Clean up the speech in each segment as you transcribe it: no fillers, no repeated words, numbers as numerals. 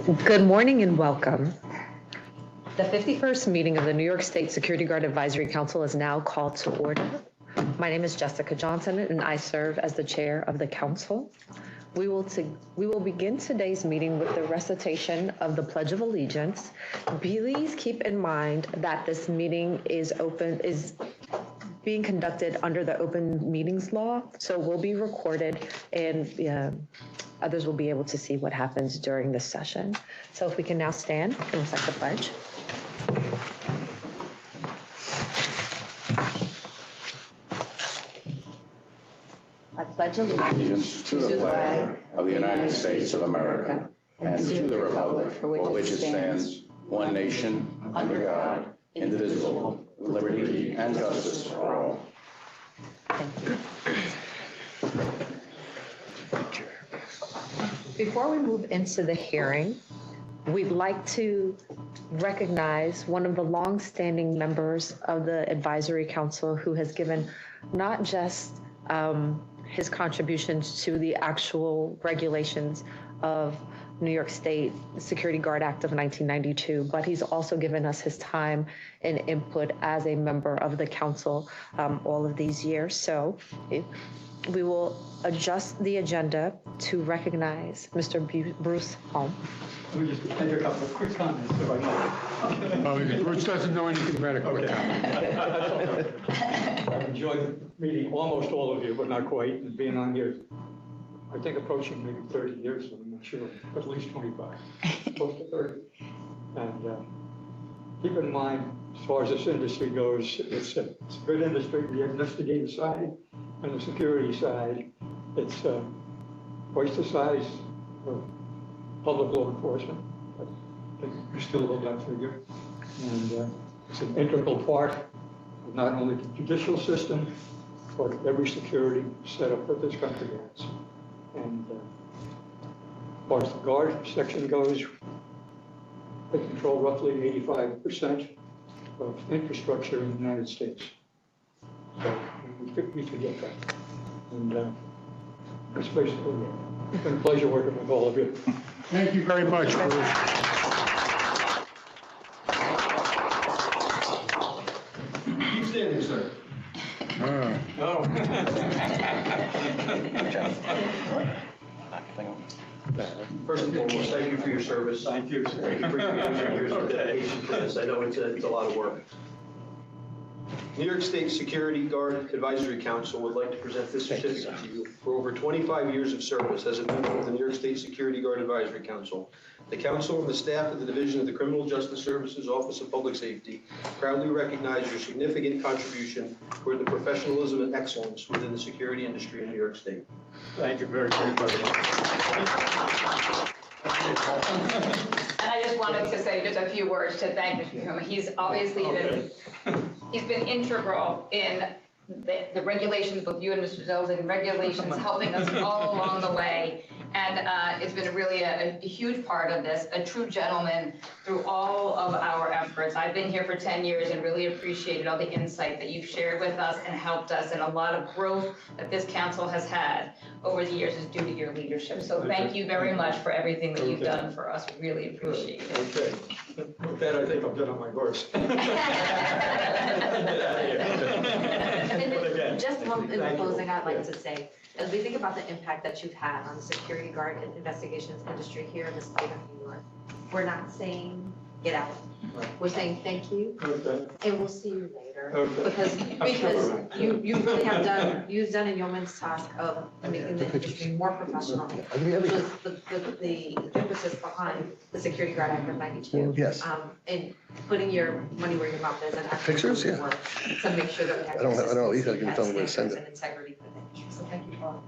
Good morning and welcome. The 51st meeting of the New York State Security Guard Advisory Council is now called to order. My name is Jessica Johnson and I serve as the chair of the council. We will begin today's meeting with the recitation of the Pledge of Allegiance. Please keep in mind that this meeting is being conducted under the Open Meetings Law, so will be recorded and others will be able to see what happens during this session. So if we can now stand and recite the pledge. I pledge allegiance to the flag of the United States of America and to the republic for which it stands, one nation, under God, indivisible, with liberty and justice for all. Thank you. Before we move into the hearing, we'd like to recognize one of the long-standing members of the Advisory Council who has given not just his contributions to the actual regulations of New York State Security Guard Act of 1992, but he's also given us his time and input as a member of the council all of these years. So we will adjust the agenda to recognize Mr. Bruce Holm. Let me just make a couple of quick comments if I know. Bruce doesn't know anything about a quick comment. I've enjoyed meeting almost all of you, but not quite, and being on here, I think approaching maybe 30 years, I'm not sure, but at least 25, close to 30. And keep in mind, as far as this industry goes, it's a good industry, the investigative side and the security side. It's twice the size of public law enforcement. I think we still love that figure. And it's an integral part of not only the judicial system, but every security setup that this country has. And as far as the guard section goes, they control roughly 85% of infrastructure in the United States. So we forget that. And that's basically it. It's been a pleasure working with all of you. Thank you very much, Bruce. Keep standing, sir. No. First and foremost, thank you for your service. Thank you. Thank you for your years of dedication to this. I know it's a lot of work. New York State Security Guard Advisory Council would like to present this certificate to you. For over 25 years of service as a member of the New York State Security Guard Advisory Council, the Council and the staff of the Division of the Criminal Justice Services Office of Public Safety proudly recognize your significant contribution toward the professionalism and excellence within the security industry in New York State. Thank you very much. And I just wanted to say just a few words to thank him. He's obviously been integral in the regulations, both you and Mr. Zell's and regulations, helping us all along the way. And it's been really a huge part of this, a true gentleman through all of our efforts. I've been here for 10 years and really appreciated all the insight that you've shared with us and helped us, and a lot of growth that this council has had over the years is due to your leadership. So thank you very much for everything that you've done for us. We really appreciate it. Okay. With that, I think I'm done on my horse. And just in closing, I'd like to say, as we think about the impact that you've had on the security guard and investigations industry here in the state of New York, we're not saying get out. We're saying thank you, and we'll see you later. Because you really have done a yeoman's task of making the industry more professional, which was the emphasis behind the Security Guard Act of 92. Yes. And putting your money where your mouth is and actually Pictures, yeah. work to make sure that we have I don't know, you gotta tell me where to send it. and integrity for the industry. So thank you all.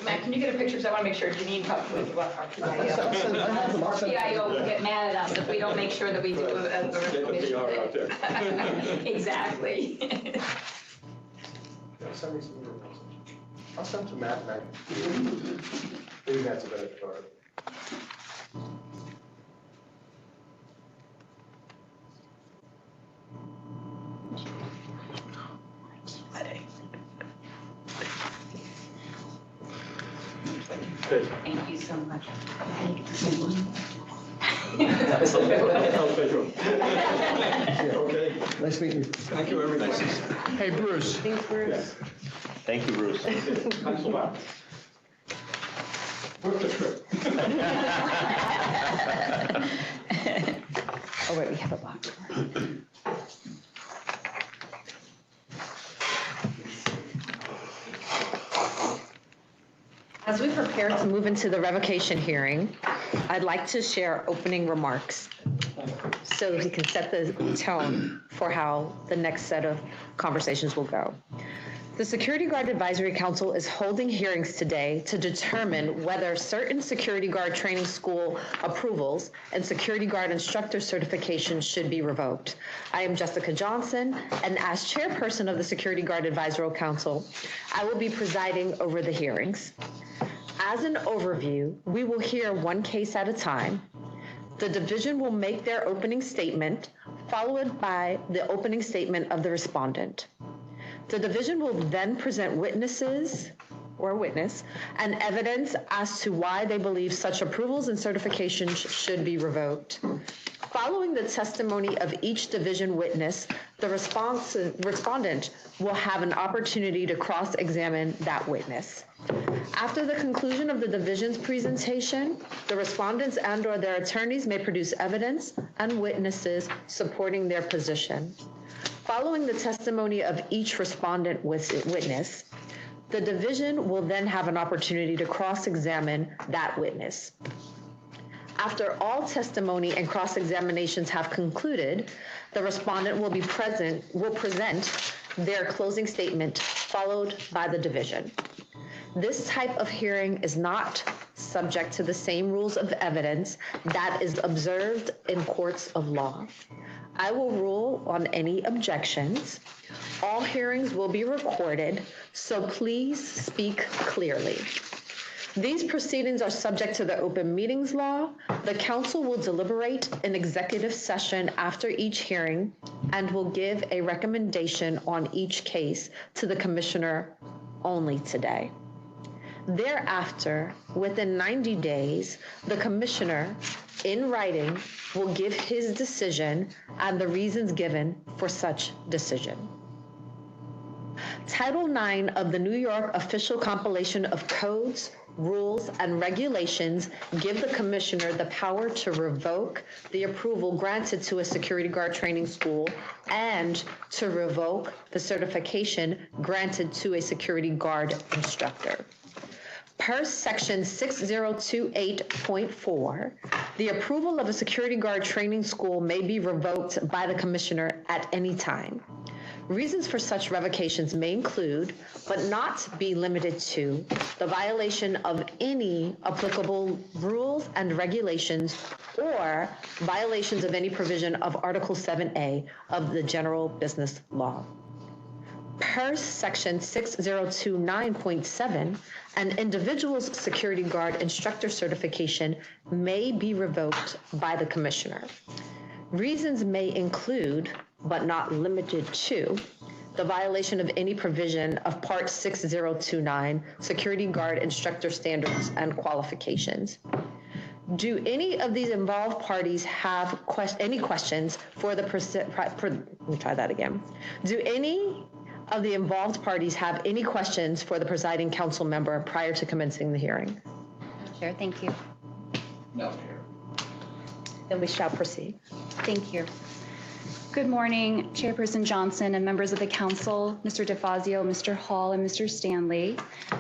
Matt, can you get a picture? Because I want to make sure Janine talks with our PIO. Our PIO will get mad at us if we don't make sure that we do a recognition. Exactly. Send me some emails. I'll send to Matt. Maybe that's a better card. Okay. Thank you so much. Okay, Nice meeting you. thank you, everybody. Hey, Bruce. Thanks, Bruce. Thank you, Bruce. Thanks a lot. Worth the trip. Oh, wait, we have a box. As we prepare to move into the revocation hearing, I'd like to share opening remarks so that we can set the tone for how the next set of conversations will go. The Security Guard Advisory Council is holding hearings today to determine whether certain security guard training school approvals and security guard instructor certifications should be revoked. I am Jessica Johnson, and as chairperson of the Security Guard Advisory Council, I will be presiding over the hearings. As an overview, we will hear one case at a time. The division will make their opening statement, followed by the opening statement of the respondent. The division will then present witnesses or witness and evidence as to why they believe such approvals and certifications should be revoked. Following the testimony of each division witness, the respondent will have an opportunity to cross-examine that witness. After the conclusion of the division's presentation, the respondents and/or their attorneys may produce evidence and witnesses supporting their position. Following the testimony of each respondent witness, the division will then have an opportunity to cross-examine that witness. After all testimony and cross-examinations have concluded, the respondent will present their closing statement, followed by the division. This type of hearing is not subject to the same rules of evidence that is observed in courts of law. I will rule on any objections. All hearings will be recorded, so please speak clearly. These proceedings are subject to the open meetings law. The council will deliberate in executive session after each hearing and will give a recommendation on each case to the commissioner only today. Thereafter, within 90 days, the commissioner, in writing, will give his decision and the reasons given for such decision. Title IX of the New York Official Compilation of Codes, Rules, and Regulations give the commissioner the power to revoke the approval granted to a security guard training school and to revoke the certification granted to a security guard instructor. Per section 6028.4, the approval of a security guard training school may be revoked by the commissioner at any time. Reasons for such revocations may include, but not be limited to, the violation of any applicable rules and regulations or violations of any provision of Article 7A of the General Business Law. Per section 6029.7, an individual's security guard instructor certification may be revoked by the commissioner. Reasons may include, but not limited to, the violation of any provision of Part 6029, Security Guard Instructor Standards and Qualifications. Do any of these involved parties have any questions for the let me try that again. Do any of the involved parties have any questions for the presiding council member prior to commencing the hearing? Chair, thank you. No, Chair. Then we shall proceed. Thank you. Good morning, Chairperson Johnson and members of the council, Mr. DeFazio, Mr. Hall, and Mr. Stanley.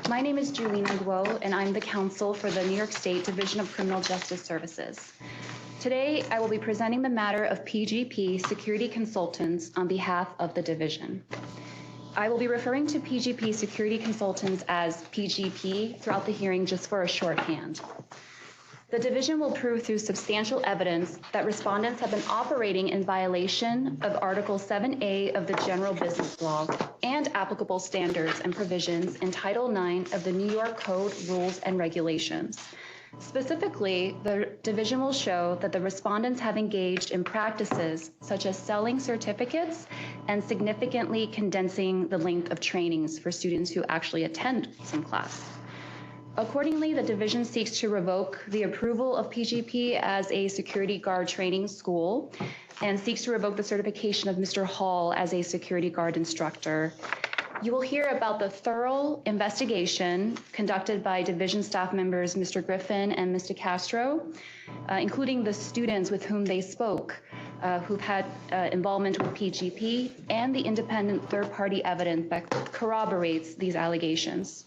My name is Julina Guo, and I'm the counsel for the New York State Division of Criminal Justice Services. Today, I will be presenting the matter of PGP Security Consultants on behalf of the division. I will be referring to PGP Security Consultants as PGP throughout the hearing just for a shorthand. The division will prove through substantial evidence that respondents have been operating in violation of Article 7A of the General Business Law and applicable standards and provisions in Title IX of the New York Code, Rules, and Regulations. Specifically, the division will show that the respondents have engaged in practices such as selling certificates and significantly condensing the length of trainings for students who actually attend some class. Accordingly, the division seeks to revoke the approval of PGP as a security guard training school and seeks to revoke the certification of Mr. Hall as a security guard instructor. You will hear about the thorough investigation conducted by division staff members Mr. Griffin and Mr. Castro, including the students with whom they spoke, who've had involvement with PGP, and the independent third-party evidence that corroborates these allegations.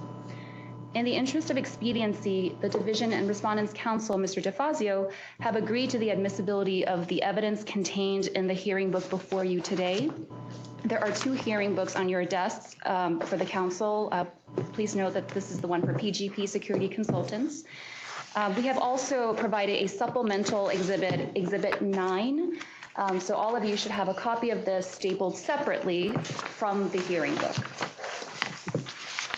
In the interest of expediency, the division and respondents' counsel, Mr. DeFazio, have agreed to the admissibility of the evidence contained in the hearing book before you today. There are 2 hearing books on your desks for the council. Please note that this is the one for PGP Security Consultants. We have also provided a supplemental exhibit, Exhibit 9. So all of you should have a copy of this stapled separately from the hearing book.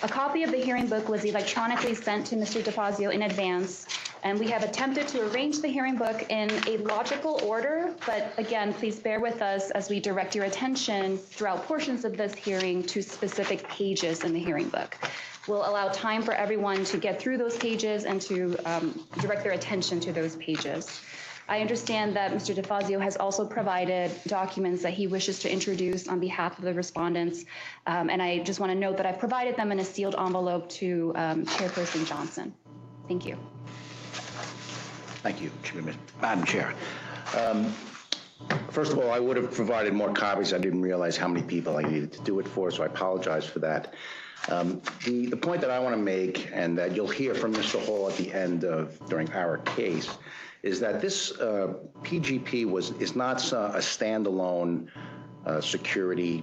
A copy of the hearing book was electronically sent to Mr. DeFazio in advance, and we have attempted to arrange the hearing book in a logical order, but again, please bear with us as we direct your attention throughout portions of this hearing to specific pages in the hearing book. We'll allow time for everyone to get through those pages and to direct their attention to those pages. I understand that Mr. DeFazio has also provided documents that he wishes to introduce on behalf of the respondents, and I just want to note that I've provided them in a sealed envelope to Chairperson Johnson. Thank you. Thank you, Madam Chair. First of all, I would have provided more copies. I didn't realize how many people I needed to do it for, so I apologize for that. The point that I want to make, and that you'll hear from Mr. Hall at the end during our case, is that this PGP is not a standalone security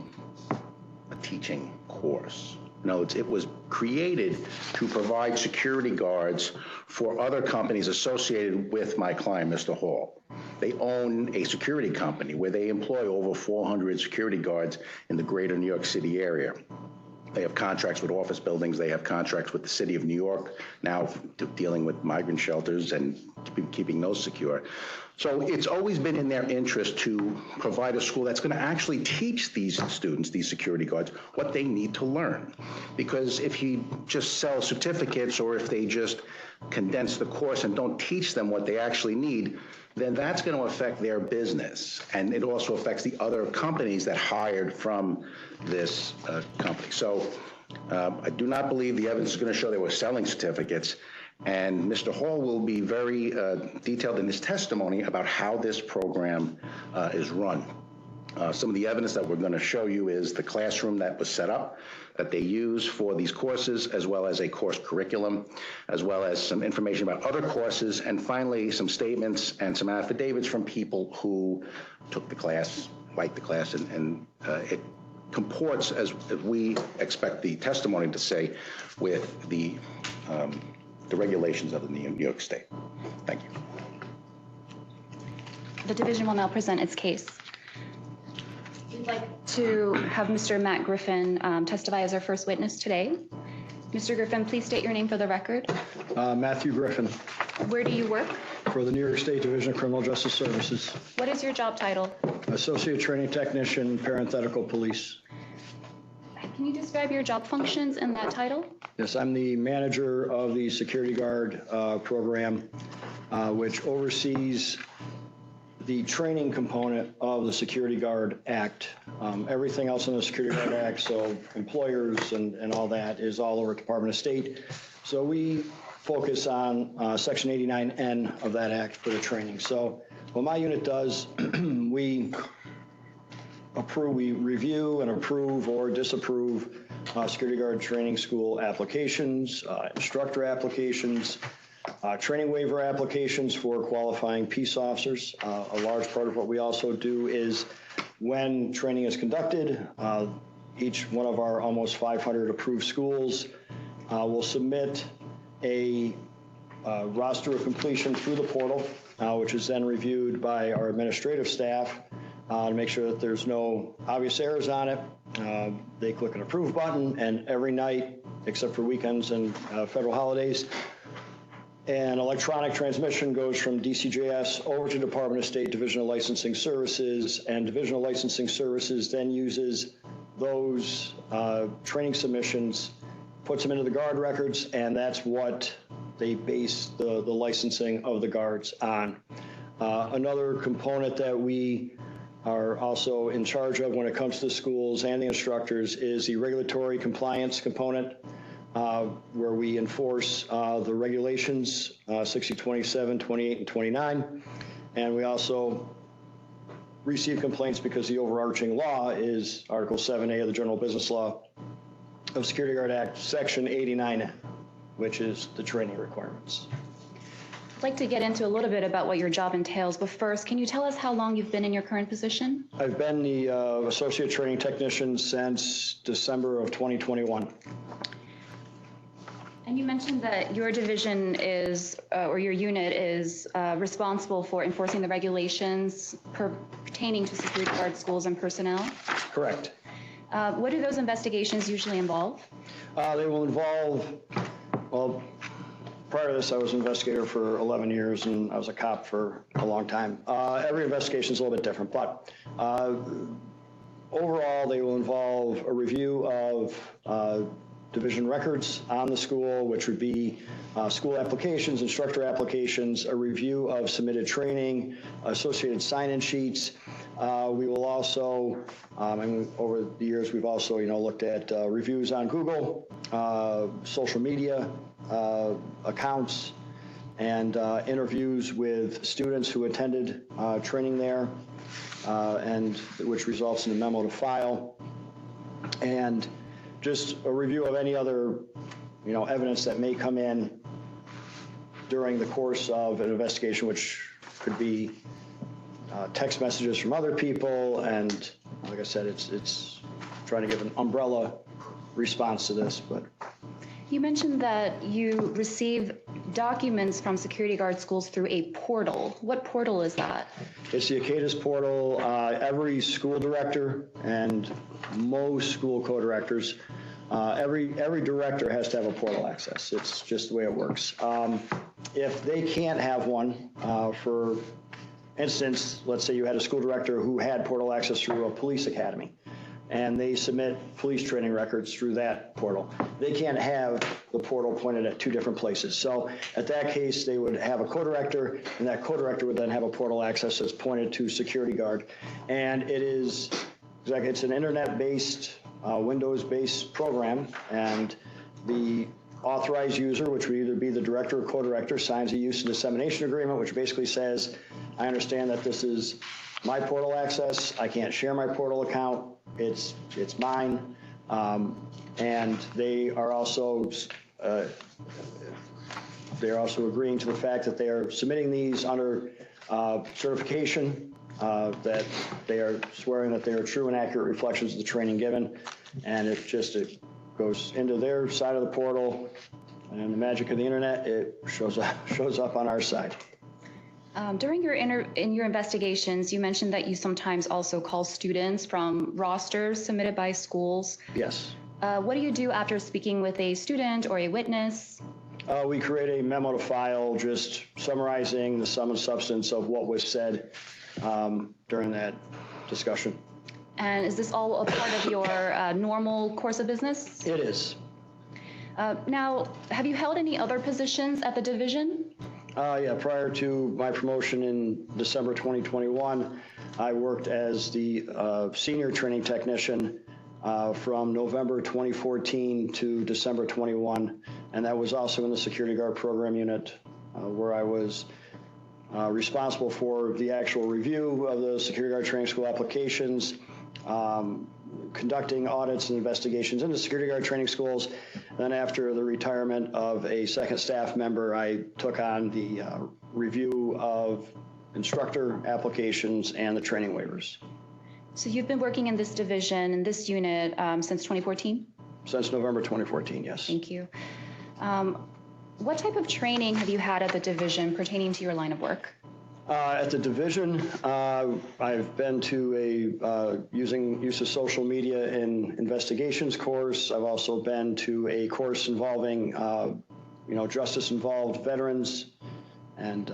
teaching course. No, it was created to provide security guards for other companies associated with my client, Mr. Hall. They own a security company where they employ over 400 security guards in the greater New York City area. They have contracts with office buildings. They have contracts with the city of New York, now dealing with migrant shelters and keeping those secure. So it's always been in their interest to provide a school that's going to actually teach these students, these security guards, what they need to learn. Because if you just sell certificates or if they just condense the course and don't teach them what they actually need, then that's going to affect their business. And it also affects the other companies that hired from this company. So I do not believe the evidence is going to show they were selling certificates. And Mr. Hall will be very detailed in his testimony about how this program is run. Some of the evidence that we're going to show you is the classroom that was set up, that they use for these courses, as well as a course curriculum, as well as some information about other courses, and finally some statements and some affidavits from people who took the class, liked the class, and it comports, as we expect the testimony to say, with the regulations of the New York State. Thank you. The division will now present its case. We'd like to have Mr. Matt Griffin testify as our first witness today. Mr. Griffin, please state your name for the record. Matthew Griffin. Where do you work? For the New York State Division of Criminal Justice Services. What is your job title? Associate Training Technician, Parenthetical Police. Can you describe your job functions in that title? Yes, I'm the manager of the Security Guard program, which oversees the training component of the Security Guard Act. Everything else in the Security Guard Act, so employers and all that, is all over Department of State. So we focus on Section 89N of that Act for the training. So what my unit does, we review and approve or disapprove Security Guard Training School applications, instructor applications, training waiver applications for qualifying peace officers. A large part of what we also do is when training is conducted, each one of our almost 500 approved schools will submit a roster of completion through the portal, which is then reviewed by our administrative staff to make sure that there's no obvious errors on it. They click an approve button, and every night, except for weekends and federal holidays, an electronic transmission goes from DCJS over to Department of State Division of Licensing Services, and Division of Licensing Services then uses those training submissions puts them into the guard records, and that's what they base the licensing of the guards on. Another component that we are also in charge of when it comes to the schools and the instructors is the regulatory compliance component, where we enforce the regulations, 6027, 28, and 29. And we also receive complaints because the overarching law is Article 7A of the General Business Law of Security Guard Act, Section 89, which is the training requirements. I'd like to get into a little bit about what your job entails, but first, can you tell us how long you've been in your current position? I've been the Associate Training Technician since December of 2021. And you mentioned that your division is, or your unit is responsible for enforcing the regulations pertaining to security guard schools and personnel. Correct. What do those investigations usually involve? They will involve, well, prior to this, I was an investigator for 11 years, and I was a cop for a long time. Every investigation is a little bit different, but overall, they will involve a review of division records on the school, which would be school applications, instructor applications, a review of submitted training, associated sign-in sheets. We will also, over the years, we've also, looked at reviews on Google, social media accounts, and interviews with students who attended training there, and which results in a memo to file, and just a review of any other, evidence that may come in during the course of an investigation, which could be text messages from other people, and like I said, it's trying to give an umbrella response to this. But you mentioned that you receive documents from security guard schools through a portal. What portal is that? It's the ACADIS portal. Every school director and most school co-directors, every director has to have a portal access. It's just the way it works. If they can't have one, for instance, let's say you had a school director who had portal access through a police academy, and they submit police training records through that portal. They can't have the portal pointed at two different places. So at that case, they would have a co-director, and that co-director would then have a portal access that's pointed to security guard. And it's an internet-based, Windows-based program, and the authorized user, which would either be the director or co-director, signs a use and dissemination agreement, which basically says, I understand that this is my portal access. I can't share my portal account. It's mine. And they are also agreeing to the fact that they are submitting these under certification, that they are swearing that they are true and accurate reflections of the training given. And it goes into their side of the portal, and the magic of the internet, it shows up on our side. During your investigations, you mentioned that you sometimes also call students from rosters submitted by schools. Yes. What do you do after speaking with a student or a witness? We create a memo to file, just summarizing the sum and substance of what was said during that discussion. And is this all a part of your normal course of business? It is. Now, have you held any other positions at the division? Yeah, prior to my promotion in December 2021, I worked as the senior training technician from November 2014 to December 21, and that was also in the security guard program unit, where I was responsible for the actual review of the security guard training school applications, conducting audits and investigations into security guard training schools. Then after the retirement of a second staff member, I took on the review of instructor applications and the training waivers. So you've been working in this division, in this unit, since 2014? Since November 2014, yes. Thank you. What type of training have you had at the division pertaining to your line of work? At the division, I've been to a use of social media in investigations course. I've also been to a course involving, justice-involved veterans, and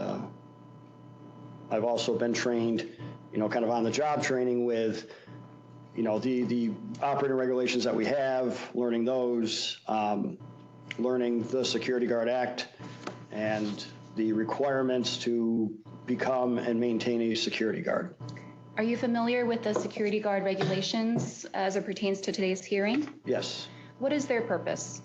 I've also been trained, kind of on-the-job training with, the operating regulations that we have, learning those, learning the Security Guard Act, and the requirements to become and maintain a security guard. Are you familiar with the security guard regulations as it pertains to today's hearing? Yes. What is their purpose?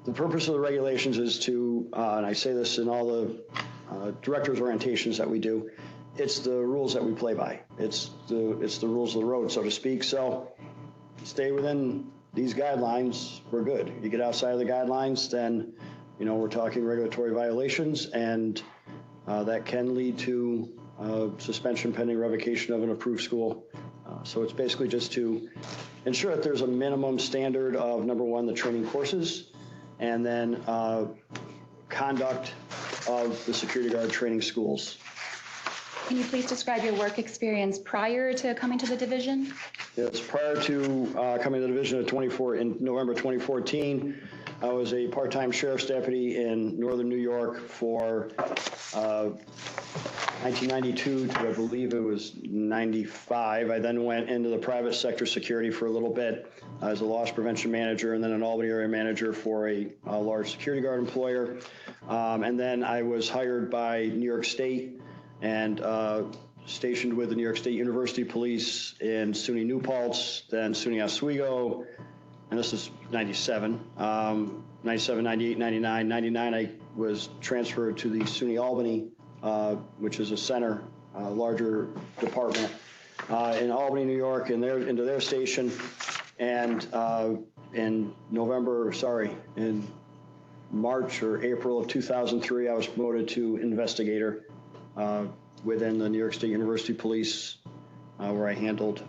The purpose of the regulations is to, and I say this in all the director's orientations that we do, it's the rules that we play by. It's the rules of the road, so to speak. So stay within these guidelines, we're good. You get outside of the guidelines, then, we're talking regulatory violations, and that can lead to suspension pending revocation of an approved school. So it's basically just to ensure that there's a minimum standard of, number one, the training courses, and then conduct of the security guard training schools. Can you please describe your work experience prior to coming to the division? Yes, prior to coming to the division in November 2014, I was a part-time sheriff's deputy in northern New York for 1992 to, I believe it was 95. I then went into the private sector security for a little bit as a loss prevention manager, and then an Albany area manager for a large security guard employer. And then I was hired by New York State and stationed with the New York State University Police in SUNY New Paltz, then SUNY Oswego, and this is 97, 97, 98, 99. 99, I was transferred to the SUNY Albany, which is a center, larger department, in Albany, New York, and into their station. And in March or April of 2003, I was promoted to investigator within the New York State University Police, where I handled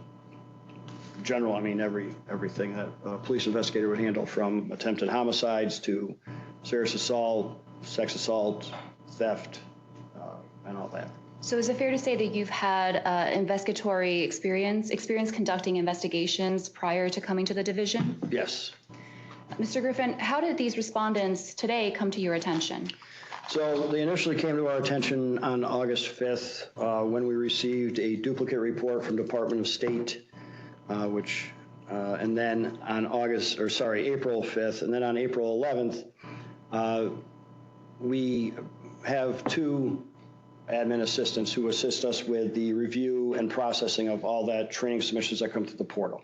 everything that a police investigator would handle, from attempted homicides to serious assault, sex assault, theft, and all that. So is it fair to say that you've had investigatory experience conducting investigations prior to coming to the division? Yes. Mr. Griffin, how did these respondents today come to your attention? So they initially came to our attention on August 5th when we received a duplicate report from Department of State, and then on April 5th, and then on April 11th, we have two admin assistants who assist us with the review and processing of all that training submissions that come to the portal.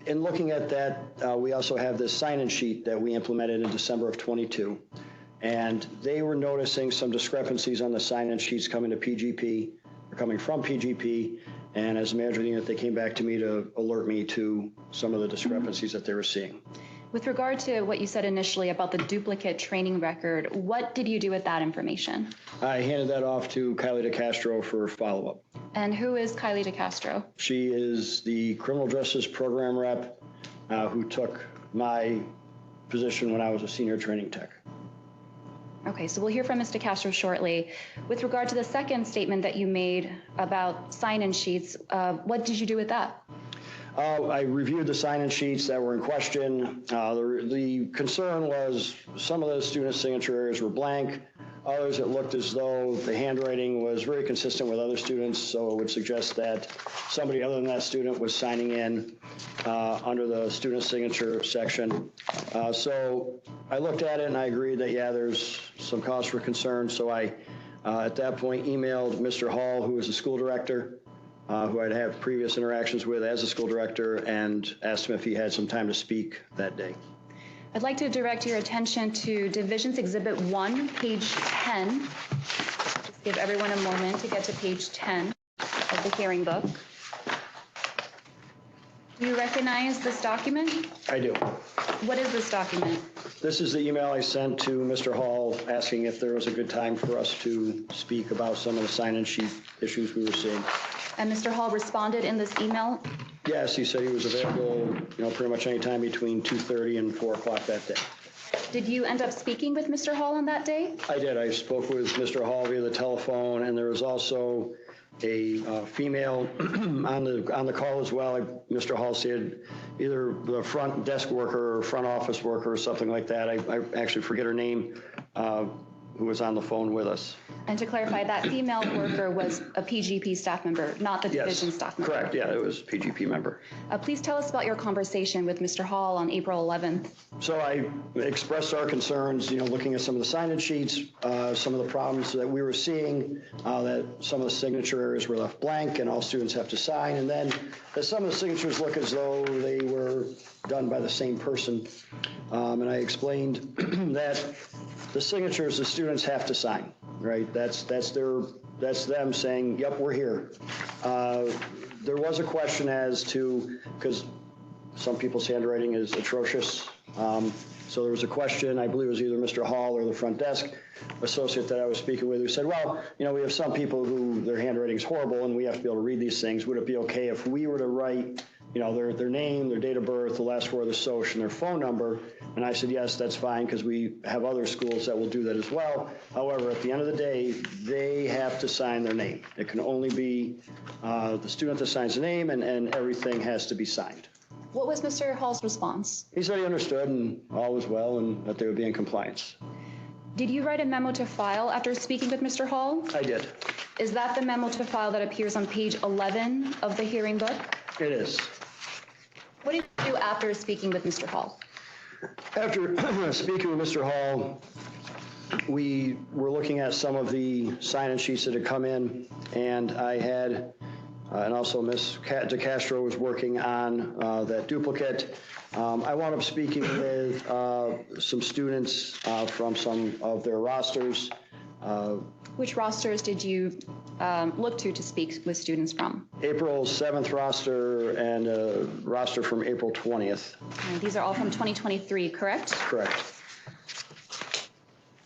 In looking at that, we also have this sign-in sheet that we implemented in December of 22. And they were noticing some discrepancies on the sign-in sheets coming from PGP, and as a manager of the unit, they came back to me to alert me to some of the discrepancies that they were seeing. With regard to what you said initially about the duplicate training record, what did you do with that information? I handed that off to Kylie DeCastro for follow-up. And who is Kylie DeCastro? She is the criminal justice program rep who took my position when I was a senior training tech. Okay, so we'll hear from Mr. Castro shortly. With regard to the second statement that you made about sign-in sheets, what did you do with that? I reviewed the sign-in sheets that were in question. The concern was some of the student signature areas were blank. Others, it looked as though the handwriting was very consistent with other students, so it would suggest that somebody other than that student was signing in under the student signature section. So I looked at it and I agreed that, yeah, there's some cause for concern. So I, at that point, emailed Mr. Hall, who was the school director, who I'd had previous interactions with as a school director, and asked him if he had some time to speak that day. I'd like to direct your attention to Divisions Exhibit 1, page 10. Just give everyone a moment to get to page 10 of the hearing book. Do you recognize this document? I do. What is this document? This is the email I sent to Mr. Hall asking if there was a good time for us to speak about some of the sign-in sheet issues we were seeing. And Mr. Hall responded in this email? Yes, he said he was available, pretty much any time between 2:30 and 4 o'clock that day. Did you end up speaking with Mr. Hall on that day? I did. I spoke with Mr. Hall via the telephone, and there was also a female on the call as well. Mr. Hall said either the front desk worker or front office worker or something like that. I actually forget her name. who was on the phone with us. And to clarify, that female worker was a PGP staff member, not the division staff member? Correct, yeah, it was a PGP member. Please tell us about your conversation with Mr. Hall on April 11th. So I expressed our concerns, looking at some of the sign-in sheets, some of the problems that we were seeing, that some of the signature areas were left blank and all students have to sign, and then that some of the signatures look as though they were done by the same person. And I explained that the signatures the students have to sign, right? That's them saying, yep, we're here. There was a question as to, because some people's handwriting is atrocious. So there was a question, I believe it was either Mr. Hall or the front desk associate that I was speaking with, who said, well, we have some people who their handwriting is horrible and we have to be able to read these things. Would it be okay if we were to write, their name, their date of birth, the last four of the social, and their phone number? And I said, yes, that's fine, because we have other schools that will do that as well. However, at the end of the day, they have to sign their name. It can only be the student that signs the name, and everything has to be signed. What was Mr. Hall's response? He said he understood and all was well and that they would be in compliance. Did you write a memo to file after speaking with Mr. Hall? I did. Is that the memo to file that appears on page 11 of the hearing book? It is. What did you do after speaking with Mr. Hall? After speaking with Mr. Hall, we were looking at some of the sign-in sheets that had come in, and I had, and also Ms. DeCastro was working on that duplicate. I wound up speaking with some students from some of their rosters. Which rosters did you look to speak with students from? April 7th roster and a roster from April 20th. And these are all from 2023, correct? Correct.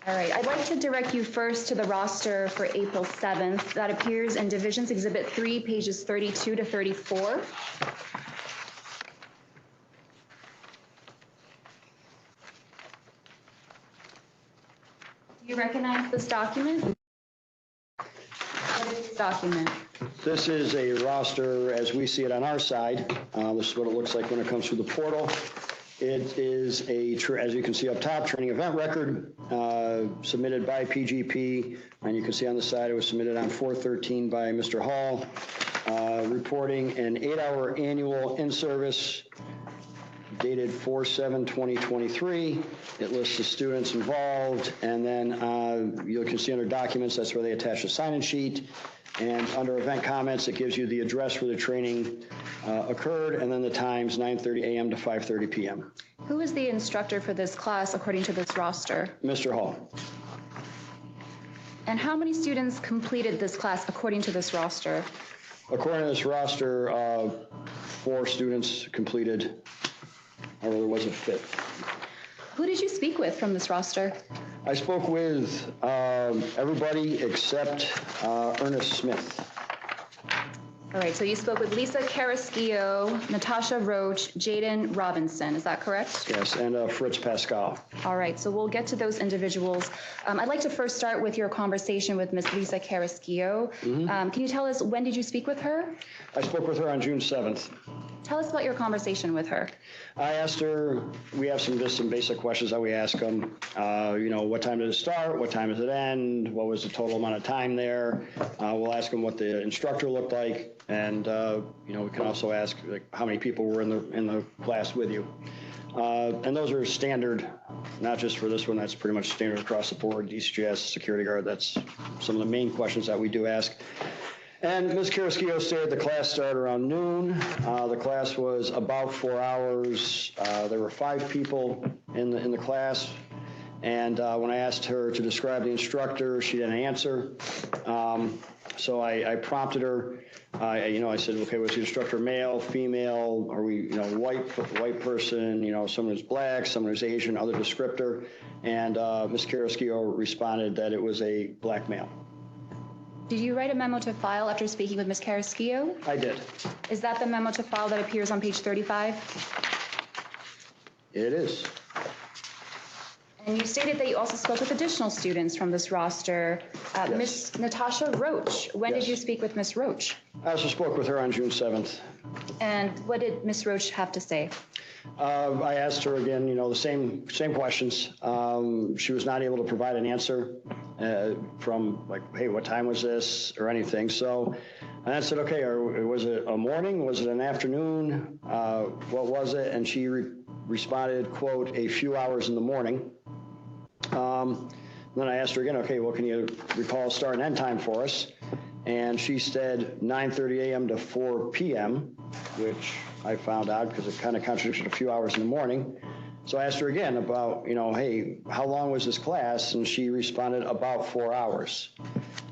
All right, I'd like to direct you first to the roster for April 7th. That appears in Divisions Exhibit 3, pages 32 to 34. Do you recognize this document? What is this document? This is a roster as we see it on our side. This is what it looks like when it comes through the portal. It is as you can see up top, training event record submitted by PGP, and you can see on the side it was submitted on 4/13 by Mr. Hall, reporting an 8-hour annual in-service dated 4/7/2023. It lists the students involved, and then you can see under documents, that's where they attach a sign-in sheet. And under event comments, it gives you the address where the training occurred, and then the times, 9:30 a.m. to 5:30 p.m. Who is the instructor for this class according to this roster? Mr. Hall. And how many students completed this class according to this roster? According to this roster, 4 students completed, or there was a 5th. Who did you speak with from this roster? I spoke with everybody except Ernest Smith. All right, so you spoke with Lisa Carrasquillo, Natasha Roach, Jaden Robinson, is that correct? Yes, and Fritz Pascal. All right, so we'll get to those individuals. I'd like to first start with your conversation with Ms. Lisa Carrasquillo. Can you tell us, when did you speak with her? I spoke with her on June 7th. Tell us about your conversation with her. I asked her, we have some basic questions that we ask them. What time did it start? What time does it end? What was the total amount of time there? We'll ask them what the instructor looked like. And, we can also ask how many people were in the class with you. And those are standard, not just for this one, that's pretty much standard across the board. DCGS, security guard, that's some of the main questions that we do ask. And Ms. Carrasquillo stated the class started around noon. The class was about 4 hours. There were 5 people in the class. And when I asked her to describe the instructor, she didn't answer. So I prompted her. I said, okay, was the instructor male, female? Are we, white person, someone who's black, someone who's Asian, other descriptor? And Ms. Carrasquillo responded that it was a black male. Did you write a memo to file after speaking with Ms. Carrasquillo? I did. Is that the memo to file that appears on page 35? It is. And you stated that you also spoke with additional students from this roster. Yes. Ms. Natasha Roach, when did Yes. you speak with Ms. Roach? I also spoke with her on June 7th. And what did Ms. Roach have to say? I asked her again, the same questions. She was not able to provide an answer. from like, hey, what time was this or anything. So I said, okay, was it a morning? Was it an afternoon? What was it? And she responded, quote, a few hours in the morning. Then I asked her again, okay, well, can you recall start and end time for us? And she said 9:30 a.m. to 4 p.m., which I found out because it kind of contradicted a few hours in the morning. So I asked her again about, hey, how long was this class? And she responded about 4 hours.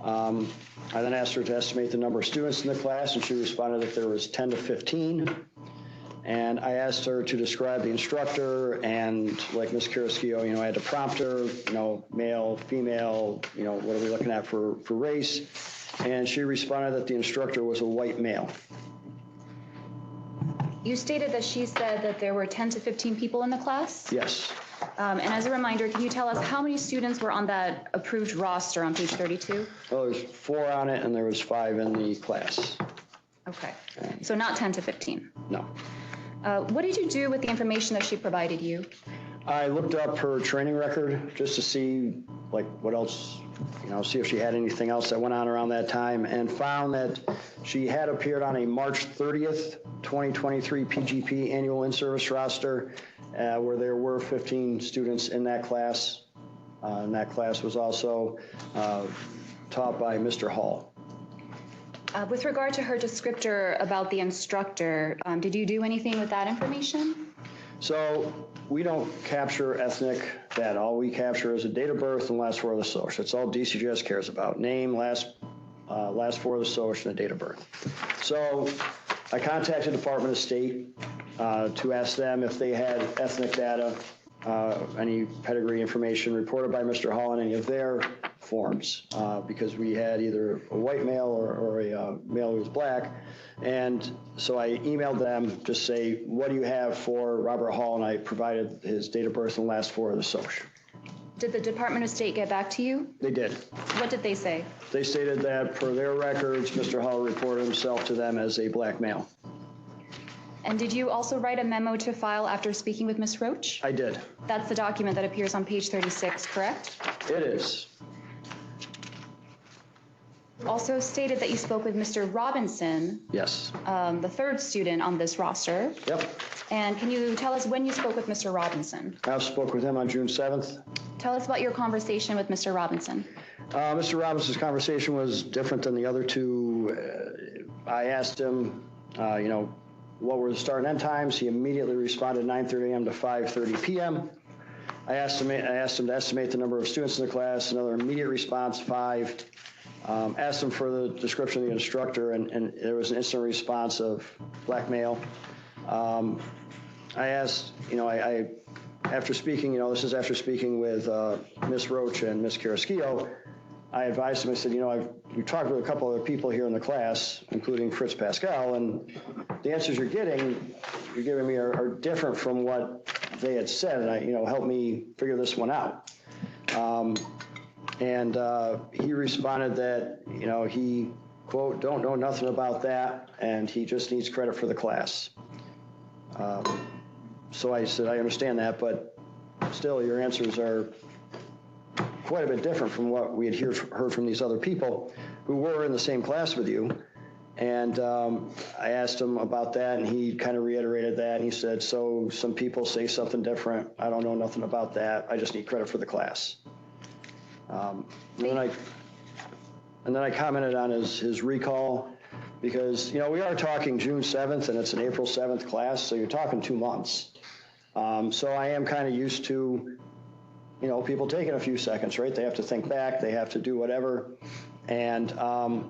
I then asked her to estimate the number of students in the class, and she responded that there was 10 to 15. And I asked her to describe the instructor, and like Ms. Carrasquillo, I had to prompt her, male, female, what are we looking at for race? And she responded that the instructor was a white male. You stated that she said that there were 10 to 15 people in the class? Yes. And as a reminder, can you tell us how many students were on that approved roster on page 32? Well, there's 4 on it, and there was 5 in the class. Okay, so not 10 to 15. No. What did you do with the information that she provided you? I looked up her training record just to see, like, what else, see if she had anything else that went on around that time, and found that she had appeared on a March 30th, 2023 PGP annual in-service roster where there were 15 students in that class. And that class was also taught by Mr. Hall. With regard to her descriptor about the instructor, did you do anything with that information? So we don't capture ethnic data. All we capture is a date of birth and last 4 of the social. That's all DCGS cares about. Name, last 4 of the social, and the date of birth. So I contacted Department of State to ask them if they had ethnic data, any pedigree information reported by Mr. Hall in any of their forms, because we had either a white male or a male who was black. And so I emailed them to say, what do you have for Robert Hall? And I provided his date of birth and last 4 of the social. Did the Department of State get back to you? They did. What did they say? They stated that per their records, Mr. Hall reported himself to them as a black male. And did you also write a memo to file after speaking with Ms. Roach? I did. That's the document that appears on page 36, correct? It is. Also stated that you spoke with Mr. Robinson, Yes. the 3rd student on this roster. Yep. And can you tell us when you spoke with Mr. Robinson? I spoke with him on June 7th. Tell us about your conversation with Mr. Robinson. Mr. Robinson's conversation was different than the other two. I asked him, what were the start and end times? He immediately responded 9:30 a.m. to 5:30 p.m. I asked him to estimate the number of students in the class. Another immediate response, 5. Asked him for the description of the instructor, and there was an instant response of black male. I asked, after speaking, this is after speaking with Ms. Roach and Ms. Carrasquillo, I advised him, I said, we talked with a couple other people here in the class, including Fritz Pascal, and the answers you're giving me are different from what they had said, and help me figure this one out. And he responded that, he, quote, don't know nothing about that, and he just needs credit for the class. So I said, I understand that, but still your answers are quite a bit different from what we had heard from these other people who were in the same class with you. And I asked him about that, and he kind of reiterated that, and he said, so some people say something different. I don't know nothing about that. I just need credit for the class. And then I commented on his recall, because, we are talking June 7th, and it's an April 7th class, so you're talking 2 months. So I am kind of used to, people taking a few seconds, right? They have to think back, they have to do whatever. And I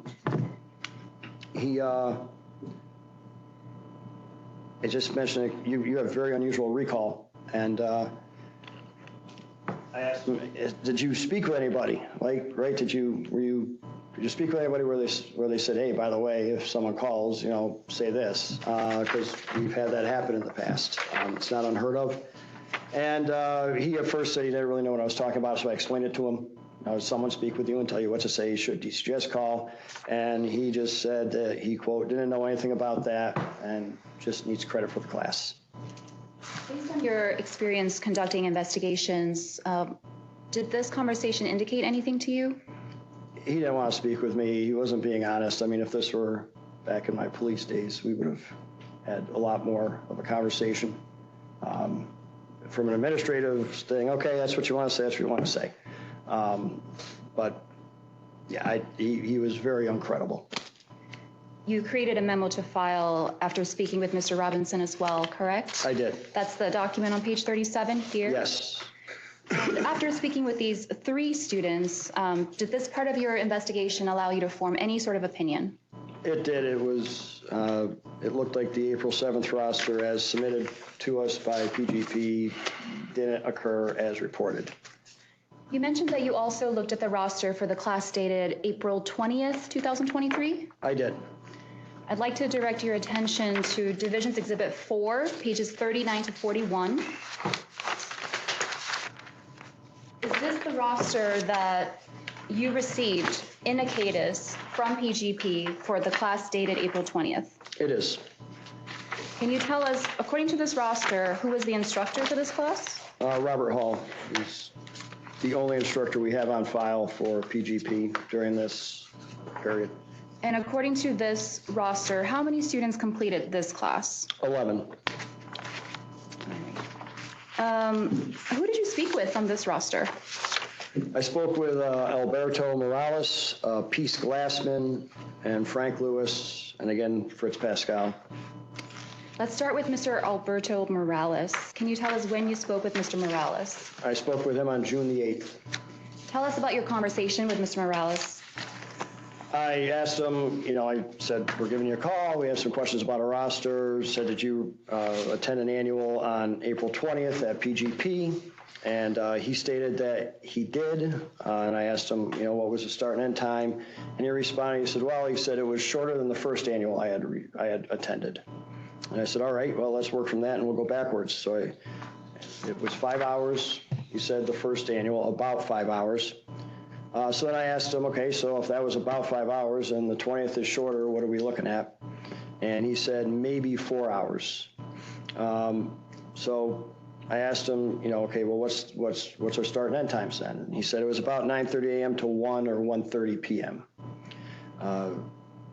just mentioned you have very unusual recall, and I asked him, did you speak with anybody? Right? Did you speak with anybody where they said, hey, by the way, if someone calls, say this, because we've had that happen in the past. It's not unheard of. And he at first said he didn't really know what I was talking about, so I explained it to him. Someone speak with you and tell you what to say, should DCGS call. And he just said that he, quote, didn't know anything about that and just needs credit for the class. Based on your experience conducting investigations, Did this conversation indicate anything to you? He didn't want to speak with me. He wasn't being honest. I mean, if this were back in my police days, we would have had a lot more of a conversation. From an administrative thing, okay, that's what you want to say, that's what you want to say. But yeah, he was very uncredible. You created a memo to file after speaking with Mr. Robinson as well, correct? I did. That's the document on page 37 here? Yes. And after speaking with these 3 students, did this part of your investigation allow you to form any sort of opinion? It did. It was, it looked like the April 7th roster as submitted to us by PGP didn't occur as reported. You mentioned that you also looked at the roster for the class dated April 20th, 2023? I did. I'd like to direct your attention to Divisions Exhibit 4, pages 39 to 41. Is this the roster that you received in a CADIS from PGP for the class dated April 20th? It is. Can you tell us, according to this roster, who was the instructor for this class? Robert Hall is the only instructor we have on file for PGP during this period. And according to this roster, how many students completed this class? 11. Who did you speak with from this roster? I spoke with Alberto Morales, Peace Glassman, and Frank Lewis, and again, Fritz Pascal. Let's start with Mr. Alberto Morales. Can you tell us when you spoke with Mr. Morales? I spoke with him on June the 8th. Tell us about your conversation with Mr. Morales. I asked him, I said, we're giving you a call. We have some questions about a roster. Said, did you attend an annual on April 20th at PGP? And he stated that he did. And I asked him, what was the start and end time? And he responded, he said, well, he said it was shorter than the first annual I had attended. And I said, all right, well, let's work from that and we'll go backwards. So it was 5 hours. He said the first annual, about 5 hours. So then I asked him, okay, so if that was about 5 hours and the 20th is shorter, what are we looking at? And he said maybe 4 hours. So I asked him, okay, well, what's our start and end times then? And he said it was about 9:30 a.m. to 1 or 1:30 p.m.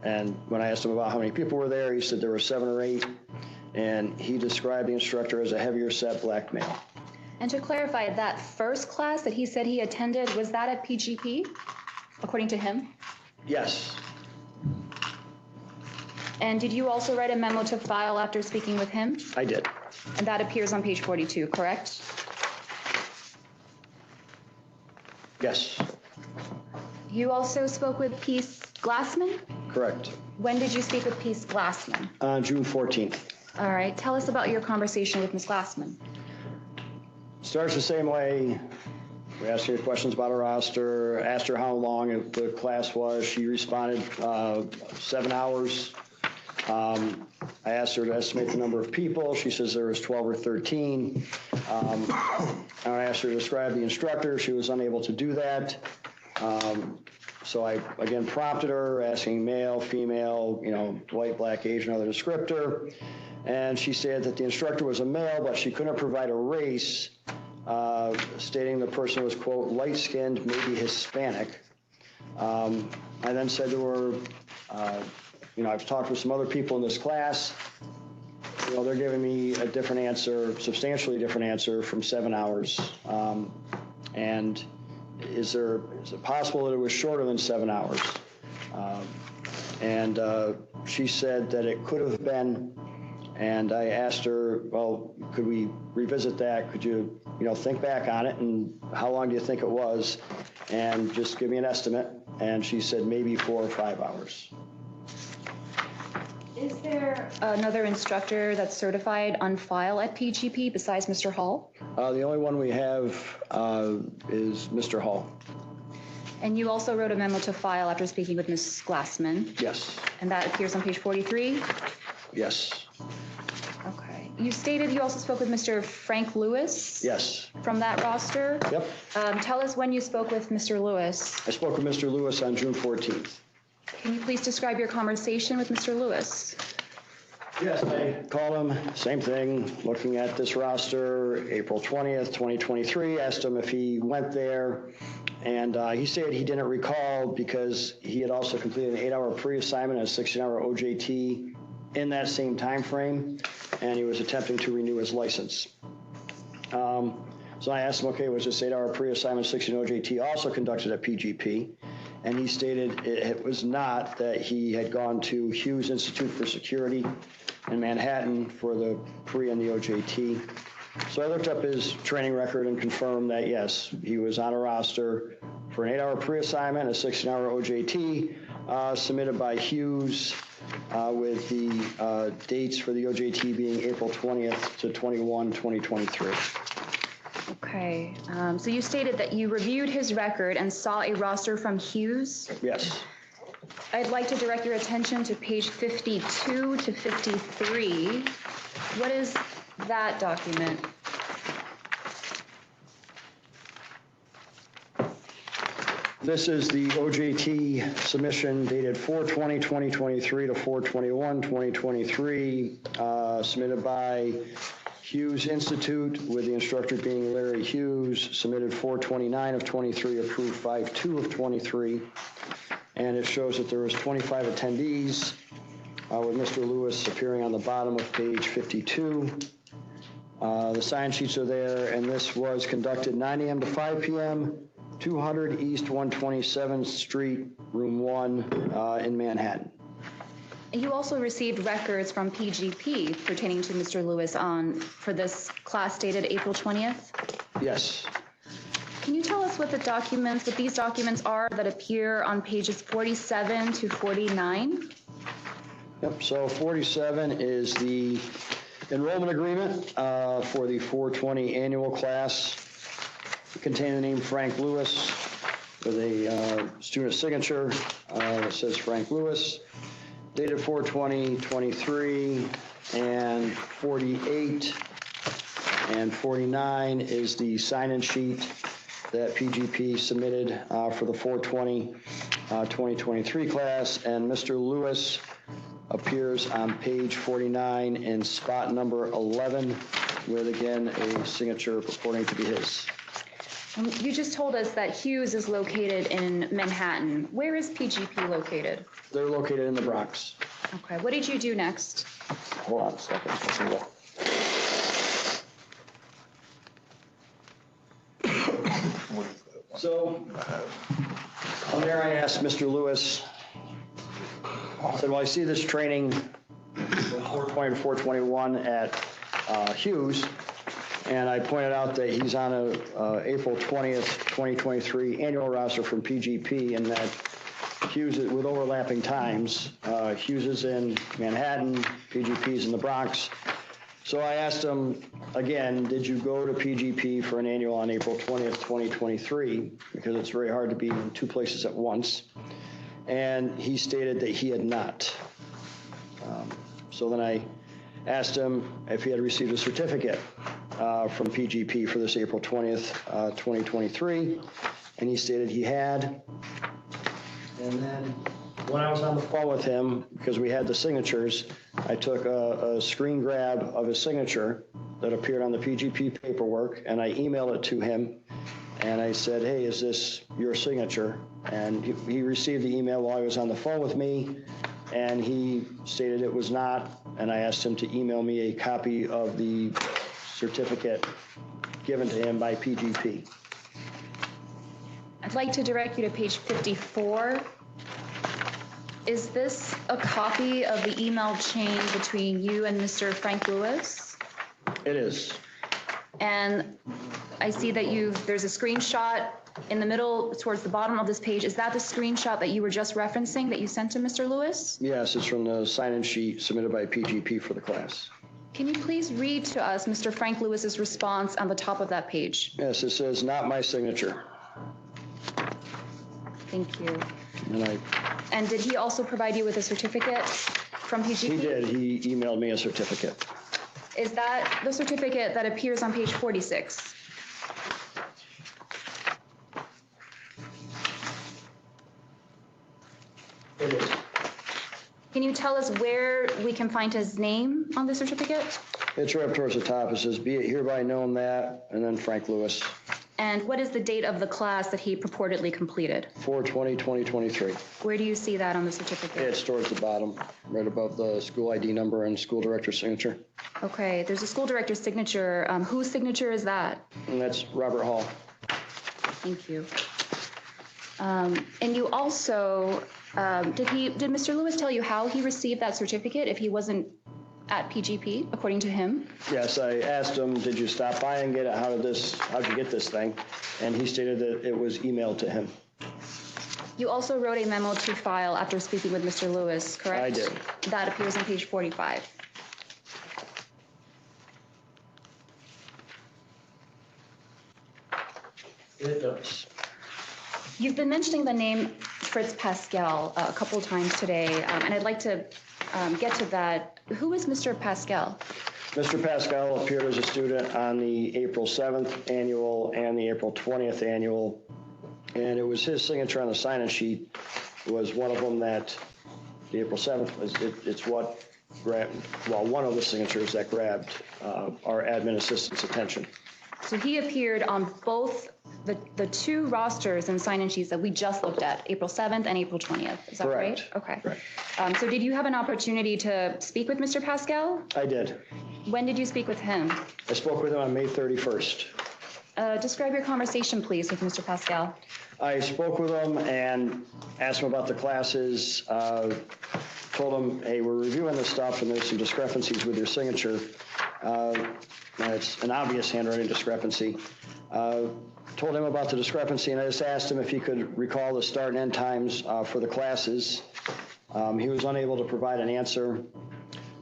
And when I asked him about how many people were there, he said there were 7 or 8, and he described the instructor as a heavier set black male. And to clarify, that first class that he said he attended, was that at PGP, according to him? Yes. And did you also write a memo to file after speaking with him? I did. And that appears on page 42, correct? Yes. You also spoke with Peace Glassman? Correct. When did you speak with Peace Glassman? On June 14th. All right, tell us about your conversation with Ms. Glassman. Starts the same way. We asked her questions about her roster, asked her how long the class was. She responded 7 hours. I asked her to estimate the number of people. She says there was 12 or 13. I asked her to describe the instructor. She was unable to do that. So I, again, prompted her, asking male, female, white, black, Asian, other descriptor. And she said that the instructor was a male, but she couldn't provide a race, stating the person was, quote, light-skinned, maybe Hispanic. I then said to her, I've talked with some other people in this class. They're giving me a different answer, substantially different answer from 7 hours. And is it possible that it was shorter than 7 hours? And she said that it could have been. And I asked her, well, could we revisit that? Could you, think back on it? And how long do you think it was? And just give me an estimate. And she said maybe 4 or 5 hours. Is there another instructor that's certified on file at PGP besides Mr. Hall? The only one we have is Mr. Hall. And you also wrote a memo to file after speaking with Ms. Glassman? Yes. And that appears on page 43? Yes. Okay. You stated you also spoke with Mr. Frank Lewis? Yes. From that roster? Yep. Tell us when you spoke with Mr. Lewis. I spoke with Mr. Lewis on June 14th. Can you please describe your conversation with Mr. Lewis? Yes, I called him, same thing, looking at this roster, April 20th, 2023, asked him if he went there, and he said he didn't recall because he had also completed an 8-hour pre-assignment and a 16-hour OJT in that same time frame, and he was attempting to renew his license. So I asked him, okay, was this 8-hour pre-assignment, 16 OJT also conducted at PGP? And he stated it was not, that he had gone to Hughes Institute for Security in Manhattan for the pre and the OJT. So I looked up his training record and confirmed that, yes, he was on a roster for an 8-hour pre-assignment, a 16-hour OJT submitted by Hughes with the dates for the OJT being April 20th to 21, 2023. Okay, so you stated that you reviewed his record and saw a roster from Hughes. Yes. I'd like to direct your attention to page 52 to 53. What is that document? This is the OJT submission dated 4/20/2023 to 4/21/2023, submitted by Hughes Institute, with the instructor being Larry Hughes, submitted 4/29 of 23, approved 5/2 of 23. And it shows that there was 25 attendees, with Mr. Lewis appearing on the bottom of page 52. The sign sheets are there, and this was conducted 9 a.m. to 5 p.m., 200 East 127th Street, room 1 in Manhattan. You also received records from PGP pertaining to Mr. Lewis for this class dated April 20th? Yes. Can you tell us what these documents are that appear on pages 47 to 49? Yep, so 47 is the enrollment agreement for the 420 annual class, containing the name Frank Lewis with a student signature that says Frank Lewis, dated 4/20/23, and 48 and 49 is the sign-in sheet that PGP submitted for the 4/20/2023 class, and Mr. Lewis appears on page 49 in spot number 11, with again a signature purporting to be his. You just told us that Hughes is located in Manhattan. Where is PGP located? They're located in the Bronx. Okay, what did you do next? Hold on a second. Let's see what. So, from there I asked Mr. Lewis, I said, well, I see this training from 4/20 to 4/21 at Hughes, and I pointed out that he's on a April 20th, 2023 annual roster from PGP, and that Hughes, with overlapping times, Hughes is in Manhattan, PGP is in the Bronx. So I asked him, again, did you go to PGP for an annual on April 20th, 2023? Because it's very hard to be in two places at once. And he stated that he had not. So then I asked him if he had received a certificate from PGP for this April 20th, 2023, and he stated he had. And then when I was on the phone with him, because we had the signatures, I took a screen grab of his signature that appeared on the PGP paperwork, and I emailed it to him, and I said, hey, is this your signature? And he received the email while he was on the phone with me, and he stated it was not, and I asked him to email me a copy of the certificate given to him by PGP. I'd like to direct you to page 54. Is this a copy of the email chain between you and Mr. Frank Lewis? It is. And I see that there's a screenshot in the middle towards the bottom of this page. Is that the screenshot that you were just referencing that you sent to Mr. Lewis? Yes, it's from the sign-in sheet submitted by PGP for the class. Can you please read to us Mr. Frank Lewis's response on the top of that page? Yes, it says, not my signature. Thank you. And did he also provide you with a certificate from PGP? He did. He emailed me a certificate. Is that the certificate that appears on page 46? It is. Can Can you tell us where we can find his name on the certificate? It's right up towards the top. It says, "Be it hereby known that," and then Frank Lewis, And what is the date of the class that he purportedly completed? 4/20/2023. Where do you see that on the certificate? It's towards the bottom, right above the school ID number and school director's signature. Okay, there's a school director's signature. Whose signature is that? And that's Robert Hall. Thank you. And you also, did Mr. Lewis tell you how he received that certificate if he wasn't at PGP, according to him? Yes, I asked him, "Did you stop by and get it? How'd you get this thing?" And he stated that it was emailed to him. You also wrote a memo to file after speaking with Mr. Lewis, correct? I did. That appears on page 45. It does. You've been mentioning the name Fritz Pascal a couple times today, and I'd like to get to that. Who is Mr. Pascal? Mr. Pascal appeared as a student on the April 7th annual and the April 20th annual, and it was his signature on the sign-in sheet was one of them that the April 7th was, it's what grabbed, well, one of the signatures that grabbed our admin assistant's attention. So he appeared on both the two rosters and sign-in sheets that we just looked at, April 7th and April 20th. Is that right? Correct. Okay. Correct. So did you have an opportunity to speak with Mr. Pascal? I did. When did you speak with him? I spoke with him on May 31st. Describe your conversation, please, with Mr. Pascal. I spoke with him and asked him about the classes, told him, "Hey, we're reviewing this stuff and there's some discrepancies with your signature." It's an obvious handwriting discrepancy. Told him about the discrepancy, and I just asked him if he could recall the start and end times for the classes. He was unable to provide an answer.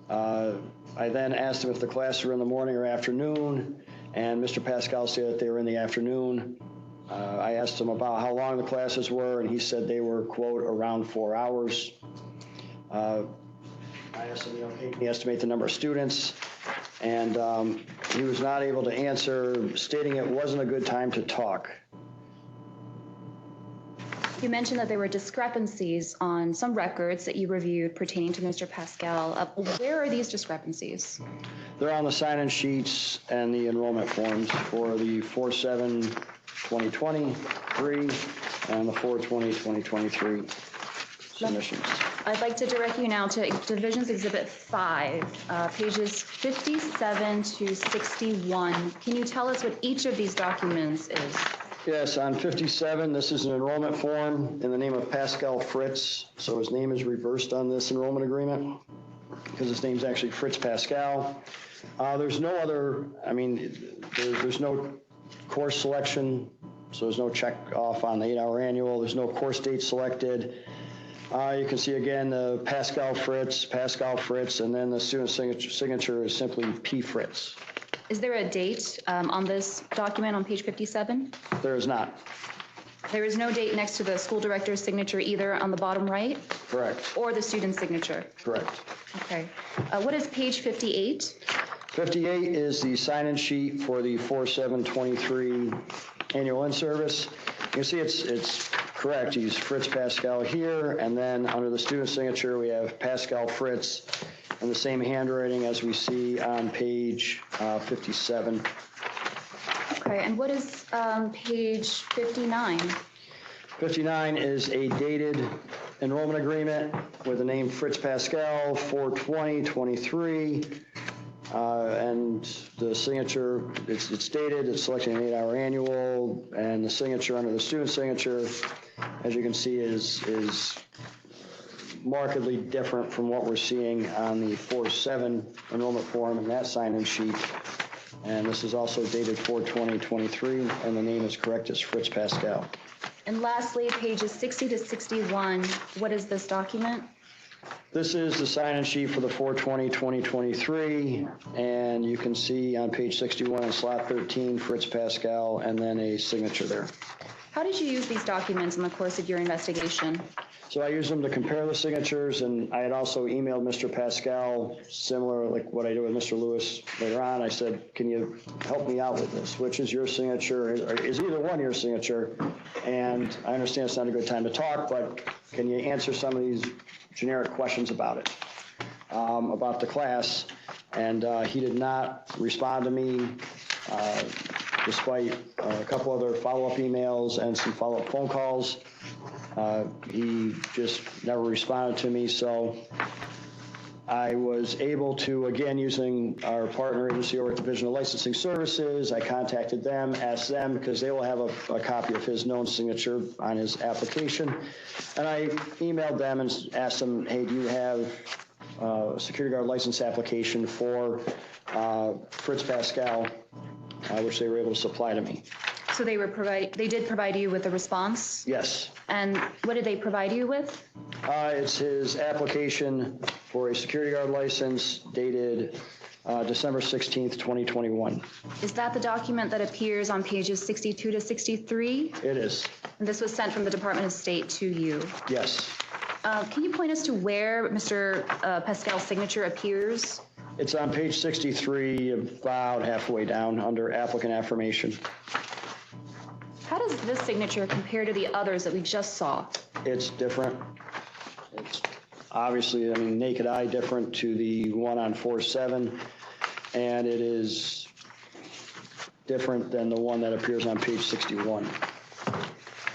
I then asked him if the classes were in the morning or afternoon, and Mr. Pascal said that they were in the afternoon. I asked him about how long the classes were, and he said they were, quote, around 4 hours. I asked him, can you estimate the number of students? And he was not able to answer, stating it wasn't a good time to talk. You mentioned that there were discrepancies on some records that you reviewed pertaining to Mr. Pascal. Where are these discrepancies? They're on the sign-in sheets and the enrollment forms for the 4/7/2023 and the 4/20/2023 submissions. I'd like to direct you now to Divisions Exhibit 5, pages 57 to 61. Can you tell us what each of these documents is? Yes, on 57, this is an enrollment form in the name of Pascal Fritz. So his name is reversed on this enrollment agreement because his name's actually Fritz Pascal. There's no other, there's no course selection. So there's no check off on the 8-hour annual. There's no course date selected. You can see again the Pascal Fritz, and then the student signature is simply P. Fritz. Is there a date on this document on page 57? There is not. There is no date next to the school director's signature either on the bottom right? Correct. Or the student's signature? Correct. Okay. What is page 58? 58 is the sign-in sheet for the 4/7/23 annual in-service. You can see it's correct. He's Fritz Pascal here, and then under the student signature, we have Pascal Fritz in the same handwriting as we see on page 57. Okay, and what is page 59? 59 is a dated enrollment agreement with the name Fritz Pascal, 4/20/23. And the signature, it's dated, it's selecting an 8-hour annual, and the signature under the student signature, as you can see, is markedly different from what we're seeing on the 4/7 enrollment form and that sign-in sheet. And this is also dated 4/20/23, and the name is correct as Fritz Pascal. And lastly, pages 60 to 61, what is this document? This is the sign-in sheet for the 4/20/2023, and you can see on page 61 in slot 13, Fritz Pascal, and then a signature there. How did you use these documents in the course of your investigation? So I used them to compare the signatures, and I had also emailed Mr. Pascal, similar like what I did with Mr. Lewis later on. I said, can you help me out with this? Which is your signature? Or is either one your signature? And I understand it's not a good time to talk, but can you answer some of these generic questions about it, about the class? And he did not respond to me, despite a couple other follow-up emails and some follow-up phone calls. He just never responded to me, so I was able to, again, using our partner agency over at Division of Licensing Services, I contacted them, asked them, because they will have a copy of his known signature on his application, and I emailed them and asked them, hey, do you have a security guard license application for Fritz Pascal, which they were able to supply to me. So they did provide you with a response? Yes. And what did they provide you with? It's his application for a security guard license dated December 16th, 2021. Is that the document that appears on pages 62 to 63? It is. And this was sent from the Department of State to you? Yes. Can you point us to where Mr. Pascal's signature appears? It's on page 63, about halfway down, under applicant affirmation. How does this signature compare to the others that we just saw? It's different. It's obviously, I mean, naked eye different to the one on 4.7, and it is different than the one that appears on page 61.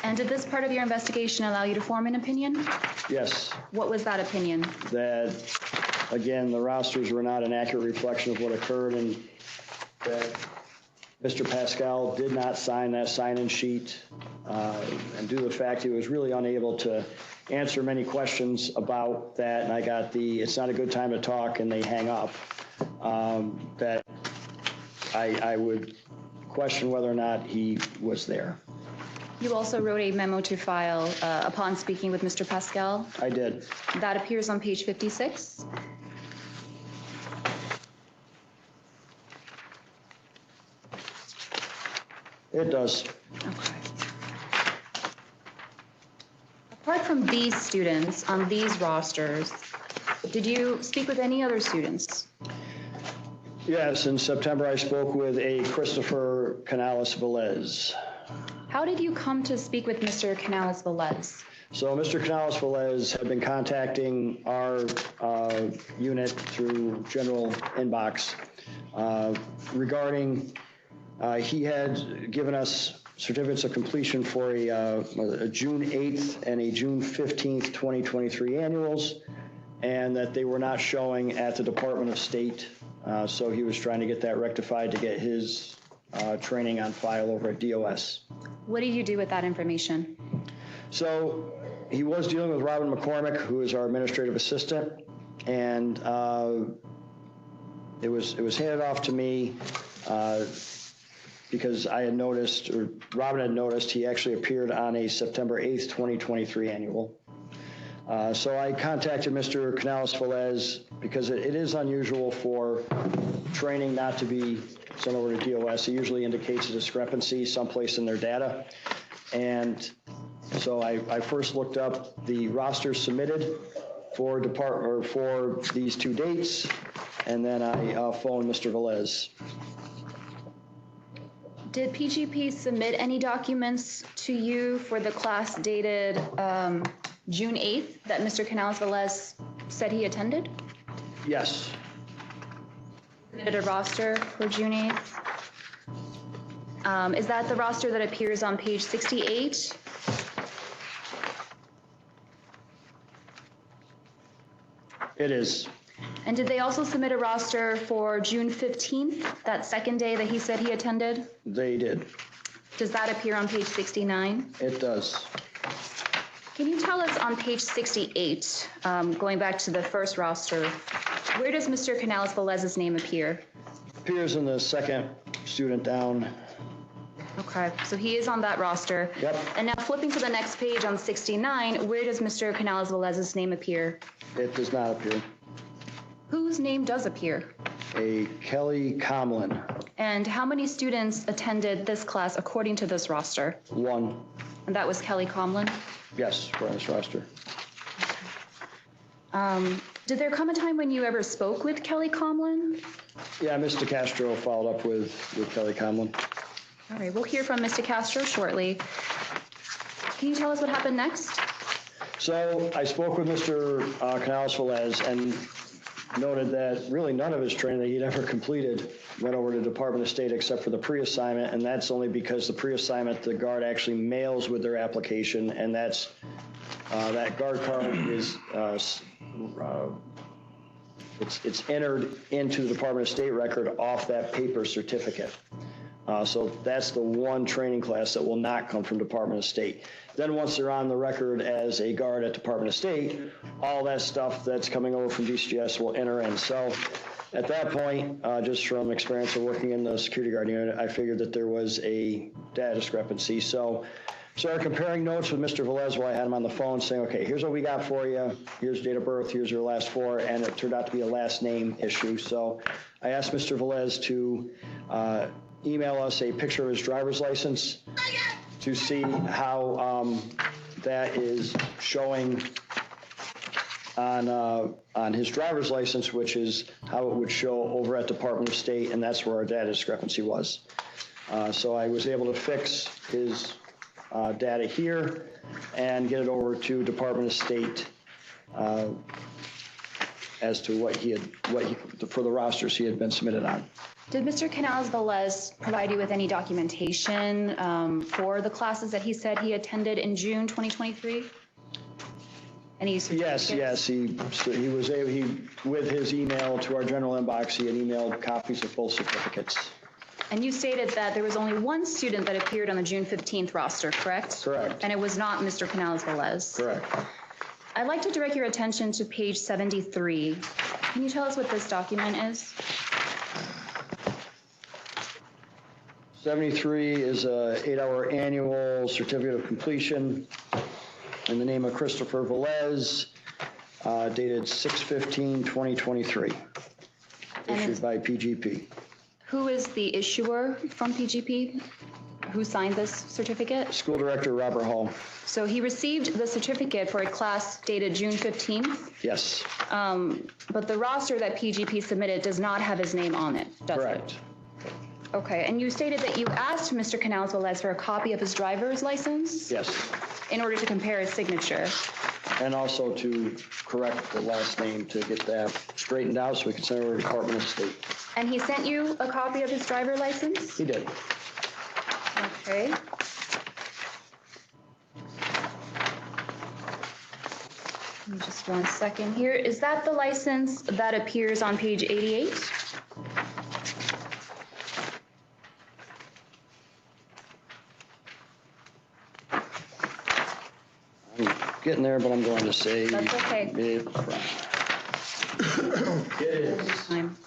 And did this part of your investigation allow you to form an opinion? Yes. What was that opinion? That, again, the rosters were not an accurate reflection of what occurred, and that Mr. Pascal did not sign that sign-in sheet, and due to the fact he was really unable to answer many questions about that, and I got the, it's not a good time to talk, and they hang up, that I would question whether or not he was there. You also wrote a memo to file upon speaking with Mr. Pascal. I did. That appears on page 56. It does. Okay. Apart from these students on these rosters, did you speak with any other students? Yes, in September I spoke with a Christopher Canales-Velez. How did you come to speak with Mr. Canales-Velez? So Mr. Canales-Velez had been contacting our unit through general inbox regarding, he had given us certificates of completion for a June 8th and a June 15th, 2023 annuals, and that they were not showing at the Department of State. So he was trying to get that rectified to get his training on file over at DOS. What did you do with that information? So he was dealing with Robin McCormick, who is our administrative assistant, and it was handed off to me because I had noticed, or Robin had noticed, he actually appeared on a September 8th, 2023 annual. So I contacted Mr. Canales-Velez because it is unusual for training not to be sent over to DOS. It usually indicates a discrepancy someplace in their data. And so I first looked up the rosters submitted for these two dates, and then I phoned Mr. Velez. Did PGP submit any documents to you for the class dated June 8th that Mr. Canales-Velez said he attended? Yes. Submitted a roster for June 8th? Is that the roster that appears on page 68? It is. And did they also submit a roster for June 15th, that second day that he said he attended? They did. Does that appear on page 69? It does. Can you tell us on page 68, going back to the first roster, where does Mr. Canales-Velez's name appear? Appears in the second student down. Okay, so he is on that roster. Yep. And now flipping to the next page on 69, where does Mr. Canales-Velez's name appear? It does not appear. Whose name does appear? A Kelly Comlin. And how many students attended this class according to this roster? One. And that was Kelly Comlin? Yes, for this roster. Did there come a time when you ever spoke with Kelly Comlin? Yeah, Mr. Castro followed up with Kelly Comlin. All right, we'll hear from Mr. Castro shortly. Can you tell us what happened next? So I spoke with Mr. Canales-Velez and noted that really none of his training that he'd ever completed went over to Department of State except for the pre-assignment, and that's only because the pre-assignment the guard actually mails with their application, and that's that guard card is it's entered into the Department of State record off that paper certificate. So that's the one training class that will not come from Department of State. Then once they're on the record as a guard at Department of State, all that stuff that's coming over from DCGS will enter in. So at that point, just from experience of working in the security guard unit, I figured that there was a data discrepancy. So started comparing notes with Mr. Velez while I had him on the phone, saying, okay, here's what we got for you. Here's date of birth, here's your last four, and it turned out to be a last name issue. So I asked Mr. Velez to email us a picture of his driver's license to see how that is showing on his driver's license, which is how it would show over at Department of State, and that's where our data discrepancy was. So I was able to fix his data here and get it over to Department of State as to what he for the rosters he had been submitted on. Did Mr. Canales-Velez provide you with any documentation for the classes that he said he attended in June 2023? Any certificates? Yes. He was able, with his email to our general inbox, he had emailed copies of both certificates. And you stated that there was only one student that appeared on the June 15th roster, correct? Correct. And it was not Mr. Canales-Velez? Correct. I'd like to direct your attention to page 73. Can you tell us what this document is? 73 is a 8-hour annual certificate of completion in the name of Christopher Velez, dated 6/15/2023, issued by PGP. Who is the issuer from PGP? Who signed this certificate? School Director Robert Hall. So he received the certificate for a class dated June 15th, Yes, but the roster that PGP submitted does not have his name on it, does it? correct. Okay, and you stated that you asked Mr. Canales-Velez for a copy of his driver's license? Yes, In order to compare his signature. and also to correct the last name to get that straightened out so we can send it over to Department of State. And he sent you a copy of his driver's license? He did. Okay. Just 1 second here. Is that the license that appears on page 88? I'm getting there, but I'm going to say. That's okay. Time.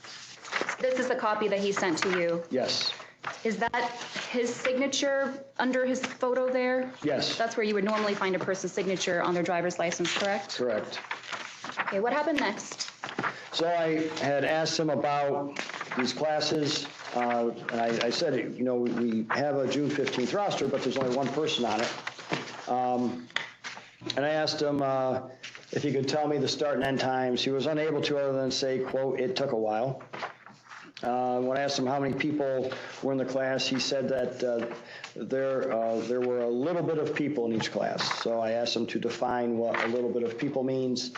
This is the copy that he sent to you. Yes, Is that his signature under his photo there? yes, That's where you would normally find a person's signature on their driver's license, correct? correct. Okay, what happened next? So I had asked him about these classes, and I said, you know, we have a June 15th roster, but there's only one person on it. And I asked him if he could tell me the start and end times. He was unable to, other than say, quote, it took a while. When I asked him how many people were in the class, he said that there were a little bit of people in each class. So I asked him to define what a little bit of people means,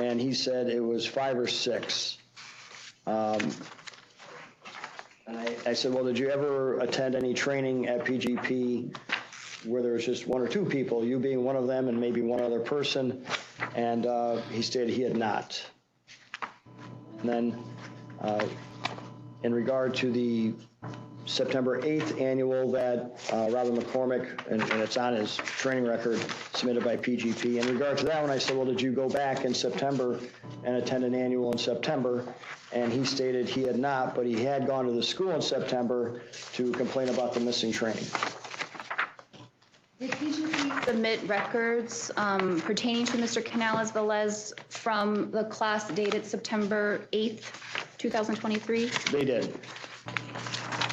and he said it was 5 or 6. And I said, well, did you ever attend any training at PGP where there was just 1 or 2 people, you being one of them and maybe one other person? And he stated he had not. And then in regard to the September 8th annual that Robin McCormick, and it's on his training record, submitted by PGP. In regard to that one, I said, well, did you go back in September and attend an annual in September? And he stated he had not, but he had gone to the school in September to complain about the missing training. Did PGP submit records pertaining to Mr. Canales-Velez from the class dated September 8th, 2023? They did.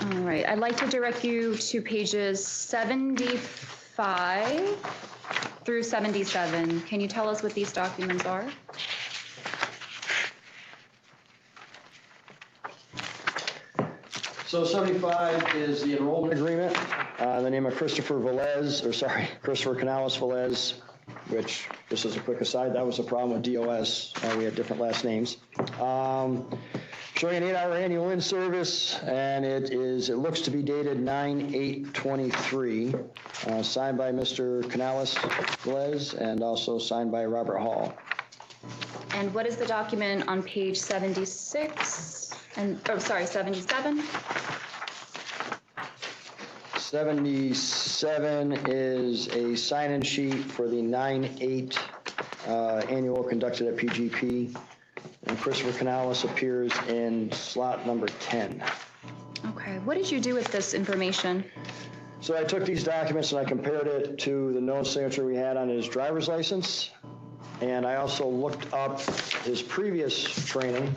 All right, I'd like to direct you to pages 75 through 77. Can you tell us what these documents are? So 75 is the enrollment agreement, the name of Christopher Canales Velez, which, just as a quick aside, that was a problem with DOS. We had different last names. Showing an 8-hour annual in-service, and it looks to be dated 9/8/23, signed by Mr. Canales Velez and also signed by Robert Hall. And what is the document on page 76? 77? 77 is a sign-in sheet for the 9/8 annual conducted at PGP. And Christopher Canales appears in slot number 10. Okay, what did you do with this information? So I took these documents and I compared it to the known signature we had on his driver's license. And I also looked up his previous training.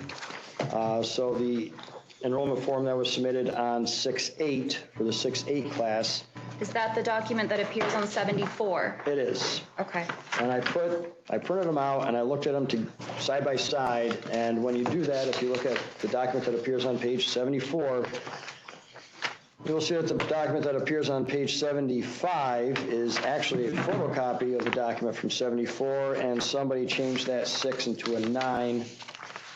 So the enrollment form that was submitted on 6/8 for the 6/8 class. Is that the document that appears on 74? It is. Okay. And I printed them out and I looked at them side by side. And when you do that, if you look at the document that appears on page 74, you'll see that the document that appears on page 75 is actually a photocopy of the document from 74, and somebody changed that 6 into a 9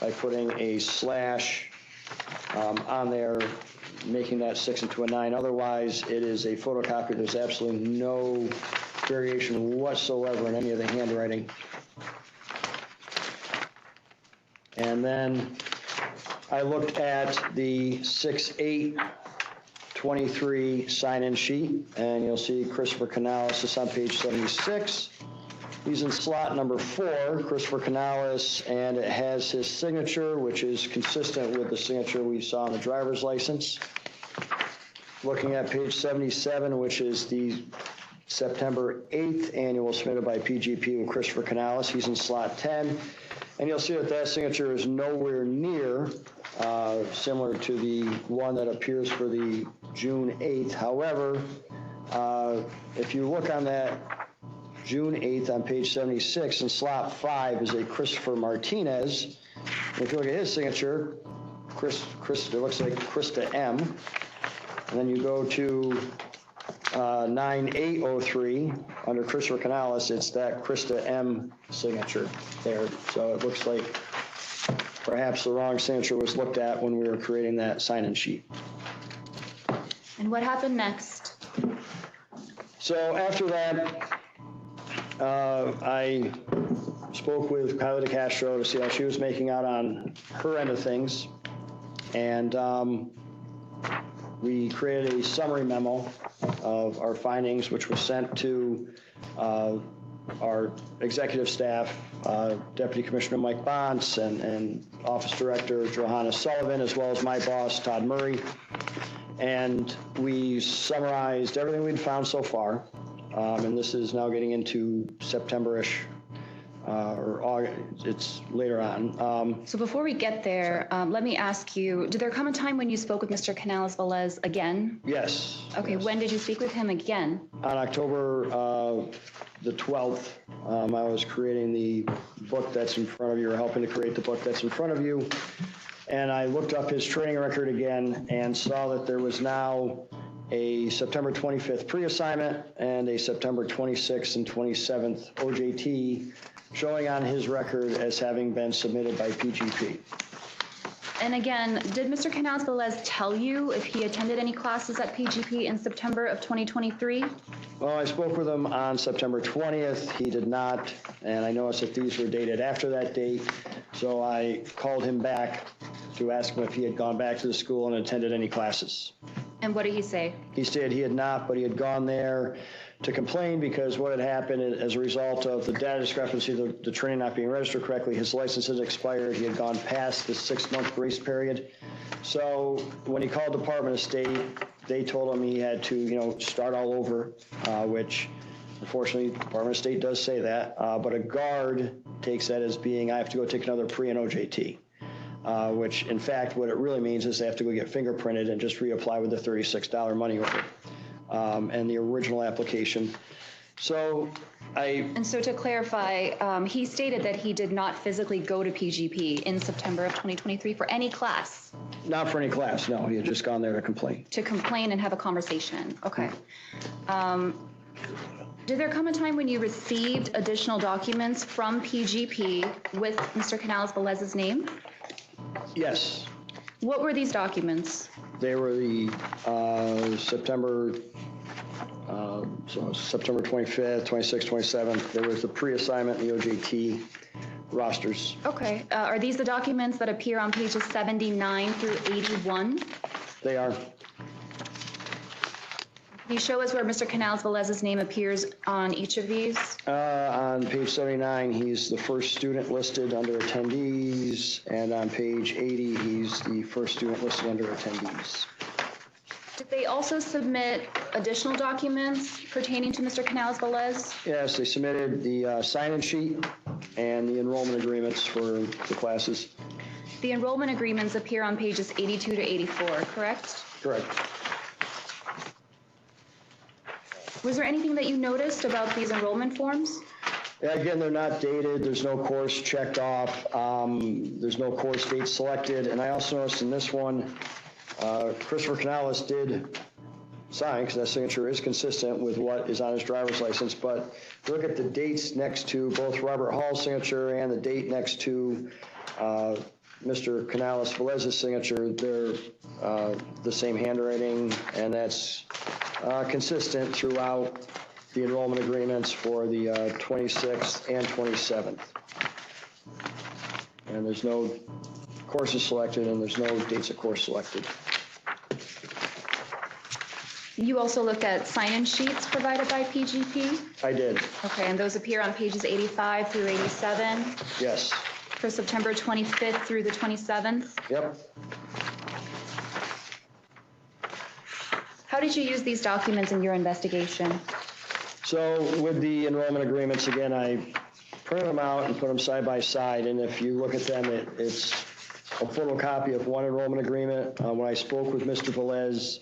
by putting a slash on there, making that 6 into a 9. Otherwise, it is a photocopy. There's absolutely no variation whatsoever in any of the handwriting. And then I looked at the 6/8/23 sign-in sheet, and you'll see Christopher Canales is on page 76. He's in slot number 4, Christopher Canales, and it has his signature, which is consistent with the signature we saw on the driver's license. Looking at page 77, which is the September 8th annual submitted by PGP with Christopher Canales, he's in slot 10. And you'll see that signature is nowhere near similar to the one that appears for the June 8th. However, if you look on that June 8th on page 76, in slot 5 is a Christopher Martinez. And if you look at his signature, it looks like Krista M. And then you go to 9/8/03 under Christopher Canales, it's that Krista M signature there. So it looks like perhaps the wrong signature was looked at when we were creating that sign-in sheet. And what happened next? So after that, I spoke with Kyla DeCastro to see how she was making out on her end of things. And we created a summary memo of our findings, which was sent to our executive staff, Deputy Commissioner Mike Bonts and Office Director Johanna Sullivan, as well as my boss, Todd Murray. And we summarized everything we'd found so far. And this is now getting into September-ish, or August, it's later on. So before we get there, let me ask you, did there come a time when you spoke with Mr. Canales Velez again? Yes. Okay, yes. when did you speak with him again? On October the 12th, I was creating the book that's in front of you, or helping to create the book that's in front of you. And I looked up his training record again and saw that there was now a September 25th pre-assignment and a September 26th and 27th OJT showing on his record as having been submitted by PGP. And again, did Mr. Canales Velez tell you if he attended any classes at PGP in September of 2023? Well, I spoke with him on September 20th. He did not, and I noticed that these were dated after that date. So I called him back to ask him if he had gone back to the school and attended any classes. And what did he say? He stated he had not, but he had gone there to complain because what had happened as a result of the data discrepancy, the training not being registered correctly, his license had expired. He had gone past the 6-month grace period. So when he called Department of State, they told him he had to, start all over, which unfortunately Department of State does say that. But a guard takes that as being, I have to go take another pre and OJT. Which in fact, what it really means is they have to go get fingerprinted and just reapply with the $36 money order and the original application. And so to clarify, he stated that he did not physically go to PGP in September of 2023 for any class. Not for any class, no. He had just gone there to complain. To complain and have a conversation, okay. Did there come a time when you received additional documents from PGP with Mr. Canales-Velez's name? Yes. What were these documents? They were the September 25th, 26th, 27th. There was the pre-assignment and the OJT rosters. Okay, are these the documents that appear on pages 79 through 81? They are. Can you show us where Mr. Canales-Velez's name appears on each of these? On page 79, he's the first student listed under attendees, and on page 80, he's the first student listed under attendees. Did they also submit additional documents pertaining to Mr. Canales-Velez? Yes, they submitted the sign-in sheet and the enrollment agreements for the classes. The enrollment agreements appear on pages 82 to 84, correct? Correct. Was there anything that you noticed about these enrollment forms? Yeah, again, they're not dated. There's no course checked off. There's no course date selected. And I also noticed in this one, Christopher Canales did sign, because that signature is consistent with what is on his driver's license. But look at the dates next to both Robert Hall's signature and the date next to Mr. Canales-Velez's signature. They're the same handwriting, and that's consistent throughout the enrollment agreements for the 26th and 27th. And there's no courses selected, and there's no dates of course selected. You also looked at sign-in sheets provided by PGP? I did. Okay, and those appear on pages 85 through 87 Yes. for September 25th through the 27th? Yep. How did you use these documents in your investigation? So with the enrollment agreements, again, I printed them out and put them side by side, and if you look at them, it's a photocopy of one enrollment agreement. When I spoke with Mr. Velez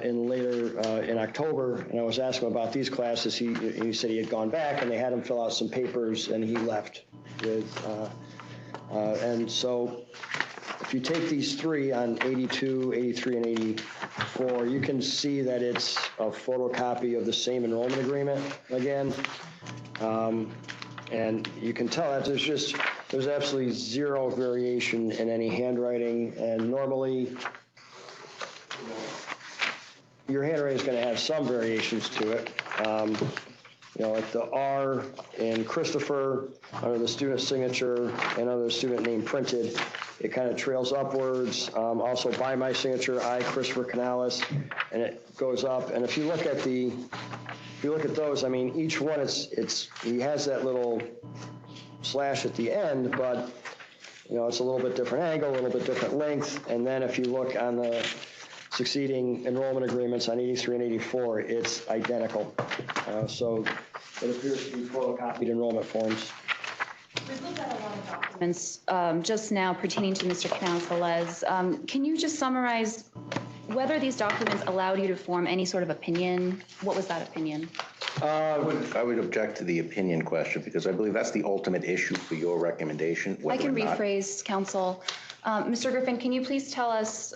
in October, and I was asking him about these classes, he said he had gone back and they had him fill out some papers, and he left and so if you take these three on 82, 83, and 84, you can see that it's a photocopy of the same enrollment agreement again. And you can tell that there's absolutely zero variation in any handwriting, and normally your handwriting is going to have some variations to it. Like the R in Christopher, under the student signature and under the student name printed, it kind of trails upwards. Also by my signature, I, Christopher Canales, and it goes up. And if you look at those, I mean, each one, he has that little slash at the end, but it's a little bit different angle, a little bit different length. And then if you look on the succeeding enrollment agreements on 83 and 84, it's identical. So it appears to be photocopied enrollment forms. We've looked at a lot of documents just now pertaining to Mr. Canales-Velez. Can you just summarize whether these documents allowed you to form any sort of opinion? What was that opinion? I would object to the opinion question, because I believe that's the ultimate issue for your recommendation. I can rephrase, counsel. Mr. Griffin, can you please tell us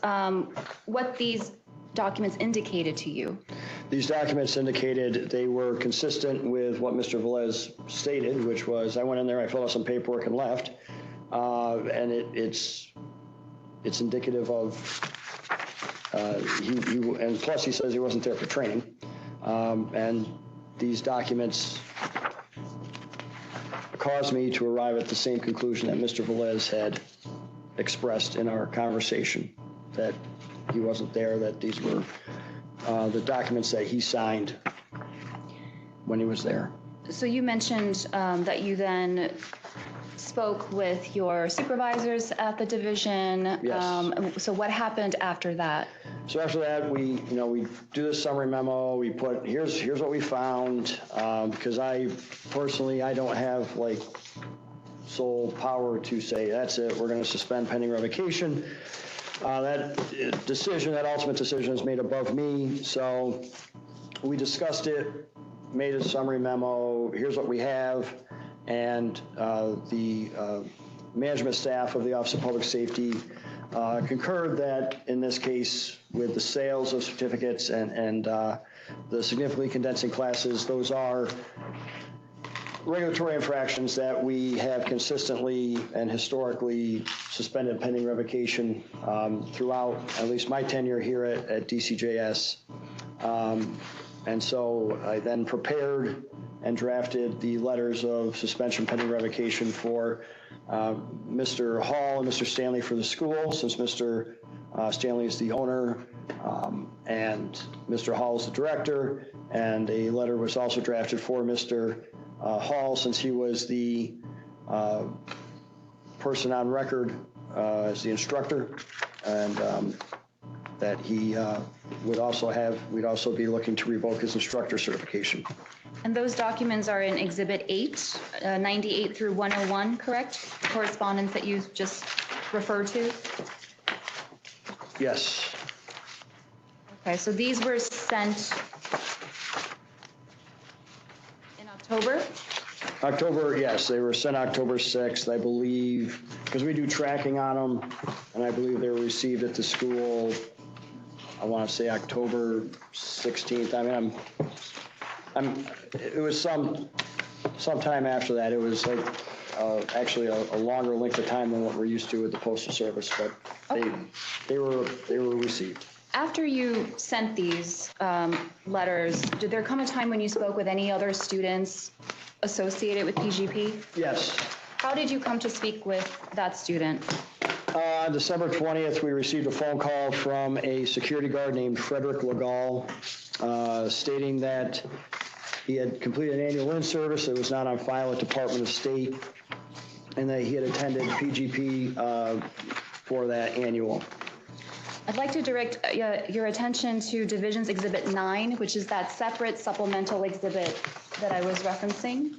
what these documents indicated to you? These documents indicated they were consistent with what Mr. Velez stated, which was, I went in there, I filled out some paperwork and left. And it's indicative of, and plus he says he wasn't there for training. And these documents caused me to arrive at the same conclusion that Mr. Velez had expressed in our conversation, that he wasn't there, that these were the documents that he signed when he was there. So you mentioned that you then spoke with your supervisors at the division. Yes. So what happened after that? So after that, we do the summary memo. We put, here's what we found, because I don't have sole power to say, that's it, we're going to suspend pending revocation. That ultimate decision is made above me. So we discussed it, made a summary memo, here's what we have, and the management staff of the Office of Public Safety concurred that in this case, with the sales of certificates and the significantly condensing classes, those are regulatory infractions that we have consistently and historically suspended pending revocation throughout at least my tenure here at DCJS. And so I then prepared and drafted the letters of suspension pending revocation for Mr. Hall and Mr. Stanley for the school, since Mr. Stanley is the owner and Mr. Hall is the director, and a letter was also drafted for Mr. Hall, since he was the person on record as the instructor, and that he we'd also be looking to revoke his instructor certification. And those documents are in Exhibit 8, 98 through 101, correct? Correspondence that you just referred to? Yes. Okay, so these were sent in October? October, yes, they were sent October 6th, I believe, because we do tracking on them, and I believe they were received at the school, I want to say October 16th. I mean, it was some time after that. It was like actually a longer length of time than what we're used to with the Postal Service, but they were received. After you sent these letters, did there come a time when you spoke with any other students associated with PGP? Yes. How did you come to speak with that student? December 20th, we received a phone call from a security guard named Frederick Legal, stating that he had completed an annual in-service that was not on file at Department of State, and that he had attended PGP for that annual. I'd like to direct your attention to Division's Exhibit 9, which is that separate supplemental exhibit that I was referencing.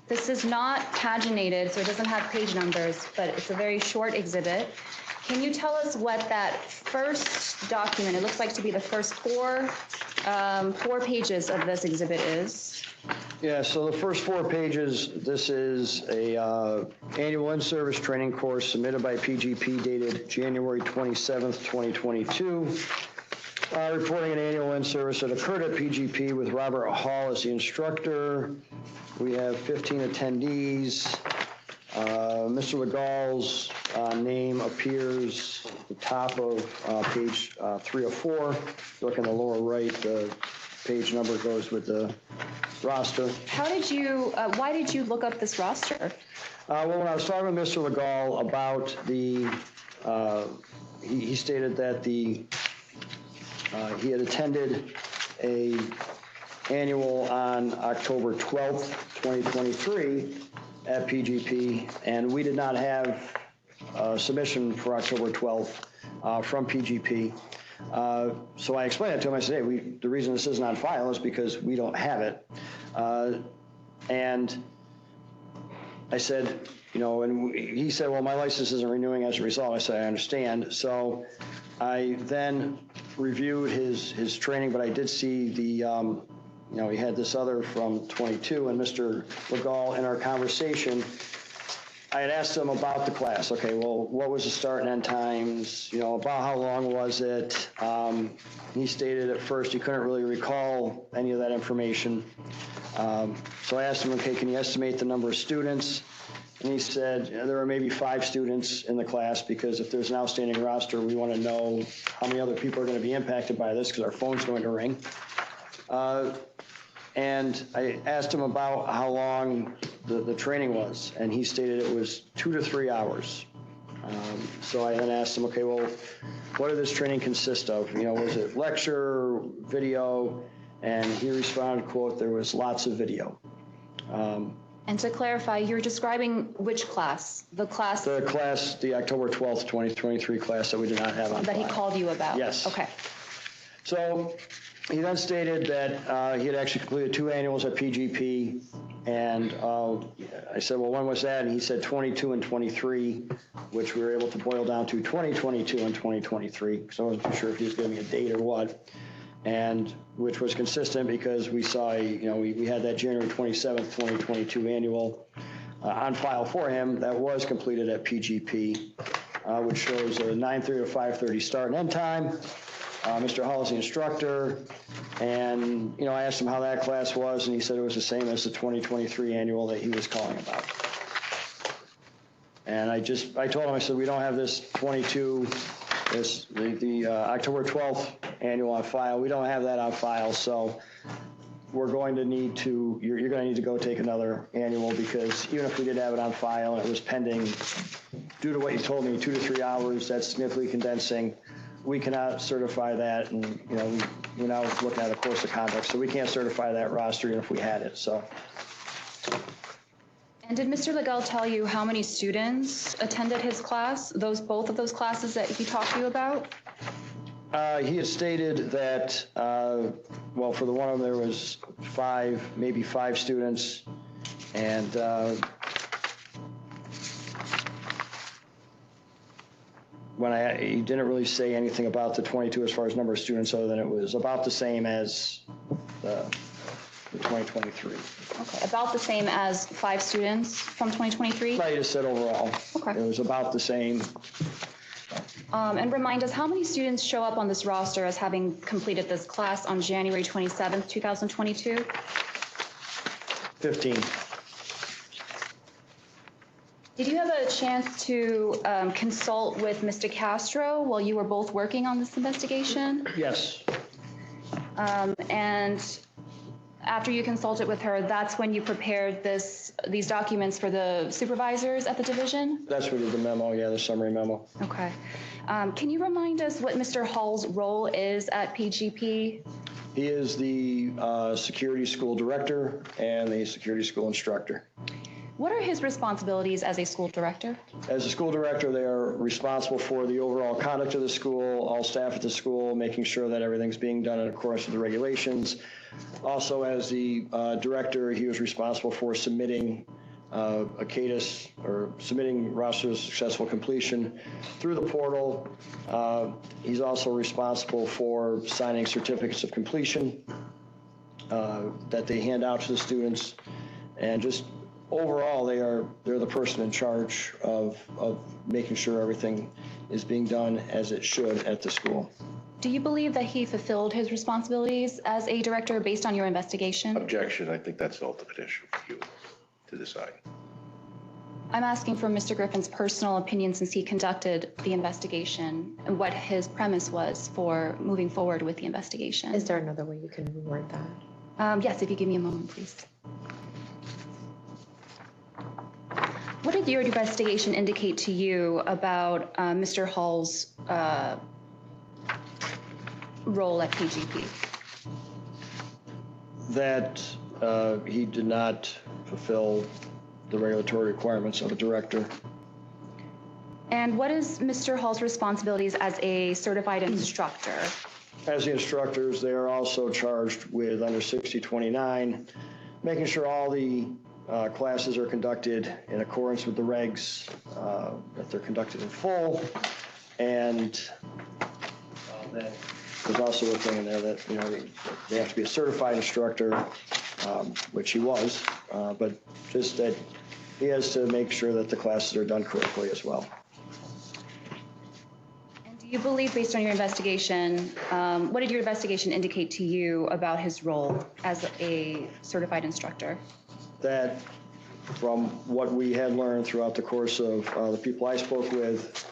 This is not paginated, so it doesn't have page numbers, but it's a very short exhibit. Can you tell us what that first document, it looks like to be the first four pages of this exhibit is? Yeah, so the first 4 pages, this is a annual in-service training course submitted by PGP dated January 27th, 2022. Reporting an annual in-service that occurred at PGP with Robert Hall as the instructor. We have 15 attendees. Mr. Legal's name appears at the top of page 304. Look in the lower right, the page number goes with the roster. Why did you look up this roster? Well, when I was talking with Mr. Legal about he stated that he had attended a annual on October 12th, 2023 at PGP, and we did not have a submission for October 12th from PGP. So I explained it to him. I said, hey, the reason this isn't on file is because we don't have it. And I said, and he said, well, my license isn't renewing as a result. I said, I understand. So I then reviewed his training, but I did see he had this other from 22, and Mr. Legal, in our conversation, I had asked him about the class. Okay, well, what was the start and end times? About how long was it? He stated at first he couldn't really recall any of that information. So I asked him, okay, can you estimate the number of students? And he said there are maybe 5 students in the class, because if there's an outstanding roster, we want to know how many other people are going to be impacted by this, because our phone's going to ring. And I asked him about how long the training was, and he stated it was 2 to 3 hours. So I then asked him, okay, well, what did this training consist of? Was it lecture, video? And he responded, quote, there was lots of video. And to clarify, you're describing which class? The October 12th, 2023 class that we did not have on that file. He called you about? Yes. Okay. So he then stated that he had actually completed 2 annuals at PGP, and I said, well, when was that? And he said 22 and 23, which we were able to boil down to 2022 and 2023, because I wasn't too sure if he was giving me a date or what, and which was consistent because we saw, we had that January 27th, 2022 annual on file for him that was completed at PGP. which shows a 9:30 to 5:30 start and end time. Mr. Hall is the instructor, and, I asked him how that class was, and he said it was the same as the 2023 annual that he was calling about. And I told him, I said, we don't have this 22, the October 12th annual on file. We don't have that on file, so we're going to need to, you're going to need to go take another annual, because even if we did have it on file and it was pending, due to what you told me, 2 to 3 hours, that's significantly condensing. We cannot certify that, and, we're now looking at a course of conduct, so we can't certify that roster even if we had it, so. And did Mr. Legel tell you how many students attended his class, both of those classes that he talked to you about? He had stated that, for the one of them, there was maybe five students, and he didn't really say anything about the 22 as far as number of students, other than it was about the same as the 2023. Okay, about the same as 5 students from 2023? I just said overall. Okay. It was about the same. And remind us, how many students show up on this roster as having completed this class on January 27th, 2022? 15. Did you have a chance to consult with Mr. Castro while you were both working on this investigation? Yes. And after you consulted with her, that's when you prepared these documents for the supervisors at the division? That's what the memo, the summary memo. Okay. Can you remind us what Mr. Hall's role is at PGP? He is the security school director and the security school instructor. What are his responsibilities as a school director? As a school director, they are responsible for the overall conduct of the school, all staff at the school, making sure that everything's being done in accordance with the regulations. Also, as the director, he was responsible for submitting a CADIS, or submitting rosters of successful completion through the portal. He's also responsible for signing certificates of completion that they hand out to the students, and just overall, they're the person in charge of making sure everything is being done as it should at the school. Do you believe that he fulfilled his responsibilities as a director based on your investigation? Objection. I think that's the ultimate issue for you to decide. I'm asking for Mr. Griffin's personal opinion, since he conducted the investigation, and what his premise was for moving forward with the investigation. Is there another way you can reword that? Yes, if you give me a moment, please. What did your investigation indicate to you about Mr. Hall's role at PGP? That he did not fulfill the regulatory requirements of a director. And what is Mr. Hall's responsibilities as a certified instructor? As the instructors, they are also charged with, under 6029, making sure all the classes are conducted in accordance with the regs, that they're conducted in full, and that there's also a thing in there that, they have to be a certified instructor, which he was, but just that he has to make sure that the classes are done correctly as well. And do you believe, based on your investigation, what did your investigation indicate to you about his role as a certified instructor? That from what we had learned throughout the course of the people I spoke with,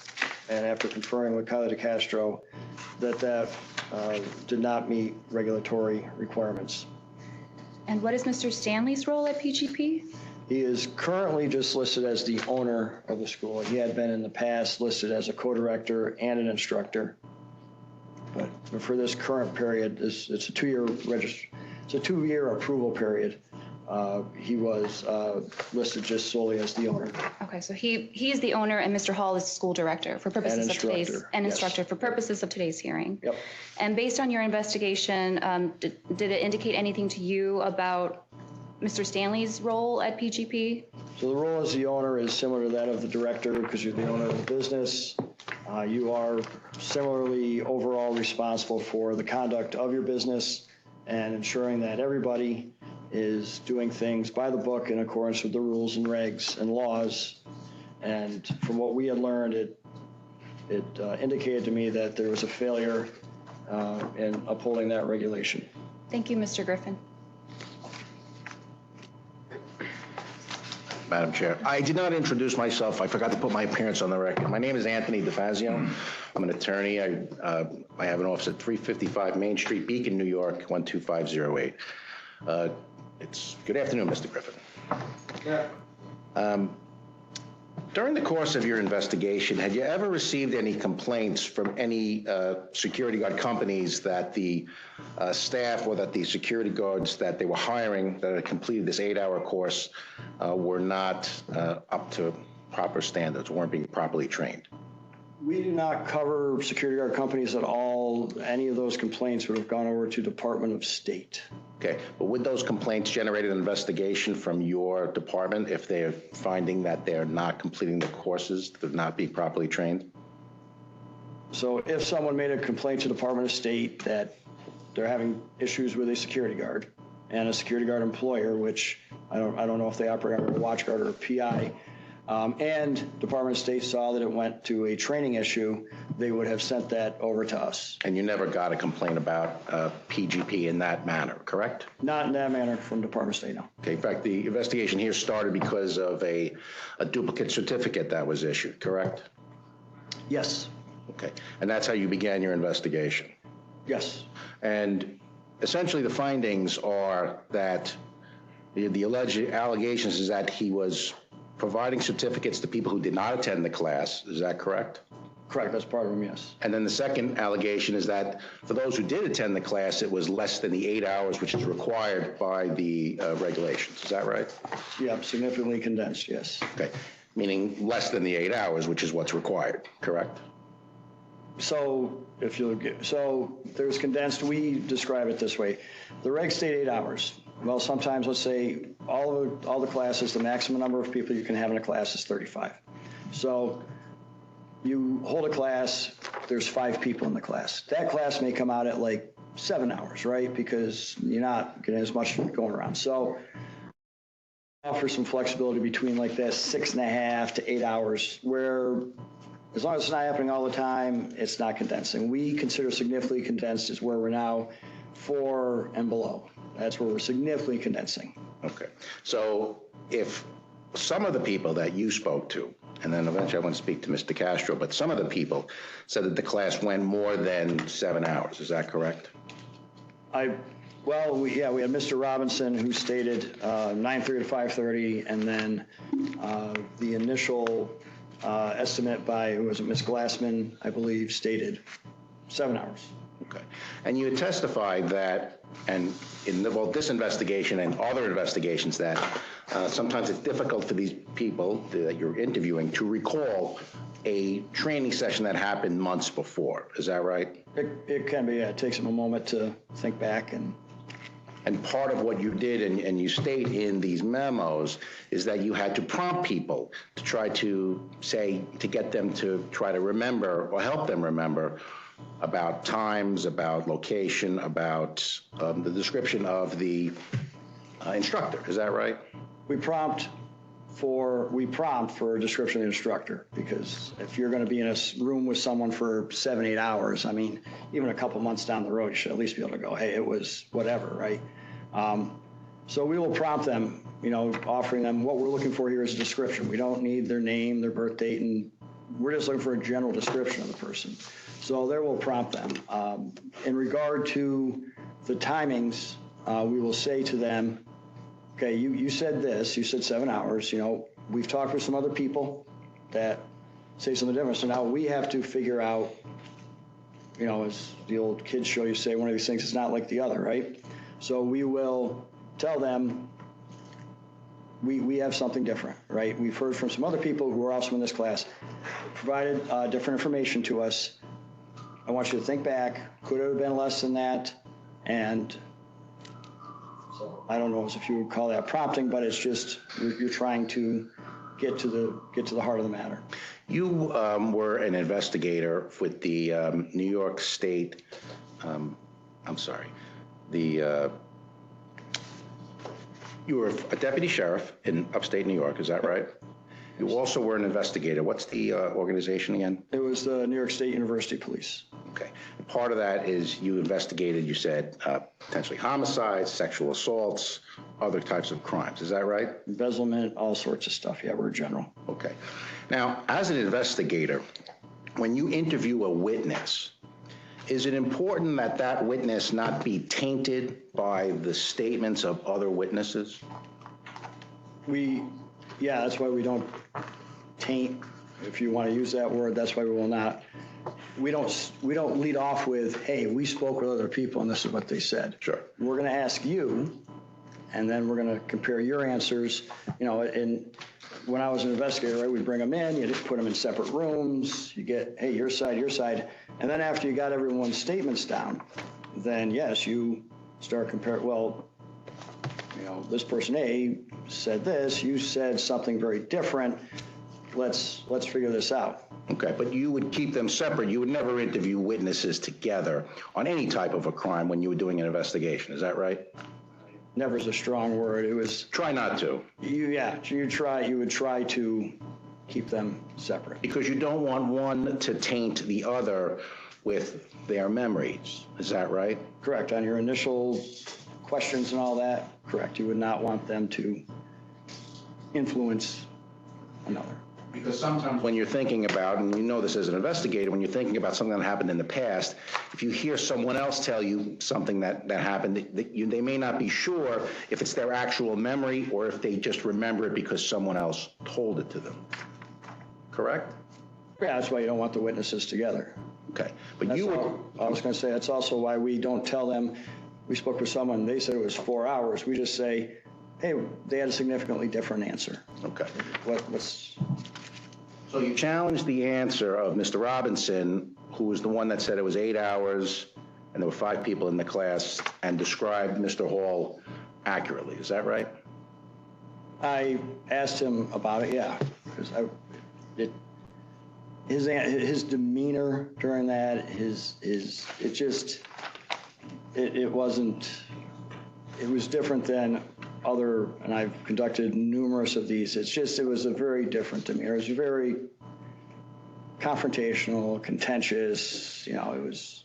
and after conferring with Kylie DeCastro, that did not meet regulatory requirements. And what is Mr. Stanley's role at PGP? He is currently just listed as the owner of the school. He had been in the past listed as a co-director and an instructor. But for this current period, it's a 2-year approval period. He was listed just solely as the owner. Okay, so he is the owner, and Mr. Hall is school director for purposes of today's, and instructor for purposes of today's hearing. Yep. And based on your investigation, did it indicate anything to you about Mr. Stanley's role at PGP? So the role as the owner is similar to that of the director, because you're the owner of the business. You are similarly overall responsible for the conduct of your business and ensuring that everybody is doing things by the book in accordance with the rules and regs and laws. And from what we had learned, it indicated to me that there was a failure in upholding that regulation. Thank you, Mr. Griffin. Madam Chair, I did not introduce myself. I forgot to put my appearance on the record. My name is Anthony DeFazio. I'm an attorney. I have an office at 355 Main Street, Beacon, New York, 12508. It's good afternoon, Mr. Griffin. Yeah. During the course of your investigation, had you ever received any complaints from any security guard companies that the staff or that the security guards that they were hiring that had completed this 8-hour course were not up to proper standards, weren't being properly trained? We do not cover security guard companies at all. Any of those complaints would have gone over to Department of State. Okay, but would those complaints generate an investigation from your department if they're finding that they're not completing the courses, they're not being properly trained? So if someone made a complaint to Department of State that they're having issues with a security guard and a security guard employer, which I don't know if they operate under a watch guard or a PI, and Department of State saw that it went to a training issue, they would have sent that over to us. And you never got a complaint about PGP in that manner, correct? Not in that manner from Department of State, no. Okay, in fact, the investigation here started because of a duplicate certificate that was issued, correct? Yes. Okay, and that's how you began your investigation? Yes. And essentially the findings are that the alleged allegations is that he was providing certificates to people who did not attend the class. Is that correct? Correct, that's part of them, yes. And then the second allegation is that for those who did attend the class, it was less than the 8 hours which is required by the regulations. Is that right? Yeah, significantly condensed, yes. Okay, meaning less than the 8 hours, which is what's required, correct? So if you'll get, so there's condensed, we describe it this way. The reg state 8 hours. Well, sometimes let's say all the classes, the maximum number of people you can have in a class is 35. So you hold a class, there's 5 people in the class. That class may come out at like 7 hours, right? Because you're not getting as much going around. So offer some flexibility between like that 6.5 to 8 hours, where as long as it's not happening all the time, it's not condensing. We consider significantly condensed is where we're now 4 and below. That's where we're significantly condensing. Okay, so if some of the people that you spoke to, and then eventually I want to speak to Mr. Castro, but some of the people said that the class went more than 7 hours, is that correct? We had Mr. Robinson who stated 9:30 to 5:30, and then the initial estimate by, who was it, Ms. Glassman, I believe, stated 7 hours. Okay, and you had testified that, and in both this investigation and other investigations, that sometimes it's difficult for these people that you're interviewing to recall a training session that happened months before. Is that right? It can be, yeah. It takes them a moment to think back. And part of what you did, and you state in these memos, is that you had to prompt people to try to to get them to try to remember or help them remember about times, about location, about the description of the instructor. Is that right? We prompt For a description of the instructor, because if you're going to be in a room with someone for 7-8 hours, I mean, even a couple months down the road, you should at least be able to go, hey, it was whatever, right? So we will prompt them, offering them what we're looking for here is a description. We don't need their name, their birth date, and we're just looking for a general description of the person. So there we'll prompt them. In regard to the timings, we will say to them, okay, you said this, you said 7 hours, we've talked with some other people that say something different. So now we have to figure out, as the old kids show you say, one of these things is not like the other, right? So we will tell them we have something different, right? We've heard from some other people who are also in this class, provided different information to us. I want you to think back, could it have been less than that? And so I don't know if you would call that prompting, but it's just you're trying to get to the heart of the matter. You were an investigator with the New York State. You were a deputy sheriff in upstate New York. Is that right? You also were an investigator. What's the organization again? It was the New York State University Police. Okay. And part of that is you investigated, you said, potentially homicides, sexual assaults, other types of crimes. Is that right? Embezzlement, all sorts of stuff. Yeah, we're general. Okay. Now, as an investigator, when you interview a witness, is it important that that witness not be tainted by the statements of other witnesses? Yeah, that's why we don't taint, if you want to use that word, that's why we will not. We don't lead off with, hey, we spoke with other people and this is what they said. Sure. We're going to ask you, and then we're going to compare your answers. You know, and when I was an investigator, right, we'd bring them in, you put them in separate rooms, you get, hey, your side, and then after you got everyone's statements down, then yes, you start comparing, well, you know, this person A said this, you said something very different, let's figure this out. Okay, but you would keep them separate. You would never interview witnesses together on any type of a crime when you were doing an investigation. Is that right? Never is a strong word. It was. Try not to. You would try to keep them separate. Because you don't want one to taint the other with their memories. Is that right? Correct. On your initial questions and all that, correct. You would not want them to influence another. Because sometimes when you're thinking about, and you know this as an investigator, when you're thinking about something that happened in the past, if you hear someone else tell you something that happened, they may not be sure if it's their actual memory or if they just remember it because someone else told it to them. Correct? Yeah, that's why you don't want the witnesses together. Okay. But I was going to say, that's also why we don't tell them, we spoke with someone, they said it was 4 hours. We just say, hey, they had a significantly different answer. Okay. What's... So you challenged the answer of Mr. Robinson, who was the one that said it was 8 hours and there were 5 people in the class, and described Mr. Hall accurately. Is that right? I asked him about it, yeah, because his demeanor during that, it was different than other, and I've conducted numerous of these. It was a very different demeanor. It was very confrontational, contentious, you know, it was.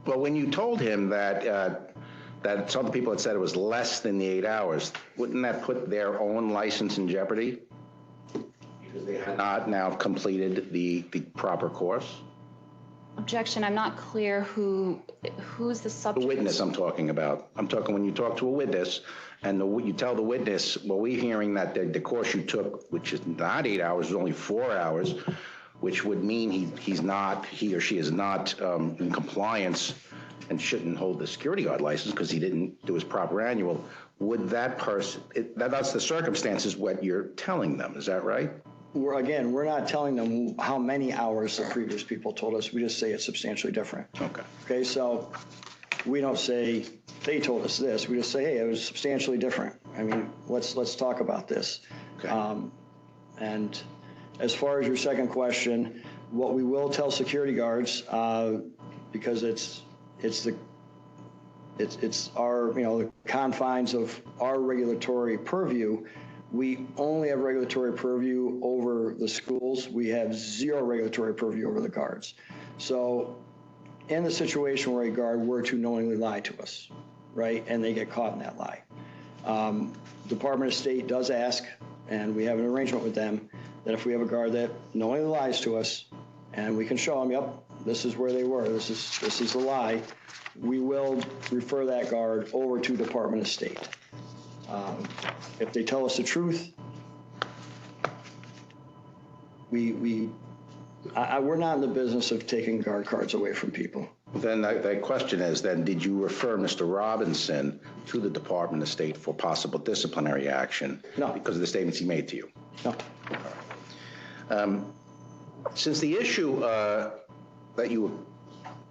Well, when you told him that some of the people had said it was less than the 8 hours, wouldn't that put their own license in jeopardy? Because they had not now completed the proper course? Objection, I'm not clear who's the subject. The witness I'm talking about. I'm talking when you talk to a witness and you tell the witness, well, we're hearing that the course you took, which is not 8 hours, is only 4 hours, which would mean he or she is not in compliance and shouldn't hold the security guard license because he didn't do his proper annual. Would that person, that's the circumstances what you're telling them, is that right? We're not telling them how many hours the previous people told us. We just say it's substantially different. Okay. Okay, so we don't say they told us this. We just say, hey, it was substantially different. I mean, let's talk about this. Okay. And as far as your second question, what we will tell security guards, because it's our, you know, the confines of our regulatory purview. We only have regulatory purview over the schools. We have zero regulatory purview over the guards. So in the situation where a guard were to knowingly lie to us, right, and they get caught in that lie, Department of State does ask, and we have an arrangement with them, that if we have a guard that knowingly lies to us, and we can show them, yep, this is where they were, this is the lie, we will refer that guard over to Department of State. If they tell us the truth, we're not in the business of taking guard cards away from people. Then the question is, then, did you refer Mr. Robinson to the Department of State for possible disciplinary action? No. Because of the statements he made to you? No. Since the issue that you were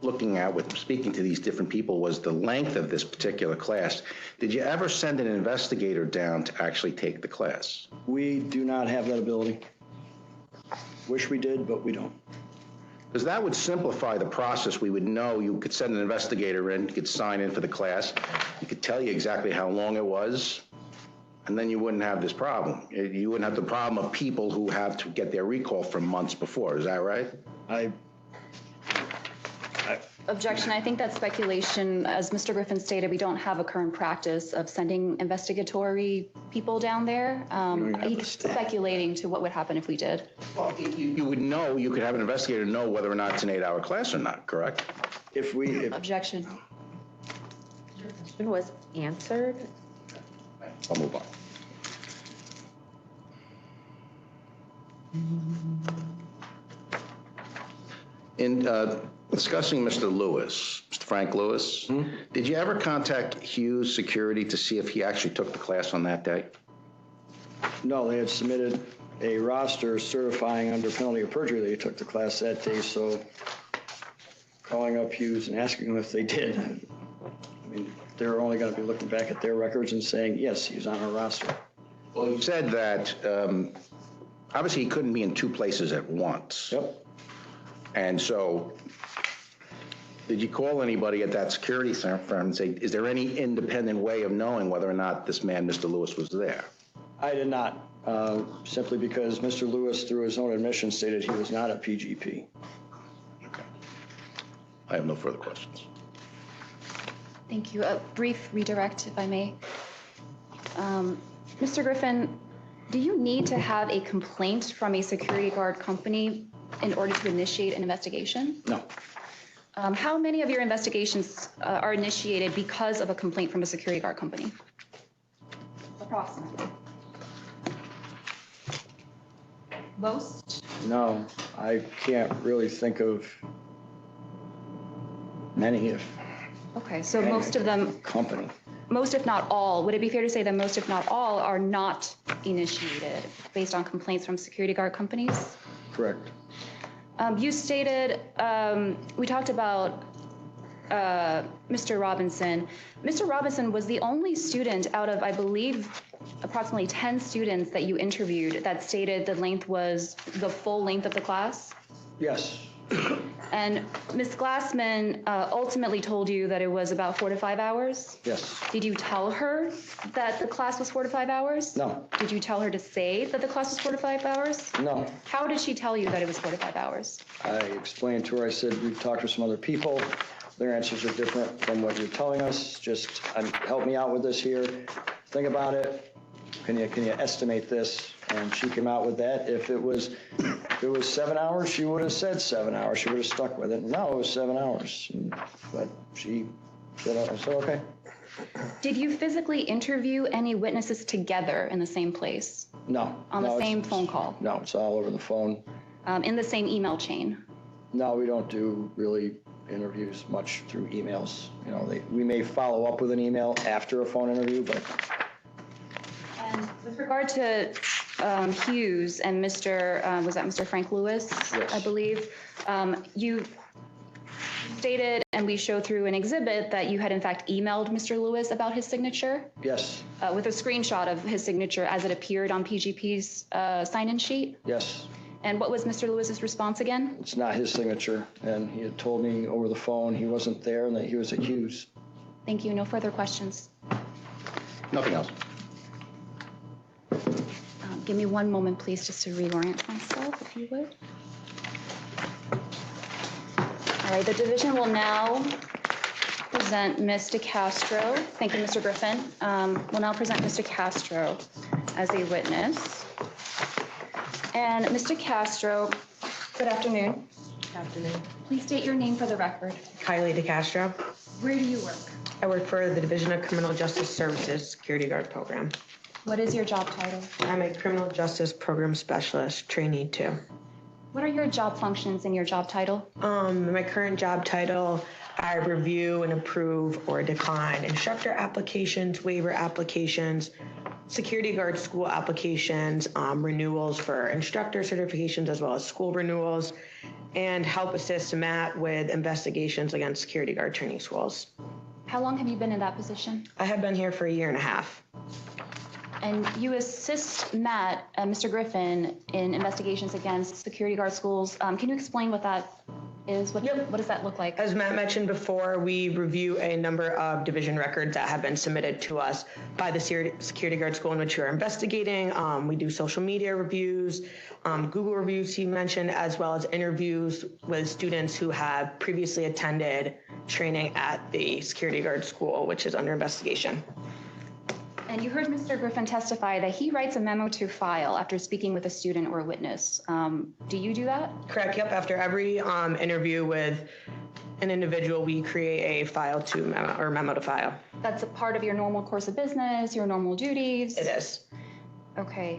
looking at with speaking to these different people was the length of this particular class, did you ever send an investigator down to actually take the class? We do not have that ability. Wish we did, but we don't. Because that would simplify the process. We would know you could send an investigator in, you could sign in for the class, he could tell you exactly how long it was, and then you wouldn't have this problem. You wouldn't have the problem of people who have to get their recall from months before. Is that right? Objection, I think that's speculation. As Mr. Griffin stated, we don't have a current practice of sending investigatory people down there. He's speculating to what would happen if we did. Well, you would know, you could have an investigator know whether or not it's an 8-hour class or not, correct? Objection. Your question was answered. I'll move on. In discussing Mr. Lewis, Mr. Frank Lewis, did you ever contact Hughes Security to see if he actually took the class on that day? No, they had submitted a roster certifying under penalty of perjury that he took the class that day, so calling up Hughes and asking them if they did, I mean, they're only going to be looking back at their records and saying, yes, he's on our roster. Well, you said that obviously he couldn't be in two places at once. Yep. And so did you call anybody at that security firm and say, is there any independent way of knowing whether or not this man, Mr. Lewis, was there? I did not, simply because Mr. Lewis, through his own admission, stated he was not a PGP. Okay. I have no further questions. Thank you. A brief redirect, if I may. Mr. Griffin, do you need to have a complaint from a security guard company in order to initiate an investigation? No. How many of your investigations are initiated because of a complaint from a security guard company? Approximately. Most? No, I can't really think of many, if Okay, so most of them, company. most if not all, would it be fair to say that most if not all are not initiated based on complaints from security guard companies? Correct. You stated, we talked about Mr. Robinson. Mr. Robinson was the only student out of, I believe, approximately 10 students that you interviewed that stated the length was the full length of the class? Yes. And Ms. Glassman ultimately told you that it was about 4 to 5 hours? Yes. Did you tell her that the class was 4 to 5 hours? No. Did you tell her to say that the class was 4 to 5 hours? No. How did she tell you that it was 4 to 5 hours? I explained to her, I said, we've talked to some other people. Their answers are different from what you're telling us. Just help me out with this here. Think about it. Can you estimate this? And she came out with that. If it was 7 hours, she would have said 7 hours. She would have stuck with it. No, it was 7 hours. But she said, I said, okay. Did you physically interview any witnesses together in the same place? No. On the same phone call? No, it's all over the phone. In the same email chain? No, we don't do really interviews much through emails. You know, we may follow up with an email after a phone interview, but. And with regard to Hughes and Mr., was that Mr. Frank Lewis? Yes. I believe. You stated, and we showed through an exhibit, that you had in fact emailed Mr. Lewis about his signature? Yes. With a screenshot of his signature as it appeared on PGP's sign-in sheet? Yes. And what was Mr. Lewis's response again? It's not his signature, and he had told me over the phone he wasn't there and that he was at Hughes. Thank you. No further questions. Nothing else. Give me one moment, please, just to reorient myself, if you would. All right, the division will now present Ms. DeCastro. Thank you, Mr. Griffin. Will now present Mr. Castro as a witness. And Mr. Castro, good afternoon. Good afternoon. Please state your name for the record. Kylie DeCastro. Where do you work? I work for the Division of Criminal Justice Services Security Guard Program. What is your job title? I'm a Criminal Justice Program Specialist, Trainee 2. What are your job functions and your job title? My current job title, I review and approve or decline instructor applications, waiver applications, security guard school applications, renewals for instructor certifications as well as school renewals, and help assist Matt with investigations against security guard training schools. How long have you been in that position? I have been here for a year and a half. And you assist Matt, Mr. Griffin, in investigations against security guard schools. Can you explain what that is? What does that look like? As Matt mentioned before, we review a number of division records that have been submitted to us by the security guard school in which we are investigating. We do social media reviews, Google reviews he mentioned, as well as interviews with students who have previously attended training at the security guard school, which is under investigation. And you heard Mr. Griffin testify that he writes a memo to file after speaking with a student or a witness. Do you do that? Correct, yep. After every interview with an individual, we create a file to memo to file. That's a part of your normal course of business, your normal duties? It is. Okay.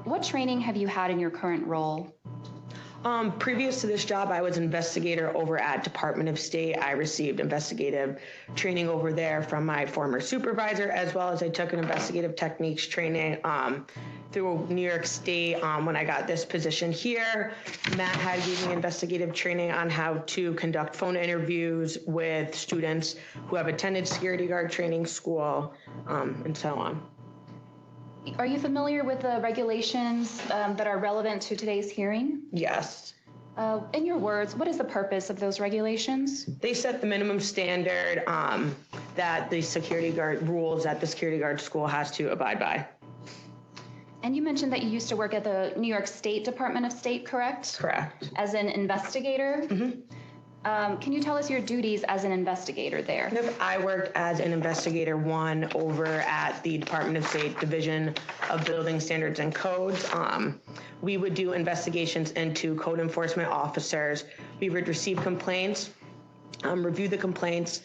What training have you had in your current role? Previous to this job, I was investigator over at Department of State. I received investigative training over there from my former supervisor, as well as I took an investigative techniques training through New York State when I got this position here. Matt had given me investigative training on how to conduct phone interviews with students who have attended security guard training school, and so on. Are you familiar with the regulations that are relevant to today's hearing? Yes. In your words, what is the purpose of those regulations? They set the minimum standard that the security guard rules that the security guard school has to abide by. And you mentioned that you used to work at the New York State Department of State, correct? Correct. As an investigator? Mm-hmm. Can you tell us your duties as an investigator there? I worked as an investigator 1 over at the Department of State Division of Building Standards and Codes. We would do investigations into code enforcement officers. We would receive complaints, review the complaints,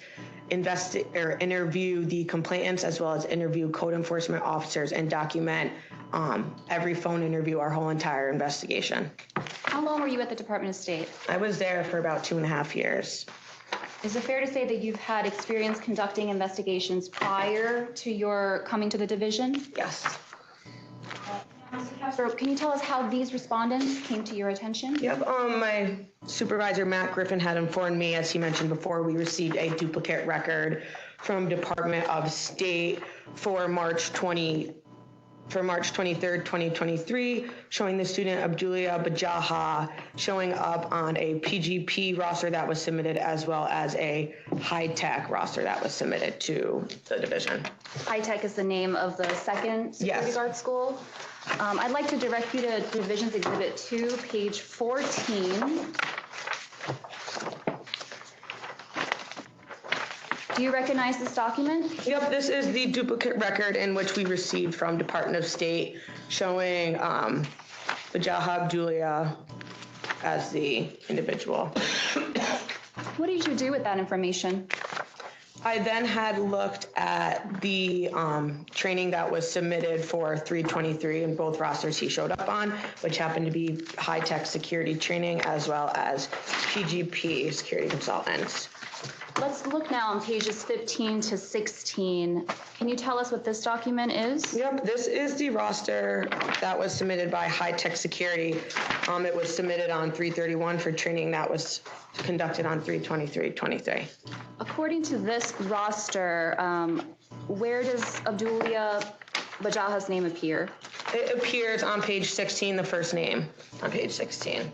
interview the complainants, as well as interview code enforcement officers and document every phone interview, our whole entire investigation. How long were you at the Department of State? I was there for about 2.5 years. Is it fair to say that you've had experience conducting investigations prior to your coming to the division? Yes. So can you tell us how these respondents came to your attention? Yep, my supervisor, Matt Griffin, had informed me, as he mentioned before, we received a duplicate record from Department of State for March 23rd, 2023, showing the student Abdulia Bajaha showing up on a PGP roster that was submitted, as well as a high-tech roster that was submitted to the division. High-tech is the name of the second security guard school. I'd like to direct you to Divisions Exhibit 2, page 14. Do you recognize this document? Yep, this is the duplicate record in which we received from Department of State showing Bajaha Abdulia as the individual. What did you do with that information? I then had looked at the training that was submitted for 323 in both rosters he showed up on, which happened to be high-tech security training, as well as PGP security consultants. Let's look now on pages 15 to 16. Can you tell us what this document is? Yep, this is the roster that was submitted by High Tech Security. It was submitted on 331 for training that was conducted on 323-23. According to this roster, where does Abdulia Bajaha's name appear? It appears on page 16, the first name on page 16.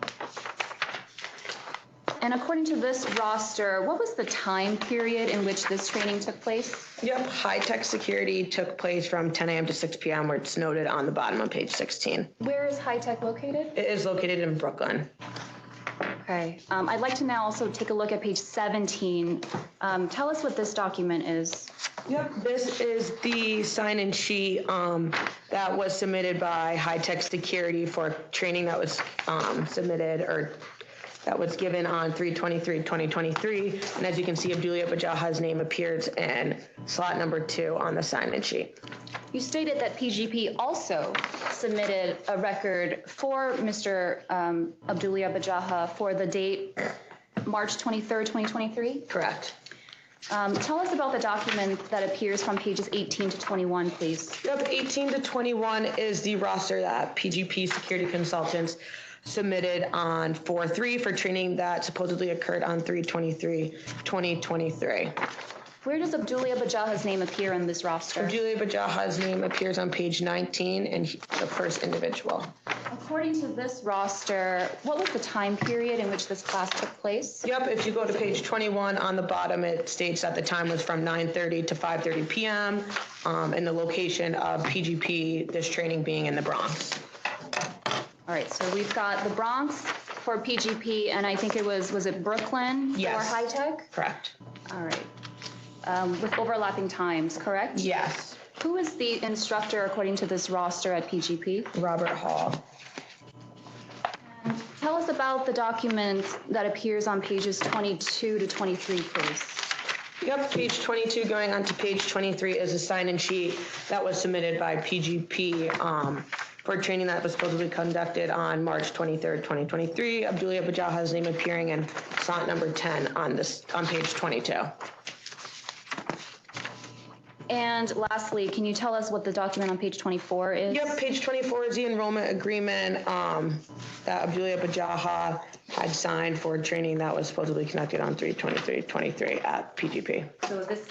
And according to this roster, what was the time period in which this training took place? Yep, high-tech security took place from 10 a.m. to 6 p.m., where it's noted on the bottom of page 16. Where is high-tech located? It is located in Brooklyn. Okay. I'd like to now also take a look at page 17. Tell us what this document is. Yep, this is the sign-in sheet that was submitted by high-tech security for training that was submitted, or that was given on 3/23/2023, and as you can see, Abdulia Bajaha's name appears in slot number 2 on the sign-in sheet. You stated that PGP also submitted a record for Mr. Abdulia Bajaha for the date March 23rd, 2023? Correct. Tell us about the document that appears from pages 18 to 21, please. Yep, 18 to 21 is the roster that PGP security consultants submitted on 4/3 for training that supposedly occurred on 3/23/2023. Where does Abdulia Bajaha's name appear in this roster? Abdulia Bajaha's name appears on page 19 and the first individual. According to this roster, what was the time period in which this class took place? Yep, if you go to page 21 on the bottom, it states that the time was from 9:30 to 5:30 p.m. And the location of PGP, this training being in the Bronx. All right, so we've got the Bronx for PGP, and I think it was it Brooklyn Yes. for high tech? Correct. All right. With overlapping times, correct? Yes. Who is the instructor according to this roster at PGP? Robert Hall. And tell us about the document that appears on pages 22 to 23, please. Yep, page 22 going on to page 23 is a sign-in sheet that was submitted by PGP for training that was supposedly conducted on March 23rd, 2023. Abdulia Bajaha's name appearing in slot number 10 on page 22. And lastly, can you tell us what the document on page 24 is? Yep, page 24 is the enrollment agreement that Abdulia Bajaha had signed for training that was supposedly conducted on 3/23/23 at PGP. So this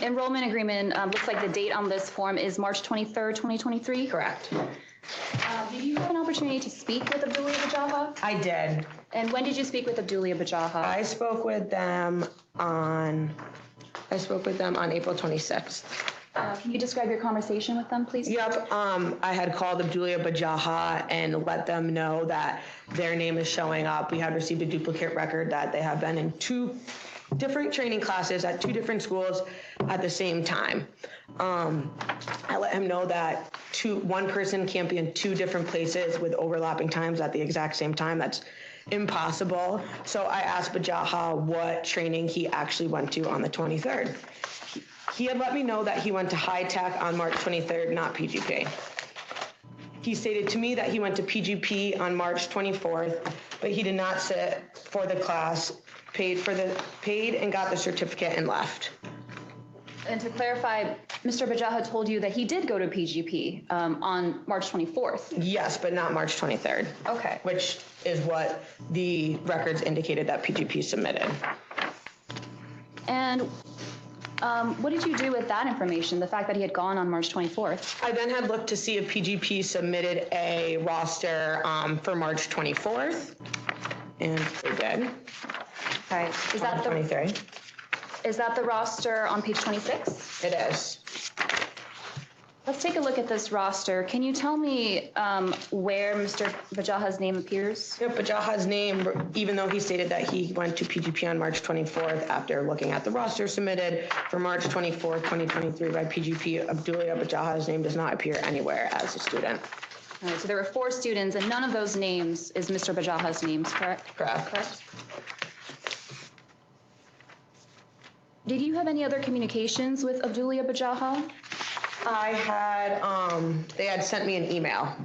enrollment agreement looks like the date on this form is March 23rd, 2023? Correct. Did you have an opportunity to speak with Abdulia Bajaha? I did. And when did you speak with Abdulia Bajaha? I spoke with them on April 26th. Can you describe your conversation with them, please? Yep, I had called Abdulia Bajaha and let them know that their name is showing up. We had received a duplicate record that they have been in 2 different training classes at 2 different schools at the same time. I let him know that one person can't be in 2 different places with overlapping times at the exact same time. That's impossible. So I asked Bajaha what training he actually went to on the 23rd. He had let me know that he went to high tech on March 23rd, not PGP. He stated to me that he went to PGP on March 24th, but he did not sit for the class, paid and got the certificate and left. And to clarify, Mr. Bajaha told you that he did go to PGP on March 24th. Yes, but not March 23rd. Okay. Which is what the records indicated that PGP submitted. And what did you do with that information, the fact that he had gone on March 24th? I then had looked to see if PGP submitted a roster for March 24th, and they did. Okay. Is that the roster on page 26? It is. Let's take a look at this roster. Can you tell me where Mr. Bajaha's name appears? Yep, Bajaha's name, even though he stated that he went to PGP on March 24th, after looking at the roster submitted for March 24th, 2023 by PGP, Abdulia Bajaha's name does not appear anywhere as a student. All right, so there were 4 students, and none of those names is Mr. Bajaha's names, correct? Correct. Did you have any other communications with Abdulia Bajaha? I had, they had sent me an email.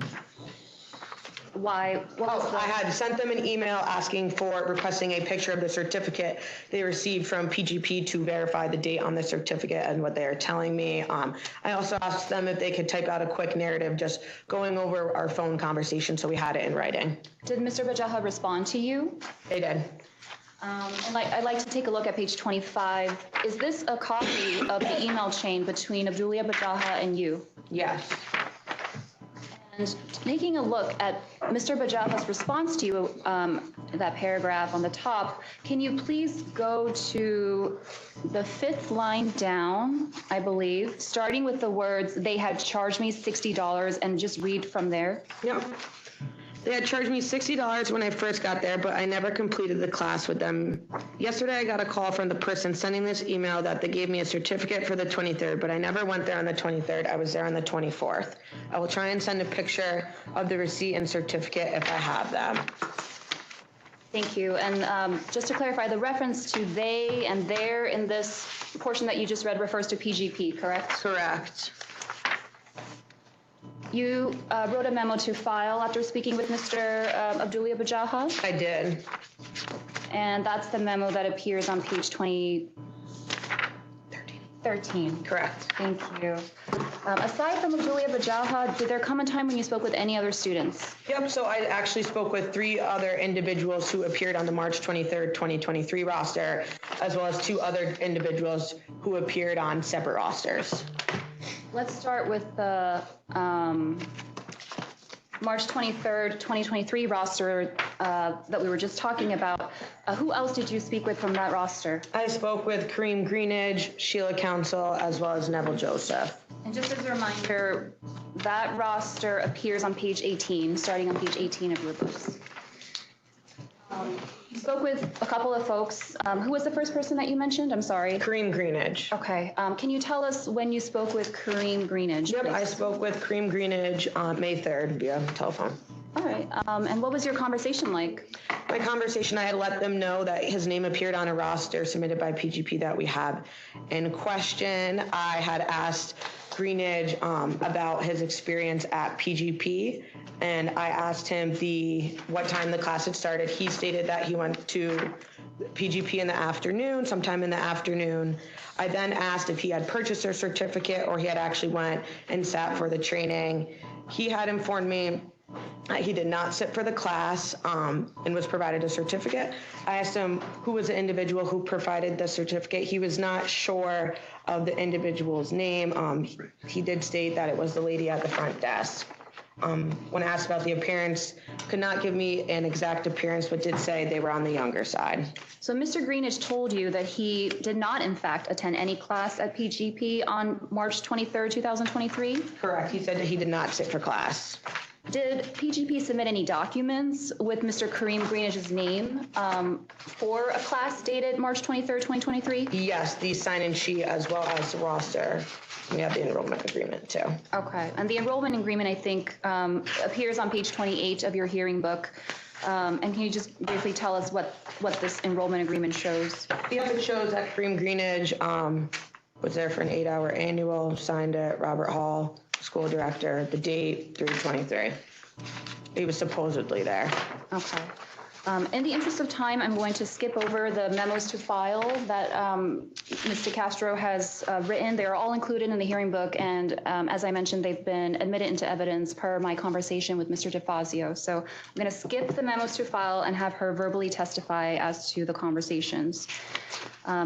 Why? I had sent them an email requesting a picture of the certificate they received from PGP to verify the date on the certificate and what they are telling me. I also asked them if they could type out a quick narrative just going over our phone conversation so we had it in writing. Did Mr. Bajaha respond to you? They did. I'd like to take a look at page 25. Is this a copy of the email chain between Abdulia Bajaha and you? Yes. And taking a look at Mr. Bajaha's response to you, that paragraph on the top, can you please go to the 5th line down, I believe, starting with the words, "They had charged me $60," and just read from there? Yep. They had charged me $60 when I first got there, but I never completed the class with them. Yesterday, I got a call from the person sending this email that they gave me a certificate for the 23rd, but I never went there on the 23rd. I was there on the 24th. I will try and send a picture of the receipt and certificate if I have them. Thank you. And just to clarify, the reference to they and their in this portion that you just read refers to PGP, correct? Correct. You wrote a memo to file after speaking with Mr. Abdulia Bajaha? I did. And that's the memo that appears on page 13. Correct. Thank you. Aside from Julia Bajaha, did there come a time when you spoke with any other students? Yep, so I actually spoke with 3 other individuals who appeared on the March 23rd, 2023 roster, as well as 2 other individuals who appeared on separate rosters. Let's start with the March 23rd, 2023 roster that we were just talking about. Who else did you speak with from that roster? I spoke with Kareem Greenidge, Sheila Council, as well as Neville Joseph. And just as a reminder, that roster appears on page 18, starting on page 18 of your books. You spoke with a couple of folks. Who was the first person that you mentioned? I'm sorry. Kareem Greenidge. Okay. Can you tell us when you spoke with Kareem Greenidge? Yep, please? I spoke with Kareem Greenidge on May 3rd via telephone. All right. And what was your conversation like? My conversation, I had let them know that his name appeared on a roster submitted by PGP that we have in question. I had asked Greenidge about his experience at PGP, and I asked him what time the class had started. He stated that he went to PGP in the afternoon, sometime in the afternoon. I then asked if he had purchased a certificate or he had actually went and sat for the training. He had informed me he did not sit for the class and was provided a certificate. I asked him who was the individual who provided the certificate. He was not sure of the individual's name. He did state that it was the lady at the front desk. When asked about the appearance, could not give me an exact appearance, but did say they were on the younger side. So Mr. Greenidge told you that he did not, in fact, attend any class at PGP on March 23rd, 2023? Correct. He said that he did not sit for class. Did PGP submit any documents with Mr. Kareem Greenidge's name for a class dated March 23rd, 2023? Yes, the sign-in sheet as well as the roster. We have the enrollment agreement too. Okay, and the enrollment agreement, I think, appears on page 28 of your hearing book. And can you just briefly tell us what this enrollment agreement shows? Yes, it shows that Kareem Greenidge was there for an 8-hour annual, signed it, Robert Hall, school director, the date, 3/23. He was supposedly there. Okay. In the interest of time, I'm going to skip over the memos to file that Mr. Castro has written. They are all included in the hearing book, and as I mentioned, they've been admitted into evidence per my conversation with Mr. DeFazio. So I'm going to skip the memos to file and have her verbally testify as to the conversations.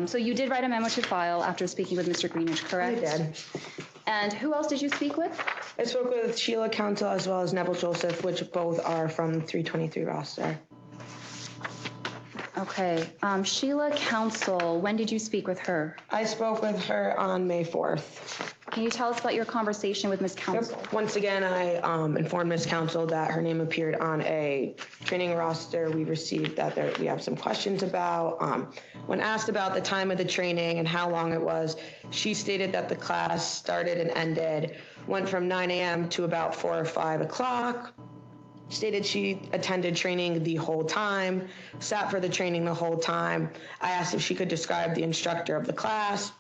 So you did write a memo to file after speaking with Mr. Greenidge, correct? I did. And who else did you speak with? I spoke with Sheila Council as well as Neville Joseph, which both are from 323 roster. Okay. Sheila Council, when did you speak with her? I spoke with her on May 4th. Can you tell us about your conversation with Ms. Council? Yep. Once again, I informed Ms. Council that her name appeared on a training roster. We received that we have some questions about. When asked about the time of the training and how long it was, she stated that the class started and ended, went from 9 a.m. to about 4 or 5 o'clock. Stated she attended training the whole time, sat for the training the whole time. I asked if she could describe the instructor of the class.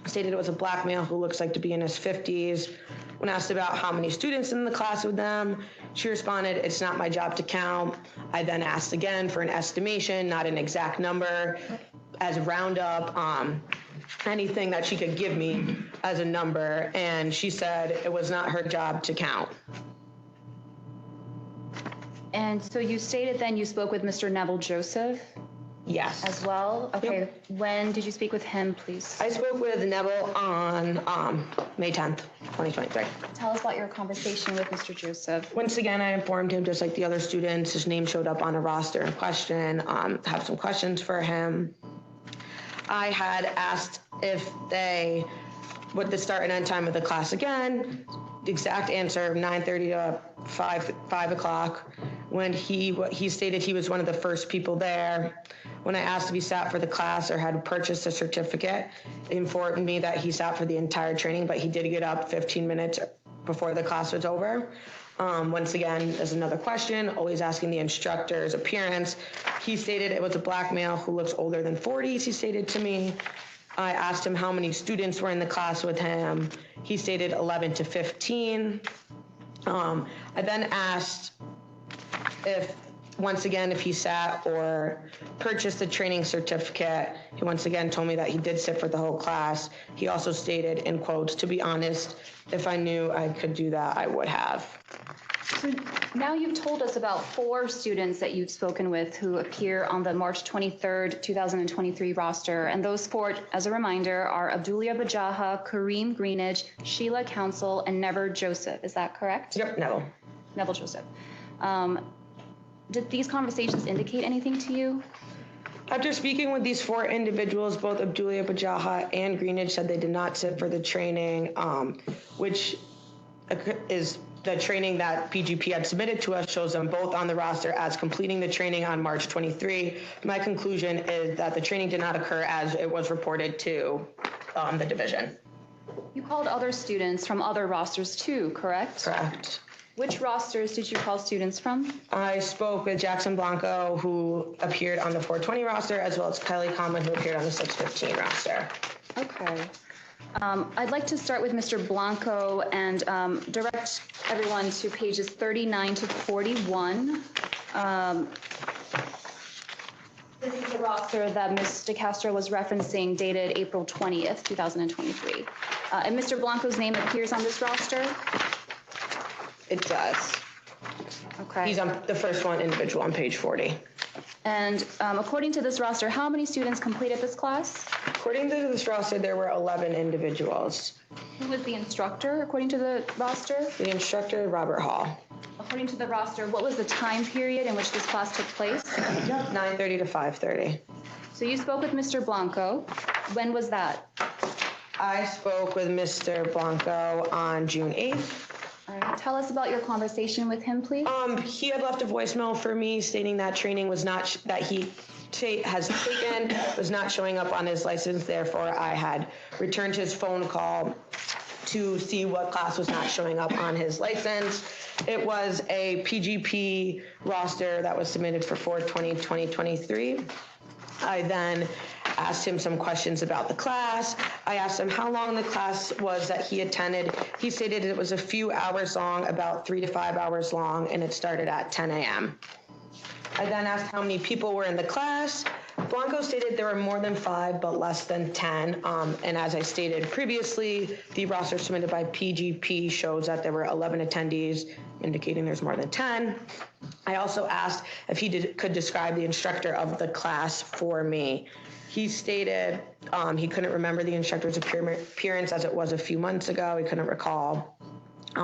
Stated it was a black male who looks like to be in his 50s. When asked about how many students in the class with them, she responded, "It's not my job to count." I then asked again for an estimation, not an exact number, as a roundup, anything that she could give me as a number, and she said it was not her job to count. And so you stated then you spoke with Mr. Neville Joseph Yes. as well? Okay. Yep. When did you speak with him, please? I spoke with Neville on May 10th, 2023. Tell us about your conversation with Mr. Joseph. Once again, I informed him, just like the other students, his name showed up on a roster in question, have some questions for him. I had asked if what the start and end time of the class again. The exact answer, 9:30 to 5 o'clock. When he stated he was one of the first people there. When I asked if he sat for the class or had purchased a certificate, he informed me that he sat for the entire training, but he did get up 15 minutes before the class was over. Once again, there's another question, always asking the instructor's appearance. He stated it was a black male who looks older than 40s, he stated to me. I asked him how many students were in the class with him. He stated 11 to 15. I then asked once again, if he sat or purchased the training certificate, he once again told me that he did sit for the whole class. He also stated, in quotes, "To be honest, if I knew I could do that, I would have." So now you've told us about 4 students that you've spoken with who appear on the March 23rd, 2023 roster. And those 4, as a reminder, are Abdulia Bajaha, Kareem Greenidge, Sheila Council, and Never Joseph. Is that correct? Yep, Neville. Neville Joseph. Did these conversations indicate anything to you? After speaking with these 4 individuals, both Abdulia Bajaha and Greenidge said they did not sit for the training, which is the training that PGP had submitted to us, shows them both on the roster as completing the training on March 23. My conclusion is that the training did not occur as it was reported to the division. You called other students from other rosters too, correct? Correct. Which rosters did you call students from? I spoke with Jackson Blanco, who appeared on the 420 roster, as well as Kelly Conlon, who appeared on the 615 roster. Okay. I'd like to start with Mr. Blanco and direct everyone to pages 39 to 41. This is the roster that Ms. DeCastro was referencing, dated April 20th, 2023. And Mr. Blanco's name appears on this roster? It does. Okay. He's on the first one individual on page 40. And according to this roster, how many students completed this class? According to this roster, there were 11 individuals. Who was the instructor, according to the roster? The instructor, Robert Hall. According to the roster, what was the time period in which this class took place? 9:30 to 5:30. So you spoke with Mr. Blanco. When was that? I spoke with Mr. Blanco on June 8th. All right. Tell us about your conversation with him, please. He had left a voicemail for me stating that training was not, that he has taken, was not showing up on his license. Therefore, I had returned his phone call to see what class was not showing up on his license. It was a PGP roster that was submitted for 4/20/2023. I then asked him some questions about the class. I asked him how long the class was that he attended. He stated it was a few hours long, about 3 to 5 hours long, and it started at 10 a.m. I then asked how many people were in the class. Blanco stated there were more than 5, but less than 10. And as I stated previously, the roster submitted by PGP shows that there were 11 attendees, indicating there's more than 10. I also asked if he could describe the instructor of the class for me. He stated he couldn't remember the instructor's appearance as it was a few months ago. He couldn't recall. He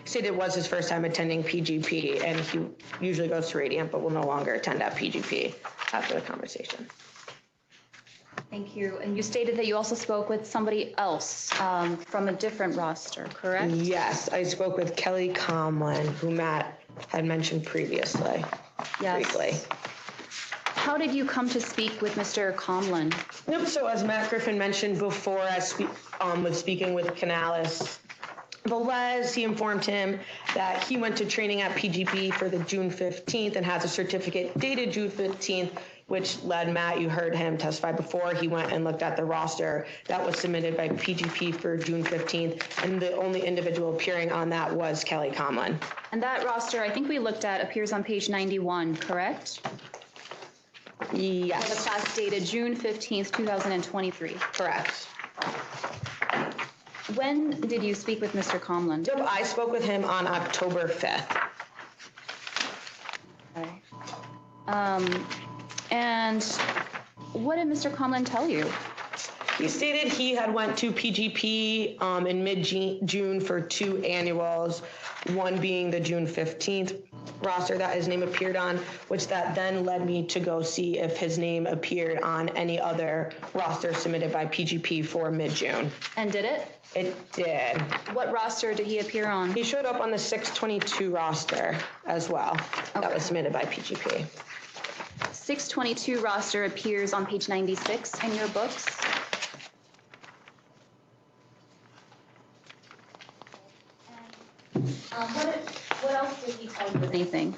stated it was his first time attending PGP, and he usually goes to Radiant, but will no longer attend at PGP after the conversation. Thank you. And you stated that you also spoke with somebody else from a different roster, correct? Yes, I spoke with Kelly Conlon, who Matt had mentioned previously, briefly. How did you come to speak with Mr. Conlon? Yep, so as Matt Griffin mentioned before, as with speaking with Canales Velez, he informed him that he went to training at PGP for the June 15th and has a certificate dated June 15th, which led Matt, you heard him testify before, he went and looked at the roster that was submitted by PGP for June 15th, and the only individual appearing on that was Kelly Conlon. And that roster, I think we looked at, appears on page 91, correct? Yes. For the class dated June 15th, 2023. Correct. When did you speak with Mr. Conlon? Yep, I spoke with him on October 5th. Okay. And what did Mr. Conlon tell you? He stated he had went to PGP in mid-June for 2 annuals, one being the June 15th roster that his name appeared on, which that then led me to go see if his name appeared on any other roster submitted by PGP for mid-June. And did it? It did. What roster did he appear on? He showed up on the 622 roster as well. Okay. That was submitted by PGP. 622 roster appears on page 96 in your books. What else did he tell you? Anything?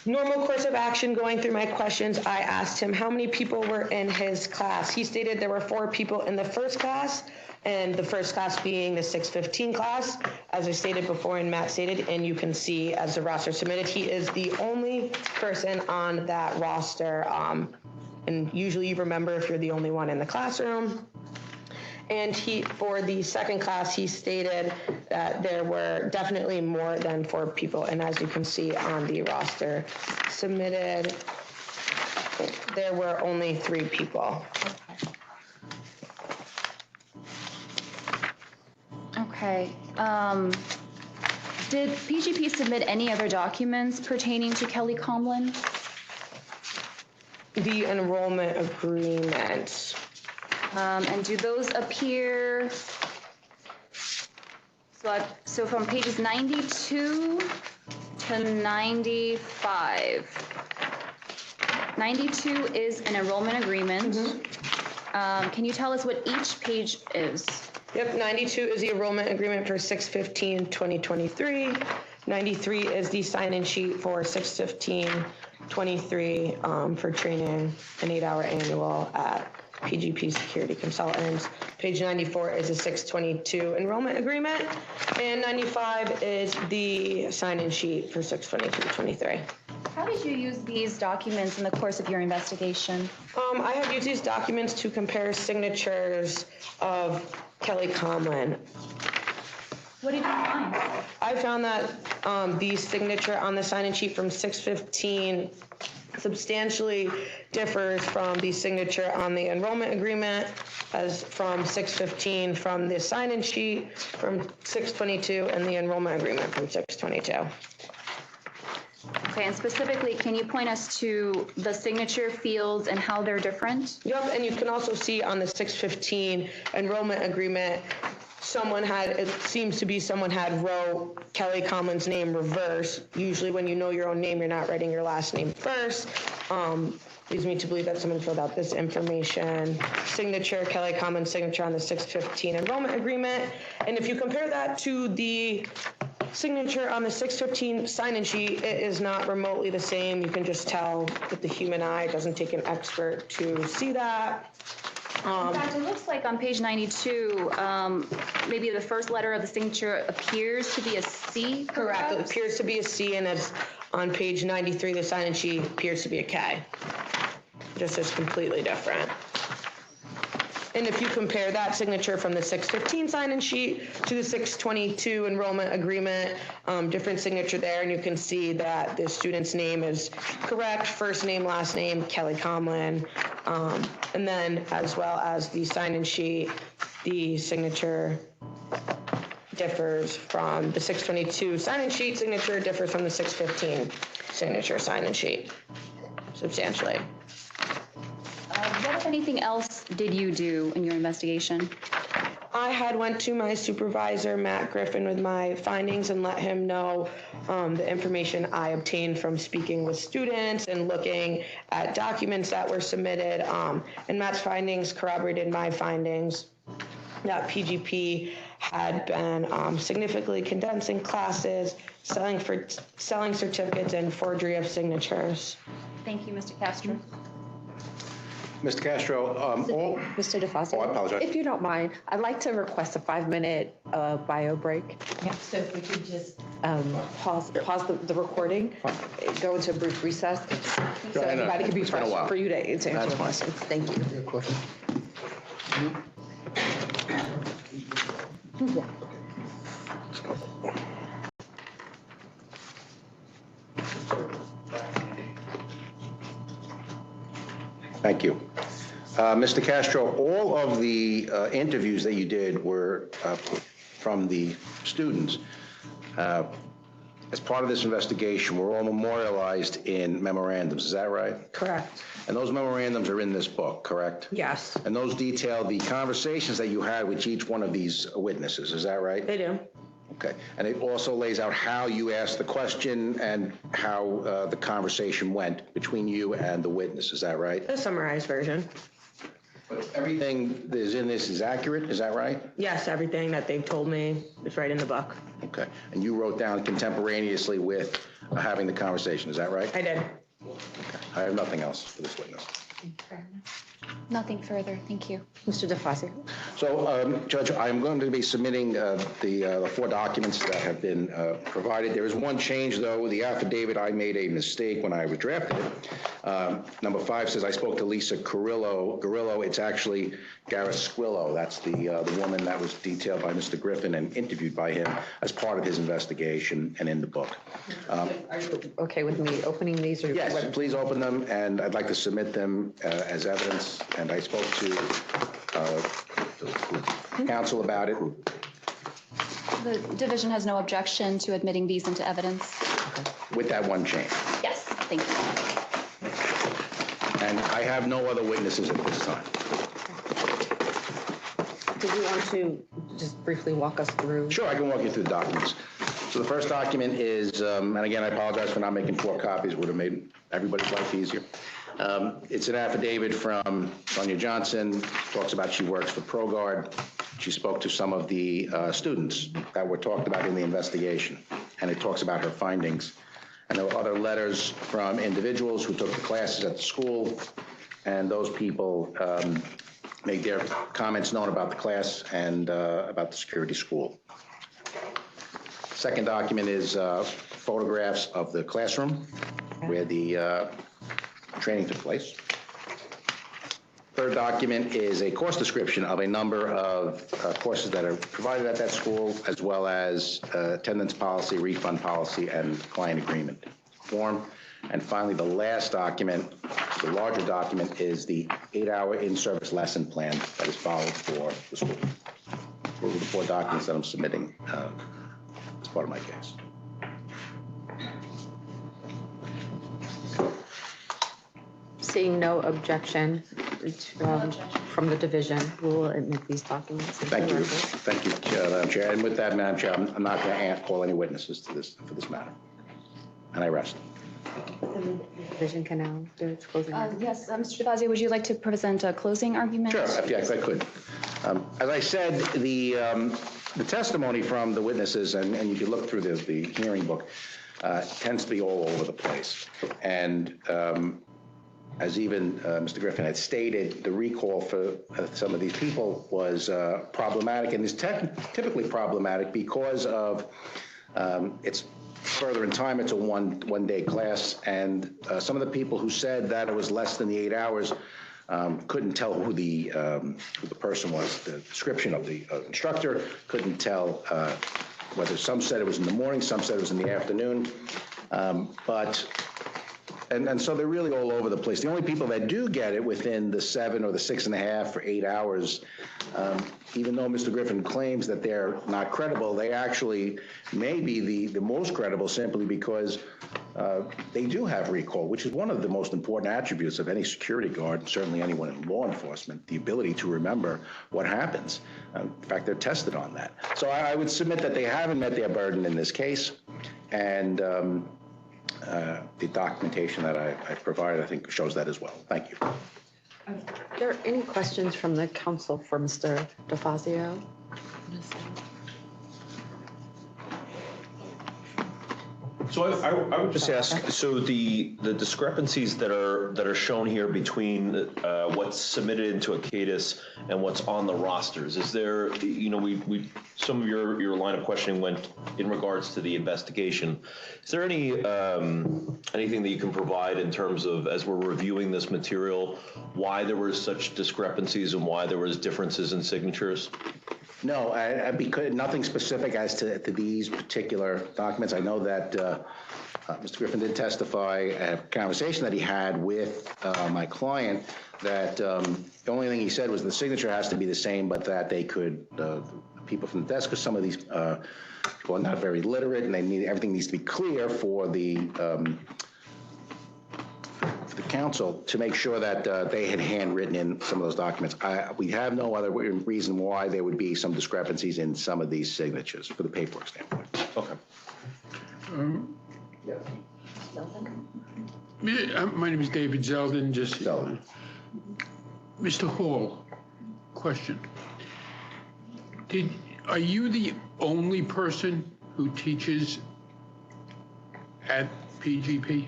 Normal course of action, going through my questions, I asked him how many people were in his class. He stated there were 4 people in the first class, and the first class being the 615 class, as I stated before and Matt stated, and you can see as the roster submitted, he is the only person on that roster. And usually you remember if you're the only one in the classroom. And for the second class, he stated that there were definitely more than 4 people. And as you can see on the roster submitted, there were only 3 people. Okay. Did PGP submit any other documents pertaining to Kelly Comlin? The enrollment agreements. And do those appear, so from pages 92 to 95. 92 is an enrollment agreement. Can you tell us what each page is? Yep, 92 is the enrollment agreement for 6/15/2023. 93 is the sign-in sheet for 6/15/23 for training, an 8-hour annual at PGP Security Consultants. Page 94 is a 6/22 enrollment agreement, and 95 is the sign-in sheet for 6/22/23. How did you use these documents in the course of your investigation? I have used these documents to compare signatures of Kelly Comlin. What did you find? I found that the signature on the sign-in sheet from 6/15 substantially differs from the signature on the enrollment agreement, as from 6/15 from the sign-in sheet from 6/22 and the enrollment agreement from 6/22. Okay, and specifically, can you point us to the signature fields and how they're different? Yep, and you can also see on the 6/15 enrollment agreement, it seems to be someone had wrote Kelly Comlin's name reverse. Usually when you know your own name, you're not writing your last name first. Leads me to believe that someone filled out this information. Signature, Kelly Comlin's signature on the 6/15 enrollment agreement. And if you compare that to the signature on the 6/15 sign-in sheet, it is not remotely the same. You can just tell with the human eye. It doesn't take an expert to see that. In fact, it looks like on page 92, maybe the first letter of the signature appears to be a C. Correct. It appears to be a C, and it's on page 93, the sign-in sheet appears to be a K. Just is completely different. And if you compare that signature from the 6/15 sign-in sheet to the 6/22 enrollment agreement, different signature there, and you can see that the student's name is correct, first name, last name, Kelly Comlin, and then as well as the sign-in sheet, the signature differs from the 6/22 sign-in sheet signature differs from the 6/15 signature sign-in sheet substantially. What, if anything else, did you do in your investigation? I had went to my supervisor, Matt Griffin, with my findings and let him know the information I obtained from speaking with students and looking at documents that were submitted. And Matt's findings corroborated my findings that PGP had been significantly condensing classes, selling certificates, and forgery of signatures. Thank you, Mr. Castro. Mr. Castro, Mr. DeFazio? Oh, I apologize. If you don't mind, I'd like to request a 5-minute bio break. So if we could just. Pause the recording, go into a brief recess, so I know. everybody can be It's been a fresh while. for you to answer That's your fine. questions. Thank you. Thank you. Mr. Castro, all of the interviews that you did were from the students. As part of this investigation, were all memorialized in memorandums, is that right? Correct. And those memorandums are in this book, correct? Yes, And those detail the conversations that you had with each one of these witnesses, is that right? they do. Okay. And it also lays out how you asked the question and how the conversation went between you and the witness, is that right? A summarized version. But everything that is in this is accurate, is that right? Yes, everything that they've told me is right in the book. Okay. And you wrote down contemporaneously with having the conversation. Is that right? I did. I have nothing else for this witness. Nothing further, thank you. Mr. DeFazio? So, Judge, I'm going to be submitting the 4 documents that have been provided. There is one change, though. The affidavit, I made a mistake when I drafted it. Number 5 says I spoke to Lisa Garillo. It's actually Garasquillo. That's the woman that was detailed by Mr. Griffin and interviewed by him as part of his investigation and in the book. Are you okay with me opening these? Or Yes, please open them, and I'd like to submit them as evidence. And I spoke to counsel about it. The division has no objection to admitting these into evidence. With that one change. Yes, thank you. And I have no other witnesses at this time. Did you want to just briefly walk us through? Sure, I can walk you through the documents. So the first document is, and again, I apologize for not making 4 copies, would have made everybody's life easier. It's an affidavit from Sonia Johnson, talks about she works for ProGuard. She spoke to some of the students that were talked about in the investigation, and it talks about her findings. And there were other letters from individuals who took the classes at the school, and those people made their comments known about the class and about the security school. Second document is photographs of the classroom where the training took place. Third document is a course description of a number of courses that are provided at that school, as well as attendance policy, refund policy, and client agreement form. And finally, the last document, the larger document, is the 8-hour in-service lesson plan that is followed for the school. Those are the 4 documents that I'm submitting as part of my case. Seeing no objection from the division, we will admit these documents. Thank you. Thank you, Madam Chair. And with that, Madam Chair, I'm not going to call any witnesses to this for this matter. And I rest. The division can now do its closing. Yes, Mr. DeFazio, would you like to present a closing argument? Sure, yes, I could. As I said, the testimony from the witnesses, and you can look through the hearing book, tends to be all over the place. And as even Mr. Griffin had stated, the recall for some of these people was problematic, and is typically problematic because of it's further in time. It's a one-day class, and some of the people who said that it was less than the 8 hours couldn't tell who the person was. The description of the instructor couldn't tell whether some said it was in the morning, some said it was in the afternoon, And so they're really all over the place. The only people that do get it within the 7 or the 6.5 or 8 hours, even though Mr. Griffin claims that they're not credible, they actually may be the most credible simply because they do have recall, which is one of the most important attributes of any security guard, certainly anyone in law enforcement, the ability to remember what happens. In fact, they're tested on that. So I would submit that they haven't met their burden in this case, and the documentation that I provided, I think, shows that as well. Thank you. Are there any questions from the council for Mr. DeFazio? So I would just ask, so the discrepancies that are shown here between what's submitted into ACADIS and what's on the rosters, is there, we some of your line of questioning went in regards to the investigation. Is there anything that you can provide in terms of, as we're reviewing this material, why there were such discrepancies and why there was differences in signatures? No, because nothing specific as to these particular documents. I know that Mr. Griffin did testify at a conversation that he had with my client that the only thing he said was the signature has to be the same, but that they could, people from the desk, because some of these people are not very literate, and everything needs to be clear for the council to make sure that they had handwritten in some of those documents. We have no other reason why there would be some discrepancies in some of these signatures for the paperwork standpoint. Okay. My name is David Zeldin. Mr. Hall, question. Are you the only person who teaches at PGP?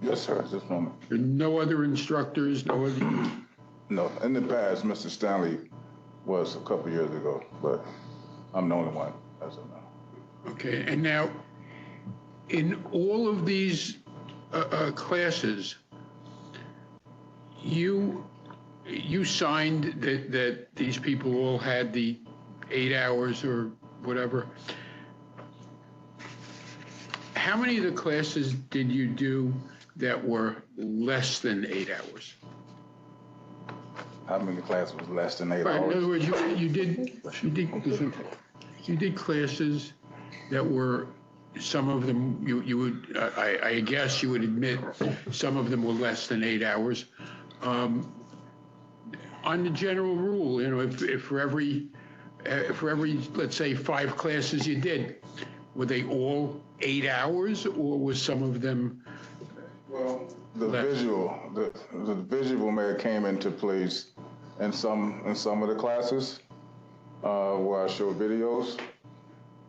Yes, sir, at this moment. There are no other instructors, no other? No, in the past, Mr. Stanley was a couple years ago, but I'm the only one as of now. Okay, and now, in all of these classes, you signed that these people all had the 8 hours or whatever. How many of the classes did you do that were less than 8 hours? How many classes was less than 8 Right, hours? in other words, you did classes that were, some of them, you would, I guess you would admit, some of them were less than 8 hours. On the general rule, you know, if for every, let's say, 5 classes you did, were they all 8 hours, or was some of them? Well, the visual may have came into place in some of the classes where I showed videos,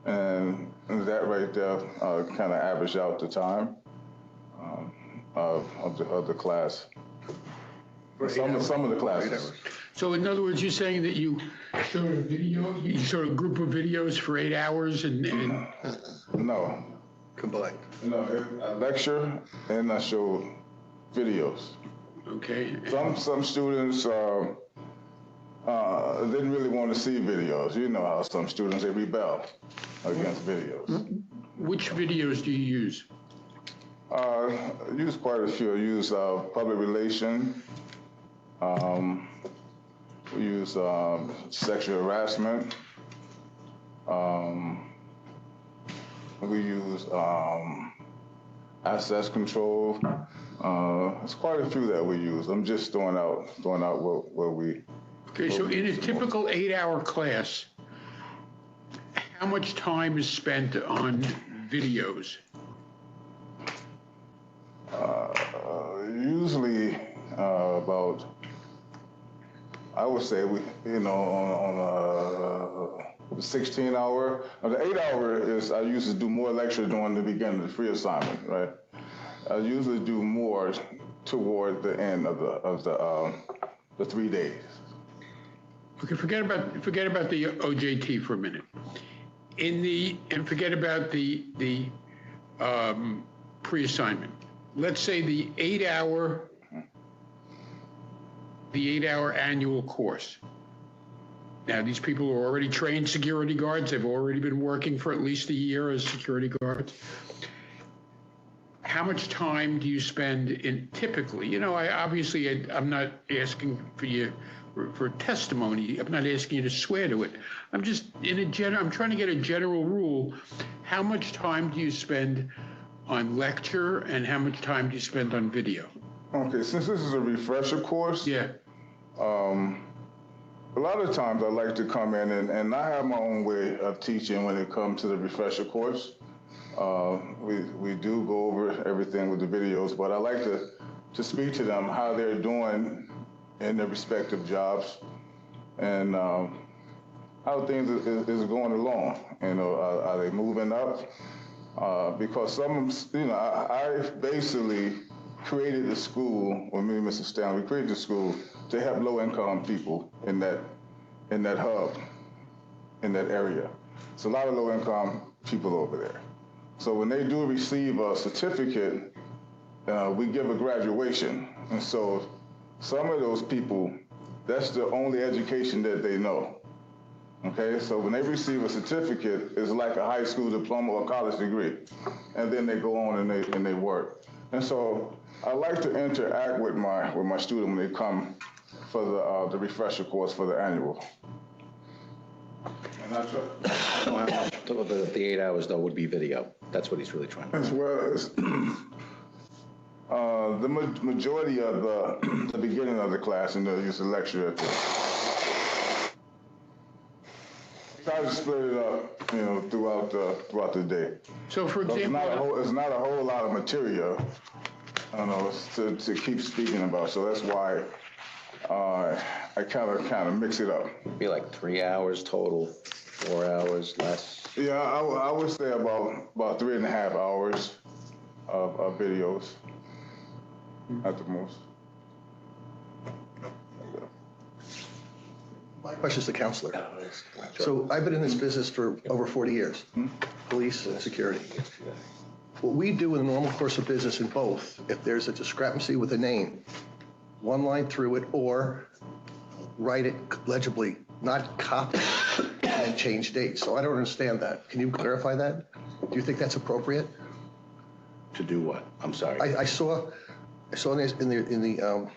and that right there kind of averaged out the time of the class. Some of the classes. So in other words, you're saying that you showed a video, you showed a group of videos for 8 hours and No. Combined. No, I lecture and I show videos. Okay. Some students didn't really want to see videos. You know how some students, they rebel against videos. Which videos do you use? I use quite a few. I use public relation. We use sexual harassment. We use access control. It's quite a few that we use. I'm just throwing out what we. Okay, so in a typical 8-hour class, how much time is spent on videos? Usually about, I would say on a 16 hour. The 8 hour is, I usually do more lecture during the beginning, the free assignment, right? I usually do more toward the end of the 3 days. Okay, forget about the OJT for a minute. And forget about the pre-assignment. Let's say the 8-hour annual course. Now, these people are already trained security guards. They've already been working for at least a year as security guards. How much time do you spend in typically? You know, I'm not asking for you for testimony. I'm not asking you to swear to it. I'm just I'm trying to get a general rule. How much time do you spend on lecture and how much time do you spend on video? Okay, since this is a refresher course. Yeah. A lot of times I like to come in and I have my own way of teaching when it comes to the refresher course. We do go over everything with the videos, but I like to speak to them how they're doing in their respective jobs and how things is going along. You know, are they moving up? Because some, you know, I basically created the school, or me and Mr. Stanley, we created the school to help low-income people in that hub, in that area. It's a lot of low-income people over there. So when they do receive a certificate, we give a graduation. And so some of those people, that's the only education that they know. Okay, so when they receive a certificate, it's like a high school diploma or college degree. And then they go on and they work. And so I like to interact with my student when they come for the refresher course for the annual. And that's The 8 hours, though, would be video. That's what he's really trying to do. As well as the majority of the beginning of the class, and they'll use the lecture at the. Try to split it up, you know, throughout the day. So, for example, it's not a whole lot of material, I don't know, to keep speaking about. So that's why I kind of mix it up. Be like 3 hours total, 4 hours less. Yeah, I would say about 3.5 hours. of videos at the most. My question is to counselor. So I've been in this business for over 40 years, police and security. What we do in the normal course of business in both, if there's a discrepancy with a name, one line through it or write it legibly, not copy and change dates. So I don't understand that. Can you clarify that? Do you think that's appropriate? To do what? I'm sorry. I saw in the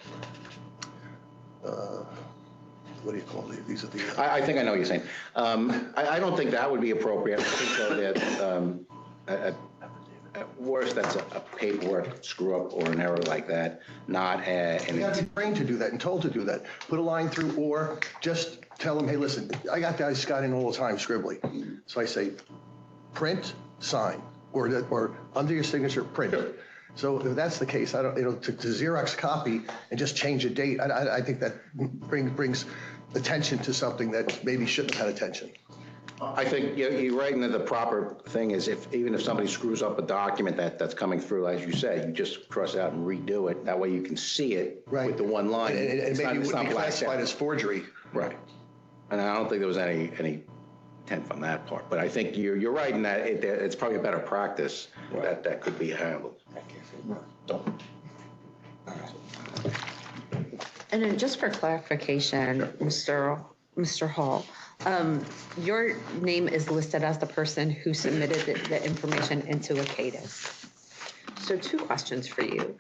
what do you call these? These are the. I think I know what you're saying. I don't think that would be appropriate. I think though that at worst, that's a paperwork screw up or an error like that, not an. You have to be trained to do that and told to do that. Put a line through or just tell them, hey, listen, I got guys Scott in all the time scribbly. So I say, print, sign, or under your signature, print. So if that's the case, I don't, to Xerox copy and just change a date, I think that brings attention to something that maybe shouldn't have had attention. I think you're right, and the proper thing is even if somebody screws up a document that's coming through, as you said, you just cross it out and redo it. That way you can see it with the one line. And maybe it would be classified as forgery. Right. And I don't think there was any intent from that part. But I think you're right in that it's probably a better practice that could be handled. And then just for clarification, Mr. Hall, your name is listed as the person who submitted the information into ACADIS. So 2 questions for you.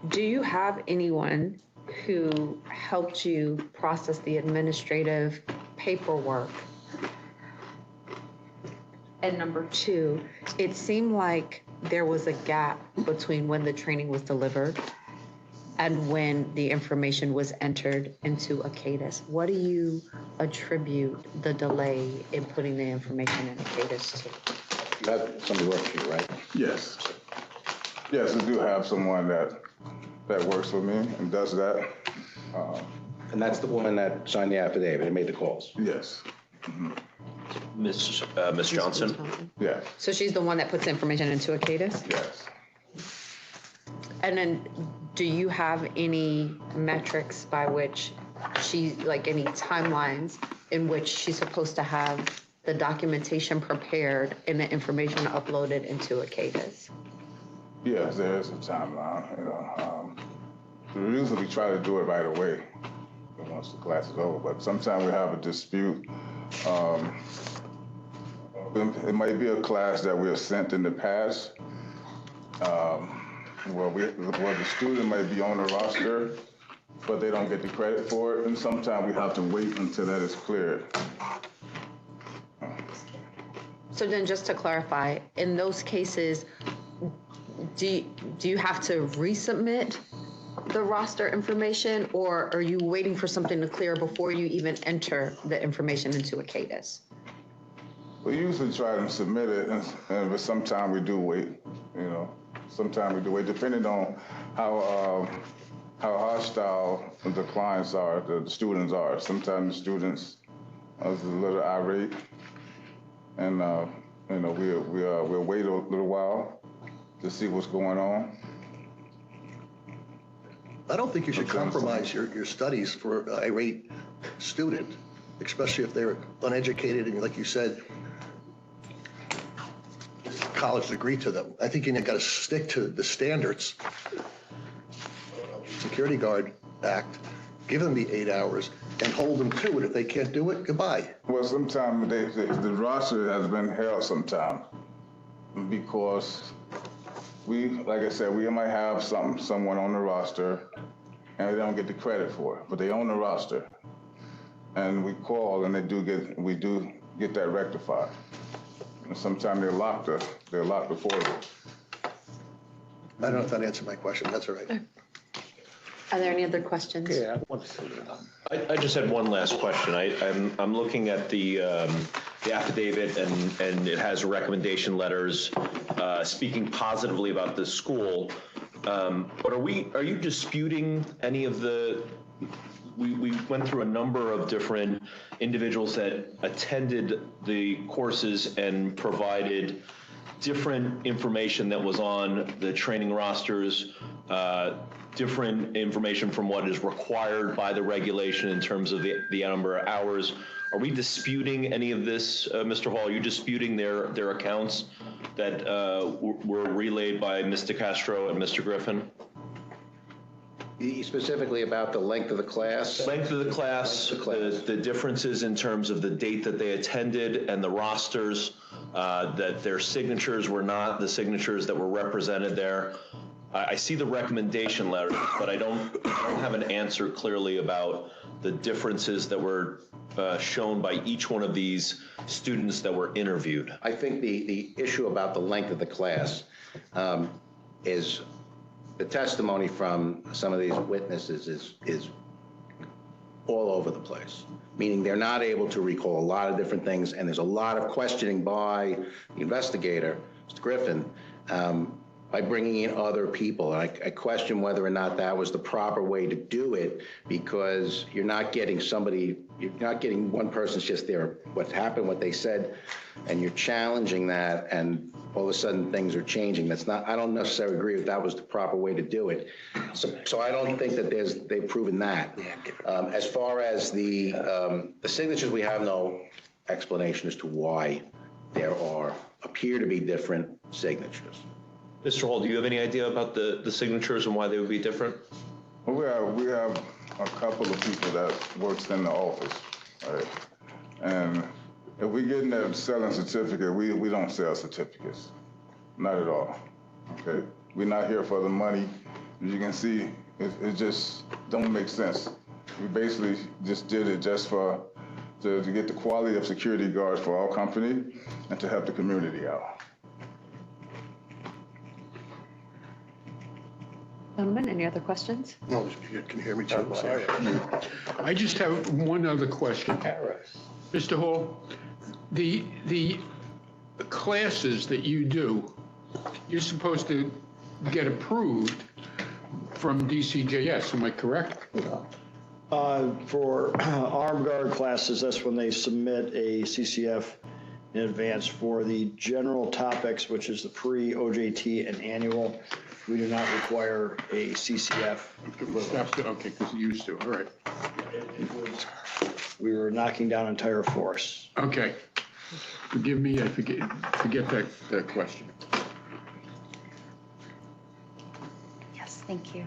Do you have anyone who helped you process the administrative paperwork? And number 2, it seemed like there was a gap between when the training was delivered and when the information was entered into ACADIS. What do you attribute the delay in putting the information in ACADIS to? You have somebody working for you, right? Yes. Yes, I do have someone that works for me and does that. And that's the woman that signed the affidavit and made the calls? Yes. Miss Johnson? Yeah. So she's the one that puts information into ACADIS? Yes. And then do you have any metrics by which any timelines in which she's supposed to have the documentation prepared and the information uploaded into ACADIS? Yes, there is a timeline. Usually we try to do it right away once the class is over, but sometimes we have a dispute. It might be a class that we have sent in the past, where the student might be on the roster, but they don't get the credit for it, and sometimes we have to wait until that is cleared. So then just to clarify, in those cases, do you have to resubmit the roster information, or are you waiting for something to clear before you even enter the information into ACADIS? We usually try to submit it, but sometimes we do wait, Sometimes we do wait, depending on how hostile the clients are, the students are. Sometimes the students are a little irate, and we'll wait a little while to see what's going on. I don't think you should compromise your studies for an irate student, especially if they're uneducated and, like you said, college degree to them. I think you got to stick to the standards. Security Guard Act, give them the 8 hours and hold them to it. If they can't do it, goodbye. Well, sometimes the roster has been held sometimes because like I said, we might have someone on the roster and they don't get the credit for it, but they own the roster. And we call and we do get that rectified. And sometimes they're locked before them. I don't know if that answered my question. That's all right. Are there any other questions? Yeah, I just had one last question. I'm looking at the affidavit, and it has recommendation letters speaking positively about the school. But are you disputing any of the? We went through a number of different individuals that attended the courses and provided different information that was on the training rosters, different information from what is required by the regulation in terms of the number of hours. Are we disputing any of this, Mr. Hall? Are you disputing their accounts that were relayed by Mr. Castro and Mr. Griffin? Specifically about the length of the class? Length of the class, the differences in terms of the date that they attended and the rosters, that their signatures were not the signatures that were represented there. I see the recommendation letter, but I don't have an answer clearly about the differences that were shown by each one of these students that were interviewed. I think the issue about the length of the class is the testimony from some of these witnesses is all over the place, meaning they're not able to recall a lot of different things, and there's a lot of questioning by the investigator, Mr. Griffin, by bringing in other people. And I question whether or not that was the proper way to do it, because you're not getting one person's just there, what happened, what they said, and you're challenging that, and all of a sudden things are changing. That's not, I don't necessarily agree that that was the proper way to do it. So I don't think that they've proven that. As far as the signatures, we have no explanation as to why there appear to be different signatures. Mr. Hall, do you have any idea about the signatures and why they would be different? Well, we have a couple of people that works in the office, right? And if we get in there selling certificate, we don't sell certificates, not at all, okay? We're not here for the money. As you can see, it just don't make sense. We basically just did it just to get the quality of security guards for our company and to help the community out. Gentlemen, any other questions? No, you can hear me too. Sorry. I just have one other question. Mr. Hall, the classes that you do, you're supposed to get approved from DCJS, am I correct? For armed guard classes, that's when they submit a CCF in advance. For the general topics, which is the pre-OJT and annual, we do not require a CCF. Okay, because you used to, all right. We were knocking down entire force. Okay. Forgive me, I forget that question. Yes, thank you.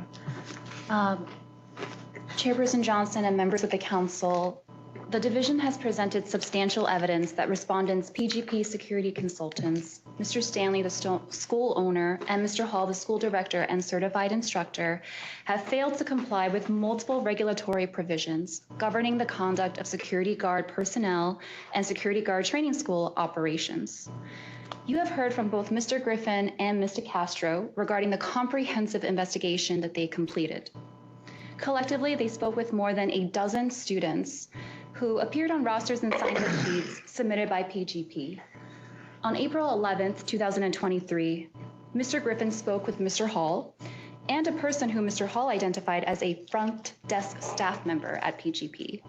Chairperson Johnson and members of the council, the division has presented substantial evidence that respondents' PGP security consultants, Mr. Stanley, the school owner, and Mr. Hall, the school director and certified instructor, have failed to comply with multiple regulatory provisions governing the conduct of security guard personnel and security guard training school operations. You have heard from both Mr. Griffin and Mr. Castro regarding the comprehensive investigation that they completed. Collectively, they spoke with more than a dozen students who appeared on rosters and sign-up sheets submitted by PGP. On April 11th, 2023, Mr. Griffin spoke with Mr. Hall and a person who Mr. Hall identified as a front desk staff member at PGP.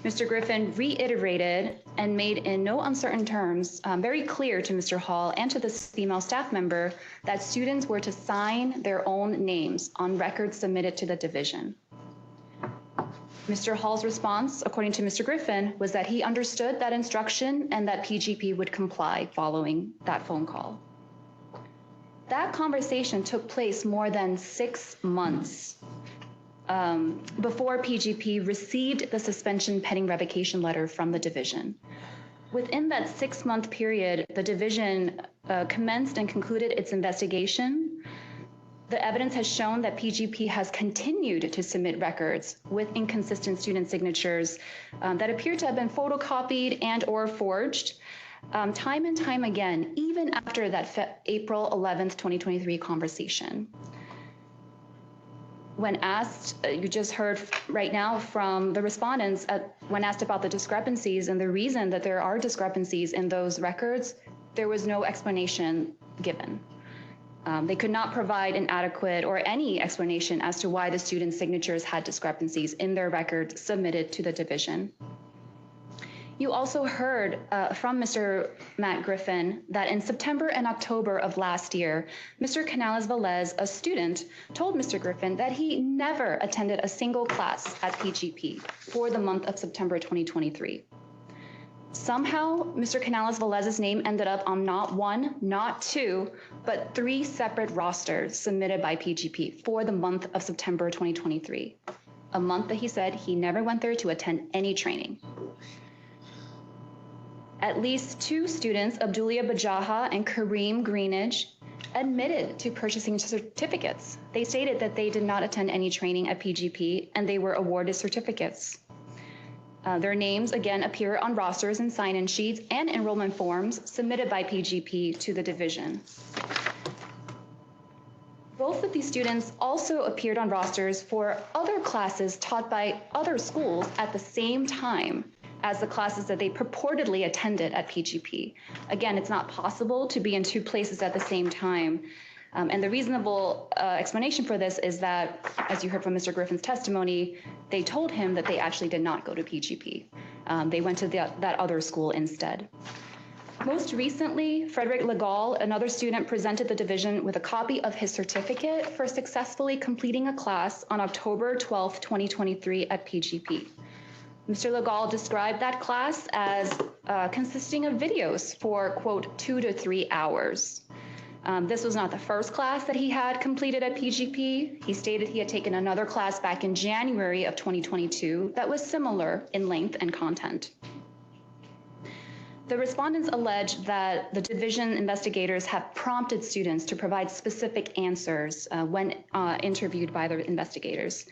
Mr. Griffin reiterated and made in no uncertain terms very clear to Mr. Hall and to this female staff member that students were to sign their own names on records submitted to the division. Mr. Hall's response, according to Mr. Griffin, was that he understood that instruction and that PGP would comply following that phone call. That conversation took place more than 6 months before PGP received the suspension pending revocation letter from the division. Within that 6-month period, the division commenced and concluded its investigation. The evidence has shown that PGP has continued to submit records with inconsistent student signatures that appear to have been photocopied and or forged time and time again, even after that April 11th, 2023 conversation. When asked, you just heard right now from the respondents, when asked about the discrepancies and the reason that there are discrepancies in those records, there was no explanation given. They could not provide an adequate or any explanation as to why the students' signatures had discrepancies in their records submitted to the division. You also heard from Mr. Matt Griffin that in September and October of last year, Mr. Canales-Velez, a student, told Mr. Griffin that he never attended a single class at PGP for the month of September 2023. Somehow, Mr. Canales-Velez's name ended up on not one, not two, but 3 separate rosters submitted by PGP for the month of September 2023, a month that he said he never went there to attend any training. At least 2 students, Abdulia Bajaha and Kareem Greenidge, admitted to purchasing certificates. They stated that they did not attend any training at PGP and they were awarded certificates. Their names, again, appear on rosters and sign-in sheets and enrollment forms submitted by PGP to the division. Both of these students also appeared on rosters for other classes taught by other schools at the same time as the classes that they purportedly attended at PGP. Again, it's not possible to be in 2 places at the same time. And the reasonable explanation for this is that, as you heard from Mr. Griffin's testimony, they told him that they actually did not go to PGP. They went to that other school instead. Most recently, Frederick Legal, another student, presented the division with a copy of his certificate for successfully completing a class on October 12, 2023 at PGP. Mr. Legal described that class as consisting of videos for, quote, 2 to 3 hours. This was not the first class that he had completed at PGP. He stated he had taken another class back in January of 2022 that was similar in length and content. The respondents allege that the division investigators have prompted students to provide specific answers when interviewed by the investigators.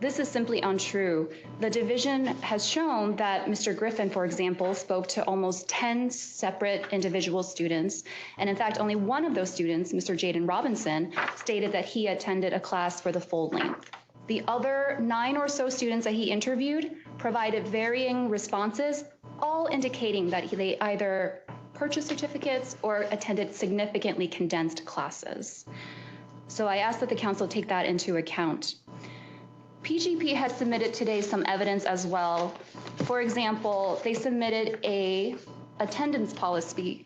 This is simply untrue. The division has shown that Mr. Griffin, for example, spoke to almost 10 separate individual students. And in fact, only one of those students, Mr. Jaden Robinson, stated that he attended a class for the full length. The other 9 or so students that he interviewed provided varying responses, all indicating that they either purchased certificates or attended significantly condensed classes. So I ask that the council take that into account. PGP has submitted today some evidence as well. For example, they submitted a attendance policy,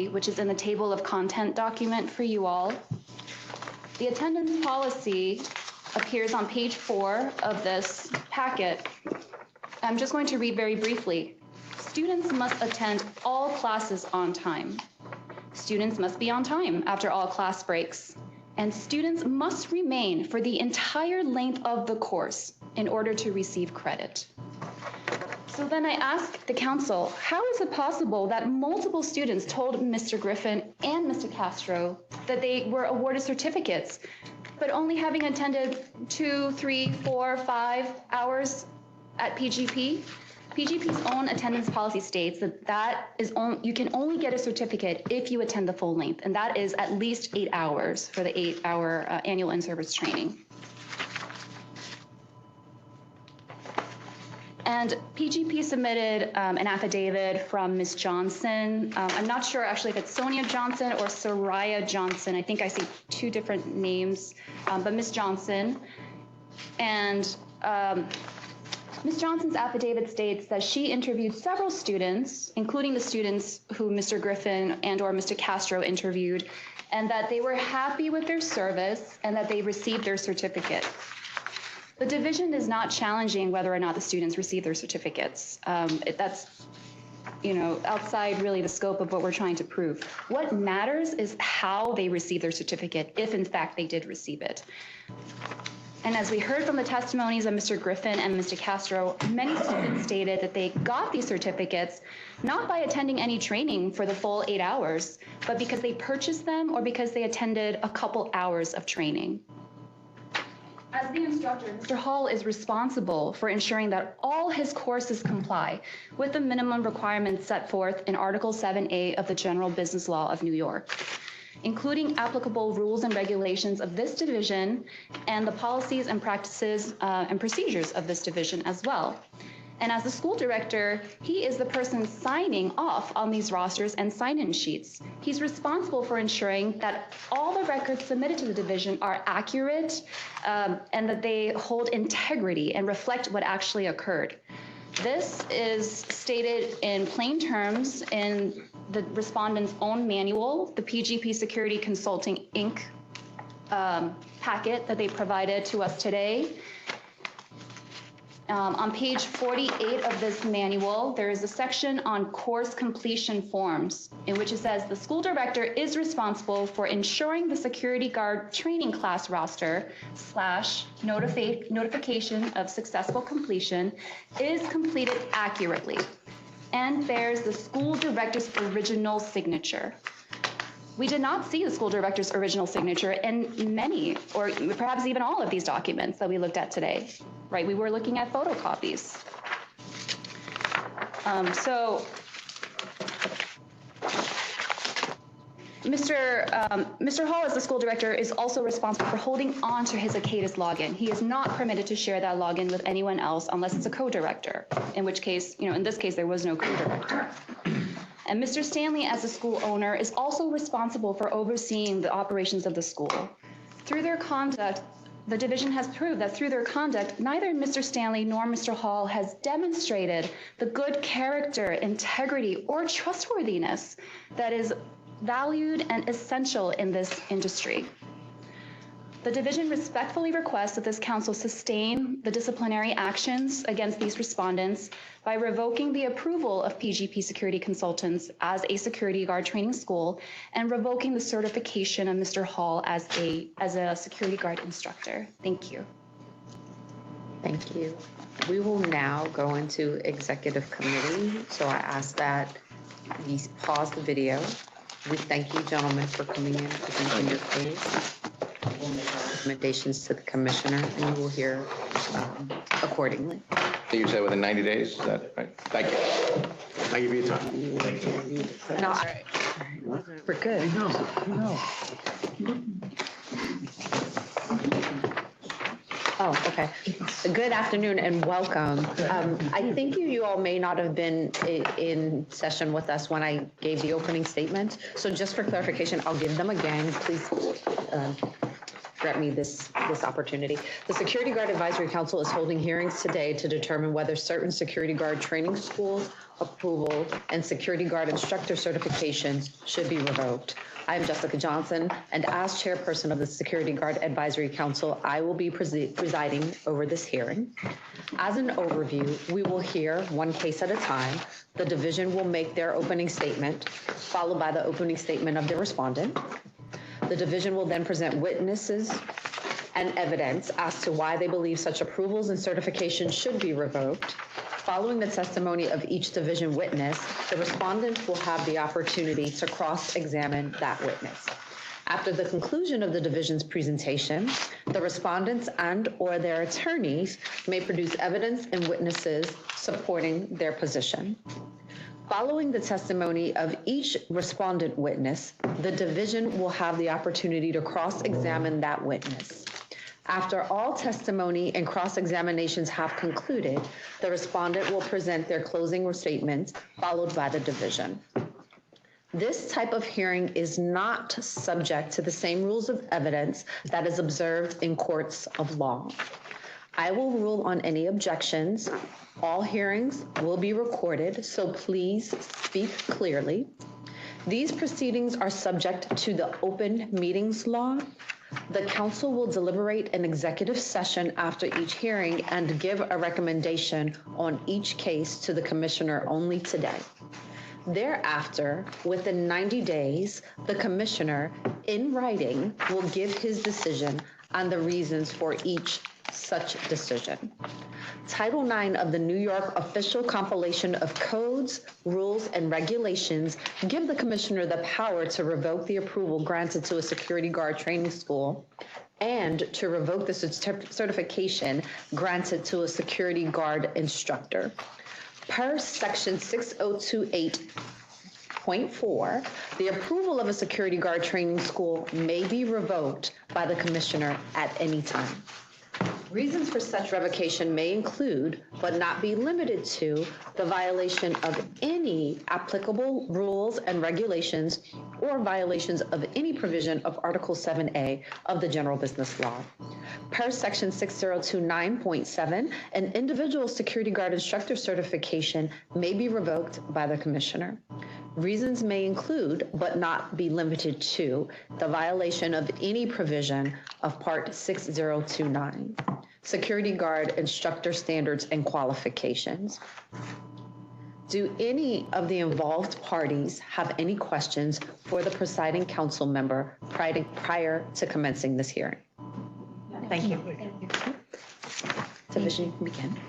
which is in the table of content document for you all. The attendance policy appears on page 4 of this packet. I'm just going to read very briefly. Students must attend all classes on time. Students must be on time after all class breaks. And students must remain for the entire length of the course in order to receive credit. So then I ask the council, how is it possible that multiple students told Mr. Griffin and Mr. Castro that they were awarded certificates, but only having attended 2, 3, 4, 5 hours at PGP? PGP's own attendance policy states that you can only get a certificate if you attend the full length, and that is at least 8 hours for the 8-hour annual in-service training. And PGP submitted an affidavit from Ms. Johnson. I'm not sure actually if it's Sonia Johnson or Soraya Johnson. I think I see 2 different names, but Ms. Johnson. And Ms. Johnson's affidavit states that she interviewed several students, including the students who Mr. Griffin and or Mr. Castro interviewed, and that they were happy with their service and that they received their certificate. The division is not challenging whether or not the students receive their certificates. That's, outside really the scope of what we're trying to prove. What matters is how they receive their certificate, if in fact they did receive it. And as we heard from the testimonies of Mr. Griffin and Mr. Castro, many students stated that they got these certificates not by attending any training for the full 8 hours, but because they purchased them or because they attended a couple hours of training. As the instructor, Mr. Hall is responsible for ensuring that all his courses comply with the minimum requirements set forth in Article 7A of the General Business Law of New York, including applicable rules and regulations of this division and the policies and practices and procedures of this division as well. And as the school director, he is the person signing off on these rosters and sign-in sheets. He's responsible for ensuring that all the records submitted to the division are accurate and that they hold integrity and reflect what actually occurred. This is stated in plain terms in the respondent's own manual, the PGP Security Consulting, Inc. Packet that they provided to us today. On page 48 of this manual, there is a section on course completion forms in which it says the school director is responsible for ensuring the security guard training class roster / notification of successful completion is completed accurately and bears the school director's original signature. We did not see the school director's original signature in many, or perhaps even all of these documents that we looked at today, right? We were looking at photocopies. Mr. Hall, as the school director, is also responsible for holding on to his ACADIS login. He is not permitted to share that login with anyone else unless it's a co-director, in which case, in this case, there was no co-director. And Mr. Stanley, as a school owner, is also responsible for overseeing the operations of the school. Through their conduct, the division has proved that through their conduct, neither Mr. Stanley nor Mr. Hall has demonstrated the good character, integrity, or trustworthiness that is valued and essential in this industry. The division respectfully requests that this council sustain the disciplinary actions against these respondents by revoking the approval of PGP Security Consultants as a security guard training school and revoking the certification of Mr. Hall as a security guard instructor. Thank you. Thank you. We will now go into executive committee. So I ask that we pause the video. We thank you, gentlemen, for coming in, presenting your case. We'll make our recommendations to the commissioner, and you will hear accordingly. You said within 90 days, is that right? Thank you. Thank you for your time. No, we're good. No. Oh, okay. Good afternoon and welcome. I think you all may not have been in session with us when I gave the opening statement. So just for clarification, I'll give them again. Please grant me this opportunity. The Security Guard Advisory Council is holding hearings today to determine whether certain security guard training school approval and security guard instructor certifications should be revoked. I am Jessica Johnson, and as chairperson of the Security Guard Advisory Council, I will be presiding over this hearing. As an overview, we will hear one case at a time. The division will make their opening statement, followed by the opening statement of the respondent. The division will then present witnesses and evidence as to why they believe such approvals and certifications should be revoked. Following the testimony of each division witness, the respondent will have the opportunity to cross-examine that witness. After the conclusion of the division's presentation, the respondents and/or their attorneys may produce evidence and witnesses supporting their position. Following the testimony of each respondent witness, the division will have the opportunity to cross-examine that witness. After all testimony and cross-examinations have concluded, the respondent will present their closing statement, followed by the division. This type of hearing is not subject to the same rules of evidence that is observed in courts of law. I will rule on any objections. All hearings will be recorded, so please speak clearly. These proceedings are subject to the open meetings law. The council will deliberate an executive session after each hearing and give a recommendation on each case to the commissioner only today. Thereafter, within 90 days, the commissioner, in writing, will give his decision on the reasons for each such decision. Title IX of the New York Official Compilation of Codes, Rules, and Regulations give the commissioner the power to revoke the approval granted to a security guard training school and to revoke the certification granted to a security guard instructor. Per section 6028.4, the approval of a security guard training school may be revoked by the commissioner at any time. Reasons for such revocation may include, but not be limited to, the violation of any applicable rules and regulations or violations of any provision of Article 7A of the General Business Law. Per Section 6029.7, an individual security guard instructor certification may be revoked by the Commissioner. Reasons may include, but not be limited to, the violation of any provision of Part 6029, security guard instructor standards and qualifications. Do any of the involved parties have any questions for the presiding council member prior to commencing this hearing? Thank you. Division, you can begin.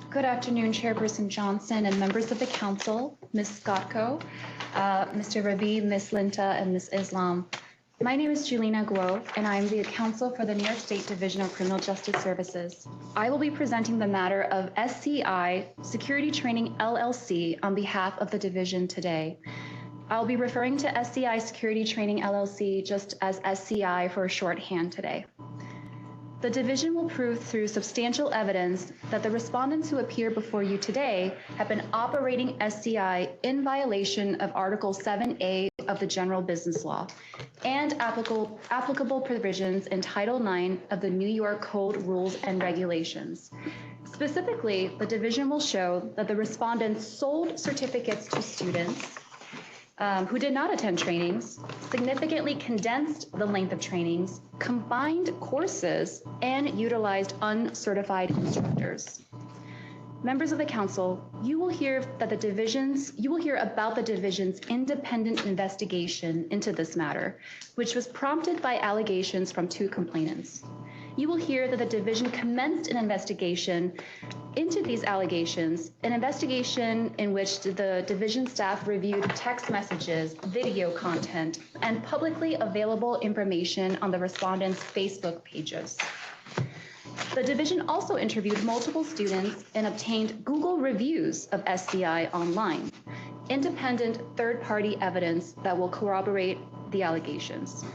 Good afternoon, Chairperson Johnson and members of the council, Ms. Scotco, Mr. Rabi, Ms. Linta, and Ms. Islam. My name is Julina Guo, and I am the counsel for the New York State Division of Criminal Justice Services. I will be presenting the matter of SCI Security Training LLC on behalf of the division today. I'll be referring to SCI Security Training LLC just as SCI for shorthand today. The division will prove through substantial evidence that the respondents who appear before you today have been operating SCI in violation of Article 7A of the General Business Law and applicable provisions in Title IX of the New York Code Rules and Regulations. Specifically, the division will show that the respondents sold certificates to students who did not attend trainings, significantly condensed the length of trainings, combined courses, and utilized uncertified instructors. Members of the council, you will hear about the division's independent investigation into this matter, which was prompted by allegations from two complainants. You will hear that the division commenced an investigation into these allegations, an investigation in which the division staff reviewed text messages, video content, and publicly available information on the respondents' Facebook pages. The division also interviewed multiple students and obtained Google reviews of SCI online, independent third-party evidence that will corroborate the allegations.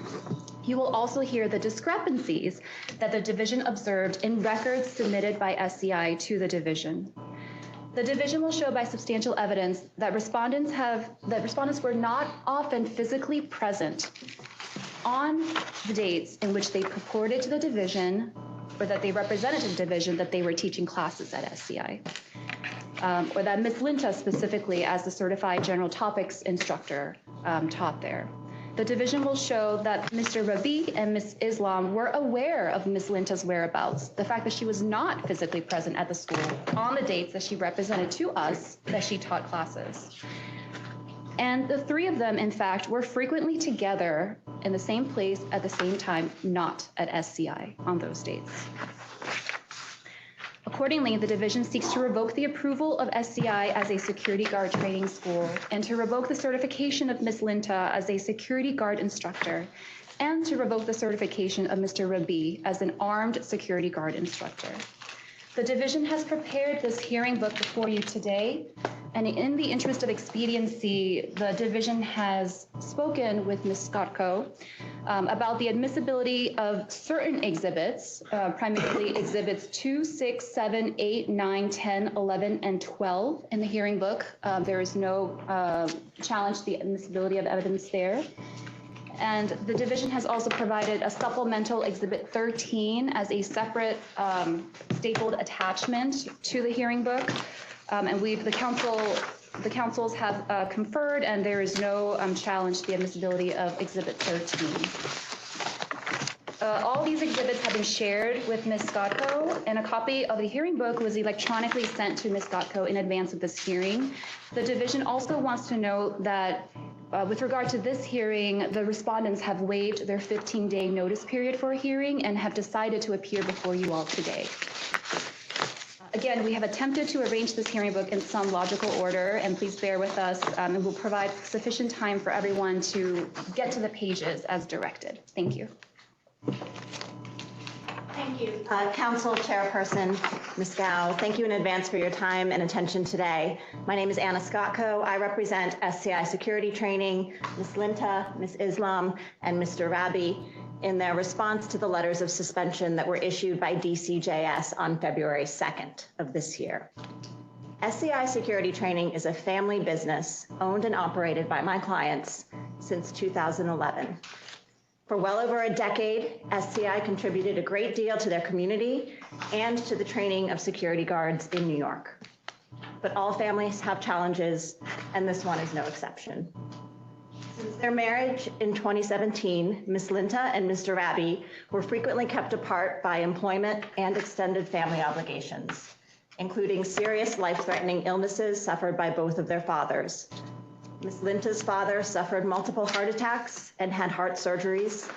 You will also hear the discrepancies that the division observed in records submitted by SCI to the division. The division will show by substantial evidence that respondents were not often physically present on the dates in which they purported to the division or that they represented to the division that they were teaching classes at SCI. Or that Ms. Linta specifically, as the certified general topics instructor, taught there. The division will show that Mr. Rabi and Ms. Islam were aware of Ms. Linta's whereabouts, the fact that she was not physically present at the school on the dates that she represented to us that she taught classes. And the three of them, in fact, were frequently together in the same place at the same time, not at SCI on those dates. Accordingly, the division seeks to revoke the approval of SCI as a security guard training school and to revoke the certification of Ms. Linta as a security guard instructor and to revoke the certification of Mr. Rabi as an armed security guard instructor. The division has prepared this hearing book before you today, and in the interest of expediency, the division has spoken with Ms. Scotco about the admissibility of certain exhibits, primarily exhibits 2, 6, 7, 8, 9, 10, 11, and 12 in the hearing book. There is no challenge to the admissibility of evidence there. And the division has also provided a supplemental exhibit 13 as a separate stapled attachment to the hearing book. And the councils have conferred, and there is no challenge to the admissibility of exhibit 13. All these exhibits have been shared with Ms. Scotco, and a copy of the hearing book was electronically sent to Ms. Scotco in advance of this hearing. The division also wants to note that with regard to this hearing, the respondents have waived their 15-day notice period for a hearing and have decided to appear before you all today. Again, we have attempted to arrange this hearing book in some logical order, and please bear with us, and we'll provide sufficient time for everyone to get to the pages as directed. Thank you. Thank you. Council Chairperson Ms. Gao, thank you in advance for your time and attention today. My name is Anna Scotco. I represent SCI Security Training, Ms. Linta, Ms. Islam, and Mr. Rabi. in their response to the letters of suspension that were issued by DCJS on February 2nd of this year. SCI Security Training is a family business owned and operated by my clients since 2011. For well over a decade, SCI contributed a great deal to their community and to the training of security guards in New York. But all families have challenges, and this one is no exception. Since their marriage in 2017, Ms. Linta and Mr. Rabi were frequently kept apart by employment and extended family obligations, including serious life-threatening illnesses suffered by both of their fathers. Ms. Linta's father suffered multiple heart attacks and had heart surgeries.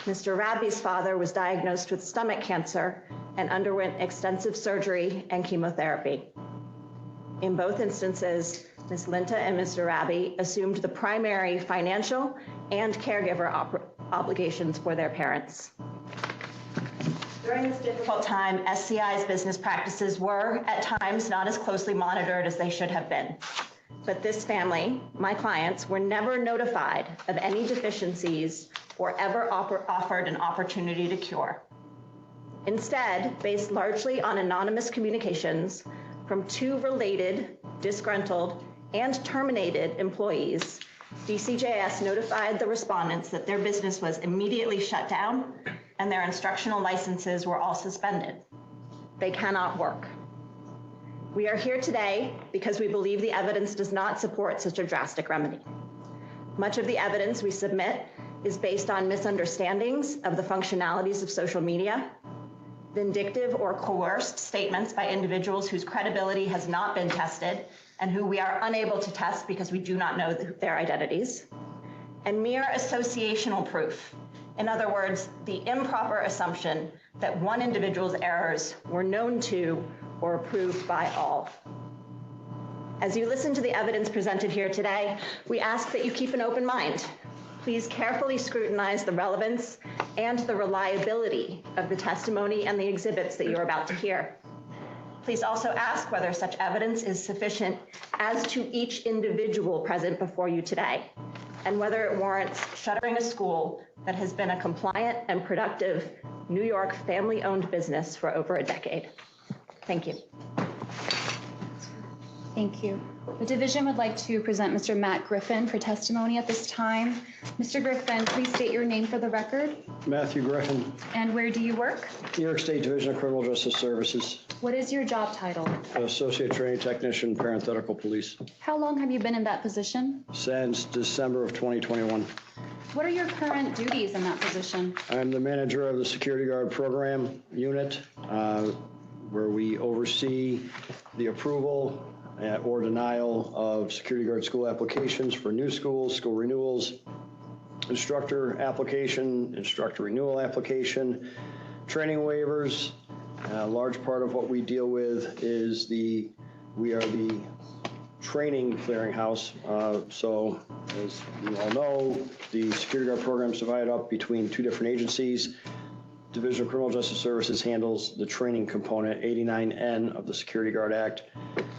Mr. Rabi's father was diagnosed with stomach cancer and underwent extensive surgery and chemotherapy. In both instances, Ms. Linta and Mr. Rabi assumed the primary financial and caregiver obligations for their parents. During this difficult time, SCI's business practices were, at times, not as closely monitored as they should have been. But this family, my clients, were never notified of any deficiencies or ever offered an opportunity to cure. Instead, based largely on anonymous communications from two related, disgruntled, and terminated employees, DCJS notified the respondents that their business was immediately shut down and their instructional licenses were all suspended. They cannot work. We are here today because we believe the evidence does not support such a drastic remedy. Much of the evidence we submit is based on misunderstandings of the functionalities of social media, vindictive or coerced statements by individuals whose credibility has not been tested and who we are unable to test because we do not know their identities, and mere associational proof. In other words, the improper assumption that one individual's errors were known to or approved by all. As you listen to the evidence presented here today, we ask that you keep an open mind. Please carefully scrutinize the relevance and the reliability of the testimony and the exhibits that you're about to hear. Please also ask whether such evidence is sufficient as to each individual present before you today, and whether it warrants shuttering a school that has been a compliant and productive New York family-owned business for over a decade. Thank you. Thank you. The division would like to present Mr. Matt Griffin for testimony at this time. Mr. Griffin, please state your name for the record. Matthew Griffin, And where do you work? New York State Division of Criminal Justice Services, What is your job title? Associate Training Technician, Parenthetical Police, How long have you been in that position? since December of 2021. What are your current duties in that position? I'm the manager of the Security Guard Program Unit, where we oversee the approval or denial of security guard school applications for new schools, school renewals, instructor application, instructor renewal application, training waivers. A large part of what we deal with is we are the training clearinghouse. So as you all know, the security guard program is divided up between two different agencies. Division of Criminal Justice Services handles the training component, 89N of the Security Guard Act.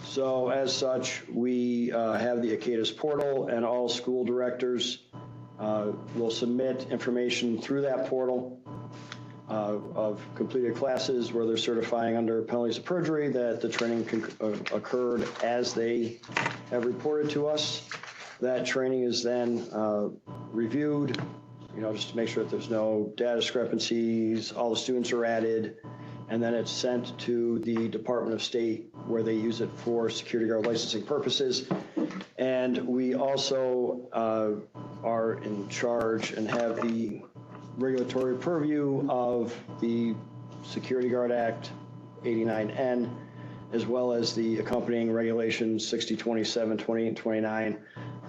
So as such, we have the ACADIS portal, and all school directors will submit information through that portal of completed classes where they're certifying under penalties of perjury that the training occurred as they have reported to us. That training is then reviewed, just to make sure that there's no data discrepancies, all the students are added, and then it's sent to the Department of State where they use it for security guard licensing purposes. And we also are in charge and have the regulatory purview of the Security Guard Act 89N, as well as the accompanying regulations 6027, 28, and 29,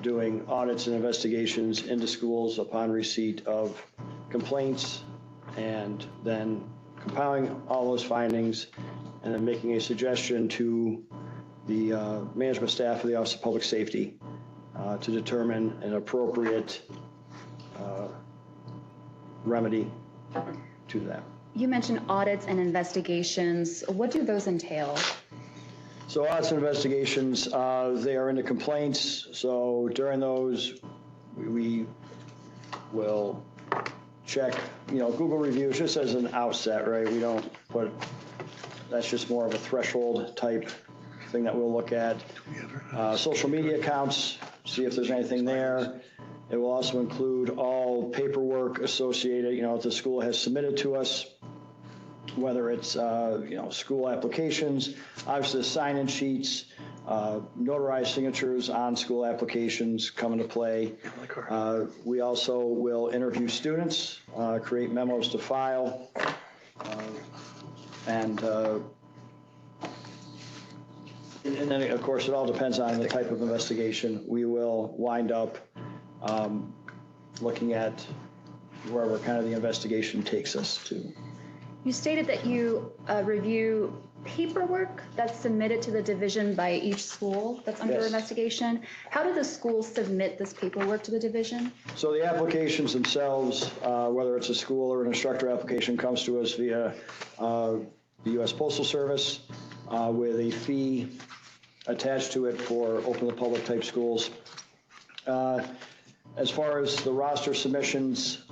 doing audits and investigations into schools upon receipt of complaints, and then compiling all those findings and then making a suggestion to the management staff of the Office of Public Safety to determine an appropriate remedy to that. You mentioned audits and investigations. What do those entail? So audits and investigations, they are into complaints. So during those, we will check, Google reviews just as an outset, right? We don't put, that's just more of a threshold type thing that we'll look at. Social media accounts, see if there's anything there. It will also include all paperwork associated, if the school has submitted to us, whether it's, school applications, obviously the sign-in sheets, notarized signatures on school applications come into play. We also will interview students, create memos to file, and then, of course, it all depends on the type of investigation. We will wind up looking at wherever kind of the investigation takes us to. You stated that you review paperwork that's submitted to the division by each school that's under Yes. investigation. How do the schools submit this paperwork to the division? So the applications themselves, whether it's a school or an instructor application, comes to us via the U.S. Postal Service with a fee attached to it for open to public type schools. As far as the roster submissions,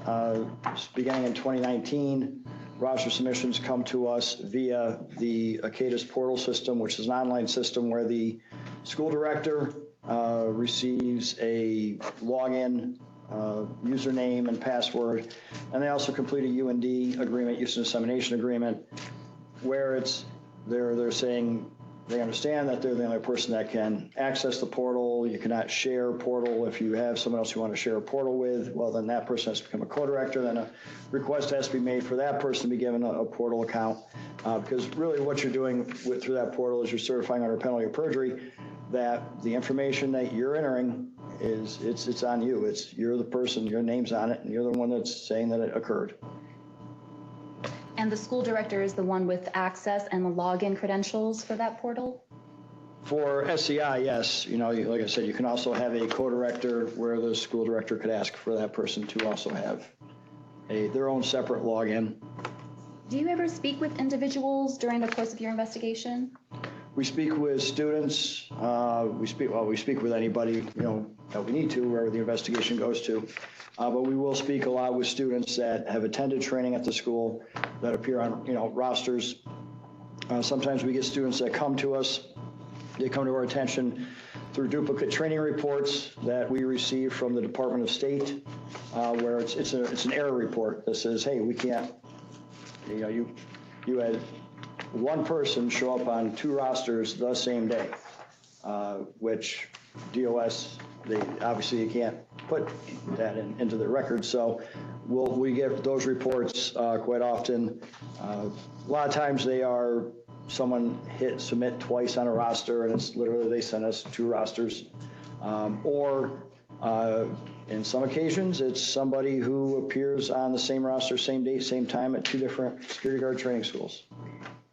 beginning in 2019, roster submissions come to us via the ACADIS portal system, which is an online system where the school director receives a login, username and password, and they also complete a UND agreement, use and dissemination agreement, where they're saying they understand that they're the only person that can access the portal. You cannot share a portal. If you have someone else you want to share a portal with, well, then that person has to become a co-director. Then a request has to be made for that person to be given a portal account. Because really what you're doing through that portal is you're certifying under penalty of perjury that the information that you're entering it's on you. You're the person, your name's on it, and you're the one that's saying that it occurred. And the school director is the one with access and the login credentials for that portal? For SCI, yes. Like I said, you can also have a co-director where the school director could ask for that person to also have their own separate login. Do you ever speak with individuals during the course of your investigation? We speak with students. We speak with anybody, that we need to, wherever the investigation goes to. But we will speak a lot with students that have attended training at the school, that appear on, rosters. Sometimes we get students that come to us. They come to our attention through duplicate training reports that we receive from the Department of State, where it's an error report that says, hey, we can't, you had one person show up on 2 rosters the same day, which DOS, you can't put that into the record. So we get those reports quite often. A lot of times they are someone hit submit twice on a roster, and it's literally they send us 2 rosters. Or in some occasions, it's somebody who appears on the same roster, same date, same time at 2 different security guard training schools.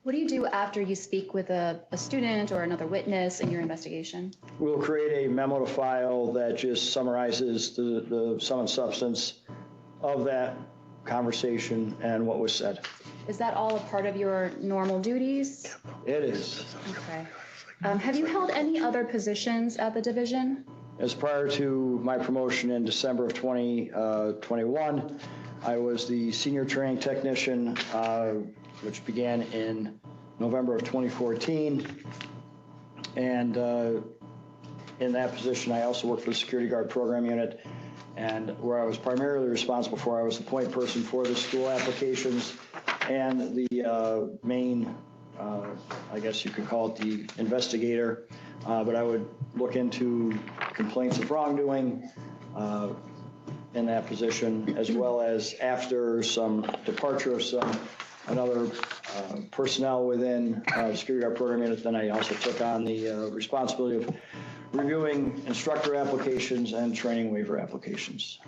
What do you do after you speak with a student or another witness in your investigation? We'll create a memo to file that just summarizes the sum and substance of that conversation and what was said. Is that all a part of your normal duties? It is. Okay. Have you held any other positions at the division? As prior to my promotion in December of 2021, I was the senior training technician, which began in November of 2014. And in that position, I also worked for the security guard program unit, and where I was primarily responsible for, I was the point person for the school applications and the main, I guess you could call it the investigator, but I would look into complaints of wrongdoing in that position, as well as after some departure of another personnel within the security guard program unit, then I also took on the responsibility of reviewing instructor applications and training waiver applications.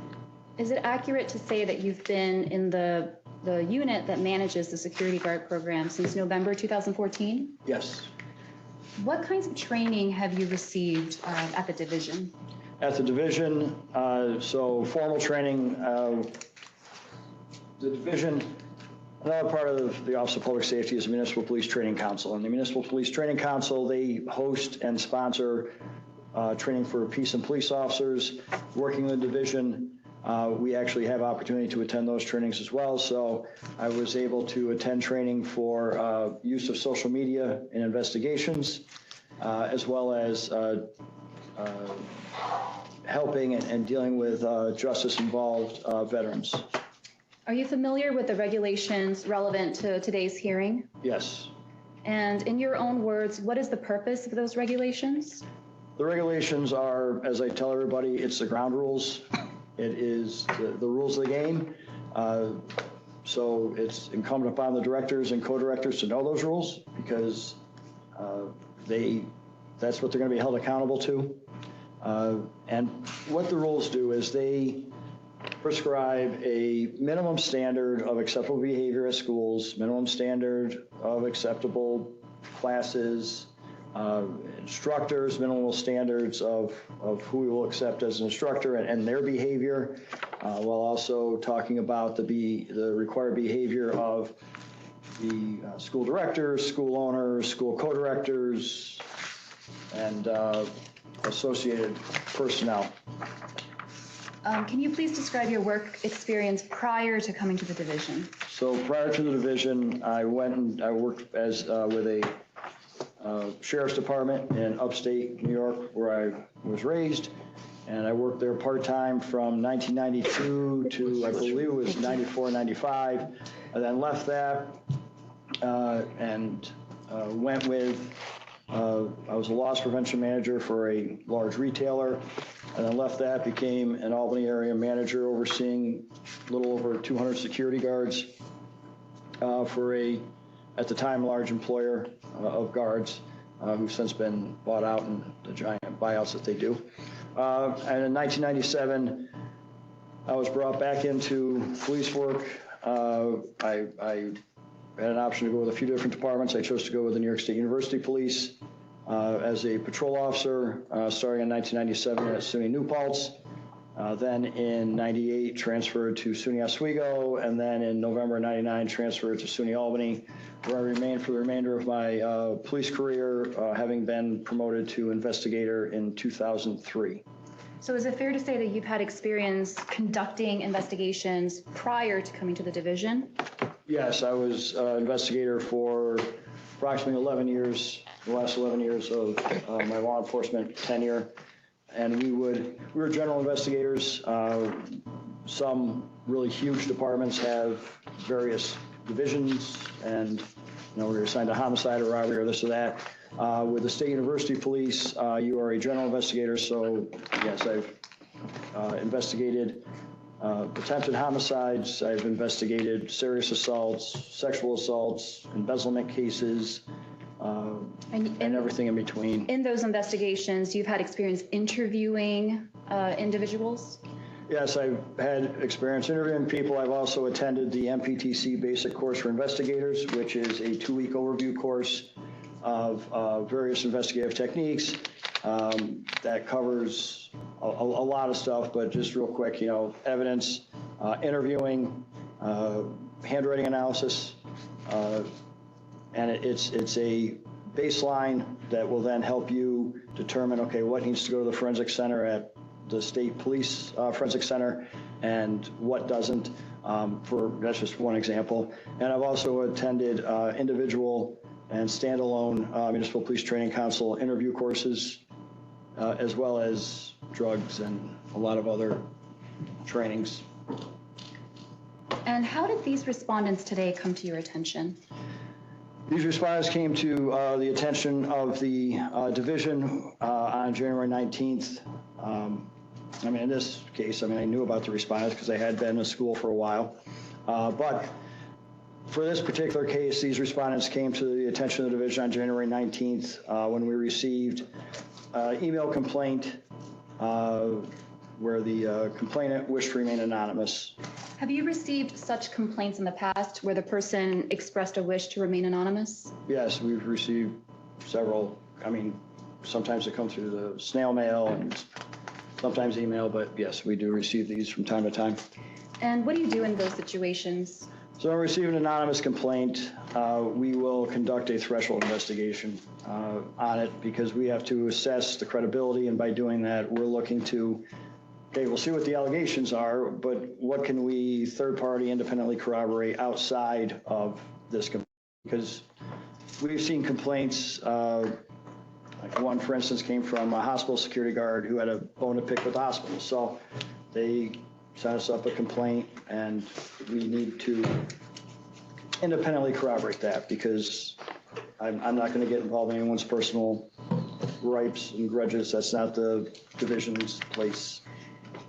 Is it accurate to say that you've been in the unit that manages the security guard program since November 2014? Yes. What kinds of training have you received at the division? At the division, so formal training, the division, another part of the Office of Public Safety is the Municipal Police Training Council. And the Municipal Police Training Council, they host and sponsor training for peace and police officers working in the division. We actually have opportunity to attend those trainings as well. So I was able to attend training for use of social media in investigations, as well as helping and dealing with justice-involved veterans. Are you familiar with the regulations relevant to today's hearing? Yes. And in your own words, what is the purpose of those regulations? The regulations are, as I tell everybody, it's the ground rules. It is the rules of the game. So it's incumbent upon the directors and co-directors to know those rules, because that's what they're going to be held accountable to. And what the rules do is they prescribe a minimum standard of acceptable behavior at schools, minimum standard of acceptable classes, instructors, minimal standards of who we will accept as an instructor and their behavior, while also talking about the required behavior of the school directors, school owners, school co-directors, and associated personnel. Can you please describe your work experience prior to coming to the division? So prior to the division, I went and I worked as with a sheriff's department in upstate New York, where I was raised, and I worked there part-time from 1992 to I believe it was 94, 95. I then left that and went with I was a loss prevention manager for a large retailer, and then left that, became an Albany area manager overseeing a little over 200 security guards for at the time, large employer of guards who've since been bought out in the giant buyouts that they do. And in 1997, I was brought back into police work. I had an option to go with a few different departments. I chose to go with the New York State University Police as a patrol officer, starting in 1997 at SUNY New Paltz. Then in 98, transferred to SUNY Oswego, and then in November 99, transferred to SUNY Albany, where I remained for the remainder of my police career, having been promoted to investigator in 2003. So is it fair to say that you've had experience conducting investigations prior to coming to the division? Yes, I was investigator for approximately 11 years, the last 11 years of my law enforcement tenure. And we were general investigators. Some really huge departments have various divisions, and we were assigned to homicide or robbery or this or that. With the State University Police, you are a general investigator, so yes, I've investigated attempted homicides, I've investigated serious assaults, sexual assaults, embezzlement cases, and everything in between. In those investigations, you've had experience interviewing individuals? Yes, I've had experience interviewing people. I've also attended the MPTC Basic Course for Investigators, which is a 2-week overview course of various investigative techniques that covers a lot of stuff, but just real quick, evidence, interviewing, handwriting analysis, and it's a baseline that will then help you determine, okay, what needs to go to the forensic center at the state police forensic center and what doesn't. That's just one example. And I've also attended individual and standalone Municipal Police Training Council interview courses, as well as drugs and a lot of other trainings. And how did these respondents today come to your attention? These respondents came to the attention of the division on January 19th. In this case, I knew about the respondents because I had been in school for a while. But for this particular case, these respondents came to the attention of the division on January 19th when we received email complaint where the complainant wished to remain anonymous. Have you received such complaints in the past where the person expressed a wish to remain anonymous? Yes, we've received several. Sometimes they come through the snail mail and sometimes email, but yes, we do receive these from time to time. And what do you do in those situations? So when we receive an anonymous complaint, we will conduct a threshold investigation on it because we have to assess the credibility, and by doing that, we're looking to okay, we'll see what the allegations are, but what can we third-party independently corroborate outside of this? Because we've seen complaints, like one, for instance, came from a hospital security guard who had a bone to pick with the hospital. So they sent us up a complaint, and we need to independently corroborate that, because I'm not going to get involved in anyone's personal gripes and grudges. That's not the division's place.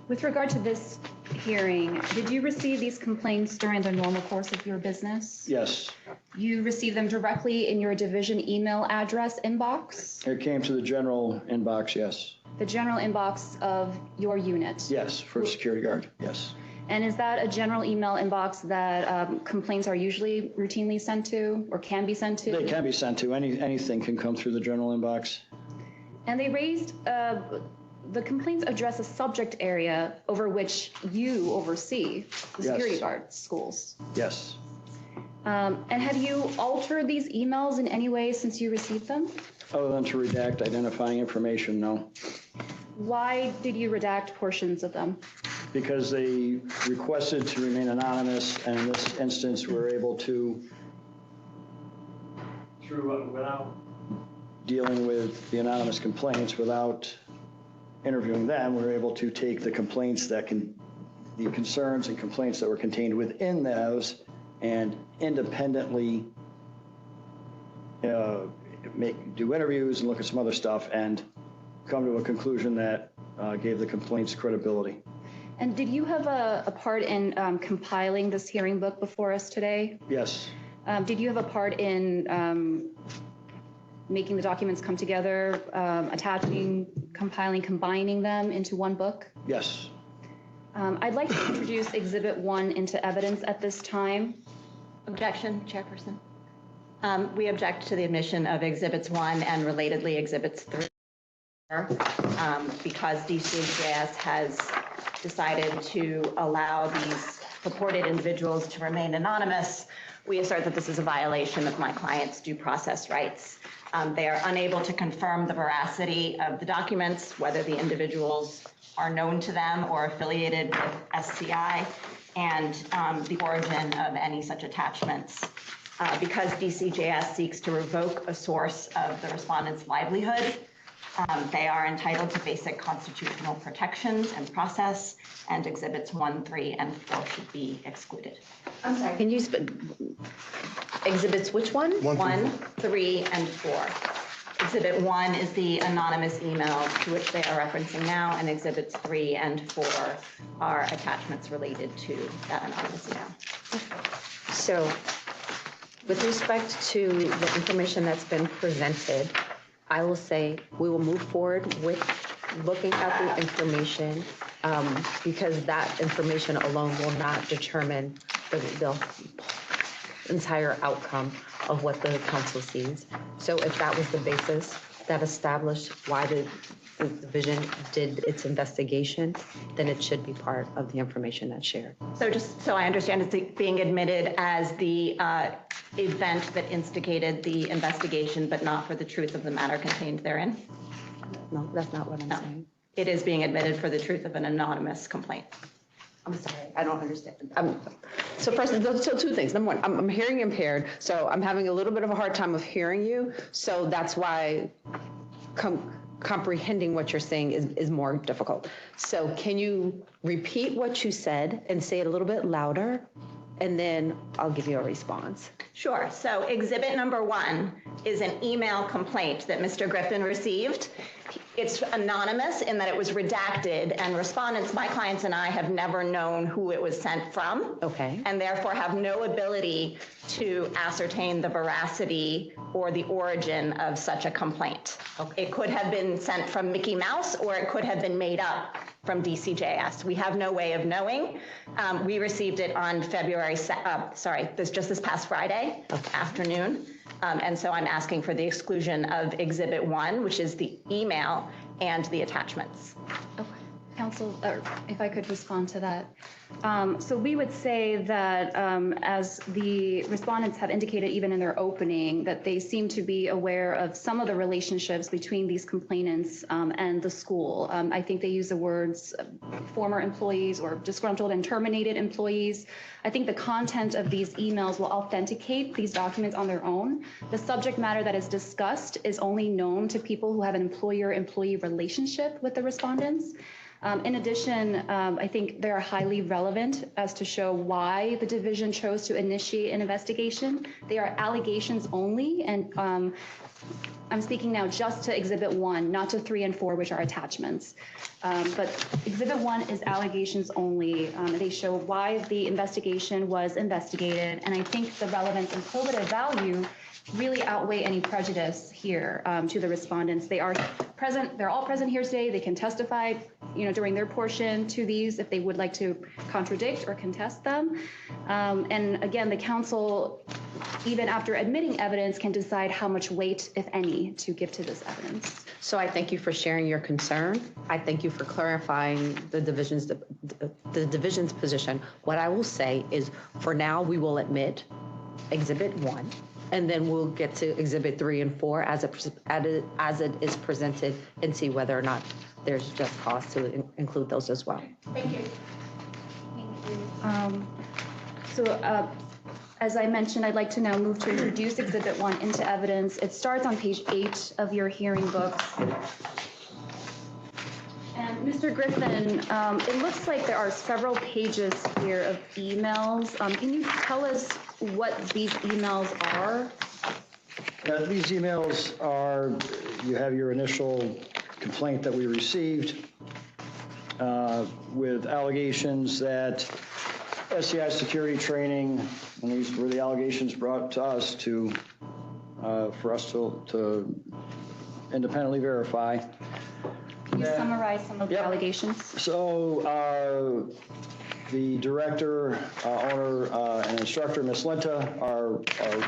With regard to this hearing, did you receive these complaints during the normal course of your business? Yes. You received them directly in your division email address inbox? It came to the general inbox, yes. The general inbox of your unit? Yes, for a security guard, yes. And is that a general email inbox that complaints are usually routinely sent to or can be sent to? They can be sent to. Anything can come through the general inbox. And they raised, the complaints address a subject area over which you oversee, the security guard schools. Yes. And have you altered these emails in any way since you received them? Other than to redact identifying information, no. Why did you redact portions of them? Because they requested to remain anonymous, and in this instance, we're able to, without dealing with the anonymous complaints, without interviewing them, we're able to take the complaints the concerns and complaints that were contained within those and independently do interviews and look at some other stuff and come to a conclusion that gave the complaints credibility. And did you have a part in compiling this hearing book before us today? Yes. Did you have a part in making the documents come together, attaching, compiling, combining them into one book? Yes. I'd like to introduce Exhibit 1 into evidence at this time. Objection, Chairperson. We object to the admission of Exhibits 1 and relatedly Exhibits 3 because DCJS has decided to allow these purported individuals to remain anonymous. We assert that this is a violation of my client's due process rights. They are unable to confirm the veracity of the documents, whether the individuals are known to them or affiliated with SCI, and the origin of any such attachments. Because DCJS seeks to revoke a source of the respondent's livelihood, they are entitled to basic constitutional protections and process, and Exhibits 1, 3, and 4 should be excluded. I'm sorry. Can you exhibits which one? 1, 3, and 4. Exhibit 1 is the anonymous email to which they are referencing now, and Exhibits 3 and 4 are attachments related to that anonymous email. So with respect to the information that's been presented, I will say we will move forward with looking at the information because that information alone will not determine the entire outcome of what the council sees. So if that was the basis that established why the division did its investigation, then it should be part of the information that's shared. So just so I understand, it's being admitted as the event that instigated the investigation, but not for the truth of the matter contained therein? No, that's not what I'm saying. It is being admitted for the truth of an anonymous complaint. I'm sorry, I don't understand. So first, so two things. Number one, I'm hearing impaired, so I'm having a little bit of a hard time of hearing you. So that's why comprehending what you're saying is more difficult. So can you repeat what you said and say it a little bit louder? And then I'll give you a response. Sure. So exhibit number 1 is an email complaint that Mr. Griffin received. It's anonymous in that it was redacted, and respondents, my clients and I, have never known who it was sent from. Okay. And therefore have no ability to ascertain the veracity or the origin of such a complaint. Okay. It could have been sent from Mickey Mouse, or it could have been made up from DCJS. We have no way of knowing. We received it on this past Friday afternoon. And so I'm asking for the exclusion of Exhibit 1, which is the email, and the attachments. Okay. Council, or if I could respond to that. So we would say that as the respondents have indicated even in their opening, that they seem to be aware of some of the relationships between these complainants and the school. I think they use the words former employees or disgruntled and terminated employees. I think the content of these emails will authenticate these documents on their own. The subject matter that is discussed is only known to people who have an employer-employee relationship with the respondents. In addition, I think they are highly relevant as to show why the division chose to initiate an investigation. They are allegations only, and I'm speaking now just to Exhibit 1, not to 3 and 4, which are attachments. But Exhibit 1 is allegations only. They show why the investigation was investigated, and I think the relevance and probative value really outweigh any prejudice here to the respondents. They are present, they're all present here today. They can testify, during their portion to these if they would like to contradict or contest them. And again, the council, even after admitting evidence, can decide how much weight, if any, to give to this evidence. So I thank you for sharing your concern. I thank you for clarifying the division's position. What I will say is, for now, we will admit Exhibit 1. And then we'll get to Exhibit 3 and 4 as it is presented and see whether or not there's just cause to include those as well. Thank you. Thank you. As I mentioned, I'd like to now move to introduce Exhibit 1 into evidence. It starts on page 8 of your hearing books. And Mr. Griffin, it looks like there are several pages here of emails. Can you tell us what these emails are? These emails are, you have your initial complaint that we received with allegations that SCI security training, and these were the allegations brought to us for us to independently verify. Can you summarize some of the allegations? So the director, owner, and instructor, Ms. Linta, are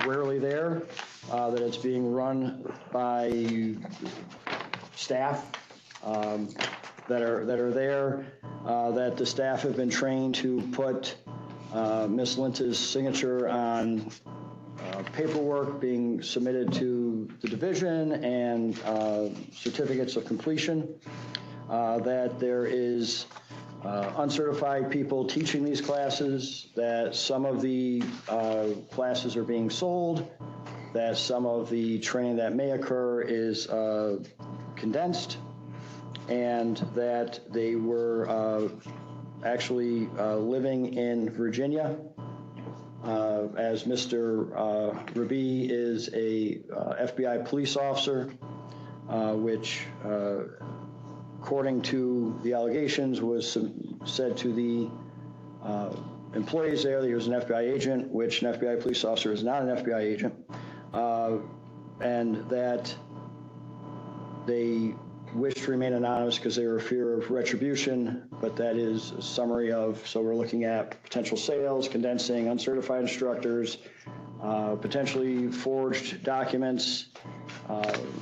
rarely there, that it's being run by staff that are there, that the staff have been trained to put Ms. Linta's signature on paperwork being submitted to the division and certificates of completion, that there is uncertified people teaching these classes, that some of the classes are being sold, that some of the training that may occur is condensed, and that they were actually living in Virginia, as Mr. Rabi is a FBI police officer, which according to the allegations was said to the employees there that he was an FBI agent, which an FBI police officer is not an FBI agent, and that they wish to remain anonymous because they were in fear of retribution, but that is a summary of, so we're looking at potential sales, condensing, uncertified instructors, potentially forged documents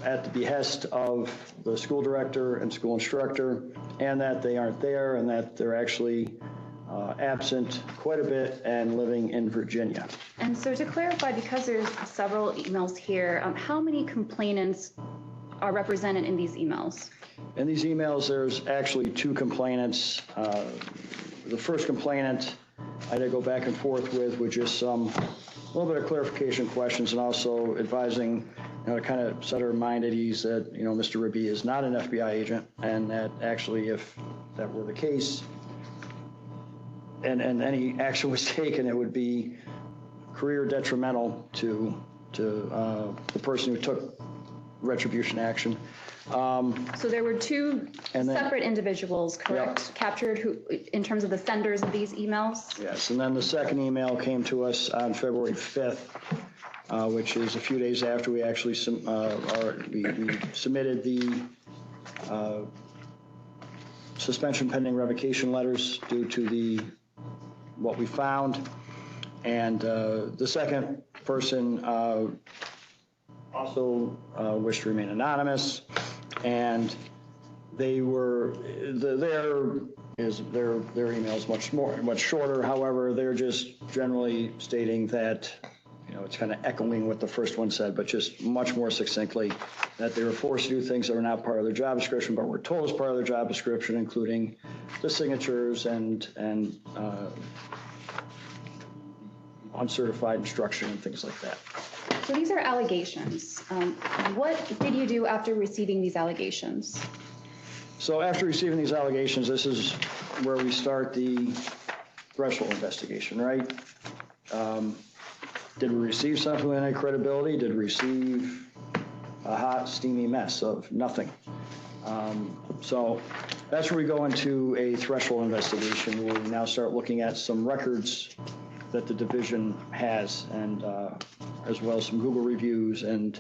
at the behest of the school director and school instructor, and that they aren't there, and that they're actually absent quite a bit and living in Virginia. And so to clarify, because there's several emails here, how many complainants are represented in these emails? In these emails, there's actually two complainants. The first complainant I had to go back and forth with just a little bit of clarification questions, and also advising, to kind of set her mind at ease that, Mr. Rabi is not an FBI agent, and that actually, if that were the case, and any action was taken, it would be career detrimental to the person who took retribution action. So there were two separate individuals, correct? Yep. Captured who, in terms of the senders of these emails? Yes, and then the second email came to us on February 5th, which is a few days after we actually we submitted the suspension pending revocation letters due to what we found. And the second person also wished to remain anonymous, and They were, their email is much shorter. However, they're just generally stating that, it's kind of echoing what the first one said, but just much more succinctly, that they were forced to do things that were not part of their job description, but were told as part of their job description, including the signatures and uncertified instruction and things like that. So these are allegations. What did you do after receiving these allegations? So after receiving these allegations, this is where we start the threshold investigation, right? Did we receive something with any credibility? Did we receive a hot, steamy mess of nothing? So that's where we go into a threshold investigation, where we now start looking at some records that the division has, and as well as some Google reviews, and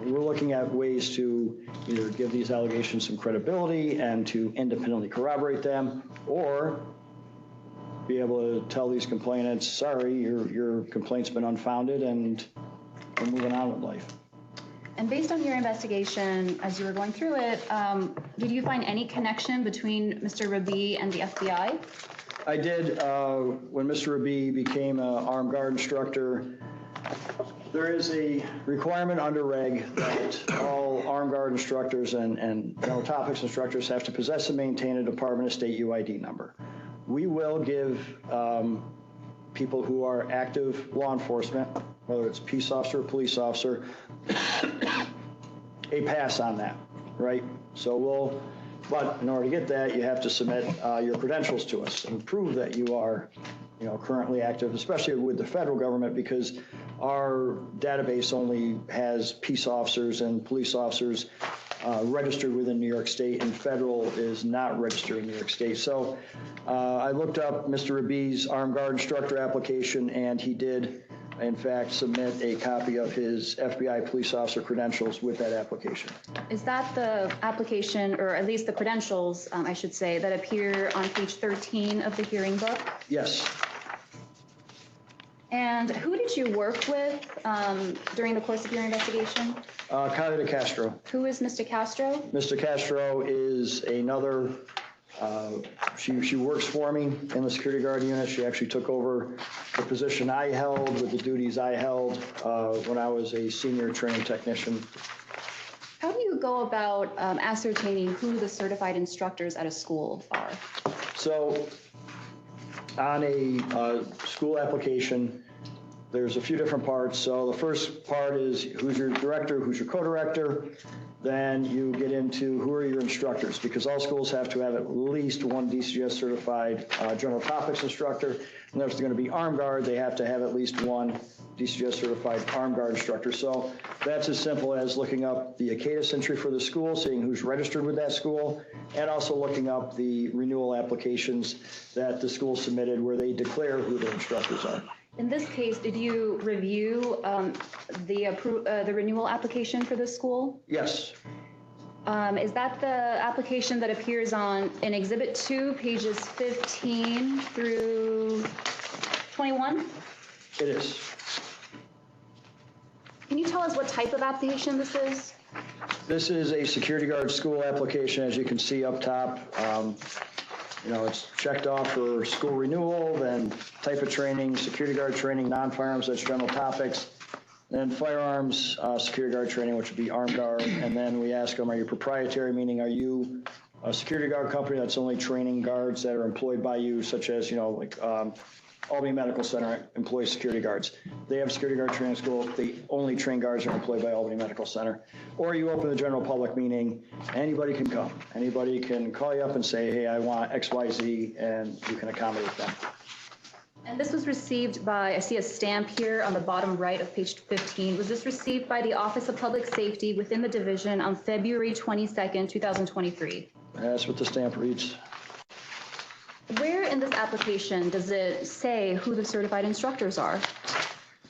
we're looking at ways to either give these allegations some credibility and to independently corroborate them, or be able to tell these complainants, sorry, your complaint's been unfounded and we're moving on with life. And based on your investigation, as you were going through it, did you find any connection between Mr. Rabi and the FBI? I did. When Mr. Rabi became an armed guard instructor, there is a requirement under reg that all armed guard instructors and general topics instructors have to possess and maintain a Department of State UID number. We will give people who are active law enforcement, whether it's peace officer or police officer, a pass on that, right? So but in order to get that, you have to submit your credentials to us and prove that you are, currently active, especially with the federal government, because our database only has peace officers and police officers registered within New York State, and federal is not registered in New York State. So I looked up Mr. Rabi's armed guard instructor application, and he did, in fact, submit a copy of his FBI police officer credentials with that application. Is that the application, or at least the credentials, I should say, that appear on page 13 of the hearing book? Yes. And who did you work with during the course of your investigation? Kylie de Castro. Who is Mr. Castro? Mr. Castro is another, she works for me in the security guard unit. She actually took over the position I held with the duties I held when I was a senior training technician. How do you go about ascertaining who the certified instructors at a school are? So on a school application, there's a few different parts. So the first part is who's your director, who's your co-director. Then you get into who are your instructors, because all schools have to have at least one DCGS certified general topics instructor. And if they're going to be armed guard, they have to have at least one DCGS certified armed guard instructor. So that's as simple as looking up the ACADIS entry for the school, seeing who's registered with that school, and also looking up the renewal applications that the school submitted where they declare who their instructors are. In this case, did you review the renewal application for the school? Yes. Is that the application that appears in Exhibit 2, pages 15 through 21? It is. Can you tell us what type of application this is? This is a security guard school application, as you can see up top. It's checked off for school renewal, then type of training, security guard training, non-firearms, that's general topics. Then firearms, security guard training, which would be armed guard. And then we ask them, are you proprietary, meaning are you a security guard company that's only training guards that are employed by you, such as, Albany Medical Center employs security guards. They have security guard training school. They only train guards that are employed by Albany Medical Center. Or you open the general public, meaning anybody can come. Anybody can call you up and say, hey, I want X, Y, Z, and you can accommodate them. And this was received by, I see a stamp here on the bottom right of page 15. Was this received by the Office of Public Safety within the division on February 22nd, 2023? That's what the stamp reads. Where in this application does it say who the certified instructors are?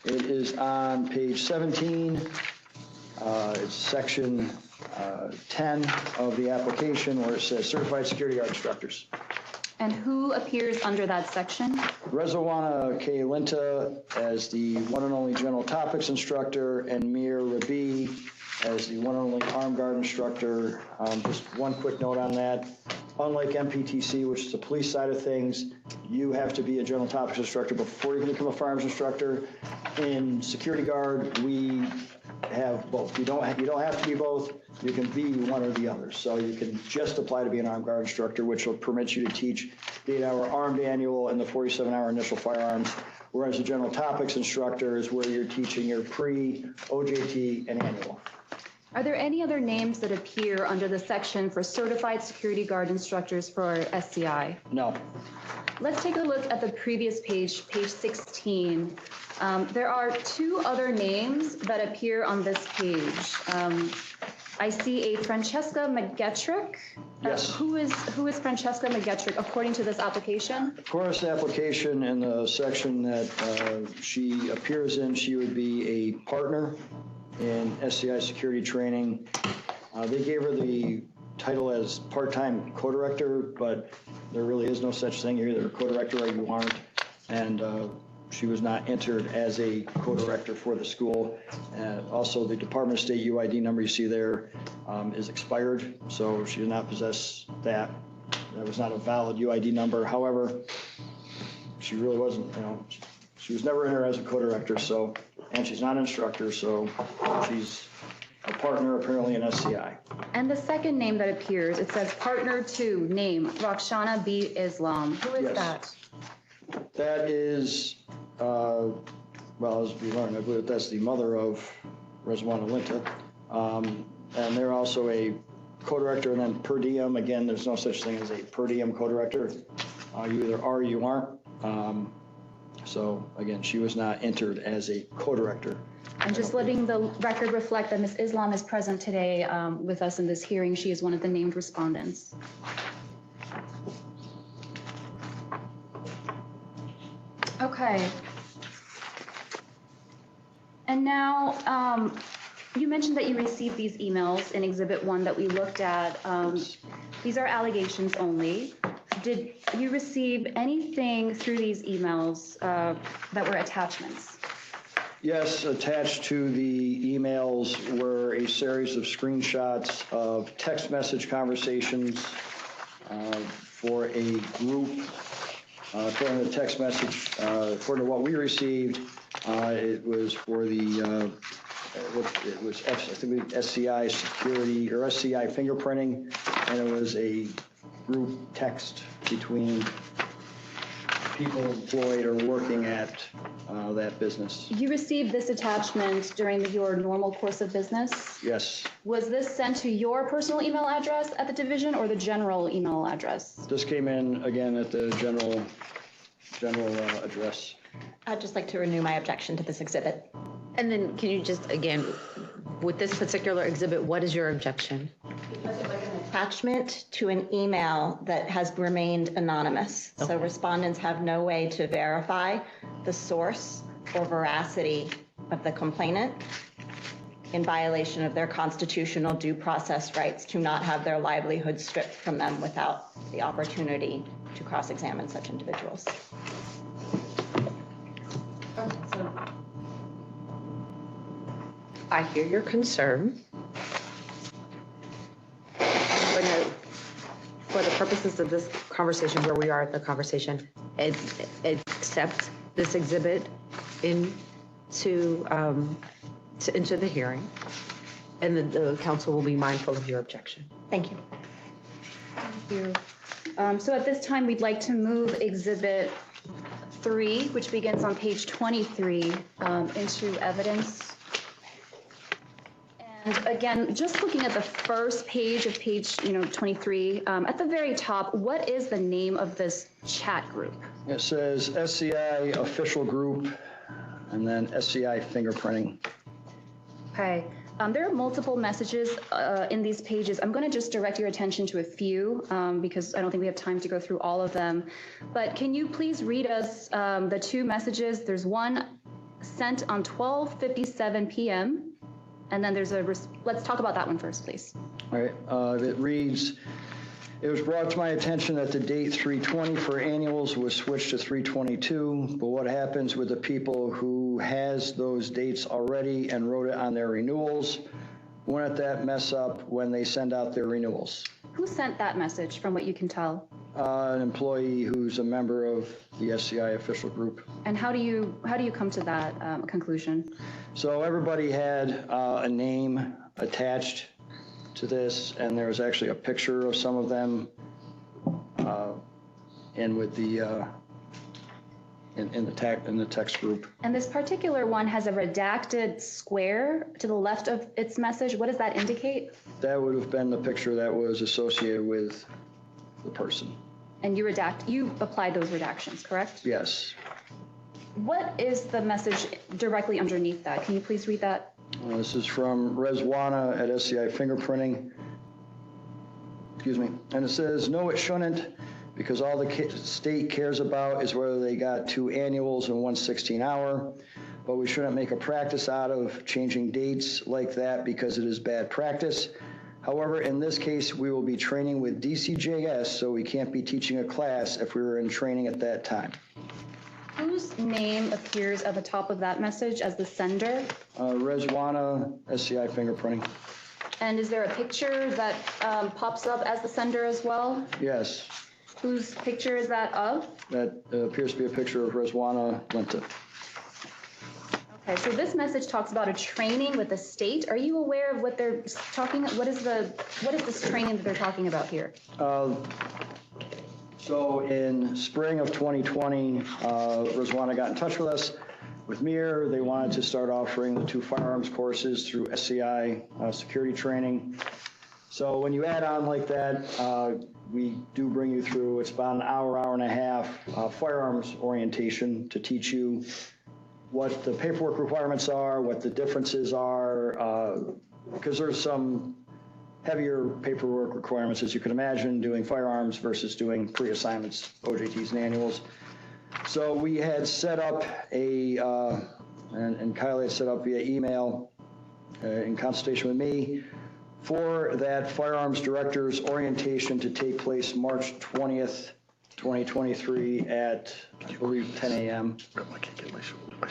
It is on page 17. It's section 10 of the application where it says certified security guard instructors. And who appears under that section? Rezawana K. Linta as the one and only general topics instructor, and Mir Rabi as the one and only armed guard instructor. Just one quick note on that. Unlike MPTC, which is the police side of things, you have to be a general topics instructor before you can become a firearms instructor. In security guard, we have both. You don't have to be both. You can be one or the other. So you can just apply to be an armed guard instructor, which will permit you to teach the 8-hour armed annual and the 47-hour initial firearms. Whereas the general topics instructor is where you're teaching your pre, OJT, and annual. Are there any other names that appear under the section for certified security guard instructors for SCI? No. Let's take a look at the previous page, page 16. There are 2 other names that appear on this page. I see a Francesca McGetrick. Yes. Who is Francesca McGetrick according to this application? According to the application in the section that she appears in, she would be a partner in SCI security training. They gave her the title as part-time co-director, but there really is no such thing. You're either a co-director or you aren't. And she was not entered as a co-director for the school. Also, the Department of State UID number you see there is expired, so she did not possess that. That was not a valid UID number. However, she really wasn't, she was never entered as a co-director, so, and she's not an instructor, so she's a partner apparently in SCI. And the second name that appears, it says partner 2, name, Roxana B. Islam. Who is that? That is, well, as we learned, I believe that's the mother of Reswana Linta. And they're also a co-director, and then per diem, again, there's no such thing as a per diem co-director. You either are or you aren't. So again, she was not entered as a co-director. And just letting the record reflect that Ms. Islam is present today with us in this hearing. She is one of the named respondents. Okay. And now, you mentioned that you received these emails in Exhibit 1 that we looked at. These are allegations only. Did you receive anything through these emails that were attachments? Yes, attached to the emails were a series of screenshots of text message conversations for a group. According to the text message, according to what we received, it was for the, it was I think SCI security or SCI fingerprinting, and it was a group text between people employed or working at that business. You received this attachment during your normal course of business? Yes. Was this sent to your personal email address at the division or the general email address? This came in again at the general address. I'd just like to renew my objection to this exhibit. And then can you just, again, with this particular exhibit, what is your objection? Because it was an attachment to an email that has remained anonymous. So respondents have no way to verify the source or veracity of the complainant in violation of their constitutional due process rights to not have their livelihood stripped from them without the opportunity to cross-examine such individuals. I hear your concern. But no, for the purposes of this conversation, where we are at the conversation, accept this exhibit into the hearing, and the council will be mindful of your objection. Thank you. Thank you. So at this time, we'd like to move Exhibit 3, which begins on page 23, into evidence. And again, just looking at the first page of page 23, at the very top, what is the name of this chat group? It says SCI official group and then SCI fingerprinting. Okay. There are multiple messages in these pages. I'm going to just direct your attention to a few because I don't think we have time to go through all of them. But can you please read us the 2 messages? There's one sent on 12:57 p.m. And then there's let's talk about that one first, please. All right. It reads, it was brought to my attention that the date 3/20 for annuals was switched to 3/22, but what happens with the people who has those dates already and wrote it on their renewals? won't that mess up when they send out their renewals? Who sent that message, from what you can tell? An employee who's a member of the SCI official group. And how do you come to that conclusion? So everybody had a name attached to this, and there was actually a picture of some of them in with the in the text group. And this particular one has a redacted square to the left of its message. What does that indicate? That would have been the picture that was associated with the person. And you applied those redactions, correct? Yes. What is the message directly underneath that? Can you please read that? This is from Rezwana at SCI Fingerprinting. Excuse me. And it says, no, it shouldn't, because all the state cares about is whether they got 2 annuals and 1 16-hour. But we shouldn't make a practice out of changing dates like that because it is bad practice. However, in this case, we will be training with DCJS, so we can't be teaching a class if we were in training at that time. Whose name appears at the top of that message as the sender? Rezwana, SCI Fingerprinting. And is there a picture that pops up as the sender as well? Yes. Whose picture is that of? That appears to be a picture of Rezwana Linta. Okay, so this message talks about a training with the state. Are you aware of what they're talking? What is this training that they're talking about here? So in spring of 2020, Rezwana got in touch with us with Mir. They wanted to start offering the 2 firearms courses through SCI security training. So when you add on like that, we do bring you through, it's about an hour and a half firearms orientation to teach you what the paperwork requirements are, what the differences are, because there's some heavier paperwork requirements, as you can imagine, doing firearms versus doing pre-assignments, OJTs and annuals. So we had set up and Kylie had set up via email in consultation with me for that firearms director's orientation to take place March 20th, 2023 at, I believe, 10 a.m.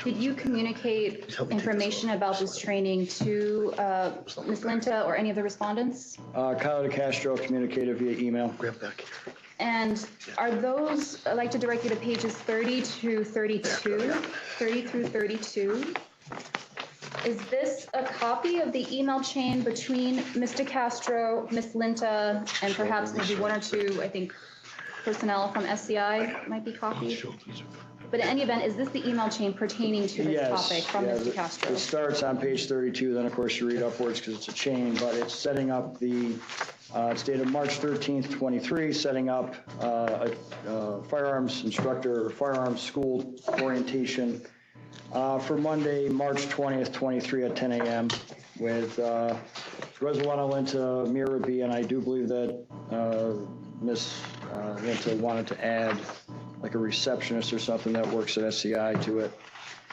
Did you communicate information about this training to Ms. Linta or any of the respondents? Kylie Castro communicated via email. And are those, I'd like to direct you to pages 30 to 32, 30 through 32. Is this a copy of the email chain between Mr. Castro, Ms. Linta, and perhaps maybe 1 or 2, I think, personnel from SCI might be copied? But in any event, is this the email chain pertaining to this topic from Mr. Castro? It starts on page 32, then of course you read upwards because it's a chain, but it's setting up it's dated March 13th, 23, setting up a firearms instructor or firearms school orientation for Monday, March 20th, 23 at 10 a.m. with Rezwana Linta, Mira B, and I do believe that Ms. Linta wanted to add like a receptionist or something that works at SCI to it.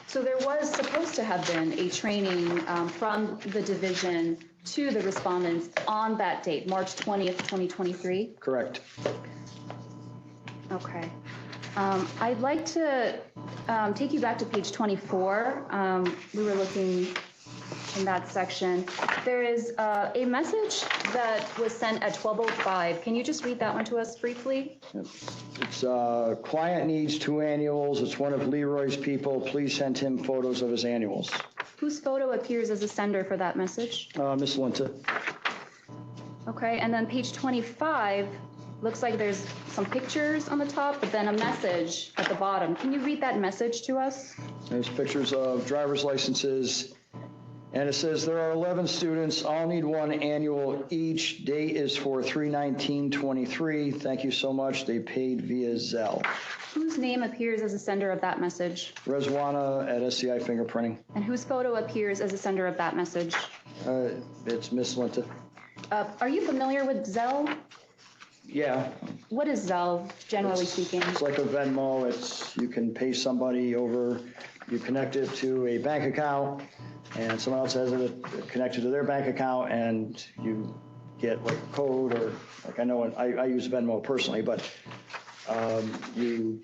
So there was supposed to have been a training from the division to the respondents on that date, March 20th, 2023? Correct. Okay. I'd like to take you back to page 24. We were looking in that section. There is a message that was sent at 12:05. Can you just read that one to us briefly? It's client needs 2 annuals. It's one of Leroy's people. Please send him photos of his annuals. Whose photo appears as a sender for that message? Miss Linta. Okay, and then page 25, looks like there's some pictures on the top, but then a message at the bottom. Can you read that message to us? There's pictures of driver's licenses. And it says there are 11 students, all need 1 annual each. Date is for 3/19/23. Thank you so much. They paid via Zelle. Whose name appears as a sender of that message? Rezwana at SCI Fingerprinting. And whose photo appears as a sender of that message? It's Miss Linta. Are you familiar with Zelle? Yeah. What is Zelle, generally speaking? It's like a Venmo. You can pay somebody over, you connect it to a bank account, and someone else has it connected to their bank account, and you get like a code, or like I use Venmo personally, but you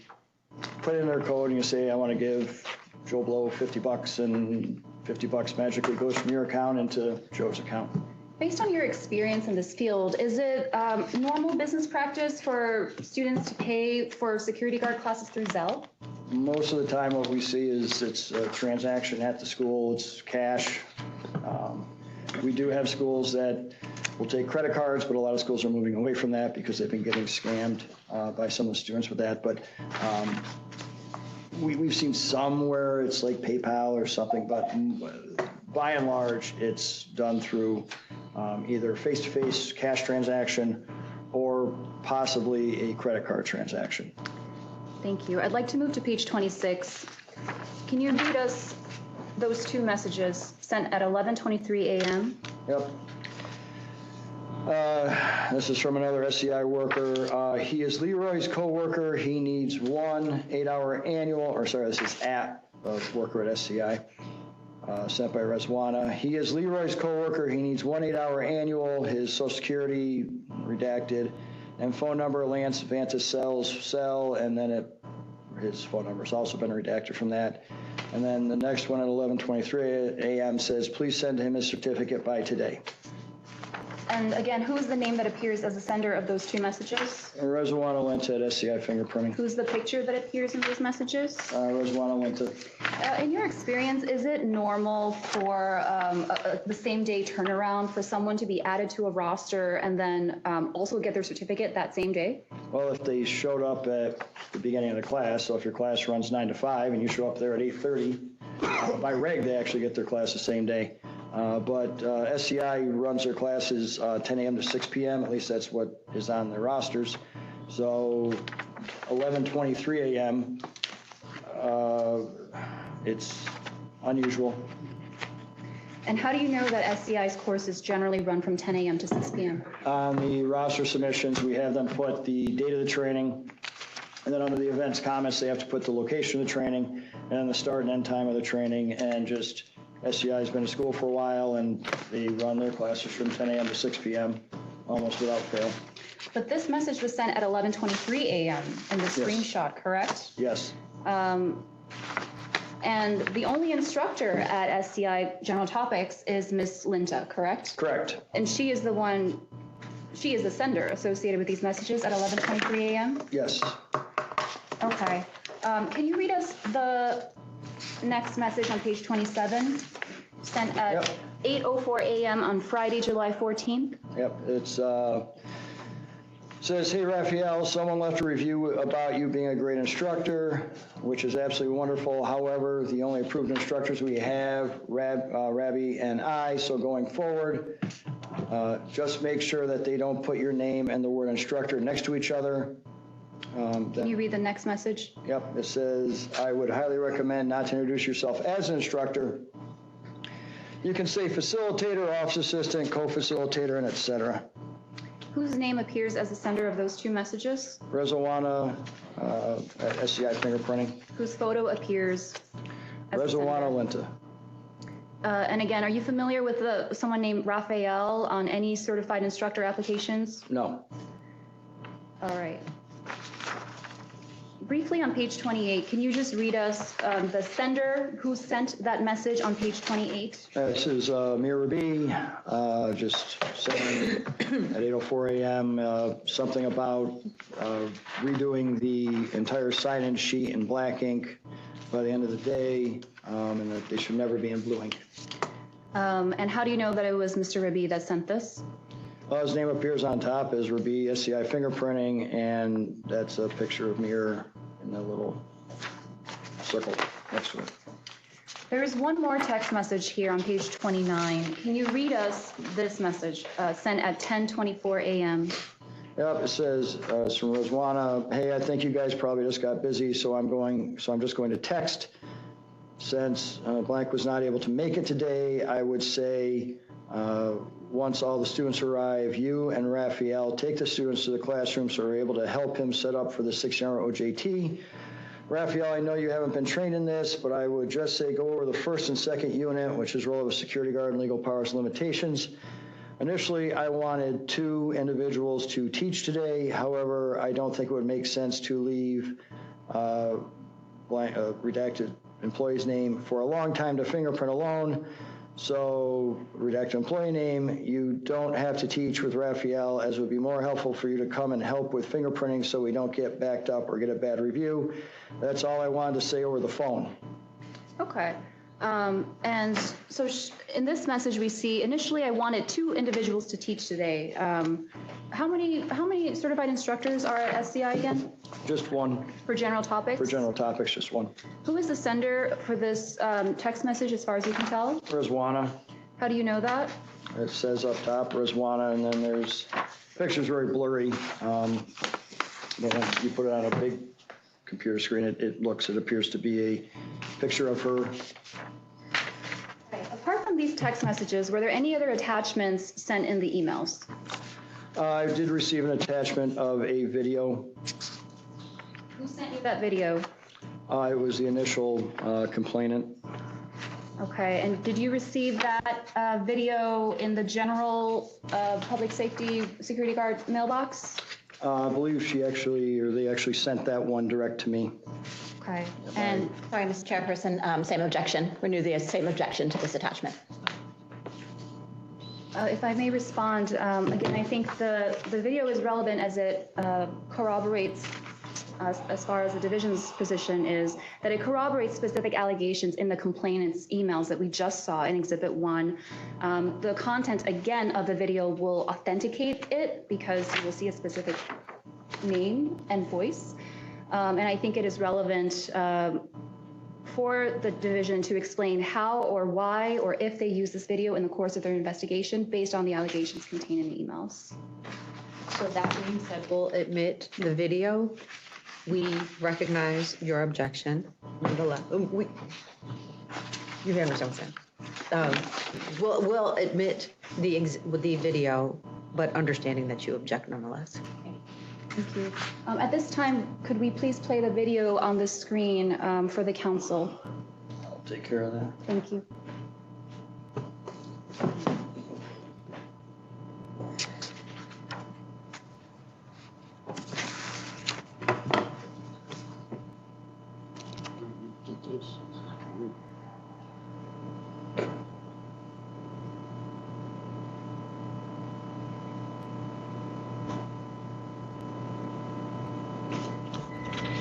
put in their code and you say, I want to give Joe Blow $50, and $50 magically goes from your account into Joe's account. Based on your experience in this field, is it normal business practice for students to pay for security guard classes through Zelle? Most of the time what we see is it's a transaction at the school, it's cash. We do have schools that will take credit cards, but a lot of schools are moving away from that because they've been getting scammed by some of the students with that. But we've seen some where it's like PayPal or something, but by and large, it's done through either face-to-face cash transaction or possibly a credit card transaction. Thank you. I'd like to move to page 26. Can you read us those two messages sent at 11:23 a.m.? Yep. This is from another SCI worker. He is Leroy's coworker. He needs one 8-hour annual, or sorry, this is at a worker at SCI, sent by Rezwana. He is Leroy's coworker. He needs one 8-hour annual. His Social Security redacted, and phone number Lance Vanta's cell, and then his phone number has also been redacted from that. And then the next one at 11:23 a.m. says, please send him his certificate by today. And again, who is the name that appears as the sender of those two messages? Rezwana went to SCI fingerprinting. Who's the picture that appears in those messages? Rezwana went to. In your experience, is it normal for the same day turnaround for someone to be added to a roster and then also get their certificate that same day? Well, if they showed up at the beginning of the class, so if your class runs 9 to 5 and you show up there at 8:30, by reg, they actually get their class the same day. But SCI runs their classes 10 a.m. to 6 p.m. At least that's what is on their rosters. So 11:23 a.m. It's unusual. And how do you know that SCI's courses generally run from 10 a.m. to 6 p.m.? On the roster submissions, we have them put the date of the training, and then under the events comments, they have to put the location of the training, and then the start and end time of the training, and just SCI's been in school for a while, and they run their classes from 10 a.m. to 6 p.m. almost without fail. But this message was sent at 11:23 a.m. in the screenshot, correct? Yes. And the only instructor at SCI General Topics is Miss Linta, correct? Correct. And she is the sender associated with these messages at 11:23 a.m.? Yes. Okay. Can you read us the next message on page 27, sent at 8:04 a.m. on Friday, July 14th? Yep, it's says, hey, Raphael, someone left a review about you being a great instructor, which is absolutely wonderful. However, the only approved instructors we have, Rabbi and I, so going forward, just make sure that they don't put your name and the word instructor next to each other. Can you read the next message? Yep, it says, I would highly recommend not to introduce yourself as an instructor. You can say facilitator, office assistant, co-facilitator, and etc. Whose name appears as the sender of those two messages? Rezwana at SCI fingerprinting. Whose photo appears as Rezwana Linta. And again, are you familiar with someone named Raphael on any certified instructor applications? No. All right. Briefly on page 28, can you just read us the sender who sent that message on page 28? This is Mir Rabi, just saying at 8:04 a.m. Something about redoing the entire sign-in sheet in black ink by the end of the day, and that they should never be in blue ink. And how do you know that it was Mr. Rabi that sent this? Well, his name appears on top as Rabi SCI fingerprinting, and that's a picture of Mir in that little circle next to it. There is one more text message here on page 29. Can you read us this message sent at 10:24 a.m.? Yep, it says, it's from Rezwana, hey, I think you guys probably just got busy, so I'm just going to text. Since blank was not able to make it today, I would say, once all the students arrive, you and Raphael take the students to the classroom so we're able to help him set up for the 6-hour OJT. Raphael, I know you haven't been trained in this, but I would just say go over the first and second unit, which is role of a security guard and legal powers and limitations. Initially, I wanted 2 individuals to teach today. However, I don't think it would make sense to leave redacted employee's name for a long time to fingerprint alone. So redact employee name, you don't have to teach with Raphael, as it would be more helpful for you to come and help with fingerprinting so we don't get backed up or get a bad review. That's all I wanted to say over the phone. Okay. And so in this message, we see initially I wanted 2 individuals to teach today. How many certified instructors are at SCI again? Just one. For general topics? For general topics, just one. Who is the sender for this text message as far as you can tell? Rizwana. How do you know that? It says up top, Rizwana, and then there's pictures very blurry. But once you put it on a big computer screen, it appears to be a picture of her. Okay. Apart from these text messages, were there any other attachments sent in the emails? I did receive an attachment of a video. Who sent you that video? It was the initial complainant. Okay, and did you receive that video in the general public safety security guard mailbox? I believe they actually sent that one direct to me. Okay, and Sorry, Mr. Chairperson, same objection. Renew the same objection to this attachment. if I may respond, again, I think the video is relevant as it corroborates, as far as the division's position is, that it corroborates specific allegations in the complainant's emails that we just saw in Exhibit 1. The content, again, of the video will authenticate it because you will see a specific name and voice. And I think it is relevant for the division to explain how or why or if they use this video in the course of their investigation based on the allegations contained in the emails. So that being said, we'll admit the video. We recognize your objection. Nonetheless, you understand what I'm saying. We'll admit the video, but understanding that you object nonetheless. Thank you. At this time, could we please play the video on the screen for the council? I'll take care of that. Thank you.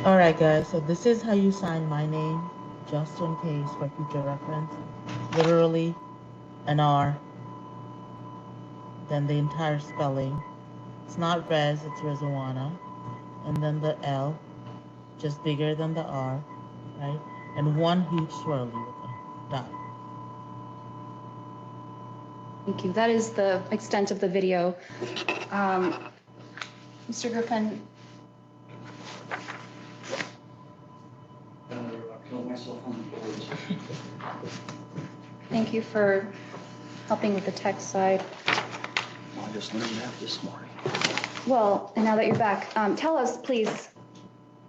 All right, guys, so this is how you sign my name, just in case for future reference. Literally an R, then the entire spelling. It's not Rez, it's Rizwana. And then the L, just bigger than the R, right? And one huge swirly with a dot. Thank you. That is the extent of the video. Mr. Griffin. Thank you for helping with the tech side. I just learned that this morning. Well, and now that you're back, tell us, please,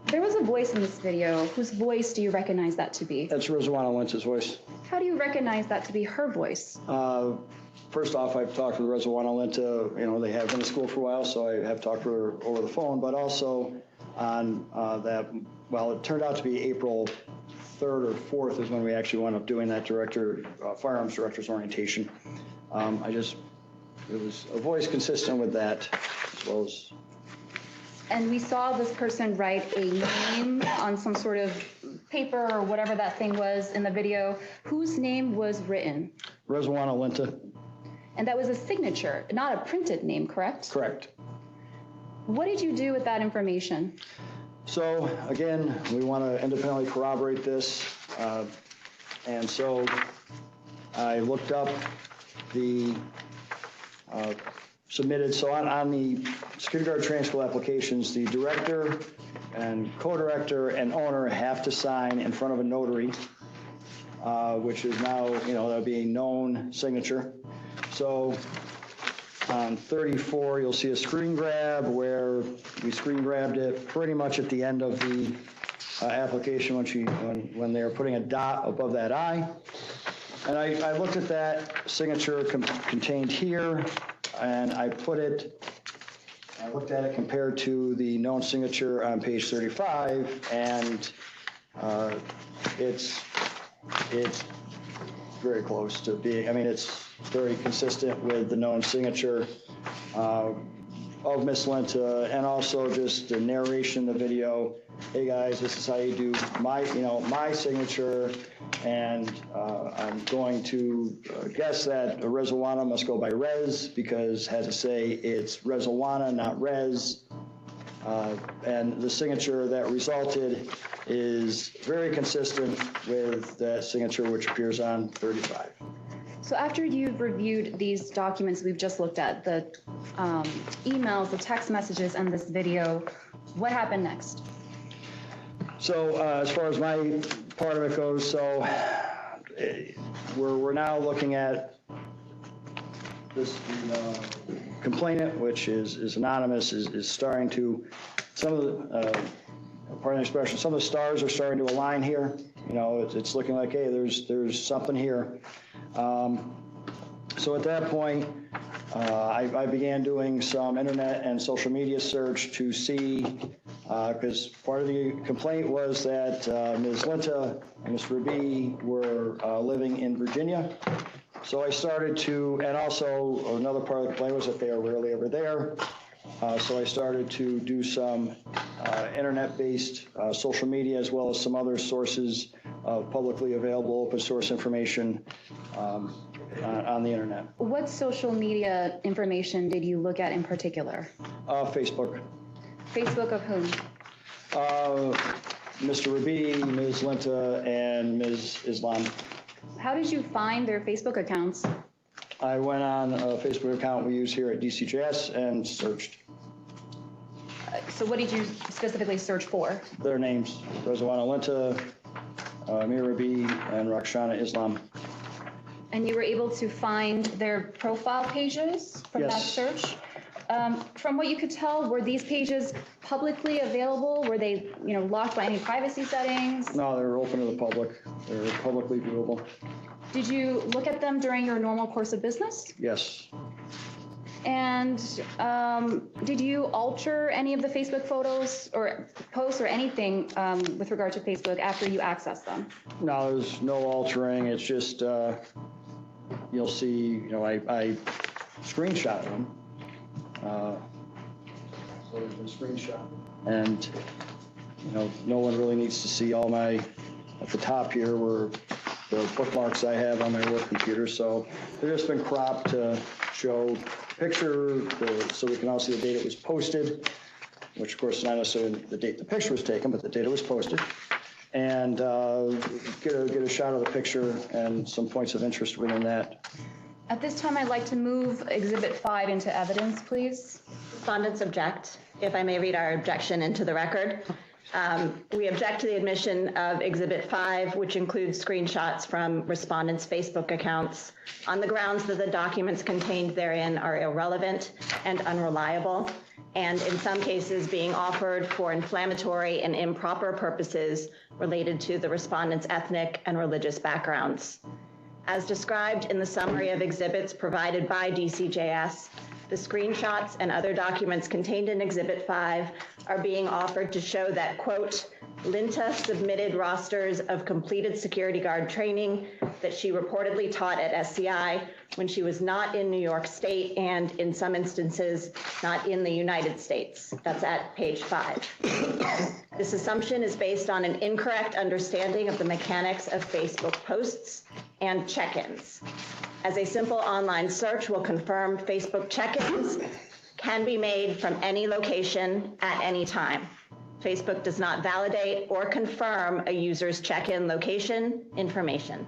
there was a voice in this video. Whose voice do you recognize that to be? That's Rizwana Lentz's voice. How do you recognize that to be her voice? First off, I've talked with Rizwana Lenta. You know, they have been in school for a while, so I have talked to her over the phone, but also on that, well, it turned out to be April 3rd or 4th is when we actually wound up doing that firearms director's orientation. It was a voice consistent with that, as well as. And we saw this person write a name on some sort of paper or whatever that thing was in the video. Whose name was written? Rizwana Lenta. And that was a signature, not a printed name, correct? Correct. What did you do with that information? So again, we want to independently corroborate this. And so I looked up the submitted, so on the security guard training school applications, the director and co-director and owner have to sign in front of a notary, which is now, that'll be a known signature. So on 34, you'll see a screen grab where we screen grabbed it pretty much at the end of the application when they're putting a dot above that I. And I looked at that signature contained here, and I looked at it compared to the known signature on page 35, and It's very close to being, I mean, it's very consistent with the known signature of Miss Linta, and also just the narration in the video. Hey guys, this is how you do my signature, and I'm going to guess that Rezawana must go by Rez because it has to say it's Rezawana, not Rez. And the signature that resulted is very consistent with that signature which appears on 35. So after you've reviewed these documents we've just looked at, the emails, the text messages, and this video, what happened next? So as far as my part of it goes, so we're now looking at this complainant, which is anonymous, is starting to, some of the, pardon the expression, some of the stars are starting to align here. You know, it's looking like, hey, there's something here. So at that point, I began doing some internet and social media search to see, because part of the complaint was that Ms. Linta and Mr. Rabi were living in Virginia. So I started to, and also another part of the complaint was that they are rarely ever there. So I started to do some internet-based social media, as well as some other sources of publicly available open source information on the internet. What social media information did you look at in particular? Facebook. Facebook of whom? Mr. Rabi, Ms. Linta, and Ms. Islam. How did you find their Facebook accounts? I went on a Facebook account we use here at DCJS and searched. So what did you specifically search for? Their names: Rezawana Linta, Amir Rabi, and Rakshana Islam. And you were able to find their profile pages from that search? From what you could tell, were these pages publicly available? Were they, locked by any privacy settings? No, they're open to the public. They're publicly viewable. Did you look at them during your normal course of business? Yes. And did you alter any of the Facebook photos or posts or anything with regard to Facebook after you accessed them? No, there's no altering. It's just, you'll see, I screenshotted them. So there's a screenshot. And, no one really needs to see all my, at the top here were the bookmarks I have on my work computer. So they've just been cropped to show picture, so we can all see the date it was posted, which of course is not necessarily the date the picture was taken, but the date it was posted. And get a shot of the picture and some points of interest within that. At this time, I'd like to move Exhibit 5 into evidence, please. Respondents object. If I may read our objection into the record. We object to the admission of Exhibit 5, which includes screenshots from respondents' Facebook accounts, on the grounds that the documents contained therein are irrelevant and unreliable, and in some cases being offered for inflammatory and improper purposes related to the respondents' ethnic and religious backgrounds. As described in the summary of exhibits provided by DCJS, the screenshots and other documents contained in Exhibit 5 are being offered to show that, quote, Linta submitted rosters of completed security guard training that she reportedly taught at SCI when she was not in New York State and, in some instances, not in the United States. That's at page 5. This assumption is based on an incorrect understanding of the mechanics of Facebook posts and check-ins. As a simple online search will confirm, Facebook check-ins can be made from any location at any time. Facebook does not validate or confirm a user's check-in location information.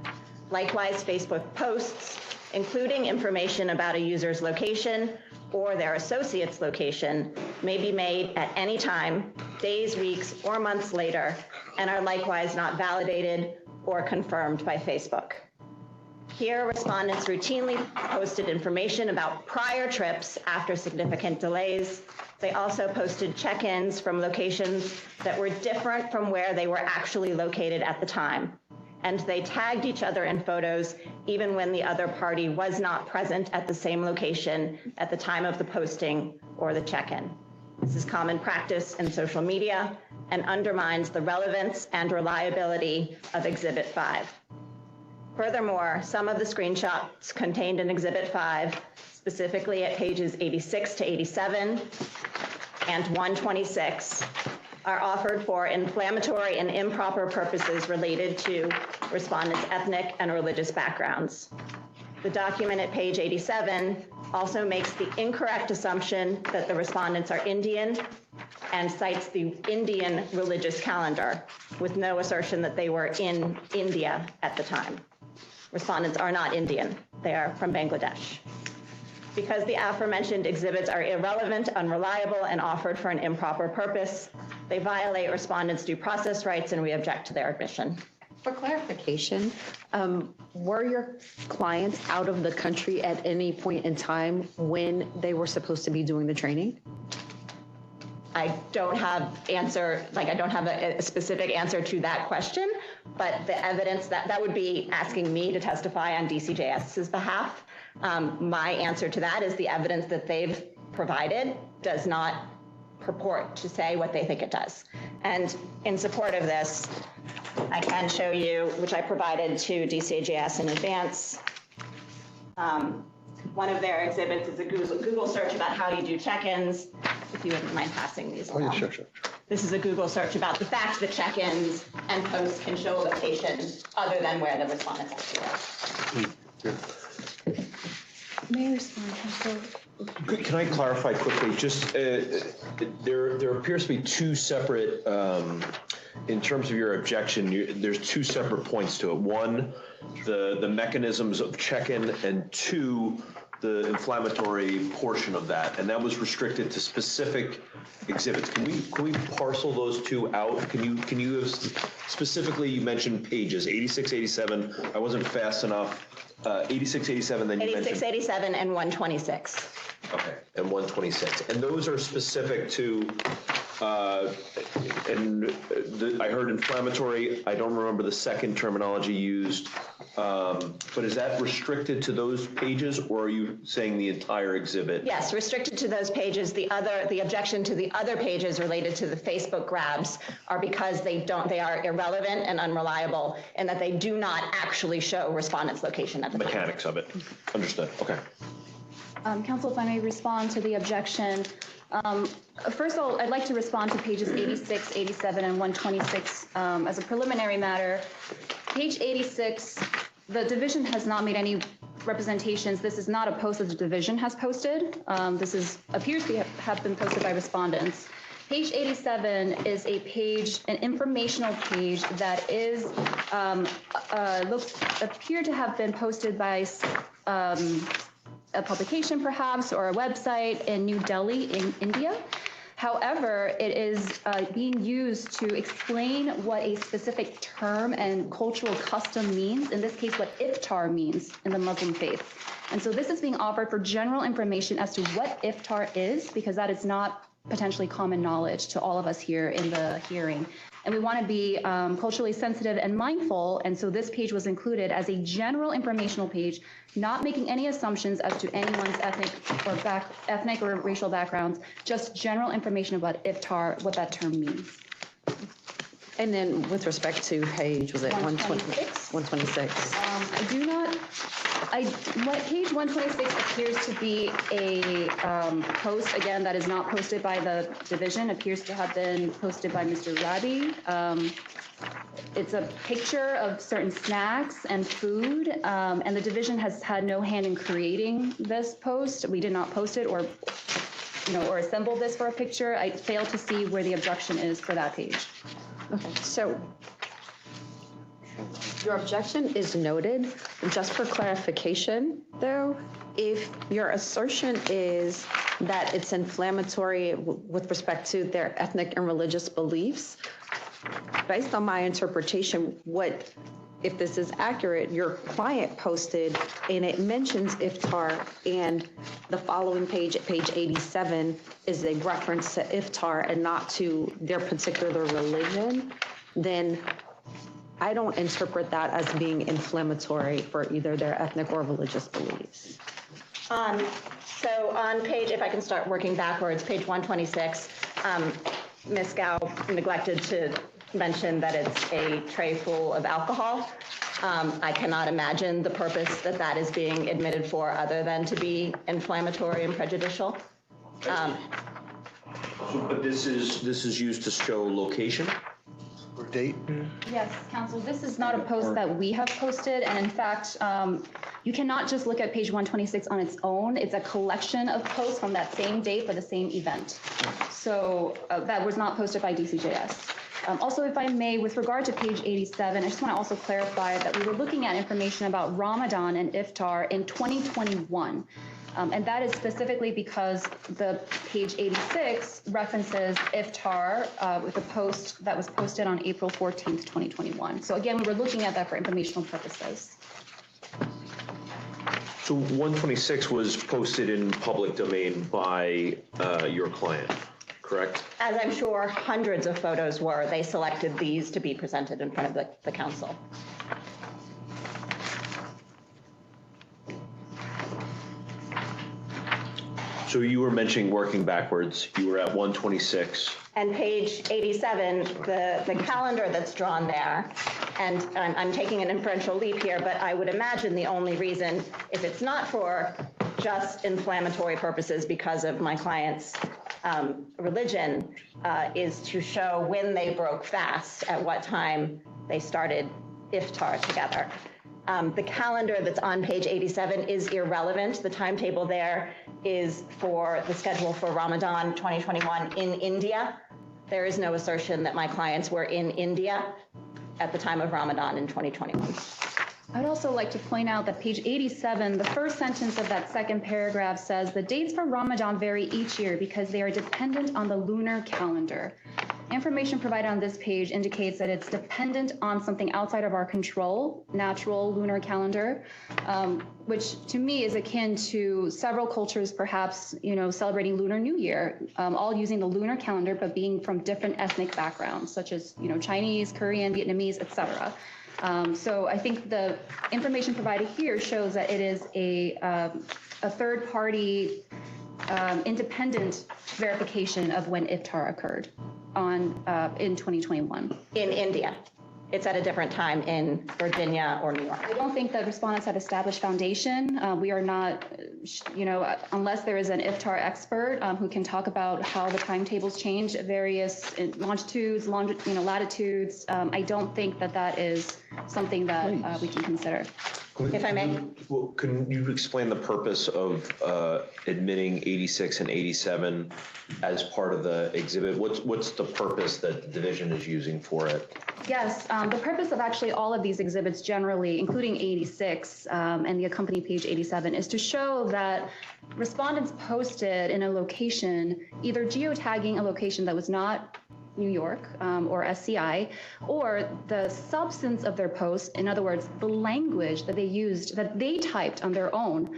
Likewise, Facebook posts, including information about a user's location or their associate's location, may be made at any time, days, weeks, or months later, and are likewise not validated or confirmed by Facebook. Here, respondents routinely posted information about prior trips after significant delays. They also posted check-ins from locations that were different from where they were actually located at the time. And they tagged each other in photos even when the other party was not present at the same location at the time of the posting or the check-in. This is common practice in social media and undermines the relevance and reliability of Exhibit 5. Furthermore, some of the screenshots contained in Exhibit 5, specifically at pages 86 to 87 and 126, are offered for inflammatory and improper purposes related to respondents' ethnic and religious backgrounds. The document at page 87 also makes the incorrect assumption that the respondents are Indian and cites the Indian religious calendar with no assertion that they were in India at the time. Respondents are not Indian. They are from Bangladesh. Because the aforementioned exhibits are irrelevant, unreliable, and offered for an improper purpose, they violate respondents' due process rights, and we object to their admission. For clarification, were your clients out of the country at any point in time when they were supposed to be doing the training? I don't have a specific answer to that question, but the evidence that would be asking me to testify on DCJS's behalf. My answer to that is the evidence that they've provided does not purport to say what they think it does. And in support of this, I can show you, which I provided to DCJS in advance. One of their exhibits is a Google search about how you do check-ins. If you wouldn't mind passing these along. Oh, yeah, sure. This is a Google search about the fact that check-ins and posts can show a location other than where the respondents actually are. May I respond, Council? Can I clarify quickly? Just there appears to be two separate, in terms of your objection, there's two separate points to it. One, the mechanisms of check-in, and two, the inflammatory portion of that, and that was restricted to specific exhibits. Can we parcel those two out? Can you specifically, you mentioned pages 86, 87. I wasn't fast enough. 86, 87. Then you 86, mentioned 87, and 126. Okay, and 126, and those are specific to. I heard inflammatory. I don't remember the second terminology used, but is that restricted to those pages, or are you saying the entire exhibit? Yes, restricted to those pages. The objection to the other pages related to the Facebook grabs are because they are irrelevant and unreliable, and that they do not actually show respondents' location at the mechanics of it. Understood. Okay. Council, if I may respond to the objection. First of all, I'd like to respond to pages 86, 87, and 126 as a preliminary matter. Page 86, the division has not made any representations. This is not a post that the division has posted. This appears to have been posted by respondents. Page 87 is a page, an informational page that is appear to have been posted by a publication perhaps, or a website in New Delhi in India. However, it is being used to explain what a specific term and cultural custom means, in this case what iftar means in the Muslim faith. And so this is being offered for general information as to what iftar is, because that is not potentially common knowledge to all of us here in the hearing. And we want to be culturally sensitive and mindful, and so this page was included as a general informational page, not making any assumptions as to anyone's ethnic or racial backgrounds, just general information about iftar, what that term means. And then with respect to page, was it 126? 126. Page 126 appears to be a post, again, that is not posted by the division, appears to have been posted by Mr. Rabi. It's a picture of certain snacks and food, and the division has had no hand in creating this post. We did not post it or assemble this for a picture. I fail to see where the objection is for that page. Okay, so your objection is noted. Just for clarification, though, if your assertion is that it's inflammatory with respect to their ethnic and religious beliefs, based on my interpretation, if this is accurate, your client posted, and it mentions iftar, and the following page, at page 87, is a reference to iftar and not to their particular religion, then I don't interpret that as being inflammatory for either their ethnic or religious beliefs. So on page, if I can start working backwards, page 126, Ms. Gao neglected to mention that it's a tray full of alcohol. I cannot imagine the purpose that that is being admitted for other than to be inflammatory and prejudicial. But this is used to show location? Or date? Yes, Council, this is not a post that we have posted, and in fact, you cannot just look at page 126 on its own. It's a collection of posts from that same date for the same event. So that was not posted by DCJS. Also, if I may, with regard to page 87, I just want to also clarify that we were looking at information about Ramadan and Iftar in 2021. And that is specifically because the page 86 references Iftar with a post that was posted on April 14th, 2021. So again, we were looking at that for informational purposes. So 126 was posted in public domain by your client, correct? As I'm sure hundreds of photos were, they selected these to be presented in front of the council. So you were mentioning working backwards. You were at 126. And page 87, the calendar that's drawn there, and I'm taking an inferential leap here, but I would imagine the only reason, if it's not for just inflammatory purposes because of my client's religion, is to show when they broke fast, at what time they started iftar together. The calendar that's on page 87 is irrelevant. The timetable there is for the schedule for Ramadan 2021 in India. There is no assertion that my clients were in India at the time of Ramadan in 2021. I'd also like to point out that page 87, the first sentence of that second paragraph says the dates for Ramadan vary each year because they are dependent on the lunar calendar. Information provided on this page indicates that it's dependent on something outside of our control, natural lunar calendar, which to me is akin to several cultures perhaps, celebrating Lunar New Year, all using the lunar calendar, but being from different ethnic backgrounds, such as, Chinese, Korean, Vietnamese, etc. So I think the information provided here shows that it is a third-party independent verification of when iftar occurred in 2021. In India. It's at a different time in Virginia or New York. I don't think that respondents have established foundation. We are not, unless there is an iftar expert who can talk about how the timetables change at various longitudes, latitudes. I don't think that is something that we can consider. If I may. Well, can you explain the purpose of admitting 86 and 87 as part of the exhibit? What's the purpose that the division is using for it? Yes, the purpose of actually all of these exhibits generally, including 86 and the accompanying page 87, is to show that respondents posted in a location, either geotagging a location that was not New York or SCI, or the substance of their post, in other words, the language that they used, that they typed on their own,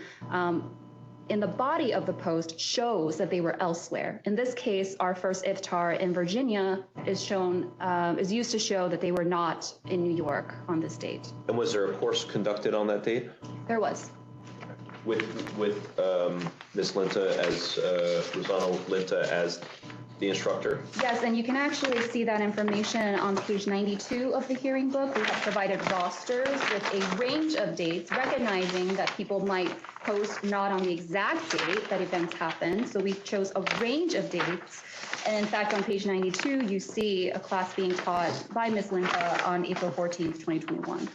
in the body of the post shows that they were elsewhere. In this case, our first iftar in Virginia is used to show that they were not in New York on this date. And was there a course conducted on that date? There was. With Ms. Linta as, Rosano Linta as the instructor? Yes, and you can actually see that information on page 92 of the hearing book. We have provided rosters with a range of dates, recognizing that people might post not on the exact date that events happened. So we chose a range of dates. And in fact, on page 92, you see a class being taught by Ms. Linta on April 14th, 2021.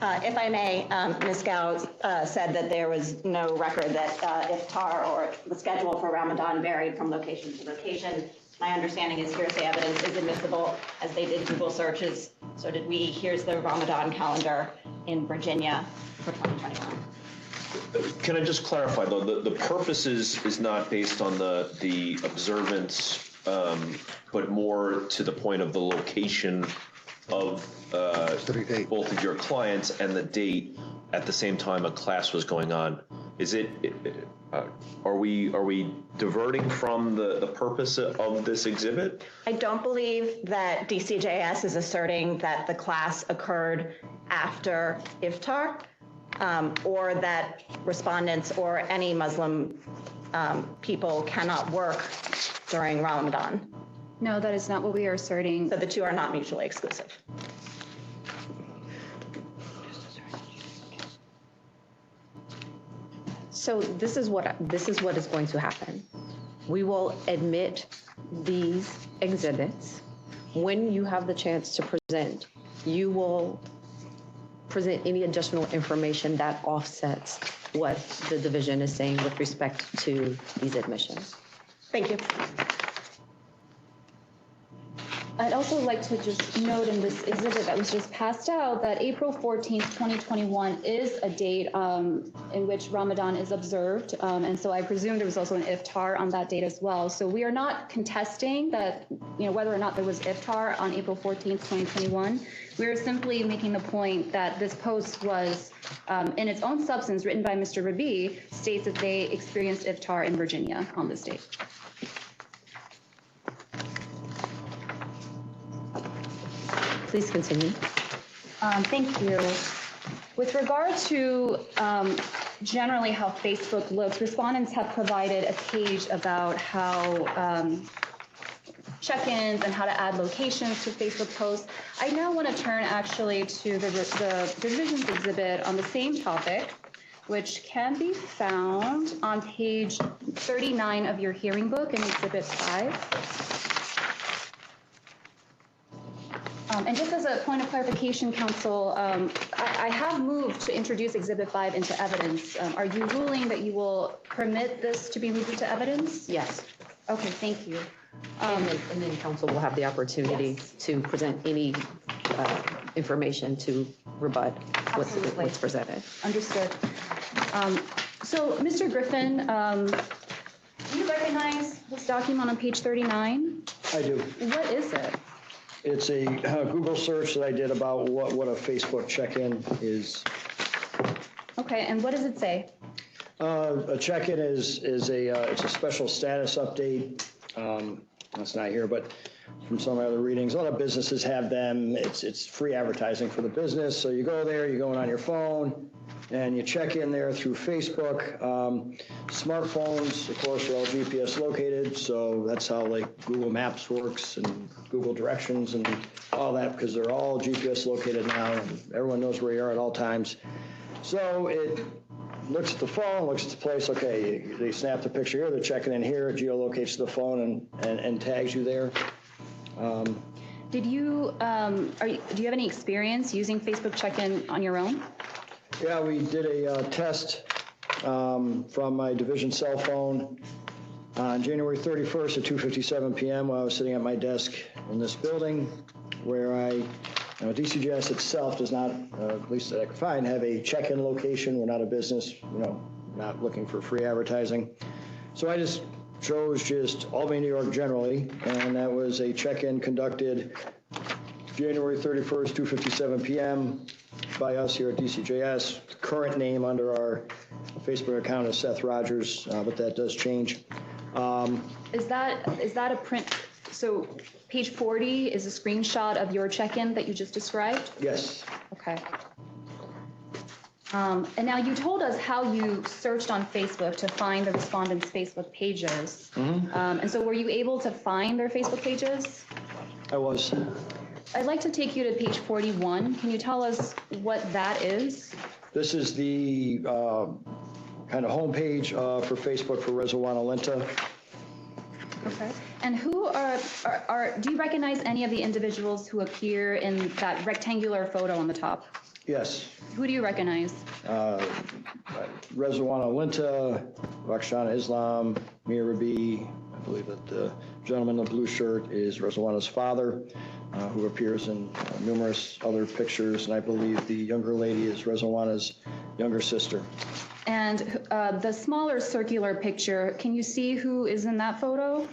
If I may, Ms. Gao said that there was no record that iftar or the schedule for Ramadan varied from location to location. My understanding is hearsay evidence is admissible, as they did Google searches. So did we. Here's the Ramadan calendar in Virginia for 2021. Can I just clarify, though, the purpose is not based on the observance, but more to the point of the location of both of your clients and the date at the same time a class was going on. Is it, are we diverting from the purpose of this exhibit? I don't believe that DCJS is asserting that the class occurred after iftar, or that respondents or any Muslim people cannot work during Ramadan. No, that is not what we are asserting. So the two are not mutually exclusive. So this is what is going to happen. We will admit these exhibits. When you have the chance to present, you will present any additional information that offsets what the division is saying with respect to these admissions. Thank you. I'd also like to just note in this exhibit that was just passed out that April 14th, 2021 is a date in which Ramadan is observed. And so I presume there was also an iftar on that date as well. So we are not contesting that, whether or not there was iftar on April 14th, 2021. We are simply making the point that this post was, in its own substance, written by Mr. Rabi, states that they experienced iftar in Virginia on this date. Please continue. Thank you. With regard to generally how Facebook looks, respondents have provided a page about how check-ins and how to add locations to Facebook posts. I now want to turn actually to the division's exhibit on the same topic, which can be found on page 39 of your hearing book in Exhibit 5. And just as a point of clarification, Council, I have moved to introduce Exhibit 5 into evidence. Are you ruling that you will permit this to be moved into evidence? Yes. Okay, thank you. And then council will have the opportunity to present any information to rebut what's presented. Understood. So, Mr. Griffin, do you recognize this document on page 39? I do. What is it? It's a Google search that I did about what a Facebook check-in is. Okay, and what does it say? A check-in is it's a special status update. That's not here, but from some other readings, a lot of businesses have them. It's free advertising for the business. So you go there, you're going on your phone, and you check in there through Facebook. Smartphones, of course, are all GPS located, so that's how like Google Maps works and Google Directions and all that, because they're all GPS located now, and everyone knows where you are at all times. So it looks at the phone, looks at the place, okay, they snap the picture here, they're checking in here, it geolocates the phone and tags you there. Do you have any experience using Facebook check-in on your own? Yeah, we did a test from my division cell phone on January 31st at 2:57 p.m. while I was sitting at my desk in this building where DCJS itself does not, at least that I could find, have a check-in location. We're not a business, not looking for free advertising. So I just chose Albany, New York generally, and that was a check-in conducted January 31st, 2:57 p.m. by us here at DCJS. The current name under our Facebook account is Seth Rogers, but that does change. Is that a print? So page 40 is a screenshot of your check-in that you just described? Yes. Okay. And now you told us how you searched on Facebook to find the respondents' Facebook pages. Mm-hmm. And so were you able to find their Facebook pages? I was. I'd like to take you to page 41. Can you tell us what that is? This is the kind of homepage for Facebook for Rezawana Linta. Okay. And who do you recognize any of the individuals who appear in that rectangular photo on the top? Yes. Who do you recognize? Rezawana Linta, Rakshana Islam, Mir Rabi. I believe that the gentleman in the blue shirt is Rezawana's father, who appears in numerous other pictures, and I believe the younger lady is Rezawana's younger sister. And the smaller circular picture, can you see who is in that photo?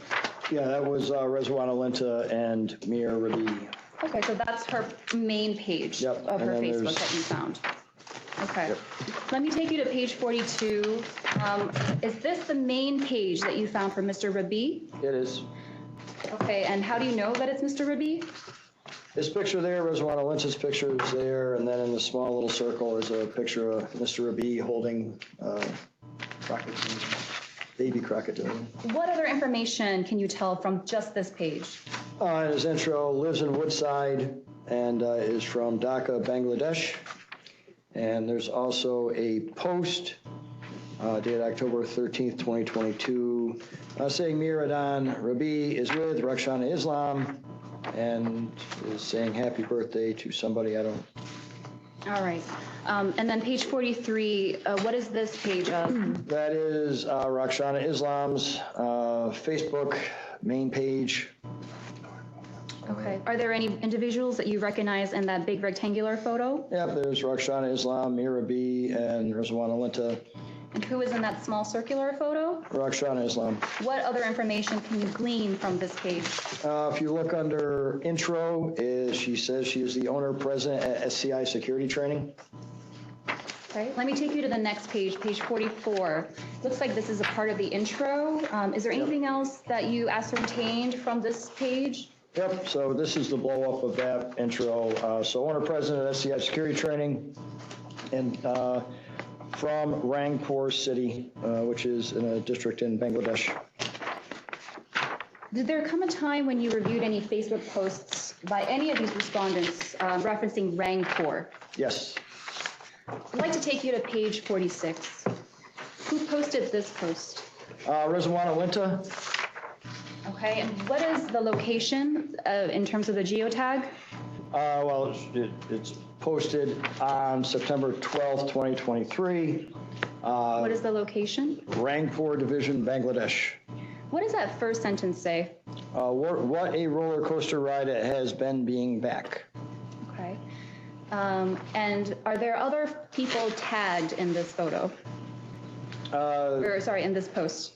Yeah, that was Rezawana Linta and Mir Rabi. Okay, so that's her main page of her Facebook that you found. Okay. Yep. Let me take you to page 42. Is this the main page that you found for Mr. Rabi? It is. Okay, and how do you know that it's Mr. Rabi? This picture there, Rezawana Linta's picture is there, and then in the small little circle is a picture of Mr. Rabi holding rocket. baby crocodile. What other information can you tell from just this page? In his intro, lives in Woodside and is from Dhaka, Bangladesh. And there's also a post dated October 13th, 2022, saying Miradan Rabi is with Rakshana Islam and is saying happy birthday to somebody I don't. All right. And then page 43, what is this page of? That is Rakshana Islam's Facebook main page. Okay. Are there any individuals that you recognize in that big rectangular photo? Yep, there's Rakshana Islam, Mira B, and Rizwana Linta. And who is in that small circular photo? Rakshana Islam. What other information can you glean from this page? If you look under intro, she says she is the owner president at SCI Security Training. Okay, let me take you to the next page, page 44. Looks like this is a part of the intro. Is there anything else that you ascertained from this page? Yep, so this is the blow up of that intro. So owner president at SCI Security Training and from Rangpur City, which is in a district in Bangladesh. Did there come a time when you reviewed any Facebook posts by any of these respondents referencing Rangpur? Yes. I'd like to take you to page 46. Who posted this post? Rizwana Linta. Okay, and what is the location in terms of the geotag? Well, it's posted on September 12th, 2023. What is the location? Rangpur Division, Bangladesh. What does that first sentence say? What a roller coaster ride it has been being back. Okay. And are there other people tagged in this photo? In this post?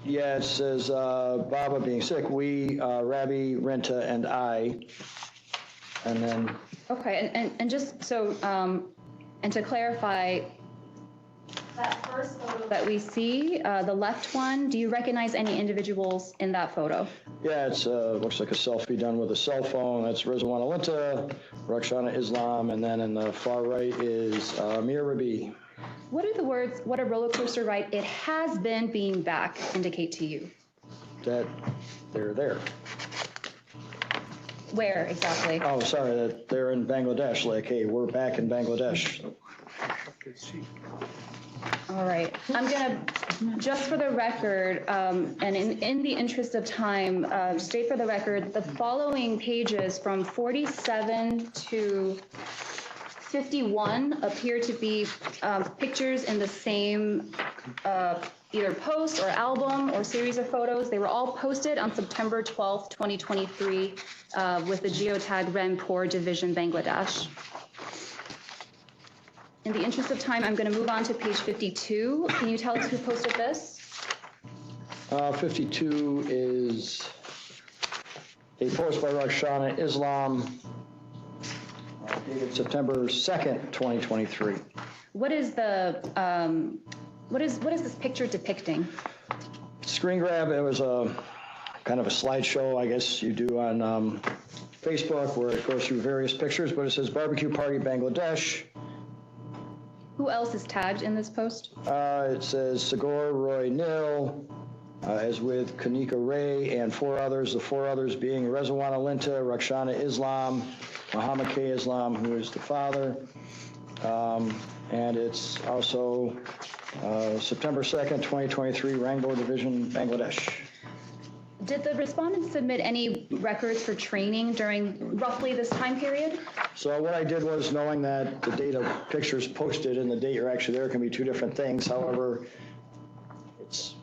Yeah, it says Baba being sick, we, Rabbi, Renta, and I. And then. Okay, and just so, and to clarify, that first photo that we see, the left one, do you recognize any individuals in that photo? Yeah, it looks like a selfie done with a cell phone. That's Rizwana Linta, Rakshana Islam, and then in the far right is Mir Rabi. What do the words, what a roller coaster ride it has been being back indicate to you? That they're there. Where exactly? Oh, sorry, that they're in Bangladesh, like, hey, we're back in Bangladesh. All right, I'm gonna, just for the record, and in the interest of time, state for the record, the following pages from 47 to 51 appear to be pictures in the same either post or album or series of photos. They were all posted on September 12th, 2023 with the geotag Rangpur Division, Bangladesh. In the interest of time, I'm going to move on to page 52. Can you tell us who posted this? 52 is a post by Rakshana Islam dated September 2nd, 2023. What is the what is this picture depicting? Screen grab. It was a kind of a slideshow, I guess you do on Facebook, where it goes through various pictures. But it says barbecue party Bangladesh. Who else is tagged in this post? It says Sagor Roy Nil, as with Kanika Ray and four others. The four others being Rizwana Linta, Rakshana Islam, Muhammad K. Islam, who is the father. And it's also September 2nd, 2023, Rangpur Division, Bangladesh. Did the respondents submit any records for training during roughly this time period? So what I did was, knowing that the date of pictures posted and the date you're actually there can be two different things. However, it's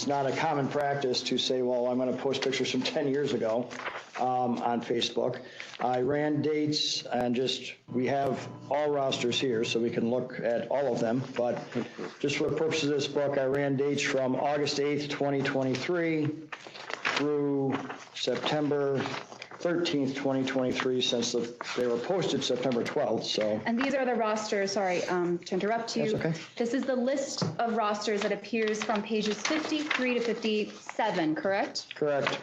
not a common practice to say, well, I'm going to post pictures from 10 years ago on Facebook. I ran dates and we have all rosters here so we can look at all of them, but just for the purpose of this book, I ran dates from August 8th, 2023 through September 13th, 2023, since they were posted September 12th, so. And these are the rosters, sorry to interrupt you. That's okay. This is the list of rosters that appears from pages 53 to 57, correct? Correct.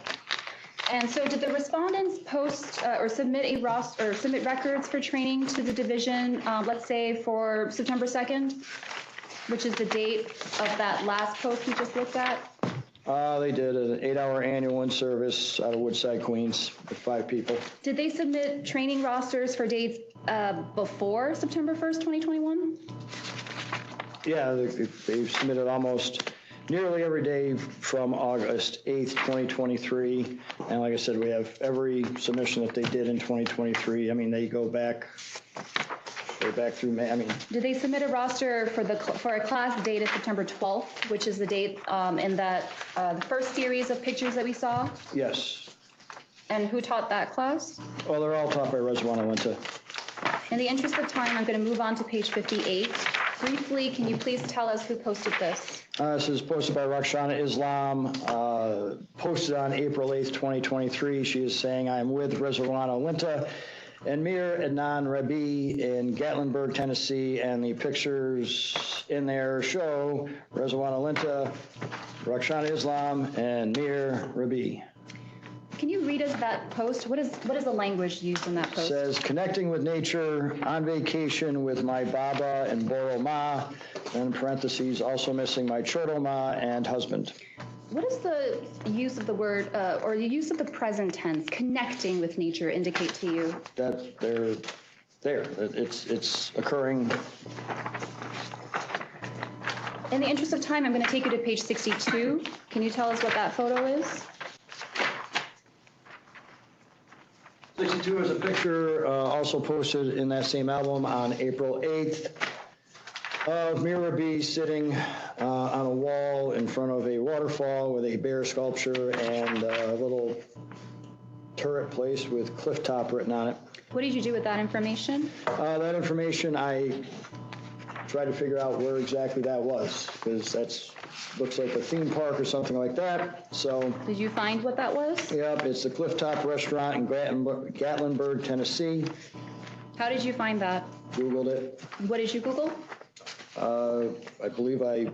And so did the respondents post or submit a roster or submit records for training to the division, let's say for September 2nd? which is the date of that last post we just looked at? They did an 8-hour annual in-service out of Woodside, Queens, with 5 people. Did they submit training rosters for dates before September 1st, 2021? Yeah, they've submitted almost nearly every day from August 8th, 2023. And like I said, we have every submission that they did in 2023. I mean, they go back, they're back through May. I mean, Did they submit a roster for a class dated September 12th, which is the date in that the first series of pictures that we saw? yes. And who taught that class? Well, they're all taught by Reswana Linta. In the interest of time, I'm going to move on to page 58. Briefly, can you please tell us who posted this? This is posted by Rakshana Islam, posted on April 8th, 2023. She is saying, I am with Reswana Linta and Mir Adnan Rabi in Gatlinburg, Tennessee, and the pictures in there show Reswana Linta, Rakshana Islam, and Mir Rabi. Can you read us that post? What is the language used in that It post? says, connecting with nature, on vacation with my Baba and Boro Ma, and in parentheses, also missing my Chorto Ma and husband. What does the use of the word, or the use of the present tense, connecting with nature, indicate to you? That they're there, that it's occurring. In the interest of time, I'm going to take you to page 62. Can you tell us what that photo is? 62 is a picture also posted in that same album on April 8th of Mira B sitting on a wall in front of a waterfall with a bear sculpture and a little turret placed with cliff top written on it. What did you do with that information? That information, I tried to figure out where exactly that was, because that's looks like a theme park or something like that. So. Did you find what that was? Yep, it's the Cliff Top Restaurant in Gatlinburg, Tennessee. How did you find that? Googled it. What did you Google? I believe I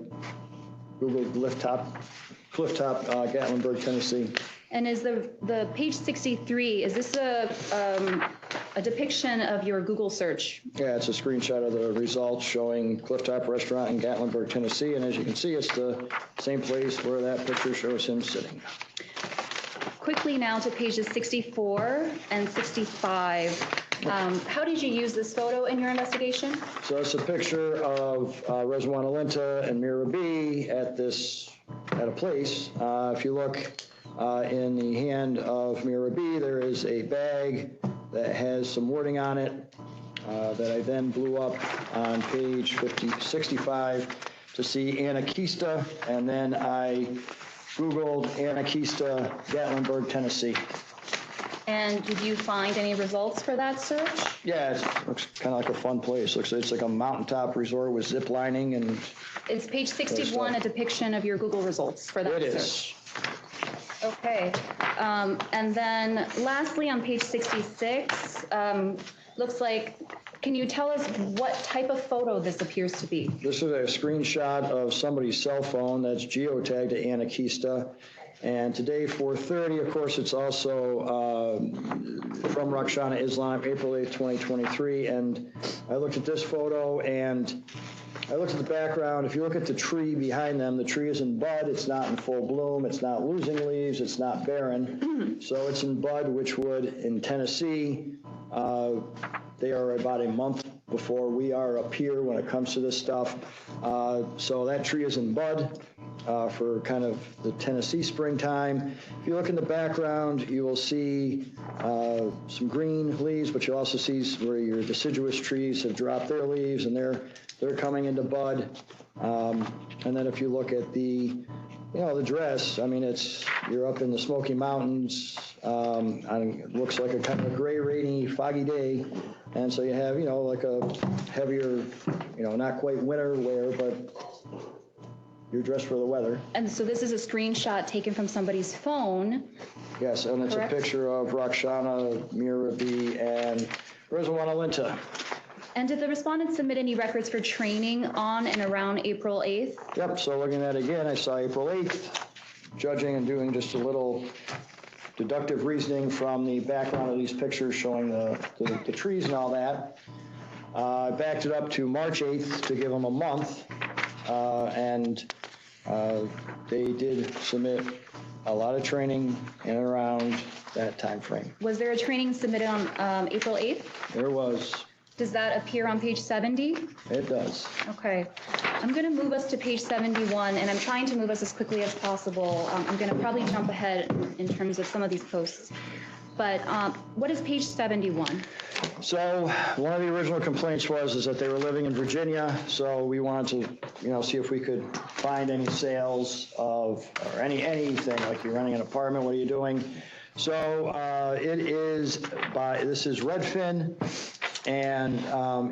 Googled Cliff Top, Gatlinburg, Tennessee. And is the page 63, is this a depiction of your Google search? Yeah, it's a screenshot of the results showing Cliff Top Restaurant in Gatlinburg, Tennessee. And as you can see, it's the same place where that picture shows him sitting. Quickly now to pages 64 and 65. How did you use this photo in your investigation? So it's a picture of Reswana Linta and Mira B at a place. If you look in the hand of Mira B, there is a bag that has some wording on it that I then blew up on page 65 to see Anakista, and then I Googled Anakista, Gatlinburg, Tennessee. And did you find any results for that search? Yeah, it looks kind of like a fun place. Looks like it's like a mountaintop resort with zip lining and. Is page 61 a depiction of your Google results for that search? It is. Okay. And then lastly on page 66, looks like, can you tell us what type of photo this appears to be? This is a screenshot of somebody's cell phone that's geotagged to Anakista. And today, 4:30, of course, it's also from Rakshana Islam, April 8th, 2023. And I looked at this photo and I looked at the background. If you look at the tree behind them, the tree is in bud. It's not in full bloom. It's not losing leaves. It's not barren. So it's in bud, which would, in Tennessee, they are about a month before we are up here when it comes to this stuff. So that tree is in bud for kind of the Tennessee springtime. If you look in the background, you will see some green leaves, but you also see where your deciduous trees have dropped their leaves and they're coming into bud. And then if you look at the dress, I mean, you're up in the Smoky Mountains. It looks like a kind of a gray, rainy, foggy day. And so you have, like a heavier, not quite winter wear, but you're dressed for the weather. And so this is a screenshot taken from somebody's phone. Yes, and it's Correct. a picture of Rakshana, Mira B, and Reswana Linta. And did the respondent submit any records for training on and around April 8th? Yep, so looking at it again, I saw April 8th, judging and doing just a little deductive reasoning from the background of these pictures showing the trees and all that. I backed it up to March 8th to give them a month. and they did submit a lot of training in and around that time frame. Was there a training submitted on April 8th? There was. Does that appear on page 70? It does. Okay. I'm going to move us to page 71, and I'm trying to move us as quickly as possible. I'm going to probably jump ahead in terms of some of these posts. But what is page 71? So one of the original complaints is that they were living in Virginia, so we wanted to, see if we could find any sales of, or anything, like you're renting an apartment, what are you doing? So this is Redfin, and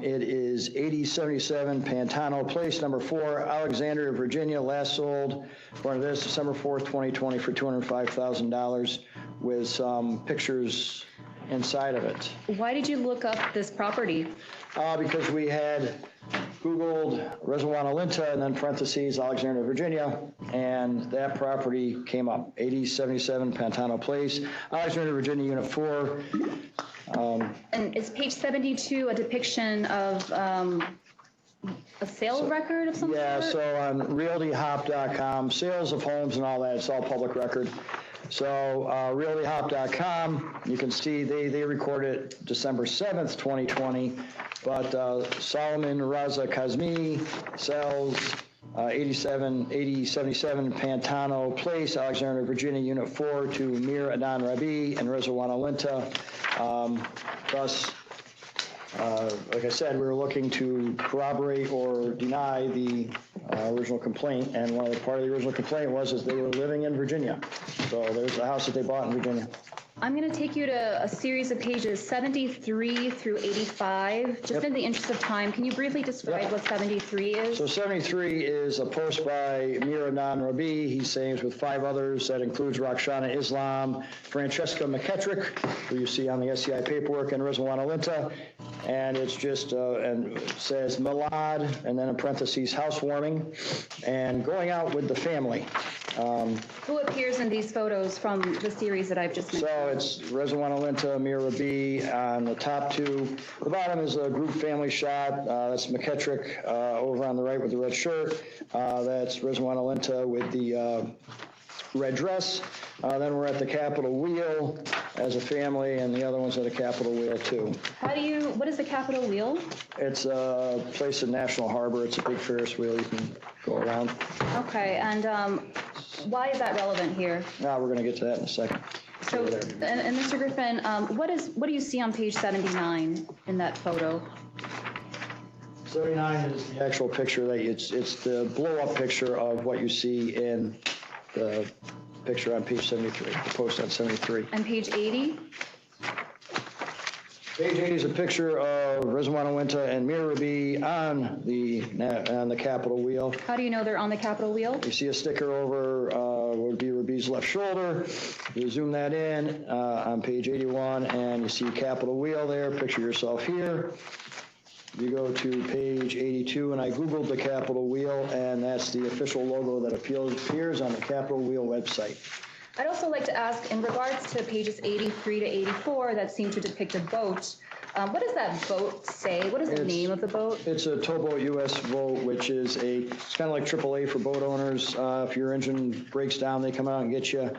it is 8077 Pantano Place, number 4, Alexandria, Virginia, last sold, according to this, December 4th, 2020, for $205,000 with some pictures inside of it. Why did you look up this property? Because we had Googled Reservoir Linta and then parentheses Alexandria, Virginia, and that property came up, 8077 Pantano Place, Alexandria, Virginia, Unit 4. And is page 72 a depiction of a sale record of some sort? Yeah, so on realtyhop.com, sales of homes and all that, it's all public record. So realtyhop.com, you can see they recorded December 7th, 2020, but Solomon Raza Kazmi sells 8077 Pantano Place, Alexandria, Virginia, Unit 4 to Mir Adnan Rabi and Rizwana Linta. Thus, like I said, we were looking to corroborate or deny the original complaint, and one of the part of the original complaint was they were living in Virginia. So there's the house that they bought in Virginia. I'm going to take you to a series of pages 73 through 85. Just in the interest of time, can you briefly describe what 73 is? So 73 is a post by Mir Adnan Rabi. He's saying with 5 others. That includes Roxana Islam, Francesca McKettrick, who you see on the SCI paperwork, and Rizwana Linta. And it's just, and it says Milad, and then in parentheses, housewarming, and going out with the family. Who appears in these photos from the series that I've just mentioned? So it's Rizwana Linta, Mir Rabi on the top 2. The bottom is a group family shot. That's McKettrick over on the right with the red shirt. That's Rizwana Linta with the red dress. Then we're at the Capitol Wheel as a family, and the other one's at a Capitol Wheel too. What is the Capitol Wheel? It's a place in National Harbor. It's a big Ferris wheel you can go around. Okay, and why is that relevant here? We're going to get to that in a second. So, and Mr. Griffin, what do you see on page 79 in that photo? 79 is the actual picture that it's the blow-up picture of what you see in the picture on page 73, the post on 73. And page 80? Page 80 is a picture of Rizwana Linta and Mir Rabi on the Capitol Wheel. How do you know they're on the Capitol Wheel? You see a sticker over what would be Rabi's left shoulder. You zoom that in on page 81, and you see Capitol Wheel there. Picture yourself here. You go to page 82, and I Googled the Capitol Wheel, and that's the official logo that appears on the Capitol Wheel website. I'd also like to ask, in regards to pages 83 to 84 that seem to depict a boat, what does that boat say? What is the name of the boat? It's a towboat U.S. boat, which is it's kind of like AAA for boat owners. If your engine breaks down, they come out and get you.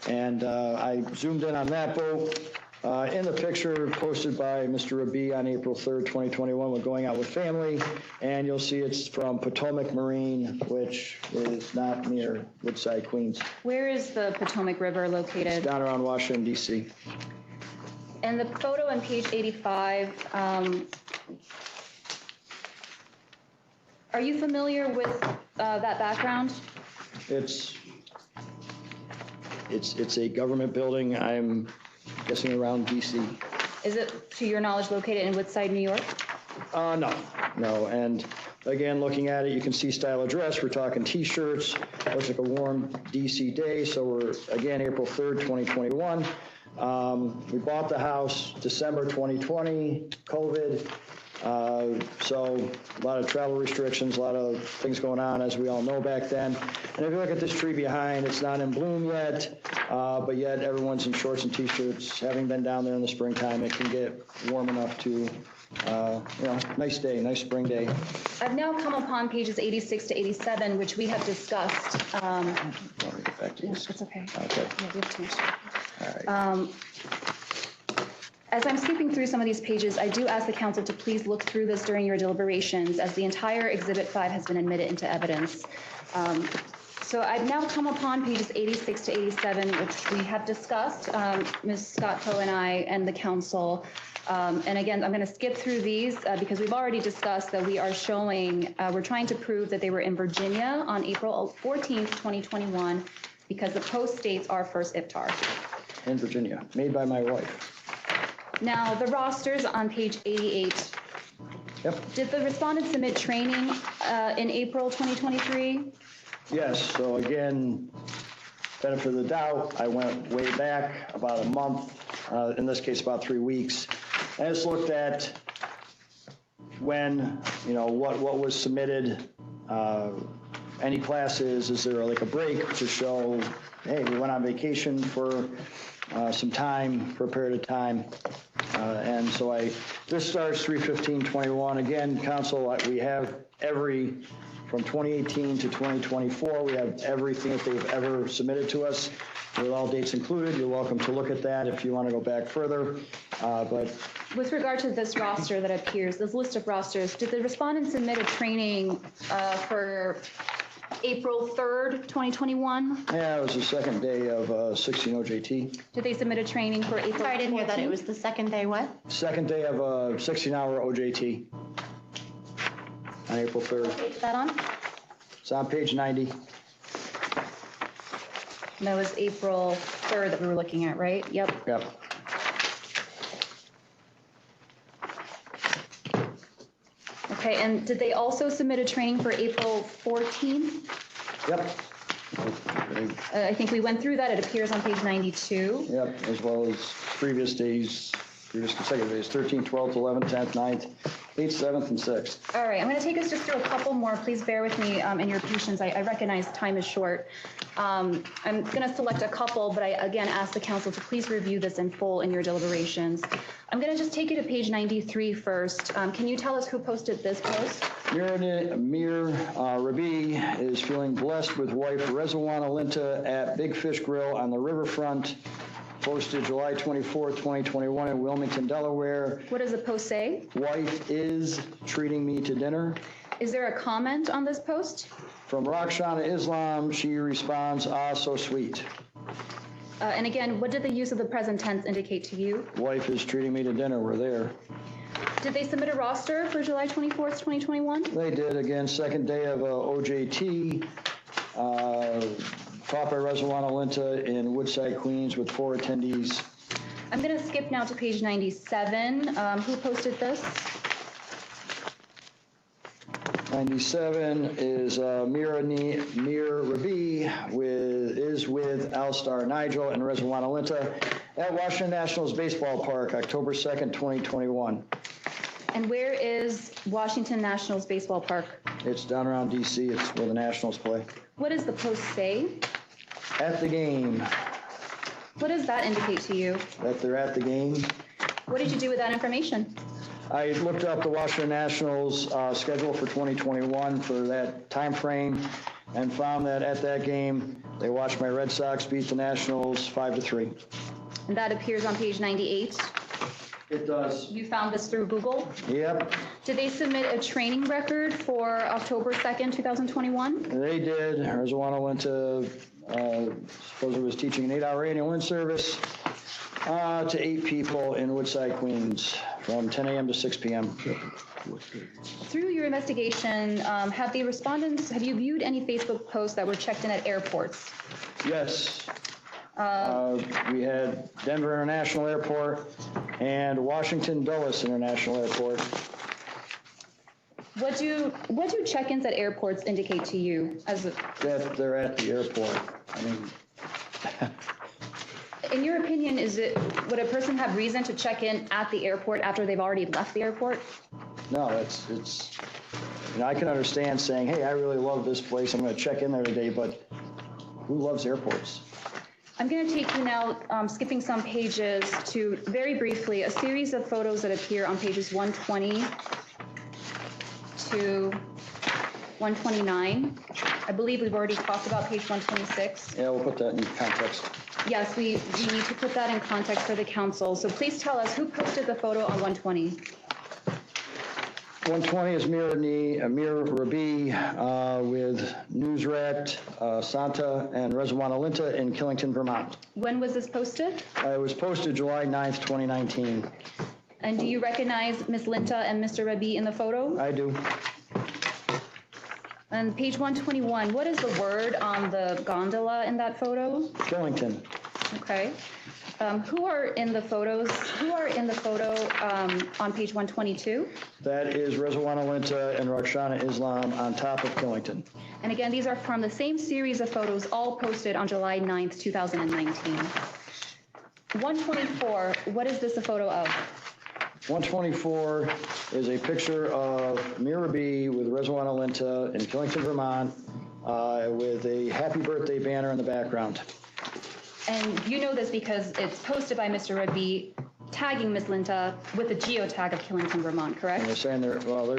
And I zoomed in on that boat. In the picture posted by Mr. Rabi on April 3rd, 2021, we're going out with family, and you'll see it's from Potomac Marine, which is not near Woodside, Queens. Where is the Potomac River located? It's down around Washington, D.C. And the photo on page 85, are you familiar with that background? It's a government building. I'm guessing around D.C. Is it, to your knowledge, located in Woodside, New York? No. And again, looking at it, you can see style of dress. We're talking T-shirts. Looks like a warm D.C. day. So we're, again, April 3rd, 2021. We bought the house December 2020, COVID. So a lot of travel restrictions, a lot of things going on, as we all know back then. And if you look at this tree behind, it's not in bloom yet, but yet everyone's in shorts and T-shirts. Having been down there in the springtime, it can get warm enough to Nice day, nice spring day. I've now come upon pages 86 to 87, which we have discussed. Let me get back to this. It's okay. Okay. Yeah, we have too much. All right. As I'm skipping through some of these pages, I do ask the council to please look through this during your deliberations, as the entire Exhibit 5 has been admitted into evidence. So I've now come upon pages 86 to 87, which we have discussed, Ms. Scott Poe and I and the council. And again, I'm going to skip through these because we've already discussed that we are showing, we're trying to prove that they were in Virginia on April 14th, 2021, because the post states our first IFTAR. In Virginia, made by my wife. Now, the rosters on page 88. Yep. Did the respondent submit training in April 2023? Yes, so again, benefit of the doubt, I went way back about a month, in this case about 3 weeks. I just looked at when, what was submitted, any classes, is there like a break to show, hey, we went on vacation for some time, for a period of time. And so this starts 3/15/21. Again, council, we have from 2018 to 2024, we have everything that they've ever submitted to us, with all dates included. You're welcome to look at that if you want to go back further. But with regard to this roster that appears, this list of rosters, did the respondent submit a training for April 3rd, 2021? Yeah, it was the second day of 16 OJT. Did they submit a training for April 14th? Sorry, I didn't hear that. It was the second day what? Second day of a 16-hour OJT on April 3rd. What page is that on? It's on page 90. And that was April 3rd that we were looking at, right? Yep. Yep. Okay, and did they also submit a training for April 14th? Yep. I think we went through that. It appears on page 92. Yep, as well as previous consecutive days, 13th, 12th, 11th, 10th, 9th, 8th, 7th, and 6th. All right, I'm going to take us just through a couple more. Please bear with me in your patience. I recognize time is short. I'm going to select a couple, but I again ask the council to please review this in full in your deliberations. I'm going to just take you to page 93 first. Can you tell us who posted this post? Mir Rabi is feeling blessed with wife Rezwana Linta at Big Fish Grill on the riverfront. Posted July 24th, 2021 in Wilmington, Delaware. What does the post say? Wife is treating me to dinner. Is there a comment on this post? From Rakshana Islam, she responds, ah, so sweet. And again, what did the use of the present tense indicate to you? Wife is treating me to dinner, we're there. Did they submit a roster for July 24th, 2021? They did, again, second day of OJT. Taught by Rezwana Linta in Woodside, Queens, with 4 attendees. I'm going to skip now to page 97. Who posted this? 97 is Mir Rabi is with Alstar Nigel and Rezwana Linta at Washington Nationals Baseball Park, October 2nd, 2021. And where is Washington Nationals Baseball Park? It's down around D.C. It's where the Nationals play. What does the post say? At the game. What does that indicate to you? That they're at the game. What did you do with that information? I looked up the Washington Nationals schedule for 2021 for that time frame and found that at that game, they watched my Red Sox beat the Nationals 5-3. And that appears on page 98. It does. You found this through Google? Yep. Did they submit a training record for October 2nd, 2021? They did. Rezwana went to, supposedly was teaching an 8-hour annual in-service to 8 people in Woodside, Queens, from 10 a.m. to 6 p.m. Through your investigation, have you viewed any Facebook posts that were checked in at airports? Yes. We had Denver International Airport and Washington Dulles International Airport. What do check-ins at airports indicate to you? That they're at the airport. I mean, in your opinion, would a person have reason to check in at the airport after they've already left the airport? No, it's I can understand saying, hey, I really love this place. I'm going to check in there today, but who loves airports? I'm going to take you now, skipping some pages, to very briefly a series of photos that appear on pages 120 to 129. I believe we've already talked about page 126. Yeah, we'll put that in context. Yes, we need to put that in context for the council. So please tell us who posted the photo on 120. 120 is Amir Rabi with Newsrat, Santa, and Rezwana Linta in Killington, Vermont. When was this posted? It was posted July 9th, 2019. And do you recognize Ms. Linta and Mr. Rabi in the photo? I do. And page 121, what is the word on the gondola in that photo? Killington. Okay. Who are in the photos? Who are in the photo on page 122? That is Rezwana Linta and Roxana Islam on top of Killington. And again, these are from the same series of photos, all posted on July 9th, 2019. 124, what is this a photo of? 124 is a picture of Mirabi with Rezwana Linta in Killington, Vermont, with a happy birthday banner in the background. And you know this because it's posted by Mr. Rabi, tagging Ms. Linta with a geotag of Killington, Vermont, correct? And they're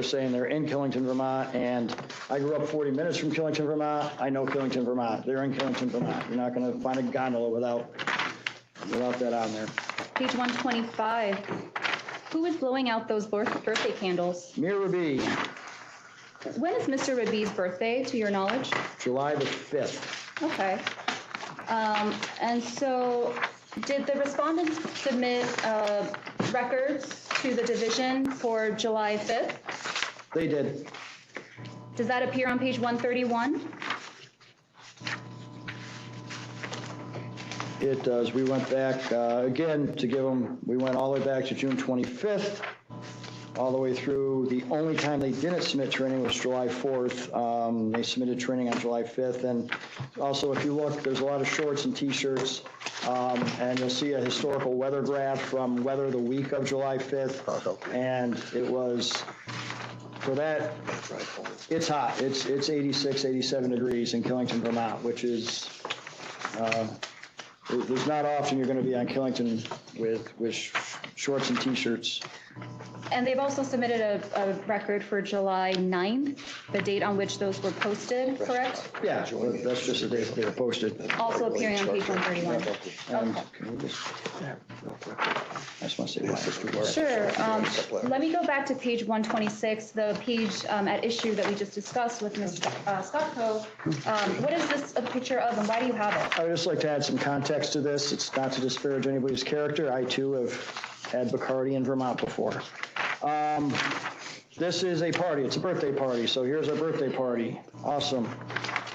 saying they're in Killington, Vermont, and I grew up 40 minutes from Killington, Vermont. I know Killington, Vermont. They're in Killington, Vermont. You're not going to find a gondola without that on there. Page 125. Who is blowing out those birthday candles? Mirabi. When is Mr. Rabi's birthday, to your knowledge? July the 5th. Okay. And so did the respondents submit records to the division for July 5th? They did. Does that appear on page 131? It does. We went back, again, to give them, we went all the way back to June 25th, all the way through. The only time they didn't submit training was July 4th. They submitted training on July 5th. And also, if you look, there's a lot of shorts and T-shirts, and you'll see a historical weather graph from weather the week of July 5th. And it was, for that, it's hot. It's 86, 87 degrees in Killington, Vermont, which is, there's not often you're going to be on Killington with shorts and T-shirts. And they've also submitted a record for July 9th, the date on which those were posted, correct? Yeah, that's just the date they were posted. Also appearing on page 131. Can we just, I just want to say why. Sure. Let me go back to page 126, the page at issue that we just discussed with Ms. Scottco. What is this a picture of, and why do you have it? I would just like to add some context to this. It's not to disparage anybody's character. I, too, have had Bacardi in Vermont before. This is a party. It's a birthday party. So here's our birthday party. Awesome.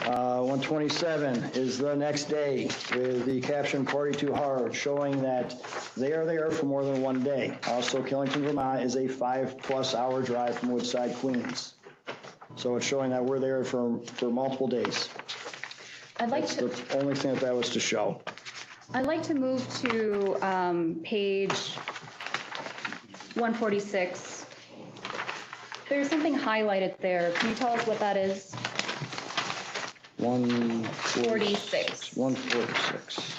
127 is the next day with the caption "Party Too Hard," showing that they are there for more than one day. Also, Killington, Vermont is a 5+ hour drive from Woodside, Queens. So it's showing that we're there for multiple days. That's the only thing that was to show. I'd like to move to page 146. There's something highlighted there. Can you tell us what that is? 146. 146.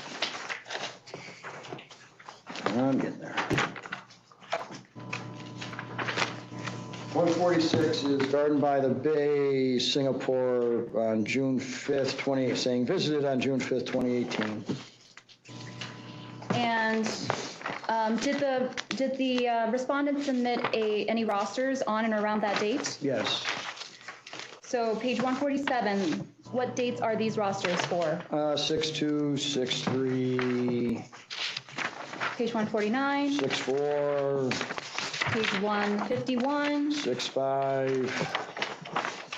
I'm getting there. 146 is Garden by the Bay, Singapore, on June 5th, 2018, saying visited on June 5th, 2018. And did the respondents submit any rosters on and around that date? Yes. So page 147, what dates are these rosters for? 6/2, 6/3. Page 149. 6/4. Page 151. 6/5.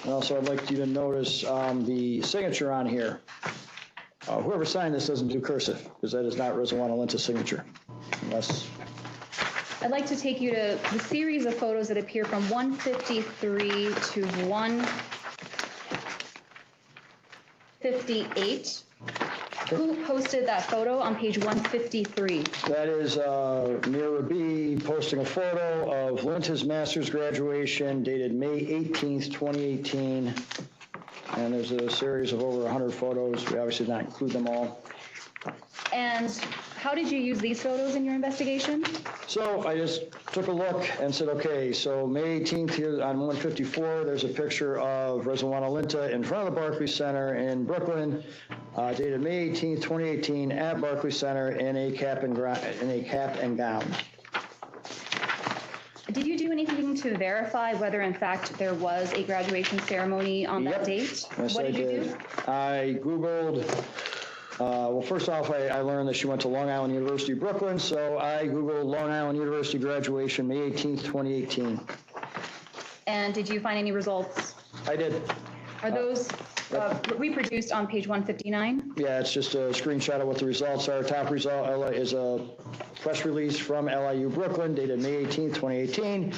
And also, I'd like you to notice the signature on here. Whoever signed this doesn't do cursive, because that is not Rezwana Linta's signature. Unless. I'd like to take you to the series of photos that appear from 153 to 158. Who posted that photo on page 153? That is Mira B posting a photo of Linta's master's graduation dated May 18th, 2018. And there's a series of over 100 photos. We obviously did not include them all. And how did you use these photos in your investigation? So I just took a look and said, okay, so May 18th here on 154, there's a picture of Reswawana Linta in front of the Barclays Center in Brooklyn, dated May 18th, 2018, at Barclays Center in a cap and gown. Did you do anything to verify whether in fact there was a graduation ceremony on that date? Yes, What I did you did. do? I Googled, well, first off, I learned that she went to Long Island University, Brooklyn, so I Googled Long Island University graduation, May 18th, 2018. And did you find any results? I did. Are those reproduced on page 159? Yeah, it's just a screenshot of what the results are. Top result is a press release from LIU Brooklyn dated May 18th, 2018.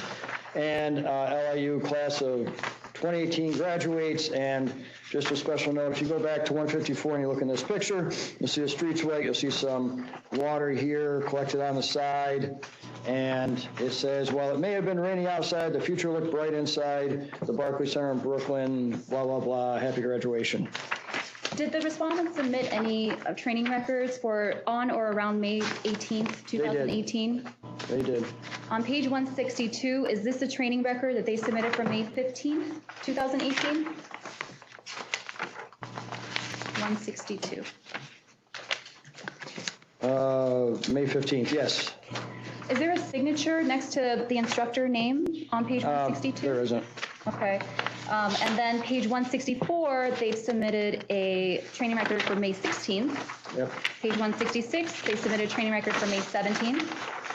And LIU class of 2018 graduates. And just a special note, if you go back to 154 and you look in this picture, you'll see the streets wet, you'll see some water here collected on the side. And it says, while it may have been rainy outside, the future looked bright inside the Barclays Center in Brooklyn, blah, blah, blah, happy graduation. Did the respondents submit any training records for on or around May 18th, 2018? They did. On page 162, is this a training record that they submitted for May 15th, 2018? 162. May 15th, yes. Is there a signature next to the instructor name on page 162? There isn't. Okay. And then page 164, they've submitted a training record for May 16th. Yep. Page 166, they submitted a training record for May 17th.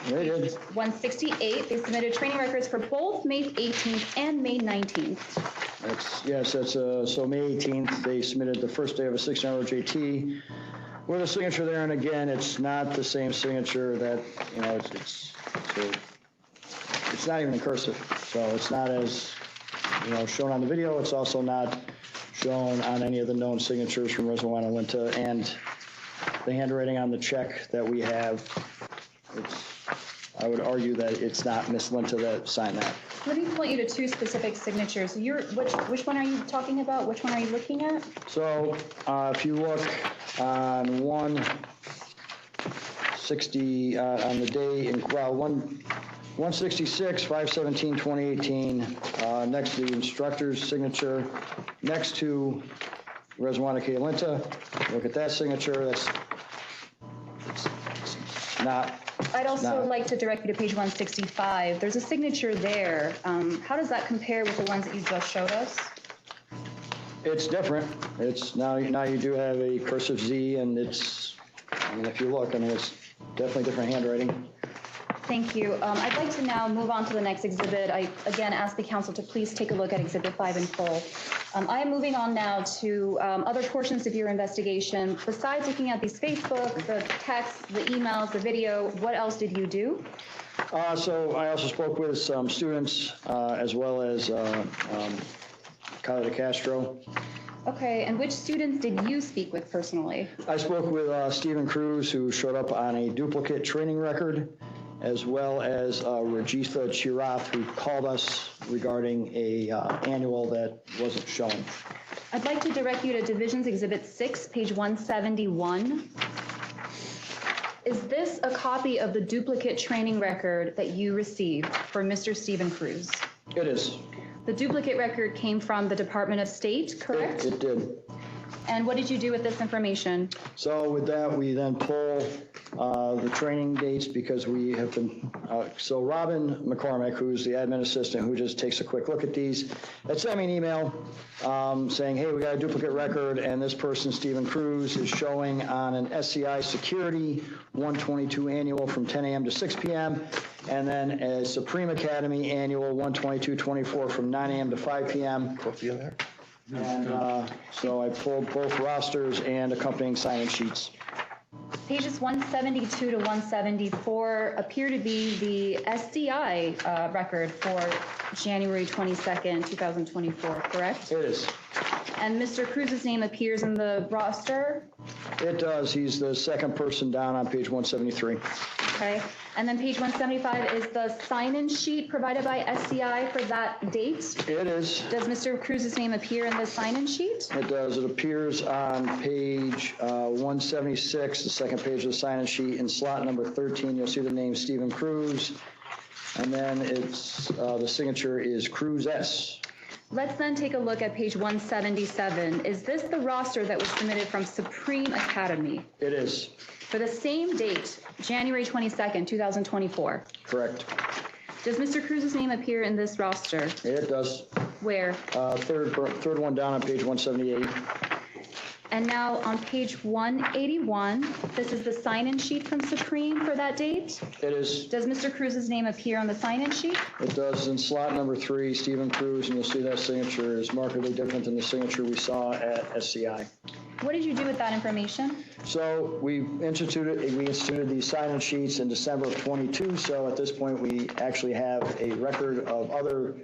They did. 168, they submitted training records for both May 18th and May 19th. So May 18th, they submitted the first day of a 6-hour JT with a signature there, and again, it's not the same signature that, you know, it's not even in cursive, so it's not as, you know, shown on the video. It's also not shown on any of the known signatures from Reswawana Linta, and the handwriting on the check that we have, I would argue that it's not Miss Linta that signed that. Let me point you to two specific signatures. Which one are you talking about? Which one are you looking at? So if you look on 160, on the day, 166, 5/17/2018, next to the instructor's signature, next to Reswawana K. Linta, look at that signature. It's not. I'd also like to direct you to page 165. There's a signature there. How does that compare with the ones that you just showed us? It's different. It's now you do have a cursive Z, and it's, I mean, if you look, I mean, it's definitely different handwriting. Thank you. I'd like to now move on to the next exhibit. I again ask the council to please take a look at Exhibit 5 in full. I am moving on now to other portions of your investigation. Besides looking at these Facebook, the texts, the emails, the video, what else did you do? So I also spoke with some students as well as Kyla de Castro. Okay, and which students did you speak with personally? I spoke with Stephen Cruz, who showed up on a duplicate training record, as well as Rajitha Chirath, who called us regarding a annual that wasn't shown. I'd like to direct you to Divisions Exhibit 6, page 171. Is this a copy of the duplicate training record that you received for Mr. Stephen Cruz? It is. The duplicate record came from the Department of State, correct? It did. And what did you do with this information? So with that, we then pull the training dates because we have been, so Robin McCormick, who's the admin assistant, who just takes a quick look at these, had sent me an email saying, hey, we got a duplicate record, and this person, Stephen Cruz, is showing on an SCI Security 122 annual from 10 a.m. to 6 p.m., and then a Supreme Academy annual 122-24 from 9 a.m. to 5 p.m. Coffee in there? And so I pulled both rosters and accompanying sign-in sheets. Pages 172 to 174 appear to be the SCI record for January 22nd, 2024, correct? It is. And Mr. Cruz's name appears in the roster? It does. He's the second person down on page 173. Okay, and then page 175 is the sign-in sheet provided by SCI for that date. It is. Does Mr. Cruz's name appear in the sign-in sheet? It does. It appears on page 176, the second page of the sign-in sheet. In slot number 13, you'll see the name Stephen Cruz. And then it's, the signature is Cruz S. Let's then take a look at page 177. Is this the roster that was submitted from Supreme Academy It is. for the same date, January 22nd, 2024? Correct. Does Mr. Cruz's name appear in this roster? It does. Where? Third one down on page 178. And now on page 181, this is the sign-in sheet from Supreme for that date. It is. Does Mr. Cruz's name appear on the sign-in sheet? It does. In slot number 3, Stephen Cruz, and you'll see that signature is markedly different than the signature we saw at SCI. What did you do with that information? So we instituted these sign-in sheets in December of 22. So at this point, we actually have a record of other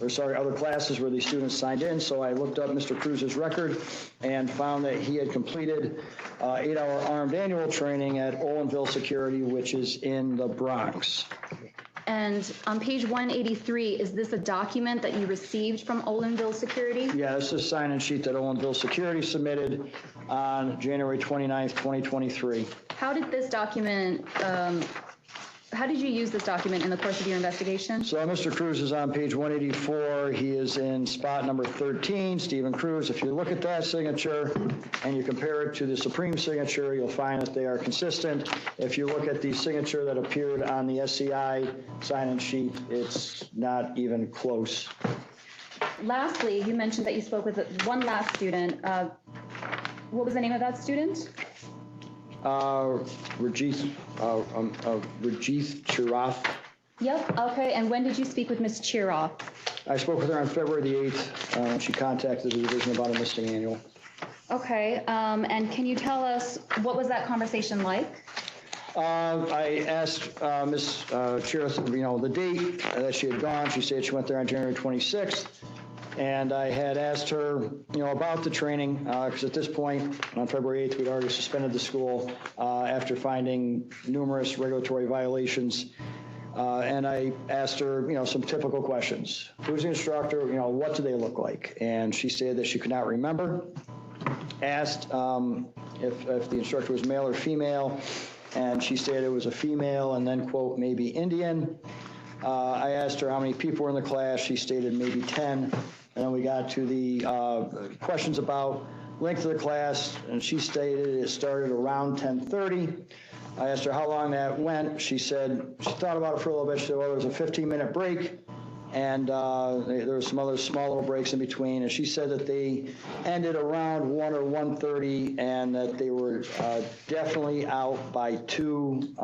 other classes where these students signed in. So I looked up Mr. Cruz's record and found that he had completed 8-hour armed annual training at Olinville Security, which is in the Bronx. And on page 183, is this a document that you received from Olinville Security? Yeah, this is a sign-in sheet that Olinville Security submitted on January 29th, 2023. How did this document, how did you use this document in the course of your investigation? So Mr. Cruz is on page 184. He is in spot number 13, Stephen Cruz. If you look at that signature and you compare it to the Supreme signature, you'll find that they are consistent. If you look at the signature that appeared on the SCI sign-in sheet, it's not even close. Lastly, you mentioned that you spoke with one last student. What was the name of that student? Rajith Chirath. Yep, okay, and when did you speak with Ms. Chiroff? I spoke with her on February the 8th. She contacted the division about a missing annual. Okay, and can you tell us, what was that conversation like? I asked Ms. Chirath, the date that she had gone. She said she went there on January 26th. And I had asked her, about the training, because at this point, on February 8th, we'd already suspended the school after finding numerous regulatory violations. And I asked her, some typical questions. Who's the instructor? What do they look like? And she said that she could not remember. Asked if the instructor was male or female, and she said it was a female, and then, quote, maybe Indian. I asked her how many people were in the class. She stated maybe 10. And then we got to the questions about length of the class, and she stated it started around 10:30. I asked her how long that went. She said she thought about it for a little bit. She said, well, there was a 15-minute break, and there were some other small little breaks in between. And she said that they ended around 1 or 1:30, and that they were definitely out by 2.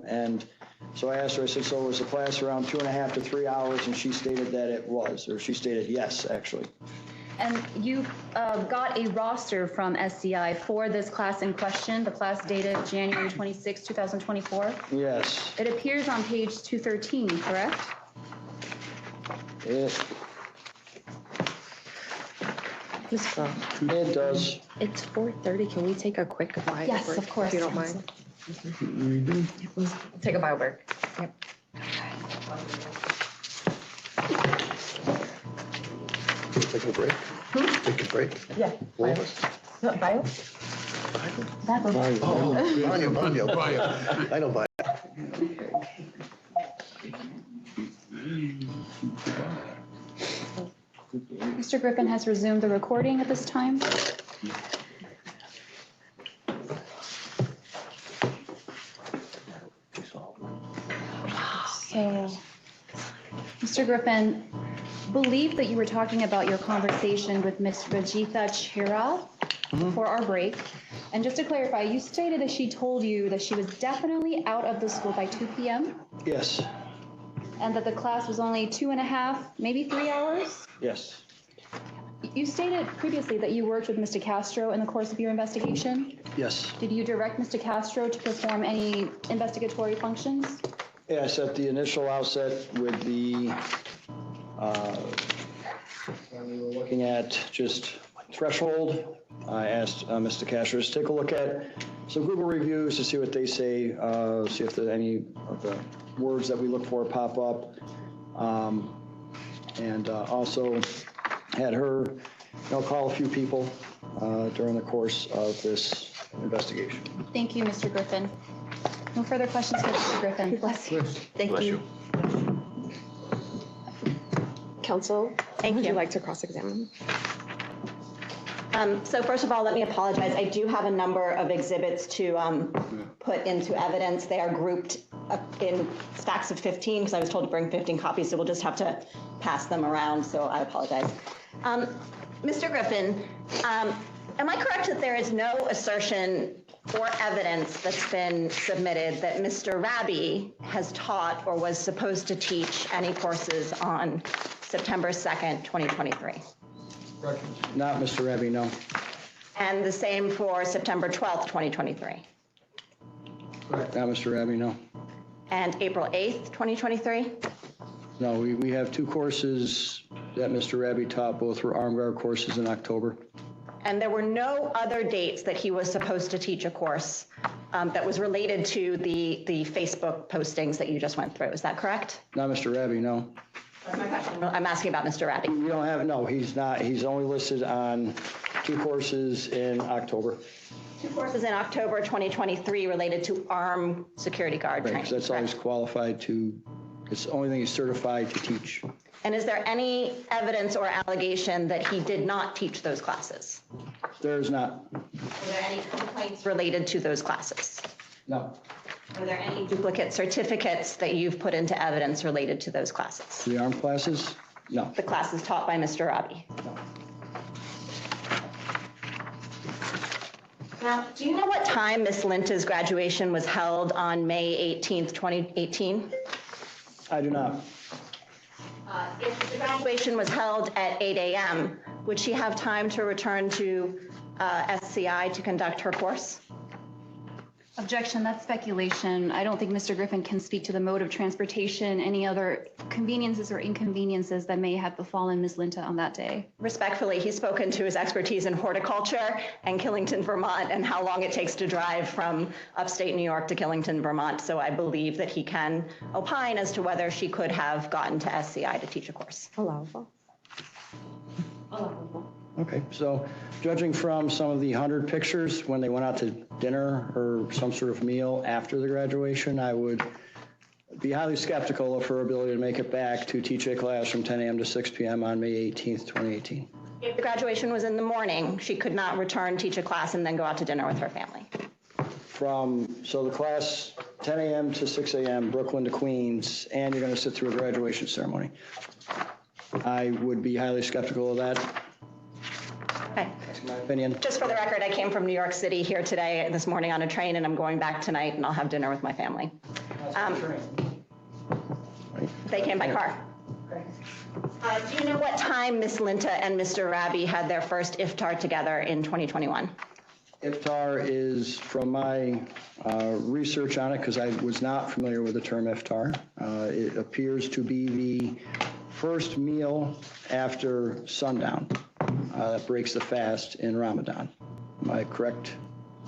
And so I asked her, I said, so was the class around 2.5 to 3 hours? And she stated that it was, or she stated yes, actually. And you got a roster from SCI for this class in question, the class dated January 26, 2024? Yes. It appears on page 213, correct? It does. It's 4:30. Can we take a quick bio Yes, break, of course. if you don't mind? Take a bio break. Yep. Take a break? Take a break? Yeah. All of us? No, bio? Bio. I know bio. Mr. Griffin has resumed the recording at this time. So, Mr. Griffin, believe that you were talking about your conversation with Ms. Rajitha Chira before our break. And just to clarify, you stated that she told you that she was definitely out of the school by 2 p.m.? Yes. And that the class was only 2.5, maybe 3 hours? Yes. You stated previously that you worked with Mr. Castro in the course of your investigation. Yes. Did you direct Mr. Castro to perform any investigatory functions? Yes, at the initial outset with the, when we were looking at just threshold. I asked Mr. Cashers to take a look at some Google reviews to see what they say, see if there's any of the words that we look for pop up. And also had her call a few people during the course of this investigation. Thank you, Mr. Griffin. No further questions for Mr. Griffin. Bless you. Thank Bless you. Counsel, would you like to cross-examine? So first of all, let me apologize. I do have a number of exhibits to put into evidence. They are grouped in stacks of 15 because I was told to bring 15 copies, so we'll just have to pass them around, so I apologize. Mr. Griffin, am I correct that there is no assertion or evidence that's been submitted that Mr. Raby has taught or was supposed to teach any courses on September 2nd, 2023? Not Mr. Raby, no. And the same for September 12th, 2023? Not Mr. Raby, no. And April 8th, 2023? No, we have 2 courses that Mr. Raby taught. Both were armed guard courses in October. And there were no other dates that he was supposed to teach a course that was related to the Facebook postings that you just went through. Is that correct? Not Mr. Raby, no. That's my question. I'm asking about Mr. Raby. We don't have, no, he's not. He's only listed on 2 courses in October. 2 courses in October 2023 related to armed security guard Right, training. 'cause that's all he's qualified to, it's the only thing he's certified to teach. And is there any evidence or allegation that he did not teach those classes? There is not. Were there any complaints related to those classes? No. Are there any duplicate certificates that you've put into evidence related to those classes? The armed classes? No. The classes taught by Mr. Raby? No. Now, do you know what time Ms. Linta's graduation was held on May 18th, 2018? I do not. If the graduation was held at 8 a.m., would she have time to return to SCI to conduct her course? Objection, that's speculation. I don't think Mr. Griffin can speak to the mode of transportation, any other conveniences or inconveniences that may have befallen Ms. Linta on that day. Respectfully, he's spoken to his expertise in horticulture and Killington, Vermont, and how long it takes to drive from upstate New York to Killington, Vermont. So I believe that he can opine as to whether she could have gotten to SCI to teach a course. Allowable. Okay, so judging from some of the 100 pictures when they went out to dinner or some sort of meal after the graduation, I would be highly skeptical of her ability to make it back to teach a class from 10 a.m. to 6 p.m. on May 18th, 2018. If the graduation was in the morning, she could not return, teach a class, and then go out to dinner with her family. So the class, 10 a.m. to 6 a.m., Brooklyn to Queens, and you're going to sit through a graduation ceremony. I would be highly skeptical of that. Okay. That's my opinion. Just for the record, I came from New York City here today, this morning on a train, and I'm going back tonight, and I'll have dinner with my family. They came by car. Do you know what time Ms. Linta and Mr. Raby had their first iftar together in 2021? Iftar is, from my research on it, because I was not familiar with the term iftar, it appears to be the first meal after sundown that breaks the fast in Ramadan. Am I correct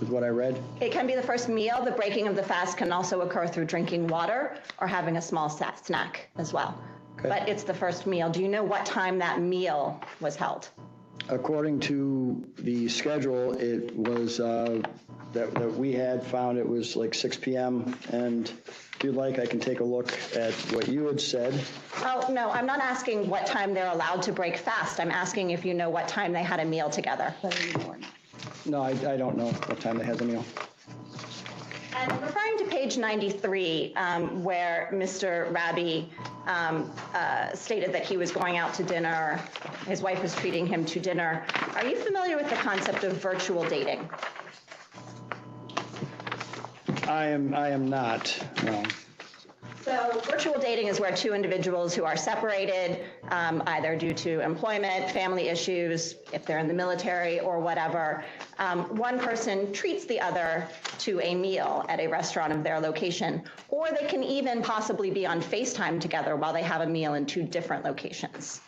with what I read? It can be the first meal. The breaking of the fast can also occur through drinking water or having a small snack as well. Okay. But it's the first meal. Do you know what time that meal was held? According to the schedule, it was, that we had found it was like 6 p.m. And if you'd like, I can take a look at what you had said. Oh, no, I'm not asking what time they're allowed to break fast. I'm asking if you know what time they had a meal together. No, I don't know what time they had the meal. And referring to page 93, where Mr. Raby stated that he was going out to dinner, his wife was treating him to dinner, are you familiar with the concept of virtual dating? I am not, no. So virtual dating is where 2 individuals who are separated, either due to employment, family issues, if they're in the military or whatever, one person treats the other to a meal at a restaurant of their location, or they can even possibly be on FaceTime together while they have a meal in 2 different locations.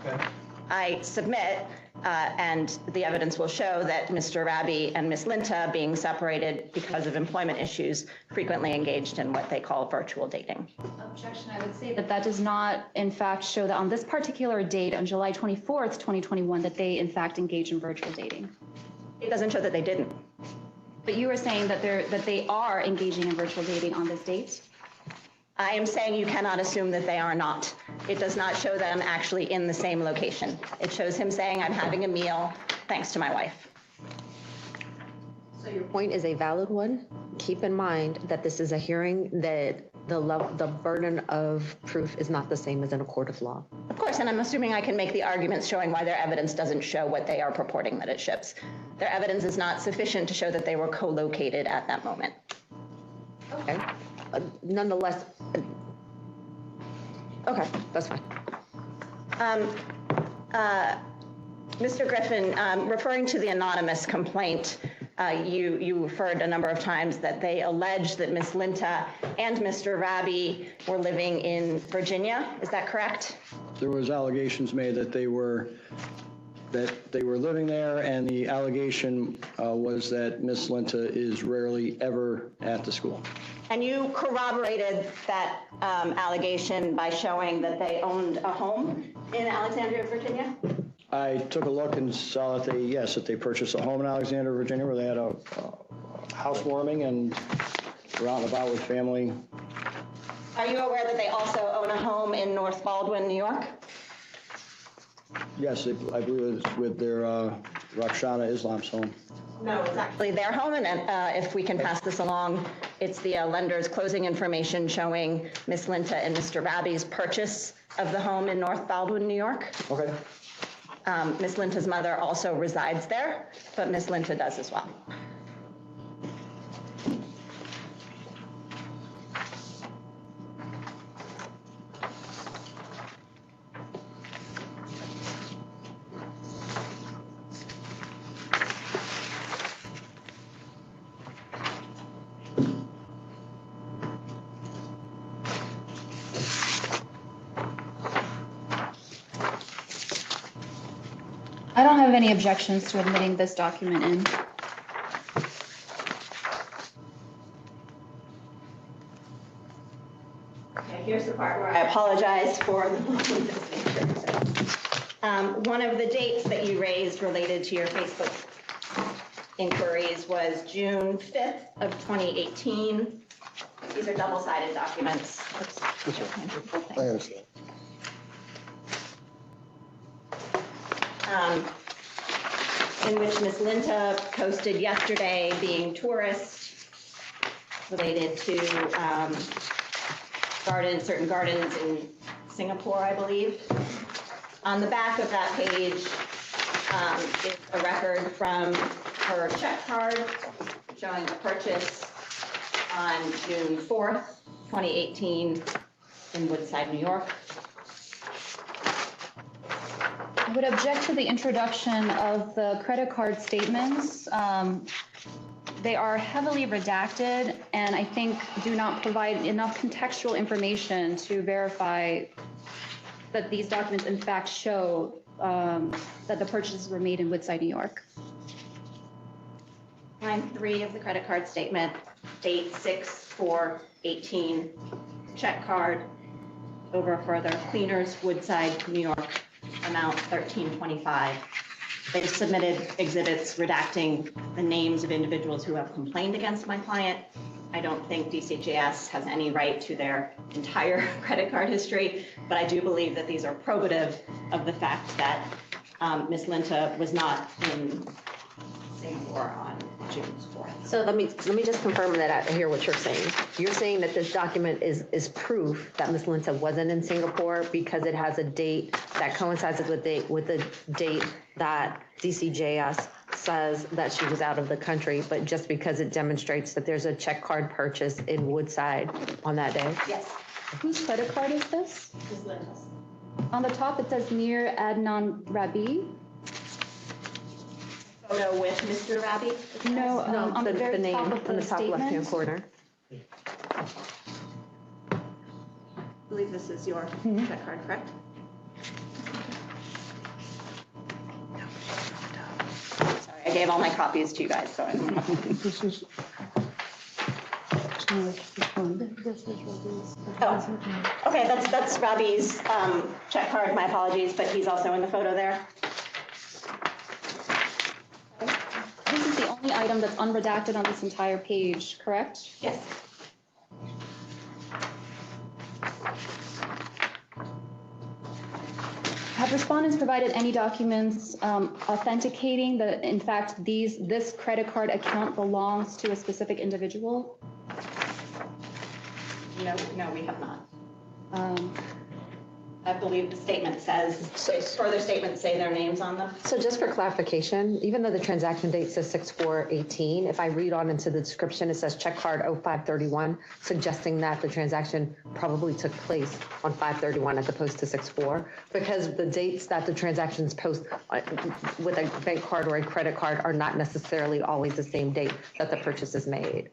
Okay. I submit And the evidence will show that Mr. Rabi and Ms. Linta, being separated because of employment issues, frequently engaged in what they call virtual dating. Objection, I would say that that does not, in fact, show that on this particular date, on July 24th, 2021, that they, in fact, engage in virtual dating. It doesn't show that they didn't. But you were saying that they are engaging in virtual dating on this date? I am saying you cannot assume that they are not. It does not show them actually in the same location. It shows him saying, I'm having a meal, thanks to my wife. So your point is a valid one. Keep in mind that this is a hearing, that the burden of proof is not the same as in a court of law. Of course, and I'm assuming I can make the arguments showing why their evidence doesn't show what they are purporting that it shows. Their evidence is not sufficient to show that they were co-located at that moment. Okay. Nonetheless, okay, that's fine. Mr. Griffin, referring to the anonymous complaint, you referred a number of times that they alleged that Ms. Linta and Mr. Rabi were living in Virginia. Is that correct? There was allegations made that they were living there, and the allegation was that Ms. Linta is rarely ever at the school. And you corroborated that allegation by showing that they owned a home in Alexandria, Virginia? I took a look and saw that they purchased a home in Alexandria, Virginia, where they had a housewarming and were out and about with family. Are you aware that they also own a home in North Baldwin, New York? Yes, I believe it's with their Rakshana Islam's home. No, it's actually their home, and if we can pass this along, it's the lender's closing information showing Ms. Linta and Mr. Rabi's purchase of the home in North Baldwin, New York. Okay. Ms. Linta's mother also resides there, but Ms. Linta does as well. I don't have any objections to admitting this document in. Okay, here's the part where I apologize for the one of the dates that you raised related to your Facebook inquiries was June 5th of 2018. These are double-sided documents. Oops. I understand. In which Ms. Linta posted yesterday being tourist related to certain gardens in Singapore, I believe. On the back of that page is a record from her check card showing the purchase on June 4th, 2018 in Woodside, New York. I would object to the introduction of the credit card statements. They are heavily redacted and I think do not provide enough contextual information to verify that these documents in fact show that the purchases were made in Woodside, New York. Line 3 of the credit card statement, date 6/4/18, check card over further, Cleaners, Woodside, New York, amount $13.25. They've submitted exhibits redacting the names of individuals who have complained against my client. I don't think DCJS has any right to their entire credit card history, but I do believe that these are probative of the fact that Ms. Linta was not in Singapore on June 4th. So let me just confirm that I hear what you're saying. You're saying that this document is proof that Ms. Linta wasn't in Singapore because it has a date that coincides with the date that DCJS says that she was out of the country, but just because it demonstrates that there's a check card purchase in Woodside on that day? Yes. Whose credit card is this? Ms. Linta's. On the top, it says Mir Adnan Rabi. Photo with Mr. Rabi? No, on the very name top of on the the top left-hand statement. corner. I believe this is your check card, correct? I gave all my copies to you guys, so I don't know. This is. Oh, okay, that's Robbie's check card, my apologies, but he's also in the photo there. This is the only item that's unredacted on this entire page, correct? Yes. Have respondents provided any documents authenticating that, in fact, this credit card account belongs to a specific individual? No, we have not. I believe the statement says, further statements say their names on them. So just for clarification, even though the transaction date says 6/4/18, if I read on into the description, it says check card 0531, suggesting that the transaction probably took place on 5/31 as opposed to 6/4, because the dates that the transactions post with a bank card or a credit card are not necessarily always the same date that the purchase is made.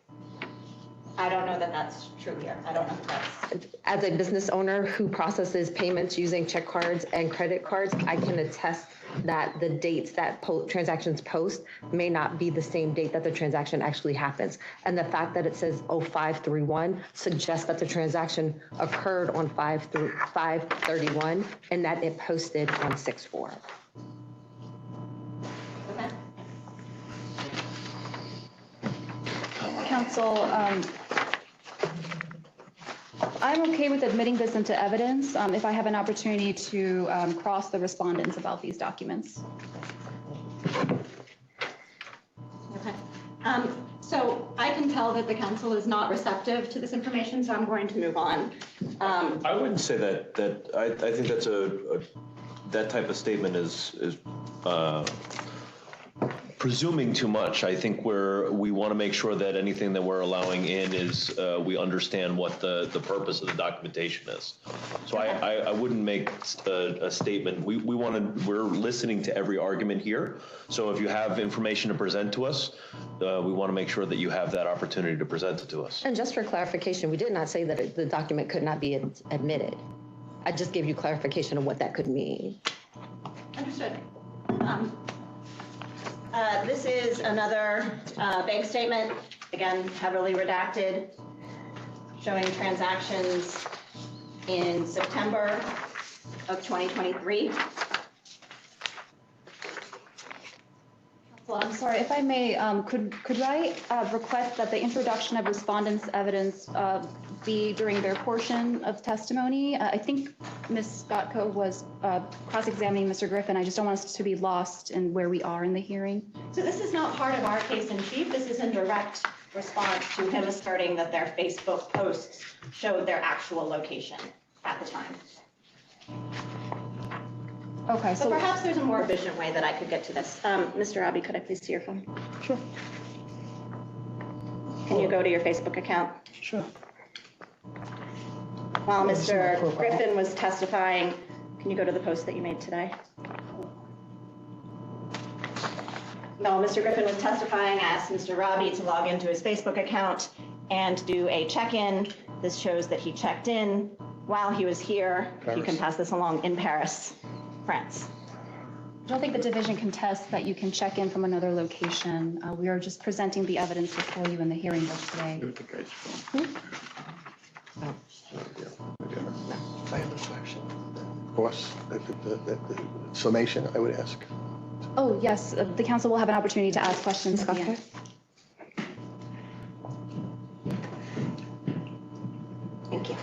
I don't know that that's true here. I don't know if that's. As a business owner who processes payments using check cards and credit cards, I can attest that the dates that transactions post may not be the same date that the transaction actually happens. And the fact that it says 0531 suggests that the transaction occurred on 5/31 and that it posted on 6/4. Counsel, I'm okay with admitting this into evidence if I have an opportunity to cross the respondents about these documents. Okay. So I can tell that the council is not receptive to this information, so I'm going to move on. I wouldn't say that. I think that's that type of statement is presuming too much. I think we want to make sure that anything that we're allowing in is we understand what the purpose of the documentation is. So I wouldn't make a statement. We're listening to every argument here. So if you have information to present to us, we want to make sure that you have that opportunity to present it to us. And just for clarification, we did not say that the document could not be admitted. I just gave you clarification of what that could mean. Understood. This is another bank statement, again, heavily redacted, showing transactions in September of 2023. Well, I'm sorry, if I may, could I request that the introduction of respondents' evidence be during their portion of testimony? I think Ms. Scotco was cross-examining Mr. Griffin. I just don't want us to be lost in where we are in the hearing. So this is not part of our case in chief. This is in direct response to him asserting that their Facebook posts showed their actual location at the time. Okay, So perhaps there's a more efficient way that I could get to this. Mr. Robbie, could I please see your phone? Sure. Can you go to your Facebook account? Sure. While Mr. Griffin was testifying, can you go to the post that you made today? While Mr. Griffin was testifying, I asked Mr. Robbie to log into his Facebook account and do a check-in. This shows that he checked in while he was here. You can pass this along in Paris, France. I don't think the division contests that you can check in from another location. We are just presenting the evidence before you in the hearing today. I have a question. Of course, the summation, I would ask. Oh, yes, the council will have an opportunity to ask questions at the end. Thank you.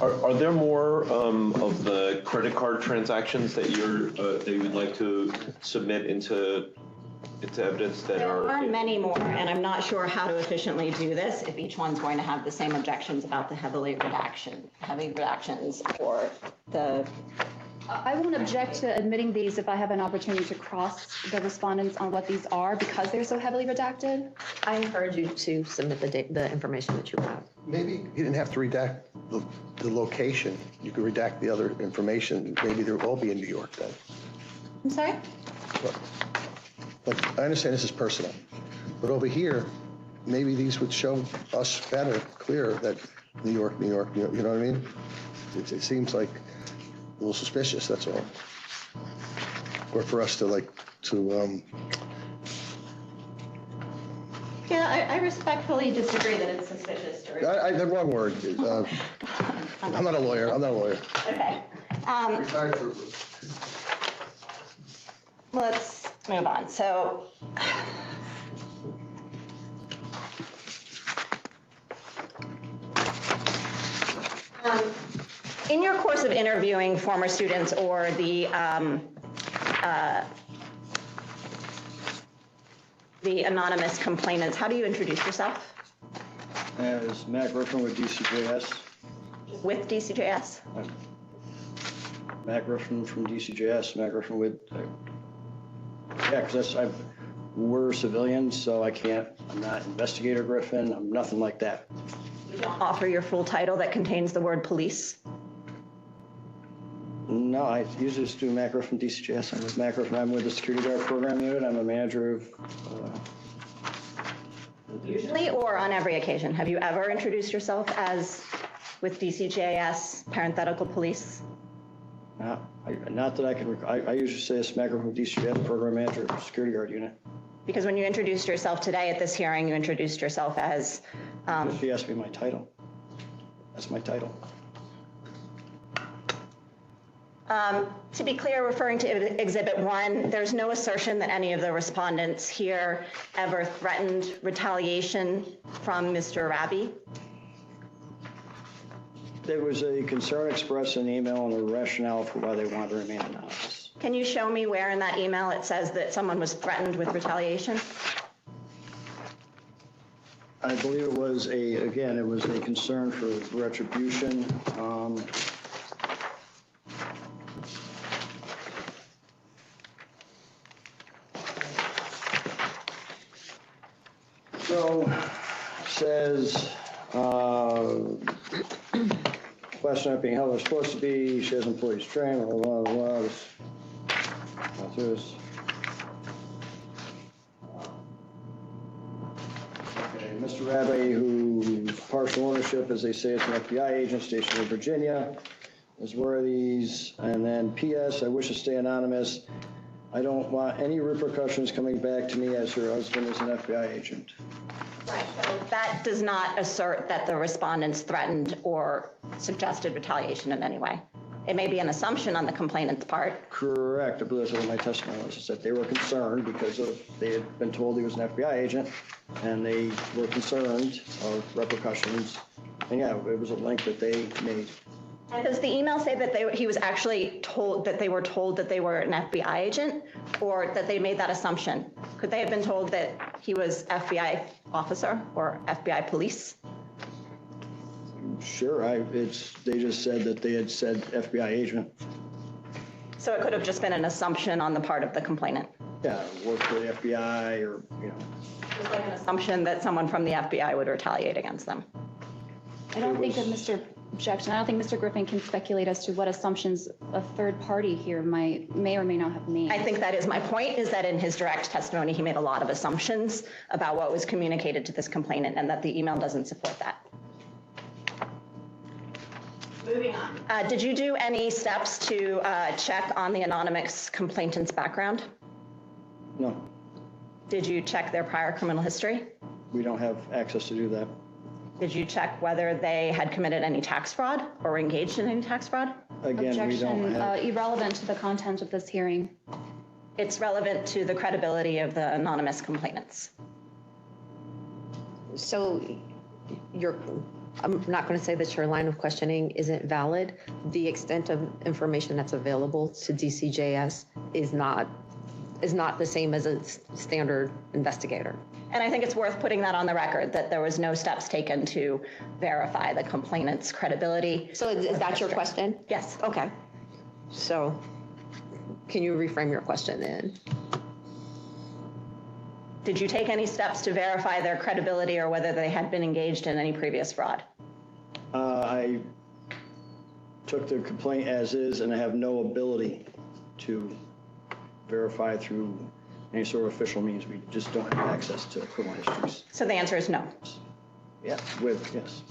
Are there more of the credit card transactions that you would like to submit into evidence that There are? are many more, and I'm not sure how to efficiently do this if each one's going to have the same objections about the heavy redactions or the. I won't object to admitting these if I have an opportunity to cross the respondents on what these are because they're so heavily redacted. I encourage you to submit the information that you have. Maybe you didn't have to redact the location. You could redact the other information. Maybe they'll all be in New York then. I'm sorry? But I understand this is personal, but over here, maybe these would show us better, clearer that New York, you know what I mean? It seems like a little suspicious, that's all. Or for us to I respectfully disagree that it's suspicious. The wrong word. I'm not a lawyer. Okay. Let's move on. So, in your course of interviewing former students or the anonymous complainants, how do you introduce yourself? As Matt Griffin with DCJS. With DCJS? Matt Griffin from DCJS, Matt Griffin with, yeah, because we're civilians, so I'm not investigator Griffin, I'm nothing like that. You don't offer your full title that contains the word police? No, I usually just do Matt Griffin DCJS. I'm with Matt Griffin, I'm with the security guard program unit, I'm a manager of. Usually or on every occasion? Have you ever introduced yourself as with DCJS, parenthetical police? Not that I can, I usually say it's Matt Griffin DCJS, program manager of security guard unit. Because when you introduced yourself today at this hearing, you introduced yourself as... She asked me my title. That's my title. To be clear, referring to Exhibit 1, there's no assertion that any of the respondents here ever threatened retaliation from Mr. Rabi. There was a concern expressed in the email and a rationale for why they wanted to remain anonymous. Can you show me where in that email it says that someone was threatened with retaliation? I believe it was a concern for retribution. So, it says, class not being held as supposed to be, she has employees trained, blah, blah, blah, blah. Okay, Mr. Rabbi, whose partial ownership, as they say, is an FBI agent stationed in Virginia, is where these, and then P.S., I wish to stay anonymous. I don't want any repercussions coming back to me as her husband is an FBI agent. Right, so that does not assert that the respondents threatened or suggested retaliation in any way. It may be an assumption on the complainant's part. Correct. I believe that's what my testimony was, is that they were concerned because they had been told he was an FBI agent, and they were concerned of repercussions. And yeah, it was a link that they made. And does the email say that he was actually told that they were told that they were an FBI agent, or that they made that assumption? Could they have been told that he was FBI officer or FBI police? Sure, they just said that they had said FBI agent. So it could have just been an assumption on the part of the complainant? Yeah, work for the FBI or, Just like an assumption that someone from the FBI would retaliate against them. I don't think that Mr. Griffin can speculate as to what assumptions a third party here may or may not have made. I think that is my point, is that in his direct testimony, he made a lot of assumptions about what was communicated to this complainant, and that the email doesn't support that. Moving on. Did you do any steps to check on the anonymous complainant's background? No. Did you check their prior criminal history? We don't have access to do that. Did you check whether they had committed any tax fraud or engaged in any tax fraud? Again, Objection, we don't have. Irrelevant to the content of this hearing. It's relevant to the credibility of the anonymous complainants. So I'm not going to say that your line of questioning isn't valid. The extent of information that's available to DCJS is not the same as a standard investigator. And I think it's worth putting that on the record, that there was no steps taken to verify the complainant's credibility. So is that your question? Yes. Okay. So can you reframe your question then? Did you take any steps to verify their credibility or whether they had been engaged in any previous fraud? I took the complaint as is, and I have no ability to verify through any sort of official means. We just don't have access to criminal histories. So the answer is no. Yes, yes.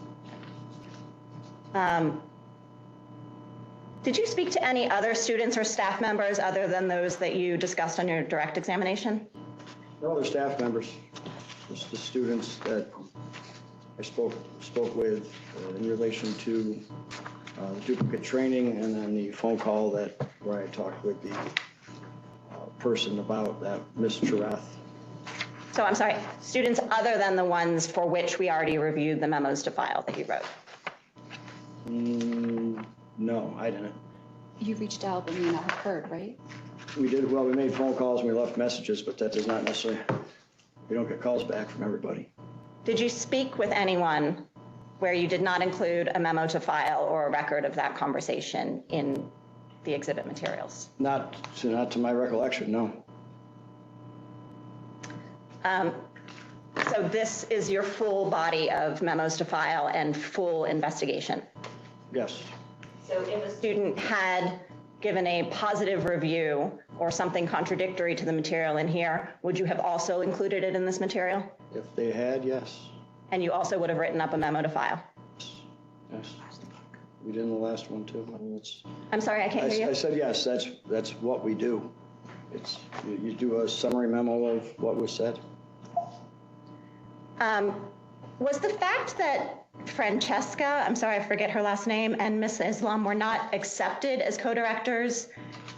Did you speak to any other students or staff members other than those that you discussed on your direct examination? No other staff members. Just the students that I spoke with in relation to the duplicate training, and then the phone call where I talked with the person about that, Ms. Chirath. So I'm sorry, students other than the ones for which we already reviewed the memos to file that you wrote? No, I didn't. You reached out, but you may not have heard, right? We did, well, we made phone calls and we left messages, but that does not necessarily, we don't get calls back from everybody. Did you speak with anyone where you did not include a memo to file or a record of that conversation in the exhibit materials? Not to my recollection, no. So this is your full body of memos to file and full investigation? Yes. So if a student had given a positive review or something contradictory to the material in here, would you have also included it in this material? If they had, yes. And you also would have written up a memo to file? Yes. We did in the last one too. I mean, I'm sorry, I can't hear you. I said yes, that's what we do. It's, you do a summary memo of what was said. Was the fact that Francesca, I'm sorry, I forget her last name, and Miss Islam were not accepted as co-directors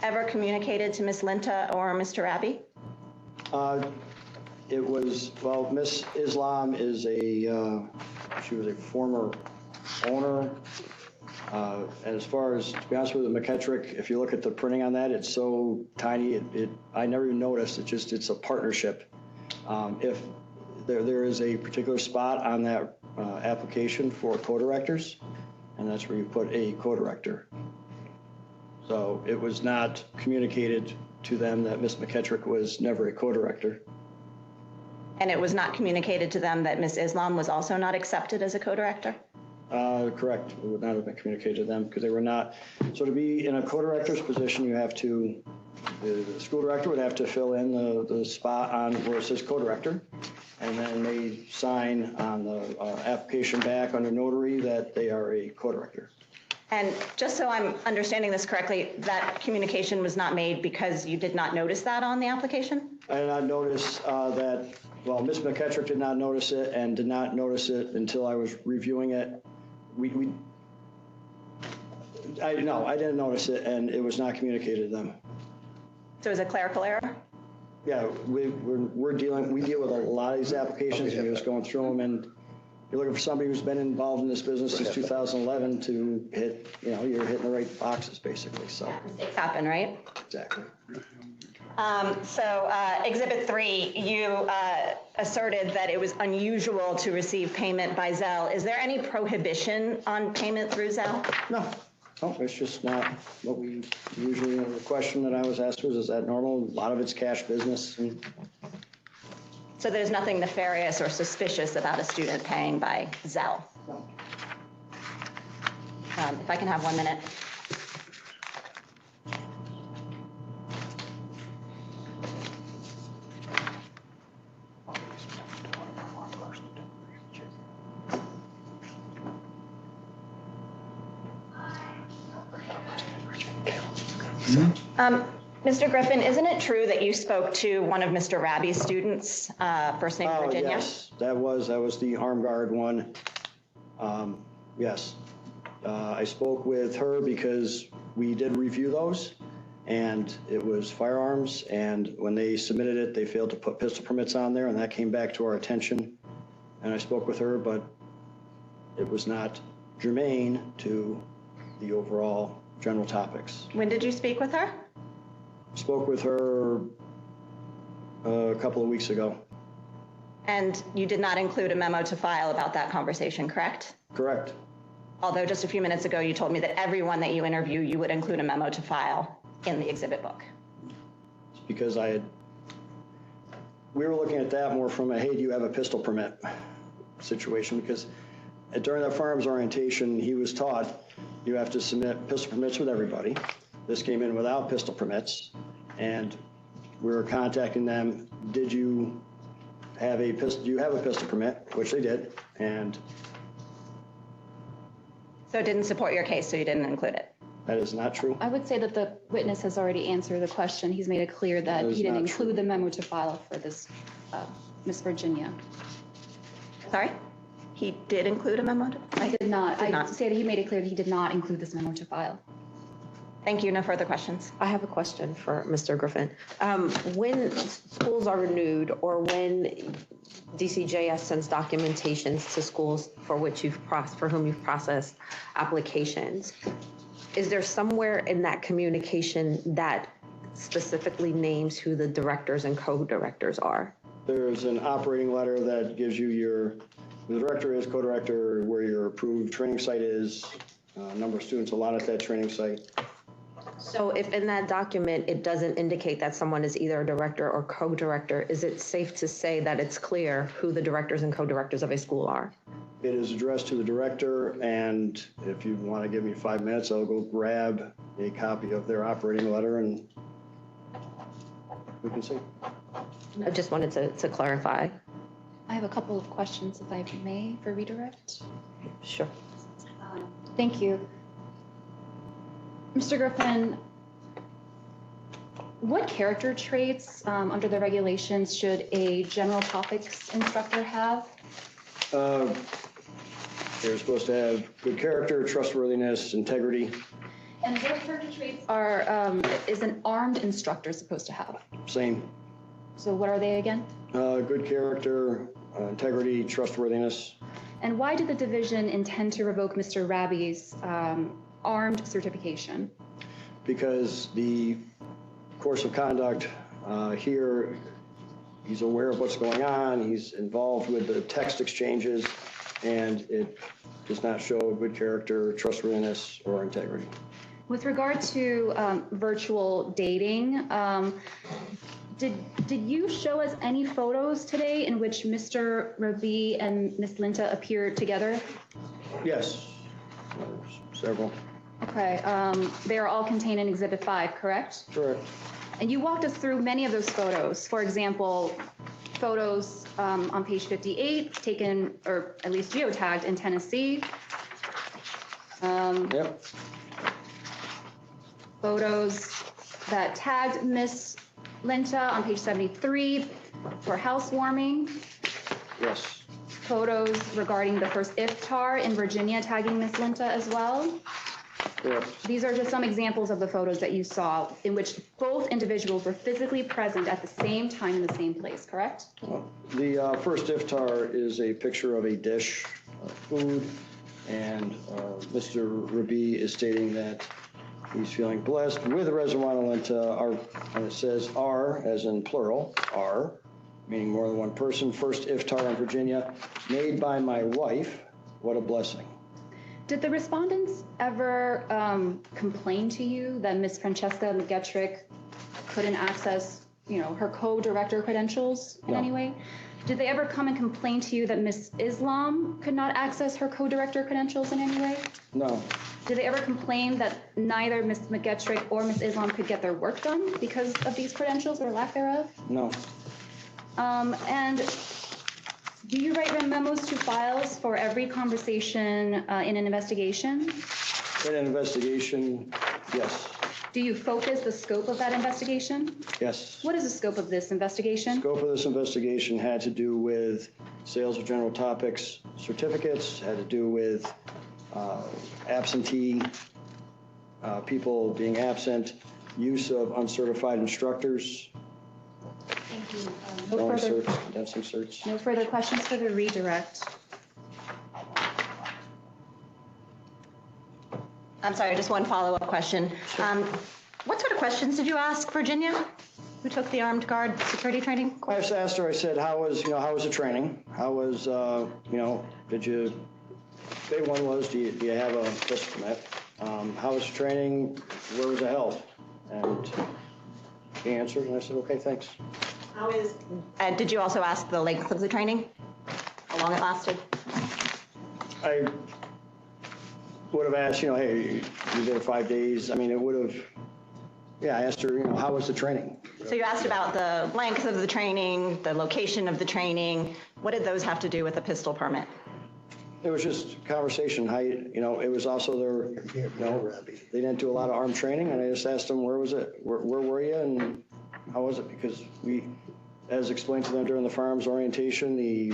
ever communicated to Miss Linta or Mr. Rabi? It was, well, Miss Islam is she was a former owner. And as far as, to be honest with you, McKettrick, if you look at the printing on that, it's so tiny, I never even noticed, it's a partnership. If there is a particular spot on that application for co-directors, and that's where you put a co-director. So it was not communicated to them that Ms. McKettrick was never a co-director. And it was not communicated to them that Miss Islam was also not accepted as a co-director? Correct. It would not have been communicated to them because they were not. So to be in a co-director's position, you have to, the school director would have to fill in the spot on where it says co-director. And then they sign on the application back under notary that they are a co-director. And just so I'm understanding this correctly, that communication was not made because you did not notice that on the application? I did not notice that, well, Ms. McKettrick did not notice it and did not notice it until I was reviewing it. I didn't notice it and it was not communicated to them. So is it clerical error? Yeah, we deal with a lot of these applications and we're just going through them, and you're looking for somebody who's been involved in this business since 2011 to hit, you're hitting the right boxes basically, so. Mistakes happen, right? Exactly. So Exhibit 3, you asserted that it was unusual to receive payment by Zelle. Is there any prohibition on payment through Zelle? No, it's just not what we usually, the question that I was asked was, is that normal? A lot of it's cash business. So there's nothing nefarious or suspicious about a student paying by Zelle? No. If I can have 1 minute. Mr. Griffin, isn't it true that you spoke to one of Mr. Rabi's students, first name Virginia? Yes, that was the armed guard one. Yes. I spoke with her because we did review those, and it was firearms, and when they submitted it, they failed to put pistol permits on there, and that came back to our attention. And I spoke with her, but it was not germane to the overall general topics. When did you speak with her? Spoke with her a couple of weeks ago. And you did not include a memo to file about that conversation, correct? Correct. Although just a few minutes ago, you told me that everyone that you interview, you would include a memo to file in the exhibit book. It's because we were looking at that more from a, hey, do you have a pistol permit situation? Because during that firearms orientation, he was taught you have to submit pistol permits with everybody. This came in without pistol permits, and we were contacting them. Did you have a pistol? Do you have a pistol permit? Which they did, and so it didn't support your case, so you didn't include it. That is not true. I would say that the witness has already answered the question. He's made it clear that he didn't include the memo to file for this Miss Virginia. Sorry? He did include a memo to I did not. Did I not. stated he made it clear that he did not include this memo to file. Thank you. No further questions. I have a question for Mr. Griffin. When schools are renewed or when DCJS sends documentations to schools for whom you've processed applications, is there somewhere in that communication that specifically names who the directors and co-directors are? There's an operating letter that gives you the director is, co-director, where your approved training site is, number of students allotted at that training site. So if in that document, it doesn't indicate that someone is either a director or co-director, is it safe to say that it's clear who the directors and co-directors of a school are? It is addressed to the director, and if you want to give me 5 minutes, I'll go grab a copy of their operating letter and we can see. I just wanted to clarify. I have a couple of questions, if I may, for redirect. Sure. Thank you. Mr. Griffin, what character traits under the regulations should a general topics instructor have? They're supposed to have good character, trustworthiness, integrity. And what character traits is an armed instructor supposed to have? Same. So what are they again? Good character, integrity, trustworthiness. And why did the division intend to revoke Mr. Rabi's armed certification? Because the course of conduct here, he's aware of what's going on, he's involved with the text exchanges, and it does not show good character, trustworthiness, or integrity. With regard to virtual dating, did you show us any photos today in which Mr. Rabi and Ms. Linta appeared together? Yes, several. Okay, they are all contained in Exhibit 5, correct? Correct. And you walked us through many of those photos. For example, photos on page 58 taken, or at least geotagged in Tennessee. Yep. Photos that tagged Ms. Linta on page 73 for housewarming. Yes. Photos regarding the first iftar in Virginia tagging Ms. Linta as well. Correct. These are just some examples of the photos that you saw in which both individuals were physically present at the same time in the same place, correct? The first iftar is a picture of a dish of food, and Mr. Rabi is stating that he's feeling blessed with Rezwana Linta, and it says R, as in plural, R, meaning more than one person. First iftar in Virginia, made by my wife. What a blessing. Did the respondents ever complain to you that Ms. Francesca McGettrick couldn't access, her co-director credentials in any way? Did they ever come and complain to you that Ms. Islam could not access her co-director credentials in any way? No. Did they ever complain that neither Ms. McGettrick or Ms. Islam could get their work done because of these credentials or lack thereof? No. And do you write memos to files for every conversation in an investigation? In an investigation, yes. Do you focus the scope of that investigation? Yes. What is the scope of this investigation? Scope of this investigation had to do with sales of general topics certificates, had to do with absentee people being absent, use of uncertified instructors. Thank you. Condensing search. No further questions for the redirect. I'm sorry, just one follow-up question. What sort of questions did you ask Virginia, who took the armed guard security training? I just asked her, I said, how was the training? How was, did you, big one was, do you have a pistol permit? How was the training? Where was it held? And she answered, and I said, okay, thanks. Did you also ask the length of the training? How long it lasted? I would have asked, hey, you did 5 days. I mean, it would have, I asked her, how was the training? So you asked about the length of the training, the location of the training. What did those have to do with a pistol permit? It was just conversation. It was also their, they didn't do a lot of armed training, and I just asked them, where was it? Where were you, and how was it? Because as explained to them during the firearms orientation, the,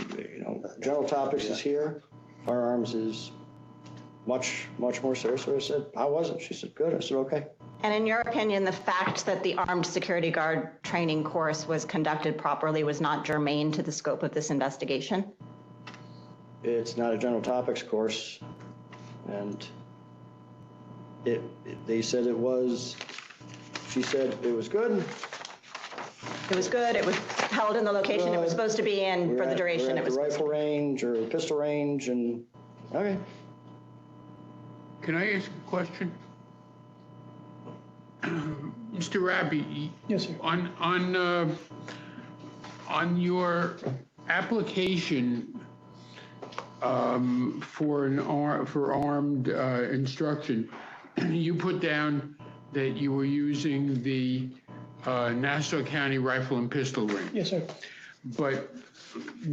general topics is here. Firearms is much more serious. So I said, how was it? She said, good. I said, okay. And in your opinion, the fact that the armed security guard training course was conducted properly was not germane to the scope of this investigation? It's not a general topics course, and they said it was, she said it was good. It was good, it was held in the location it was supposed to be in for the duration it was. We're at the rifle range or pistol range, and, okay. Can I ask a question? Mr. Rabi? Yes, sir. On your application for armed instruction, you put down that you were using the Nassau County Rifle and Pistol Range. Yes, sir. But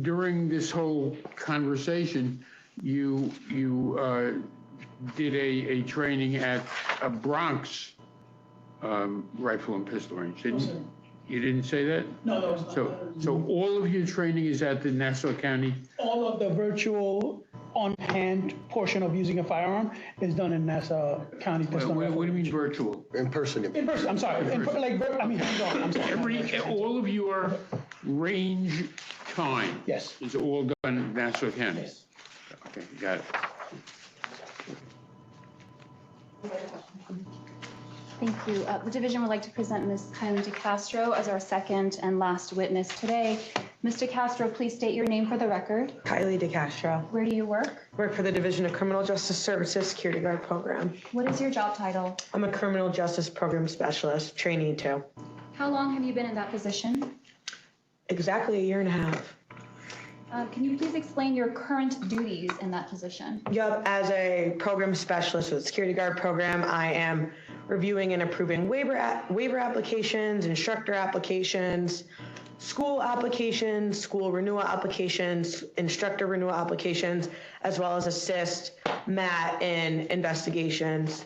during this whole conversation, you did a training at a Bronx Rifle and Pistol Range, didn't you? You didn't say that? No, that was not. So all of your training is at the Nassau County? All of the virtual on-hand portion of using a firearm is done in Nassau County Pistol. What do you mean virtual? In person. In person, I'm sorry. I'm sorry. All of your range time? Yes. Is all done in Nassau County? Yes. Okay, got it. Thank you. The division would like to present Ms. Kylie DeCastro as our second and last witness today. Ms. DeCastro, please state your name for the record. Kylie DeCastro. Where do you work? Work for the Division of Criminal Justice Services Security Guard Program. What is your job title? I'm a Criminal Justice Program Specialist, trainee 2. How long have you been in that position? Exactly a year and a half. Can you please explain your current duties in that position? Yep, as a program specialist for the security guard program, I am reviewing and approving waiver applications, instructor applications, school applications, school renewal applications, instructor renewal applications, as well as assist Matt in investigations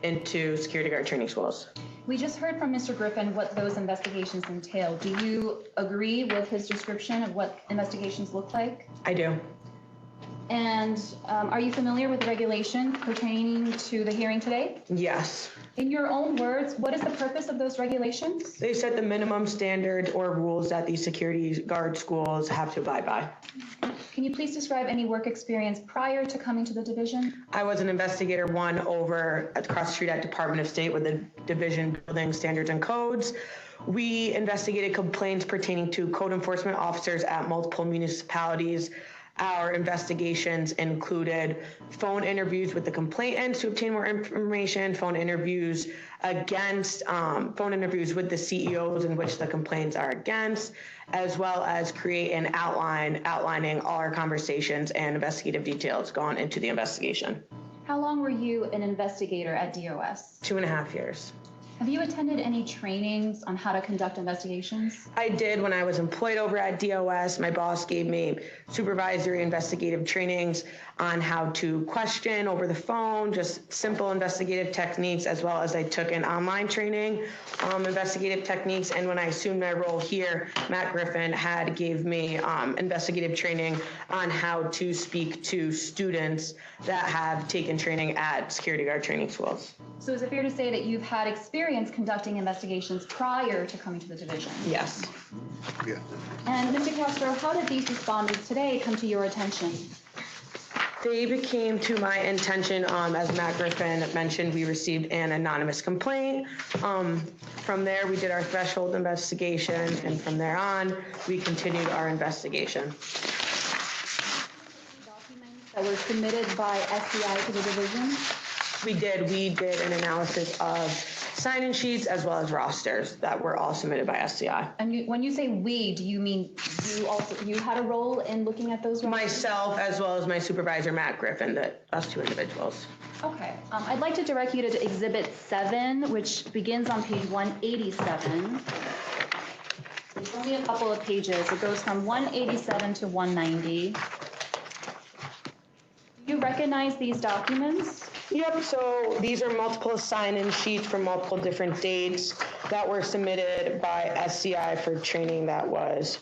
into security guard training schools. We just heard from Mr. Griffin what those investigations entail. Do you agree with his description of what investigations look like? I do. And are you familiar with the regulation pertaining to the hearing today? Yes. In your own words, what is the purpose of those regulations? They set the minimum standards or rules that these security guard schools have to abide by. Can you please describe any work experience prior to coming to the division? I was an investigator 1 over across the street at Department of State with the Division Building Standards and Codes. We investigated complaints pertaining to code enforcement officers at multiple municipalities. Our investigations included phone interviews with the complainants to obtain more information, phone interviews with the CEOs in which the complaints are against, as well as create an outlining all our conversations and investigative details gone into the investigation. How long were you an investigator at DOS? 2.5 years. Have you attended any trainings on how to conduct investigations? I did when I was employed over at DOS. My boss gave me supervisory investigative trainings on how to question over the phone, just simple investigative techniques, as well as I took an online training, investigative techniques. And when I assumed my role here, Matt Griffin gave me investigative training on how to speak to students that have taken training at security guard training schools. So is it fair to say that you've had experience conducting investigations prior to coming to the division? Yes. Yeah. And Mr. Castro, how did these respondents today come to your attention? They became to my attention, as Matt Griffin mentioned, we received an anonymous complaint. From there, we did our threshold investigation, and from there on, we continued our investigation. Documents that were submitted by SCI to the division? We did an analysis of sign-in sheets as well as rosters that were all submitted by SCI. And when you say we, do you mean you had a role in looking at those rosters? Myself as well as my supervisor, Matt Griffin, us 2 individuals. Okay. I'd like to direct you to Exhibit 7, which begins on page 187. It's only a couple of pages. It goes from 187 to 190. Do you recognize these documents? Yep, so these are multiple sign-in sheets for multiple different dates that were submitted by SCI for training that was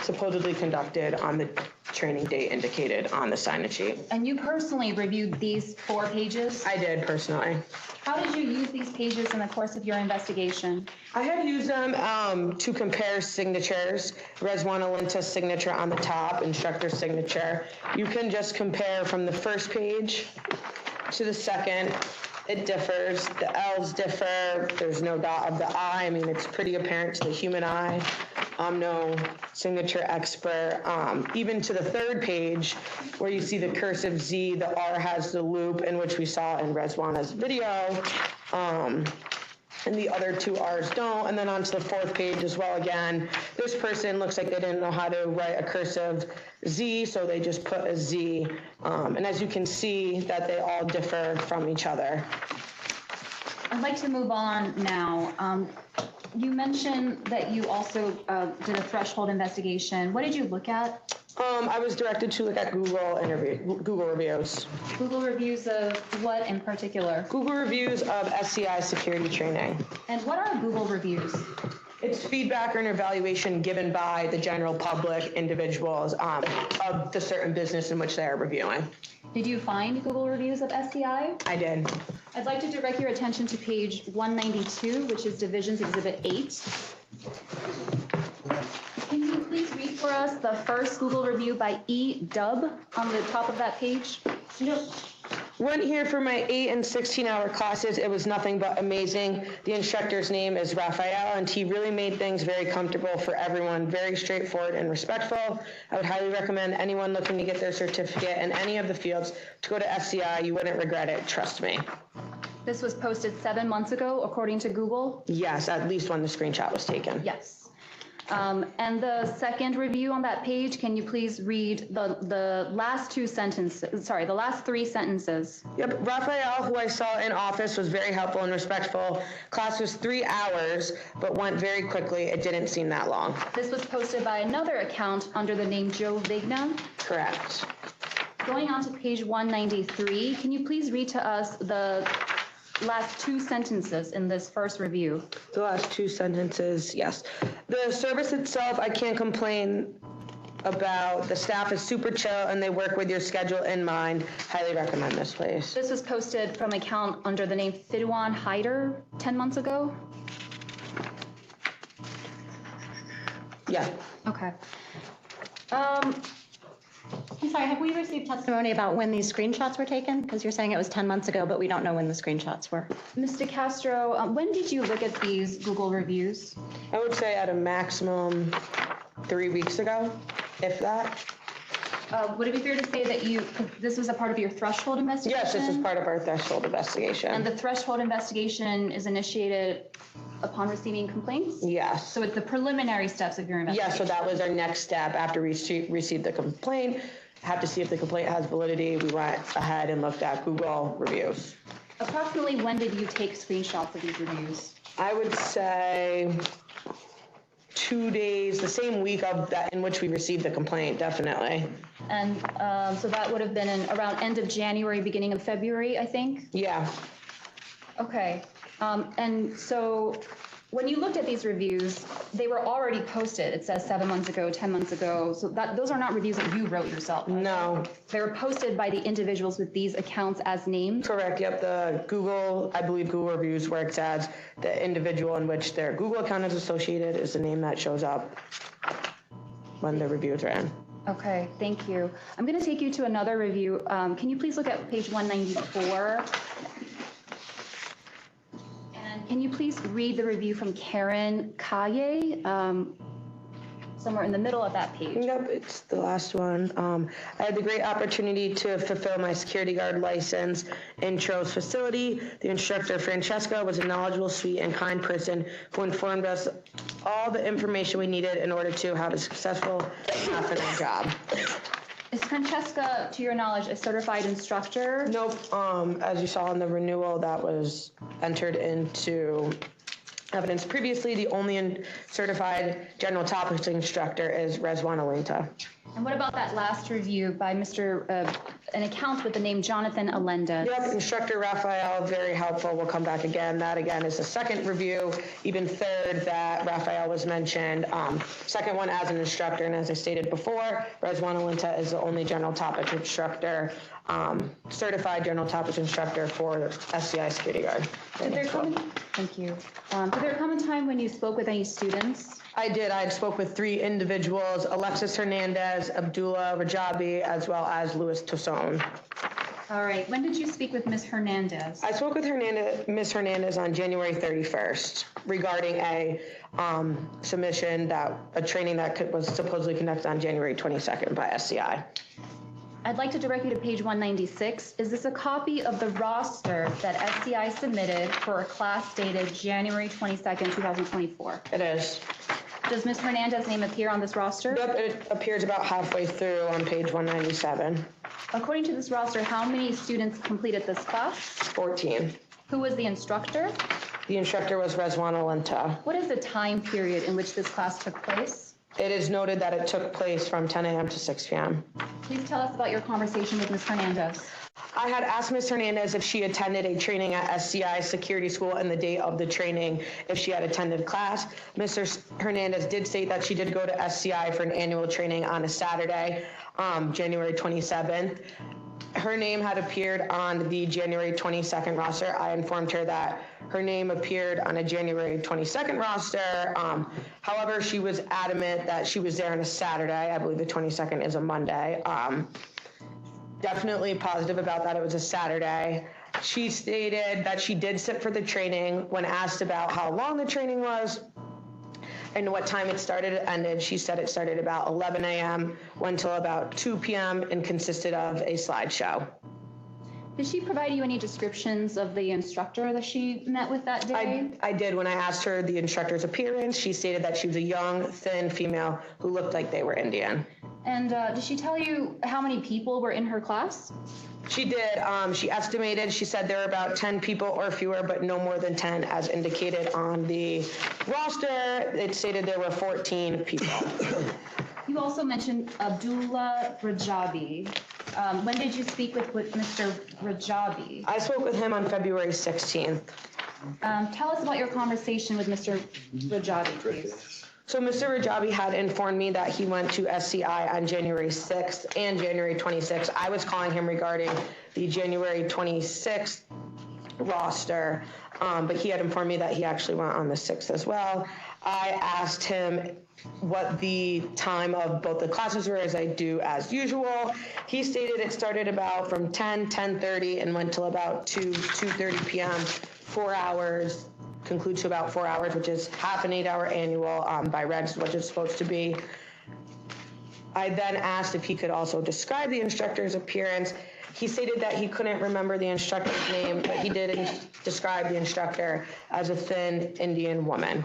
supposedly conducted on the training date indicated on the sign-in sheet. And you personally reviewed these 4 pages? I did personally. How did you use these pages in the course of your investigation? I have used them to compare signatures, Rezwana Linta's signature on the top, instructor's signature. You can just compare from the first page to the second. It differs. The L's differ. There's no dot of the I. I mean, it's pretty apparent to the human eye. I'm no signature expert. Even to the third page, where you see the cursive Z, the R has the loop, in which we saw in Rezwana's video. And the other 2 R's don't. And then onto the 4th page as well again. This person looks like they didn't know how to write a cursive Z, so they just put a Z. And as you can see, that they all differ from each other. I'd like to move on now. You mentioned that you also did a threshold investigation. What did you look at? I was directed to look at Google reviews. Google reviews of what in particular? Google reviews of SCI security training. And what are Google reviews? It's feedback or an evaluation given by the general public, individuals of the certain business in which they are reviewing. Did you find Google reviews of SCI? I did. I'd like to direct your attention to page 192, which is Divisions Exhibit 8. Can you please read for us the first Google review by E. Dub on the top of that page? Went here for my 8 and 16-hour classes. It was nothing but amazing. The instructor's name is Raphael, and he really made things very comfortable for everyone, very straightforward and respectful. I would highly recommend anyone looking to get their certificate in any of the fields to go to SCI. You wouldn't regret it, trust me. This was posted 7 months ago, according to Google? Yes, at least when the screenshot was taken. Yes. And the second review on that page, can you please read the last 2 sentences, sorry, the last 3 sentences? Yep, Raphael, who I saw in office, was very helpful and respectful. Class was 3 hours, but went very quickly. It didn't seem that long. This was posted by another account under the name Joe Vigna? Correct. Going on to page 193, can you please read to us the last 2 sentences in this first review? The last 2 sentences, yes. The service itself, I can't complain about. The staff is super chill and they work with your schedule in mind. Highly recommend this place. This was posted from an account under the name Fidwan Hyder 10 months ago? Yeah. Okay. I'm sorry, have we received testimony about when these screenshots were taken? Because you're saying it was 10 months ago, but we don't know when the screenshots were. Mr. Castro, when did you look at these Google reviews? I would say at a maximum 3 weeks ago, if that. Would it be fair to say that this was a part of your threshold investigation? Yes, this is part of our threshold investigation. And the threshold investigation is initiated upon receiving complaints? Yes. So it's the preliminary steps of your investigation? Yes, so that was our next step after we received the complaint. Have to see if the complaint has validity. We went ahead and looked at Google reviews. Approximately when did you take screenshots of these reviews? I would say 2 days, the same week of that in which we received the complaint, definitely. And so that would have been around end of January, beginning of February, I think? Yeah. Okay. And so when you looked at these reviews, they were already posted. It says 7 months ago, 10 months ago. So those are not reviews that you wrote yourself. Right? No. They were posted by the individuals with these accounts as named? Correct. Yep. The Google, I believe Google reviews where it says the individual in which their Google account is associated is the name that shows up when the reviews are in. Okay, thank you. I'm going to take you to another review. Can you please look at page 194? And can you please read the review from Karen Kaye, somewhere in the middle of that page? Yep, it's the last one. I had the great opportunity to fulfill my security guard license in Tro's facility. The instructor, Francesca, was a knowledgeable, sweet, and kind person who informed us all the information we needed in order to have a successful and confident job. Is Francesca, to your knowledge, a certified instructor? Nope. As you saw in the renewal that was entered into evidence previously, the only certified general topics instructor is Rezwana Linta. And what about that last review by an account with the name Jonathan Alenda? Yep, instructor Raphael, very helpful. We'll come back again. That again is the second review, even third that Raphael was mentioned. Second one as an instructor, and as I stated before, Rezwan Alinta is the only general topic instructor, certified general topic instructor for SCI security guard. Thank you. Did there come a time when you spoke with any students? I did. I spoke with 3 individuals, Alexis Hernandez, Abdullah Rajabi, as well as Louis Toussaint. All right. When did you speak with Ms. Hernandez? I spoke with Ms. Hernandez on January 31st regarding a submission a training that was supposedly conducted on January 22nd by SCI. I'd like to direct you to page 196. Is this a copy of the roster that SCI submitted for a class dated January 22nd, 2024? It is. Does Ms. Hernandez's name appear on this roster? Yep, it appears about halfway through on page 197. According to this roster, how many students completed this class? 14. Who was the instructor? The instructor was Rezwan Alinta. What is the time period in which this class took place? It is noted that it took place from 10 a.m. to 6 p.m. Please tell us about your conversation with Ms. Hernandez. I had asked Ms. Hernandez if she attended a training at SCI Security School and the day of the training, if she had attended class. Ms. Hernandez did state that she did go to SCI for an annual training on a Saturday, January 27th. Her name had appeared on the January 22nd roster. I informed her that her name appeared on a January 22nd roster. However, she was adamant that she was there on a Saturday. I believe the 22nd is a Monday. Definitely positive about that. It was a Saturday. She stated that she did sit for the training. When asked about how long the training was and what time it started and ended, she said it started about 11 a.m., went till about 2 p.m., and consisted of a slideshow. Did she provide you any descriptions of the instructor that she met with that day? I did. When I asked her the instructor's appearance, she stated that she was a young, thin female who looked like they were Indian. And did she tell you how many people were in her class? She did. She estimated, she said there were about 10 people or fewer, but no more than 10 as indicated on the roster. It stated there were 14 people. You also mentioned Abdullah Rajabi. When did you speak with Mr. Rajabi? I spoke with him on February 16th. Tell us about your conversation with Mr. Rajabi, please. So Mr. Rajabi had informed me that he went to SCI on January 6th and January 26th. I was calling him regarding the January 26th roster, but he had informed me that he actually went on the 6th as well. I asked him what the time of both the classes were, as I do as usual. He stated it started about from 10:30, and went till about 2:30 p.m., 4 hours, concludes to about 4 hours, which is half an 8-hour annual by regs, which it's supposed to be. I then asked if he could also describe the instructor's appearance. He stated that he couldn't remember the instructor's name, but he did describe the instructor as a thin Indian woman.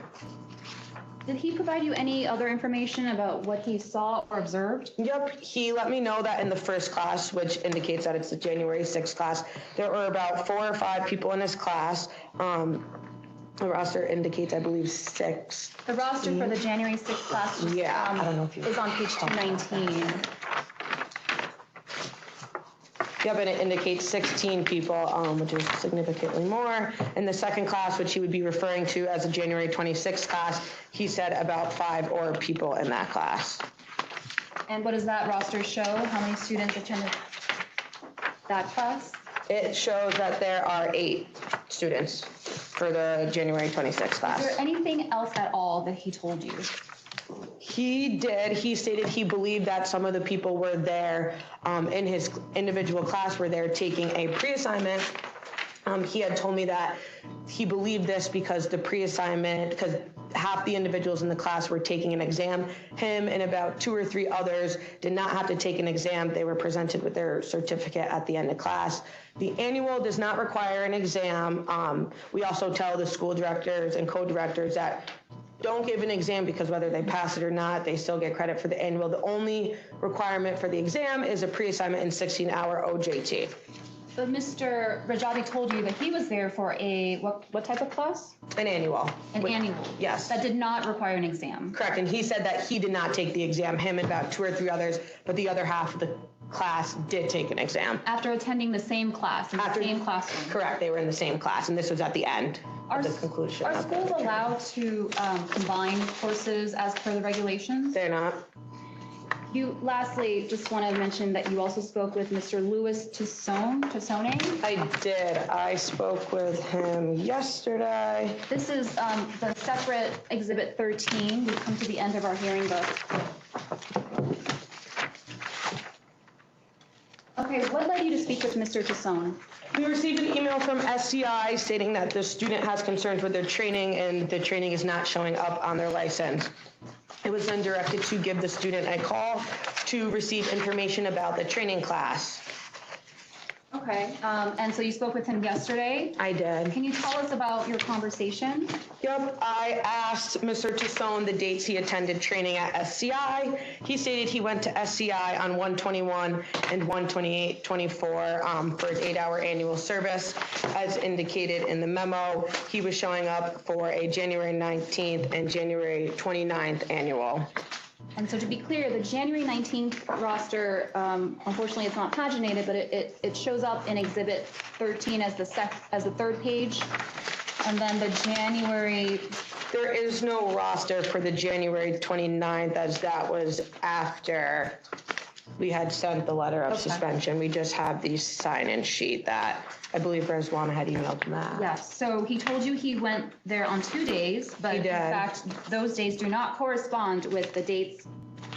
Did he provide you any other information about what he saw or observed? Yep, he let me know that in the first class, which indicates that it's the January 6th class, there were about 4 or 5 people in his class. The roster indicates, I believe, 6. The roster for the January 6th class is, I don't know if you is on page 219. Yep, and it indicates 16 people, which is significantly more. In the second class, which he would be referring to as the January 26th class, he said about 5 or people in that class. And what does that roster show? How many students attended that class? It shows that there are 8 students for the January 26th class. Is there anything else at all that he told you? He did. He stated he believed that some of the people were there in his individual class were there taking a pre-assignment. He had told me that he believed this because the pre-assignment, because half the individuals in the class were taking an exam. Him and about 2 or 3 others did not have to take an exam. They were presented with their certificate at the end of class. The annual does not require an exam. We also tell the school directors and co-directors that don't give an exam because whether they pass it or not, they still get credit for the annual. The only requirement for the exam is a pre-assignment and 16-hour OJT. But Mr. Rajabi told you that he was there for a, what type of class? An annual. An annual? Yes. That did not require an exam? Correct, and he said that he did not take the exam, him and about 2 or 3 others, but the other half of the class did take an exam. After attending the same class, in the same classroom? Correct, they were in the same class, and this was at the end of the conclusion. Are schools allowed to combine courses as per the regulations? They're not. You, lastly, just want to mention that you also spoke with Mr. Louis Tassone? I did. I spoke with him yesterday. This is the separate Exhibit 13. We've come to the end of our hearing book. Okay, what led you to speak with Mr. Tassone? We received an email from SCI stating that the student has concerns with their training and the training is not showing up on their license. It was then directed to give the student a call to receive information about the training class. Okay, and so you spoke with him yesterday? I did. Can you tell us about your conversation? Yep, I asked Mr. Tassone the dates he attended training at SCI. He stated he went to SCI on 1/21 and 1/28/24 for an 8-hour annual service. As indicated in the memo, he was showing up for a January 19th and January 29th annual. And so to be clear, the January 19th roster, unfortunately it's not paginated, but it shows up in Exhibit 13 as the third page. And then the January... There is no roster for the January 29th, as that was after we had sent the letter of suspension. We just have the sign-in sheet that I believe Rezwana had emailed Matt. Yes, so he told you he went there on 2 days, but in fact, those days do not correspond with the dates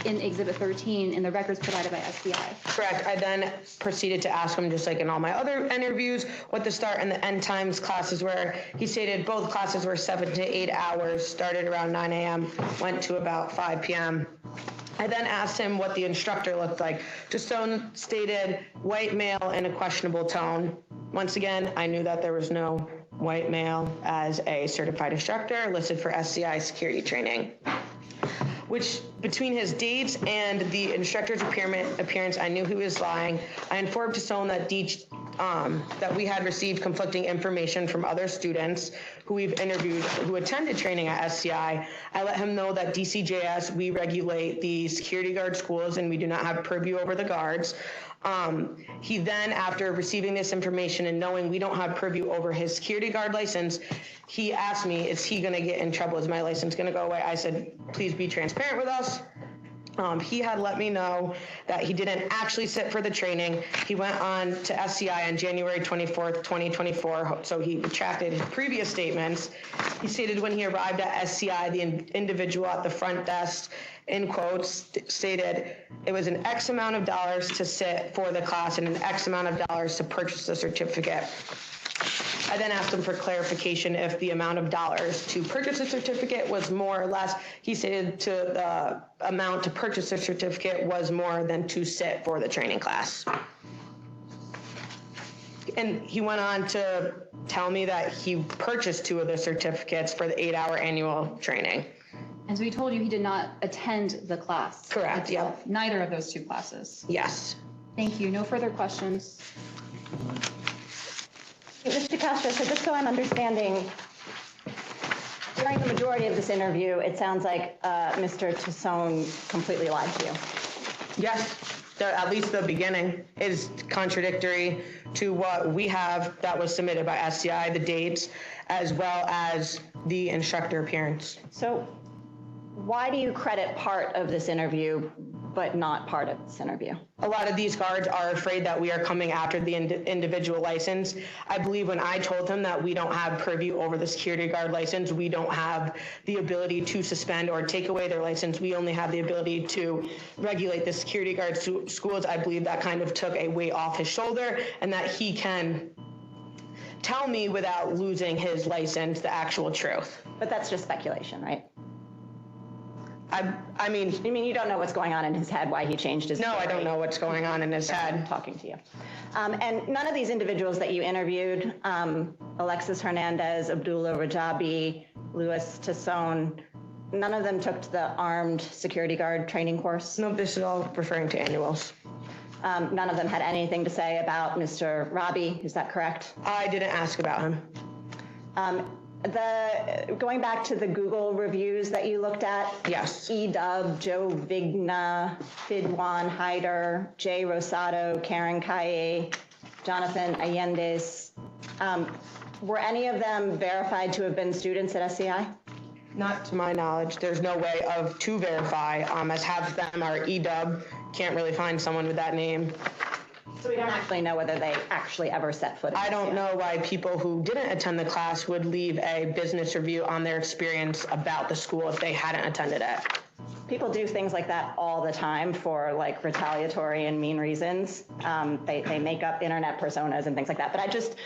in Exhibit 13 in the records provided by SCI. Correct. I then proceeded to ask him, just like in all my other interviews, what the start and the end times classes were. He stated both classes were 7 to 8 hours, started around 9 a.m., went to about 5 p.m. I then asked him what the instructor looked like. Tassone stated white male in a questionable tone. Once again, I knew that there was no white male as a certified instructor listed for SCI security training. Which, between his dates and the instructor's appearance, I knew he was lying. I informed Tassone that we had received conflicting information from other students who we've interviewed who attended training at SCI. I let him know that DCJS, we regulate the security guard schools and we do not have purview over the guards. He then, after receiving this information and knowing we don't have purview over his security guard license, he asked me, is he going to get in trouble? Is my license going to go away? I said, please be transparent with us. He had let me know that he didn't actually sit for the training. He went on to SCI on January 24th, 2024, so he retracted his previous statements. He stated when he arrived at SCI, the individual at the front desk, in quotes, stated it was an X amount of dollars to sit for the class and an X amount of dollars to purchase the certificate. I then asked him for clarification if the amount of dollars to purchase a certificate was more or less. He stated the amount to purchase a certificate was more than to sit for the training class. And he went on to tell me that he purchased 2 of the certificates for the 8-hour annual training. And so he told you he did not attend the class? Correct, yep. Neither of those 2 classes? Yes. Thank you. No further questions. Mr. Castro, so just so I'm understanding, during the majority of this interview, it sounds like Mr. Tassone completely lied to you. Yes, at least the beginning is contradictory to what we have that was submitted by SCI, the dates, as well as the instructor appearance. So why do you credit part of this interview but not part of this interview? A lot of these guards are afraid that we are coming after the individual license. I believe when I told him that we don't have purview over the security guard license, we don't have the ability to suspend or take away their license. We only have the ability to regulate the security guard schools. I believe that kind of took a weight off his shoulder and that he can tell me without losing his license the actual truth. But that's just speculation, right? I mean, you mean you don't know what's going on in his head, why he changed his No, I don't know what's going on in his head. I'm talking to you. And none of these individuals that you interviewed, Alexis Hernandez, Abdullah Rajabi, Louis Tassone, none of them took the armed security guard training course? No, this is all referring to annuals. None of them had anything to say about Mr. Robbie, is that correct? I didn't ask about him. Going back to the Google reviews that you looked at. Yes. Edub, Joe Vigna, Fidwan Hyder, Jay Rosado, Karen Kaye, Jonathan Allendes. Were any of them verified to have been students at SCI? Not to my knowledge. There's no way to verify, as half of them are EDUB. Can't really find someone with that name. So we don't actually know whether they actually ever set foot in I don't SCI. know why people who didn't attend the class would leave a business review on their experience about the school if they hadn't attended it. People do things like that all the time for like retaliatory and mean reasons. They make up internet personas and things like that. But I just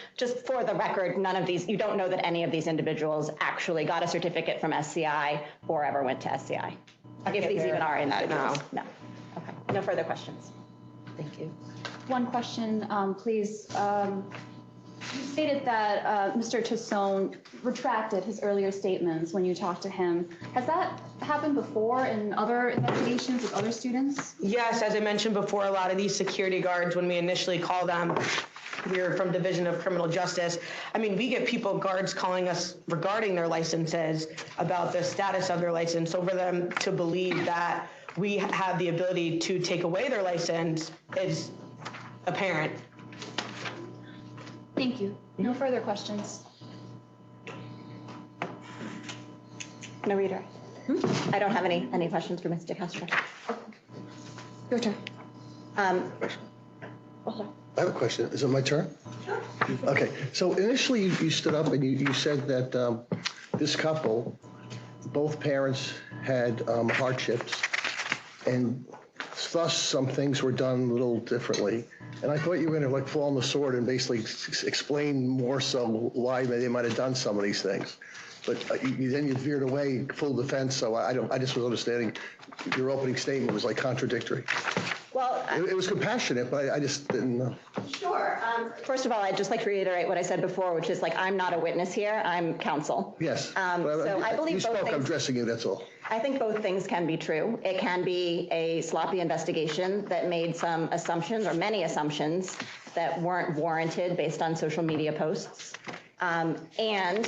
for the record, none of these, you don't know that any of these individuals actually got a certificate from SCI or ever went to SCI. If these even are individuals. No. Okay. No further questions. Thank you. One question, please. You stated that Mr. Tassone retracted his earlier statements when you talked to him. Has that happened before in other investigations with other students? Yes, as I mentioned before, a lot of these security guards, when we initially call them, we're from Division of Criminal Justice. I mean, we get guards calling us regarding their licenses about the status of their license. So for them to believe that we have the ability to take away their license is apparent. Thank you. No further questions. No reader. I don't have any questions for Mr. Castro. Your turn. I have a question. Is it my turn? Sure. Okay. So initially you stood up and you said that this couple, both parents had hardships, and thus some things were done a little differently. And I thought you were going to like fall on the sword and basically explain more so why they might have done some of these things. But then you veered away full defense. So I just was understanding your opening statement was like contradictory. Well, it was compassionate, but I just didn't know. Sure. First of all, I'd just like to reiterate what I said before, which is like, I'm not a witness here, I'm counsel. Yes. So I believe you spoke, both things, I'm addressing you, that's all. I think both things can be true. It can be a sloppy investigation that made some assumptions or many assumptions that weren't warranted based on social media posts. And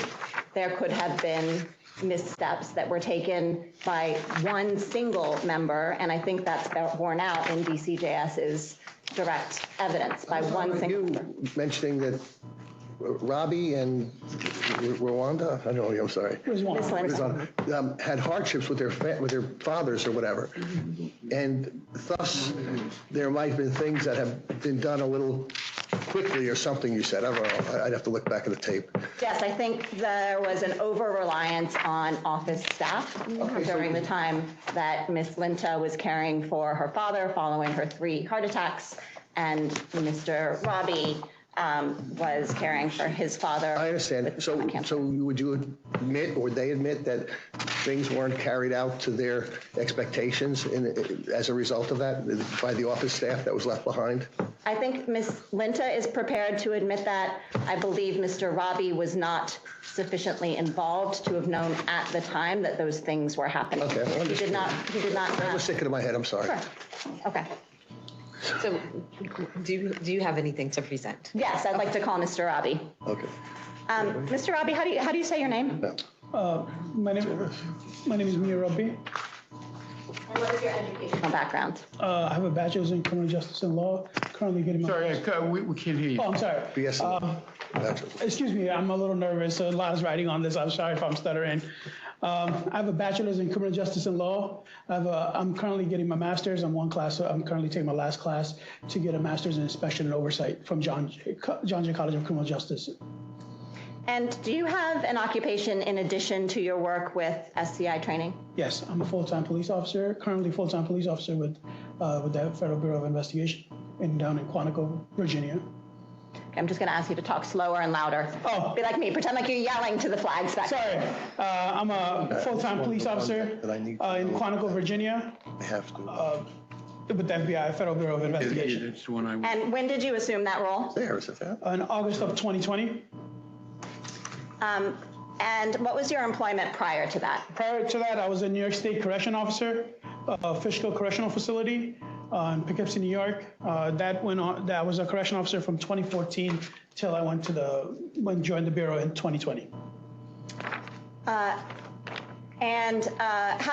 there could have been missteps that were taken by one single member, and I think that's borne out in DCJS's direct evidence by one single member. Mentioning that Robbie and Rwanda, I don't know, I'm sorry. Rizwan. Had hardships with their fathers or whatever. And thus, there might have been things that have been done a little quickly or something, you said. I don't know. I'd have to look back at the tape. Yes, I think there was an over-reliance on office staff during the time that Miss Linta was caring for her father following her 3 heart attacks, and Mr. Robbie was caring for his father. I understand. So would you admit, or they admit, that things weren't carried out to their expectations as a result of that by the office staff that was left behind? I think Ms. Linta is prepared to admit that. I believe Mr. Robbie was not sufficiently involved to have known at the time that those things were happening. Okay. He did not. That was sticking in my head. I'm sorry. Sure. Okay. So do you have anything to present? Yes, I'd like to call Mr. Robbie. Okay. Mr. Robbie, how do you say your name? My name is Mia Robbie. And what is your educational background? I have a bachelor's in criminal justice and law. Currently getting my... Sorry, we can't hear you. Oh, I'm sorry. BS. Excuse me, I'm a little nervous. A lot is writing on this. I'm sorry if I'm stuttering. I have a bachelor's in criminal justice and law. I'm currently getting my master's. I'm currently taking my last class to get a master's in inspection and oversight from John Jay College of Criminal Justice. And do you have an occupation in addition to your work with SCI training? Yes, I'm a full-time police officer, currently full-time police officer with the Federal Bureau of Investigation down in Quantico, Virginia. Okay, I'm just going to ask you to talk slower and louder. Oh. Be like me. Pretend like you're yelling to the flags back. Sorry. I'm a full-time police officer in Quantico, Virginia. I have to. With the FBI, Federal Bureau of Investigation. That's the one I... And when did you assume that role? In August of 2020. And what was your employment prior to that? Prior to that, I was a New York State correction officer, Fishkill Correctional Facility. in Poughkeepsie, New York. That went on. That was a correction officer from 2014 till I joined the bureau in 2020. How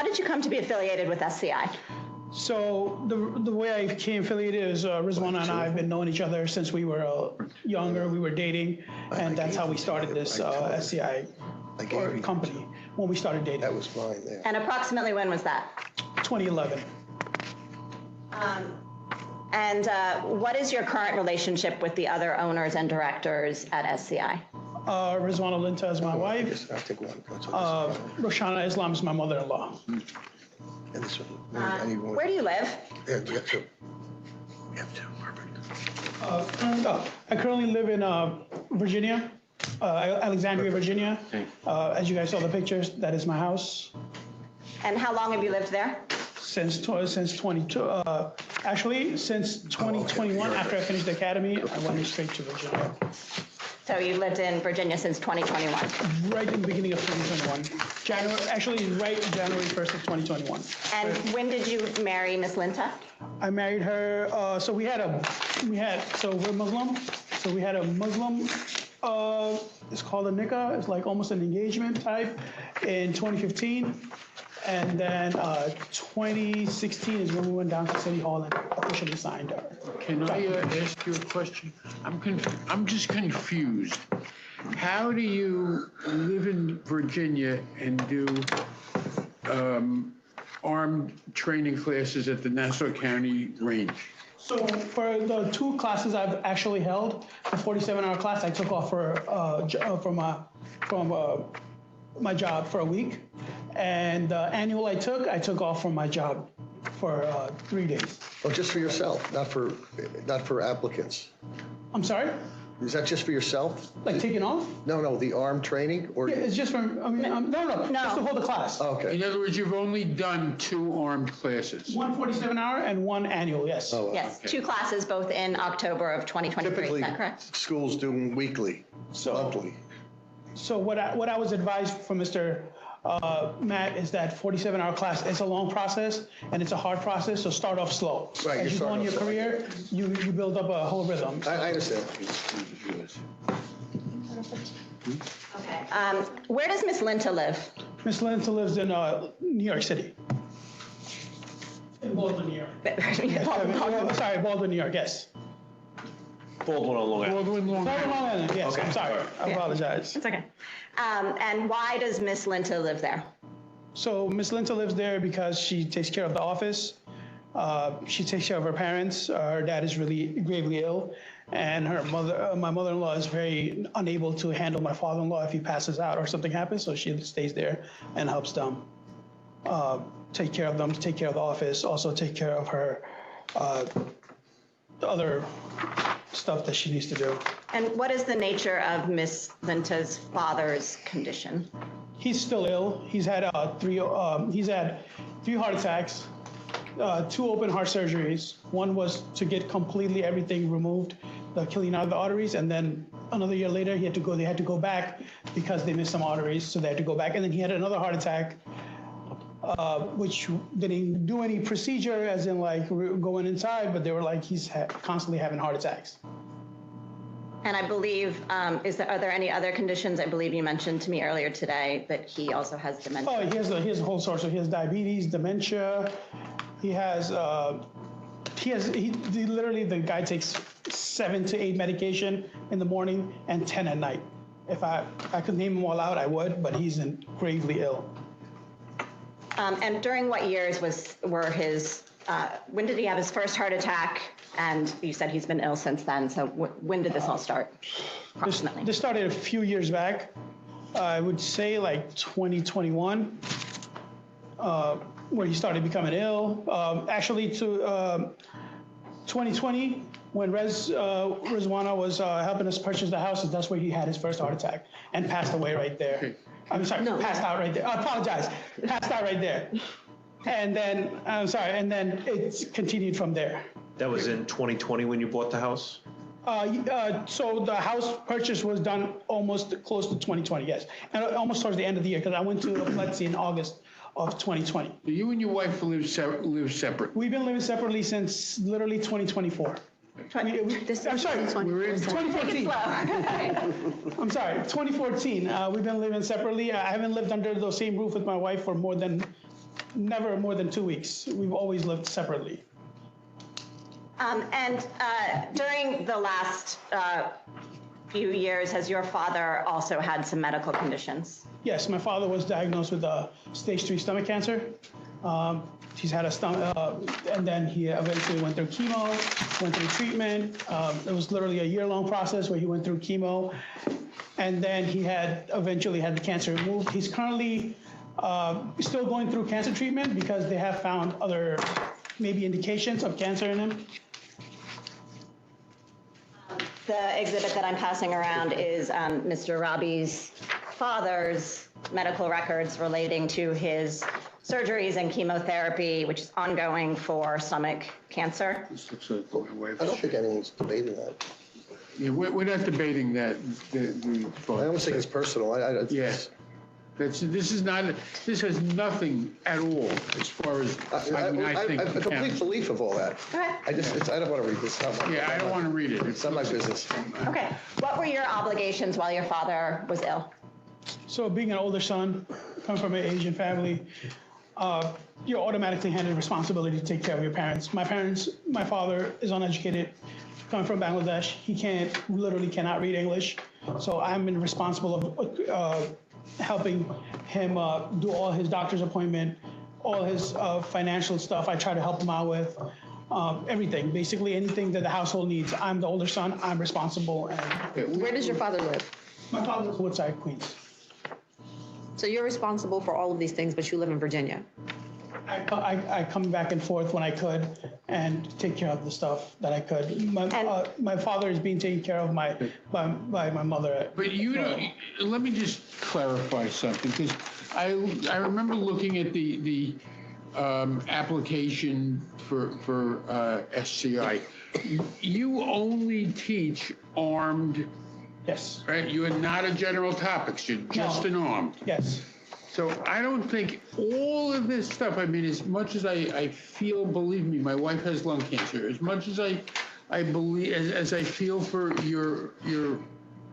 did you come to be affiliated with SCI? So the way I became affiliated is Rizwana and I have been knowing each other since we were younger. We were dating, and that's how we started this SCI company when we started dating. That was mine there. And approximately when was that? 2011. What is your current relationship with the other owners and directors at SCI? Rizwana Linta is my wife. I'll take one. Roshana Islam is my mother-in-law. And this one, Where do you live? Yeah, we have two. We have two, perfect. I currently live in Virginia, Alexandria, Virginia. As you guys saw the pictures, that is my house. And how long have you lived there? Since 2021. After I finished the academy, I went straight to Virginia. So you lived in Virginia since 2021? Right in the beginning of 2021. January 1st of 2021. And when did you marry Miss Linta? I married her, so we're Muslim. So we had a Muslim, it's called a nikah. It's like almost an engagement type in 2015. And then 2016 is when we went down to City Hall and officially signed her. Can I ask you a question? I'm just confused. How do you live in Virginia and do armed training classes at the Nassau County range? So for the 2 classes I've actually held, the 47-hour class I took off from my job for a week. And the annual I took off from my job for 3 days. Oh, just for yourself, not for applicants. I'm sorry? Is that just for yourself? Like taking off? No, the armed training, or? Yeah, it's just for, no, just to hold the class. Oh, okay. In other words, you've only done 2 armed classes. 1 47-hour and 1 annual, yes. Oh, Yes, okay. 2 classes both in October of 2023, Typically, is that correct? schools do them weekly, monthly. So what I was advised from Mr. Matt is that 47-hour class is a long process and it's a hard process, so start off slow. Right, As you go in your career, you build up a whole rhythm. I understand. Okay. Where does Miss Linta live? Miss Linta lives in New York City. In Baldwin, New York. Sorry, Baldwin, New York, yes. Baldwin on Long Island. Baldwin, Long Island, yes, Okay. I'm sorry, I apologize. It's okay. And why does Miss Linta live there? So Miss Linta lives there because she takes care of the office. She takes care of her parents. Her dad is really gravely ill, and my mother-in-law is very unable to handle my father-in-law if he passes out or something happens. So she stays there and helps them take care of them, take care of the office, also take care of her the other stuff that she needs to do. And what is the nature of Miss Linta's father's condition? He's still ill. He's had 3 heart attacks, 2 open heart surgeries. One was to get completely everything removed, the killing out of the arteries, and then another year later they had to go back because they missed some arteries, so they had to go back. And then he had another heart attack, which didn't do any procedure, as in like going inside, but they were like he's constantly having heart attacks. And I believe, are there any other conditions? I believe you mentioned to me earlier today that he also has dementia. Oh, he has a whole source. So he has diabetes, dementia. He literally, the guy takes 7 to 8 medication in the morning and 10 at night. If I could name them all out, I would, but he's gravely ill. And during what years when did he have his first heart attack? And you said he's been ill since then, so when did this all start, approximately? This started a few years back. I would say like 2021, where he started becoming ill. Actually, to 2020, when Rizwana was helping us purchase the house, that's where he had his first heart attack and passed away right there. I'm sorry, passed out right there. I apologize, passed out right there. And then, and then it's continued from there. That was in 2020 when you bought the house? So the house purchase was done almost close to 2020, yes. And almost towards the end of the year, because I went to, let's see, in August of 2020. You and your wife live separate. We've been living separately since literally 2024. I'm sorry, 2014. I'm sorry, 2014. We've been living separately. I haven't lived under the same roof with my wife for never more than 2 weeks. We've always lived separately. During the last few years, has your father also had some medical conditions? Yes, my father was diagnosed with stage 3 stomach cancer. He's had a stomach, and then he eventually went through chemo, went through treatment. It was literally a year-long process where he went through chemo, and then he eventually had the cancer removed. He's currently still going through cancer treatment because they have found other maybe indications of cancer in him. The exhibit that I'm passing around is Mr. Rabi's father's medical records relating to his surgeries and chemotherapy, which is ongoing for stomach cancer. This looks like my wife. I don't think anyone's debating that. Yeah, we're not debating that. I almost think it's personal. Yes. This has nothing at all as far as, I think. I have a complete belief of all that. Okay. I don't want to read this. Yeah, I don't want to read it. It's not my business. Okay. What were your obligations while your father was ill? So being an older son, coming from an Asian family, you're automatically handed responsibility to take care of your parents. My father is uneducated, coming from Bangladesh. He literally cannot read English. So I'm responsible of helping him do all his doctor's appointment, all his financial stuff. I try to help him out with everything, basically anything that the household needs. I'm the older son, I'm responsible. Where does your father live? My father lives in Woodside, Queens. So you're responsible for all of these things, but you live in Virginia. I come back and forth when I could and take care of the stuff that I could. My father is being taken care of by my mother. But let me just clarify something, because I remember looking at the application for SCI. You only teach armed. Yes. Right? You are not a general topics. You're just an armed. Yes. So I don't think all of this stuff, I mean, as much as I feel, believe me, my wife has lung cancer, as much as I believe, as I feel for your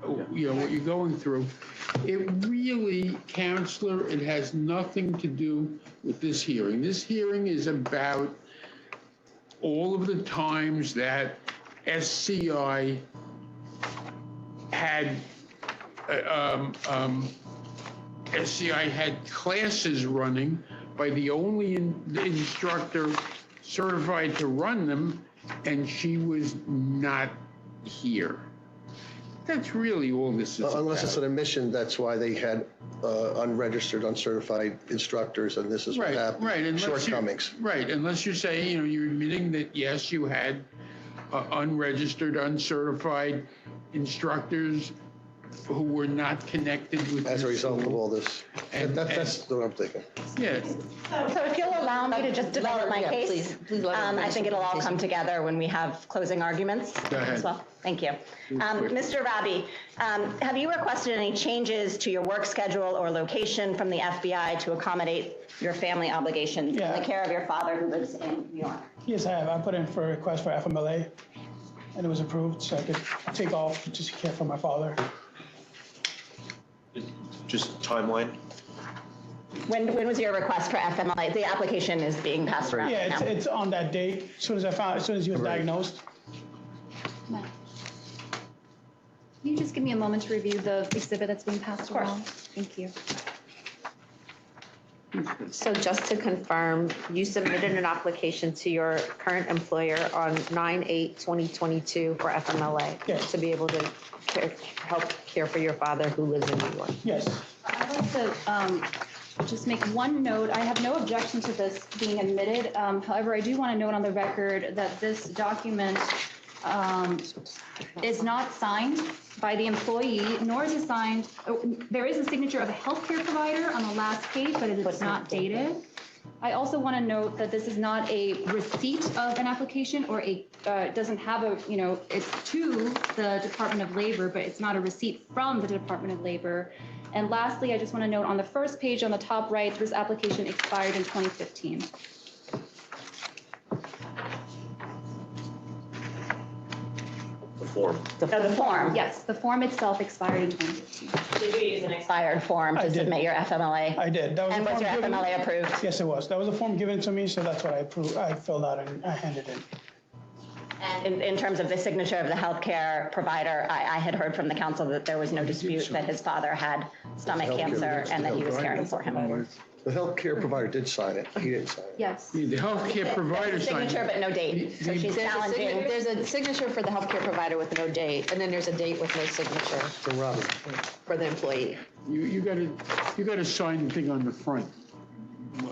what you're going through, it really, counselor, it has nothing to do with this hearing. This hearing is about all of the times that SCI had SCI had classes running by the only instructor certified to run them, and she was not here. That's really all this is Unless about. it's an admission, that's why they had unregistered, uncertified instructors, and this is what happened. Right, shortcomings. Right, unless you're saying, you're admitting that, yes, you had unregistered, uncertified instructors who were not connected with. As a result of all this. That's what I'm thinking. Yeah. So if you'll allow me to just develop my case, please let her I think it'll all come together when we have closing arguments as well. Thank you. Mr. Rabi, have you requested any changes to your work schedule or location from the FBI to accommodate your family obligations in the care of your father who lives in New York? Yes, I have. I put in for a request for FMLA, and it was approved, so I could take off to care for my father. Just timeline? When was your request for FMLA? The application is being passed around Yeah, right now. it's on that date, as soon as he was diagnosed. Can you just give me a moment to review the exhibit that's being passed around? Thank you. So just to confirm, you submitted an application to your current employer on 9/8/2022 for FMLA to be able to help care for your father who lives in New York. Yes. I'd like to just make one note. I have no objection to this being admitted. However, I do want to note on the record that this document is not signed by the employee, nor is it signed. There is a signature of a healthcare provider on the last page, but it is not dated. I also want to note that this is not a receipt of an application or doesn't have a, it's to the Department of Labor, but it's not a receipt from the Department of Labor. And lastly, I just want to note on the first page on the top right, this application expired in 2015. The form. The form. Yes, the form itself expired in 2015. Did you use an expired form to submit your FMLA? I did. That was And a was form your given- FMLA approved? Yes, it was. That was a form given to me, so that's what I filled out and I handed in. And in terms of the signature of the healthcare provider, I had heard from the council that there was no dispute that his father had stomach cancer and that he was caring for him. The healthcare provider did sign it. He didn't sign it. Yes. The healthcare provider signed Signature, it. but no date. So she's challenging. There's a signature for the healthcare provider with no date, and then there's a date with no signature For Robert. for the employee. You gotta sign the thing on the front.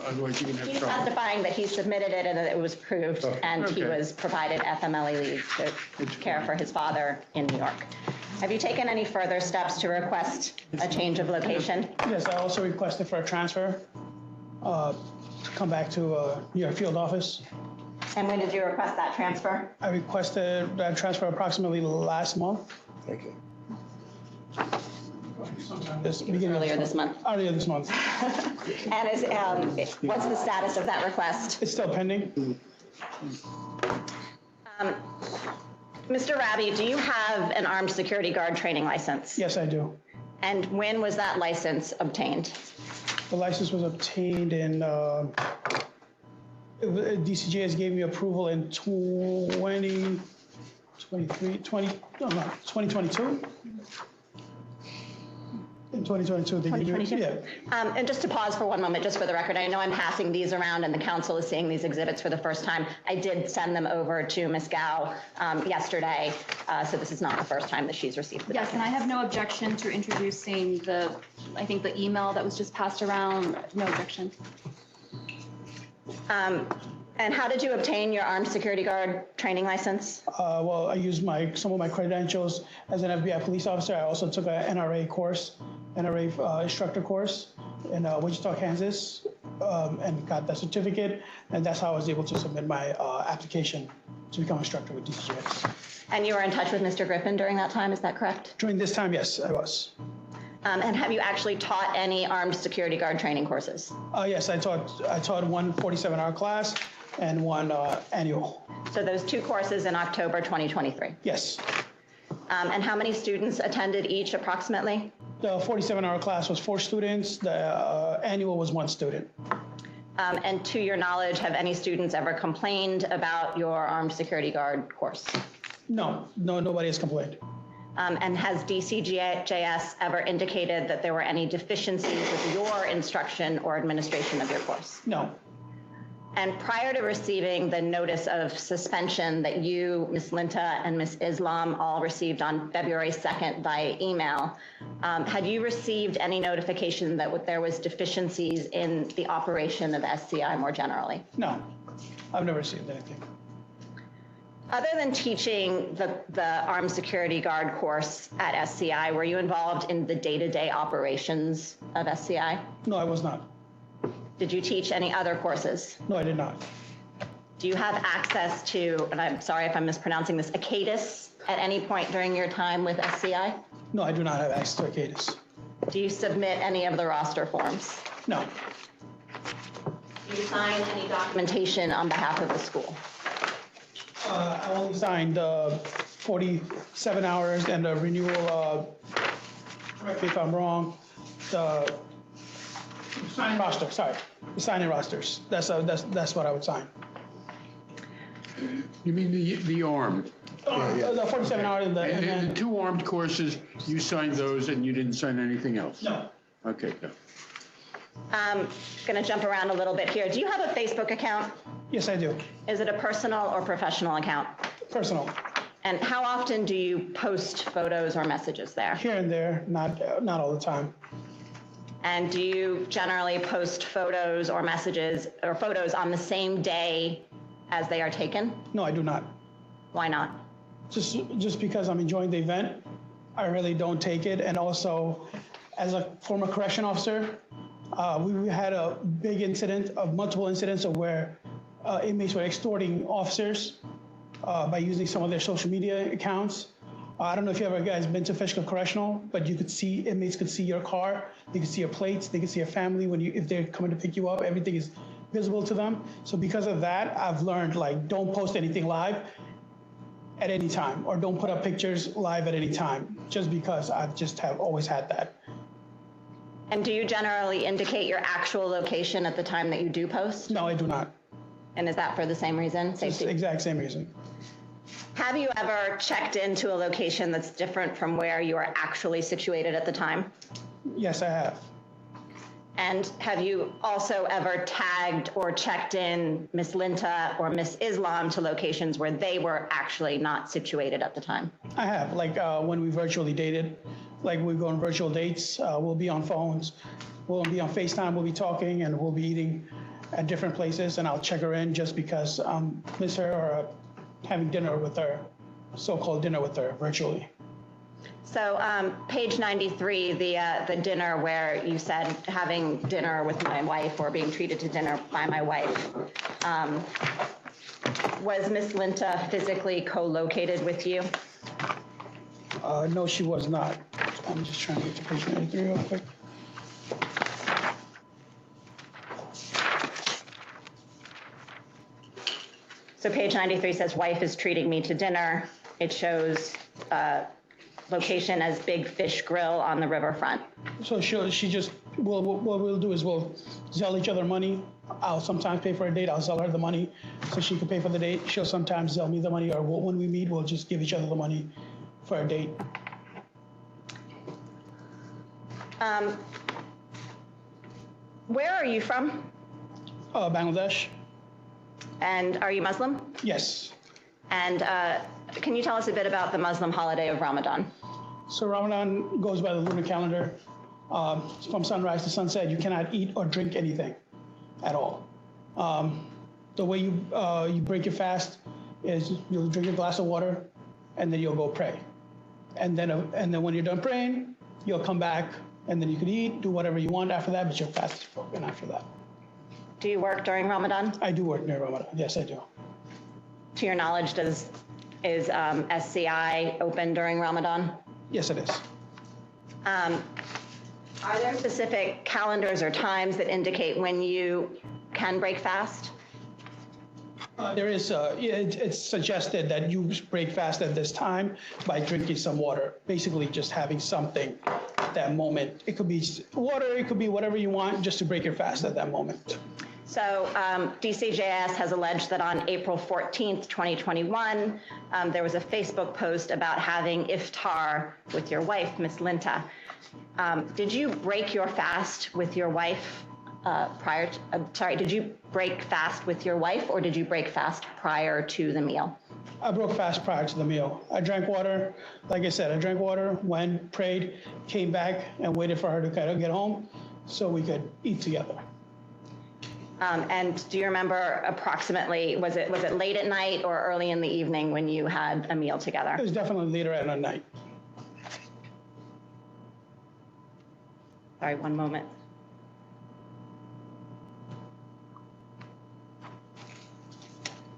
Otherwise you're gonna have He's trouble. testifying that he submitted it and that it was approved, and he Okay. was provided FMLA leave to care for his father in New York. Have you taken any further steps to request a change of location? Yes, I also requested for a transfer to come back to New York field office. And when did you request that transfer? I requested that transfer approximately last month. Thank you. Earlier this month. Earlier this month. And what's the status of that request? It's still pending. Mr. Rabi, do you have an armed security guard training license? Yes, I do. And when was that license obtained? The license was obtained in, DCJS gave me approval in 2022? In 2022, they gave me, 2022? yeah. And just to pause for one moment, just for the record, I know I'm passing these around and the council is seeing these exhibits for the first time. I did send them over to Ms. Gao yesterday, so this is not the first time that she's received them. Yes, and I have no objection to introducing I think the email that was just passed around, no objection. And how did you obtain your armed security guard training license? Well, I used some of my credentials as an FBI police officer. I also took an NRA course, NRA instructor course in Wichita, Kansas, and got that certificate. And that's how I was able to submit my application to become instructor with DCJS. And you were in touch with Mr. Griffin during that time, is that correct? During this time, yes, I was. And have you actually taught any armed security guard training courses? Yes, I taught one 47-hour class and one annual. So those two courses in October 2023? Yes. And how many students attended each approximately? The 47-hour class was 4 students. The annual was 1 student. And to your knowledge, have any students ever complained about your armed security guard course? No, nobody has complained. And has DCJS ever indicated that there were any deficiencies with your instruction or administration of your course? No. And prior to receiving the notice of suspension that you, Ms. Linta, and Ms. Islam all received on February 2nd via email, had you received any notification that there was deficiencies in the operation of SCI more generally? No, I've never received anything. Other than teaching the armed security guard course at SCI, were you involved in the day-to-day operations of SCI? No, I was not. Did you teach any other courses? No, I did not. Do you have access to, and I'm sorry if I'm mispronouncing this, ACADIS at any point during your time with SCI? No, I do not have access to ACADIS. Do you submit any of the roster forms? No. Do you sign any documentation on behalf of the school? I only signed 47 hours and the renewal, correct me if I'm wrong, the signing roster, sorry, the signing rosters. That's what I would sign. You mean the armed? The 47 hours and And the 2 armed courses, you signed those and you didn't sign anything else? No. Okay, go. Going to jump around a little bit here. Do you have a Facebook account? Yes, I do. Is it a personal or professional account? Personal. And how often do you post photos or messages there? Here and there, not all the time. And do you generally post photos or messages or photos on the same day as they are taken? No, I do not. Why not? Just because I'm enjoying the event, I really don't take it. And also, as a former correction officer, We had a big incident of multiple incidents of where inmates were extorting officers by using some of their social media accounts. I don't know if you ever guys been to Fishkill Correctional, but you could see, inmates could see your car, they could see your plates, they could see your family if they're coming to pick you up, everything is visible to them. So because of that, I've learned, like, don't post anything live at any time, or don't put up pictures live at any time, just because I've just have always had that. And do you generally indicate your actual location at the time that you do post? No, I do not. And is that for the same reason, It's the safety? exact same reason. Have you ever checked into a location that's different from where you are actually situated at the time? Yes, I have. And have you also ever tagged or checked in Miss Linta or Miss Islam to locations where they were actually not situated at the time? I have, like when we virtually dated, like we go on virtual dates, we'll be on phones, we'll be on FaceTime, we'll be talking, and we'll be eating at different places, and I'll check her in just because miss her or having dinner with her, so-called dinner with her virtually. So page 93, the dinner where you said having dinner with my wife or being treated to dinner by my wife, was Miss Linta physically co-located with you? No, she was not. I'm just trying to get to page 93 real quick. So page 93 says, wife is treating me to dinner. It shows location as Big Fish Grill on the riverfront. So what we'll do is we'll sell each other money. I'll sometimes pay for a date. I'll sell her the money so she can pay for the date. She'll sometimes sell me the money, or when we meet, we'll just give each other the money for a date. Where are you from? Bangladesh. And are you Muslim? Yes. And can you tell us a bit about the Muslim holiday of Ramadan? So Ramadan goes by the lunar calendar. From sunrise to sunset, you cannot eat or drink anything at all. The way you break your fast is you'll drink a glass of water, and then you'll go pray. And then when you're done praying, you'll come back, and then you can eat, do whatever you want after that, but your fast is broken after that. Do you work during Ramadan? I do work during Ramadan. Yes, I do. To your knowledge, is SCI open during Ramadan? Yes, it is. Are there specific calendars or times that indicate when you can break fast? There is, it's suggested that you break fast at this time by drinking some water, basically just having something at that moment. It could be water, it could be whatever you want, just to break your fast at that moment. So DCJS has alleged that on April 14th, 2021, there was a Facebook post about having iftar with your wife, Miss Linta. Did you break your fast with your wife did you break fast with your wife, or did you break fast prior to the meal? I broke fast prior to the meal. I drank water. Like I said, I drank water, went, prayed, came back, and waited for her to kind of get home so we could eat together. And do you remember approximately, was it late at night or early in the evening when you had a meal together? It was definitely later at night. Sorry, one moment.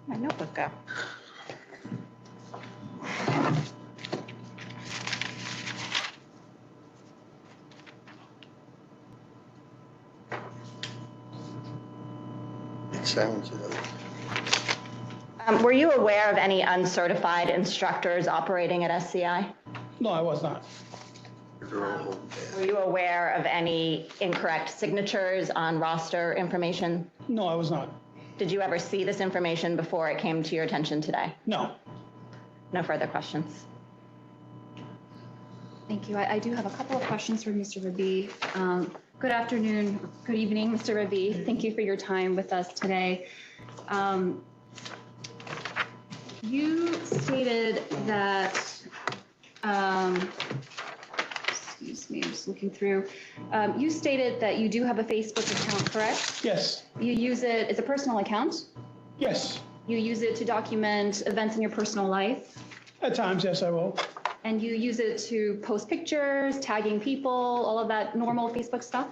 My notebook go. It sounds. Were you aware of any uncertified instructors operating at SCI? No, I was not. Were you aware of any incorrect signatures on roster information? No, I was not. Did you ever see this information before it came to your attention today? No. No further questions. Thank you. I do have a couple of questions for Mr. Rabi. Good afternoon, good evening, Mr. Rabi. Thank you for your time with us today. You stated that, excuse me, I'm just looking through. You stated that you do have a Facebook account, correct? Yes. You use it as a personal account? Yes. You use it to document events in your personal life? At times, yes, I will. And you use it to post pictures, tagging people, all of that normal Facebook stuff?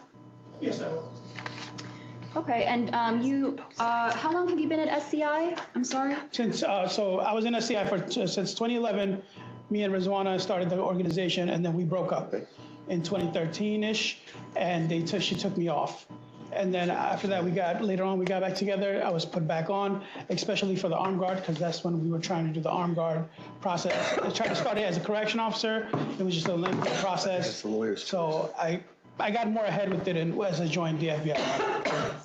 Yes, I will. Okay, and how long have you been at SCI? I'm sorry? Since, so I was in SCI since 2011. Me and Rizwana started the organization, and then we broke up in 2013-ish, and she took me off. And then after that, later on, we got back together. I was put back on, especially for the armed guard, because that's when we were trying to do the armed guard process. I tried to start it as a correction officer. It was just a lengthy process. That's the lawyers. So I got more ahead with it as I joined the FBI.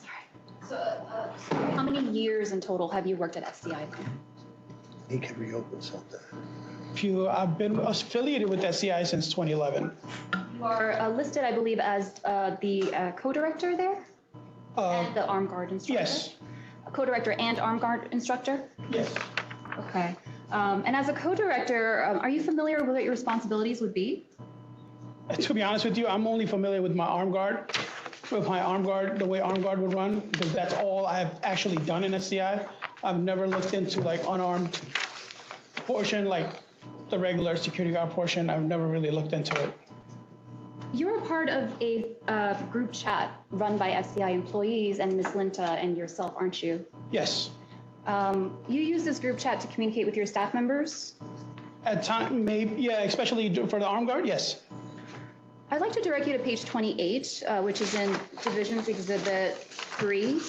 So, how many years in total have you worked at SCI? He can reopen something. I've been affiliated with SCI since 2011. You are listed, I believe, as the co-director there? And the armed guard instructor? Yes. Co-director and armed guard instructor? Yes. Okay. And as a co-director, are you familiar with what your responsibilities would be? To be honest with you, I'm only familiar with my armed guard, the way armed guard would run, because that's all I've actually done in SCI. I've never looked into like unarmed portion, like the regular security guard portion. I've never really looked into it. You're a part of a group chat run by SCI employees and Ms. Linta and yourself, aren't you? Yes. You use this group chat to communicate with your staff members? At time, maybe, yeah, especially for the armed guard, yes. I'd like to direct you to page 28, which is in Divisions Exhibit 3.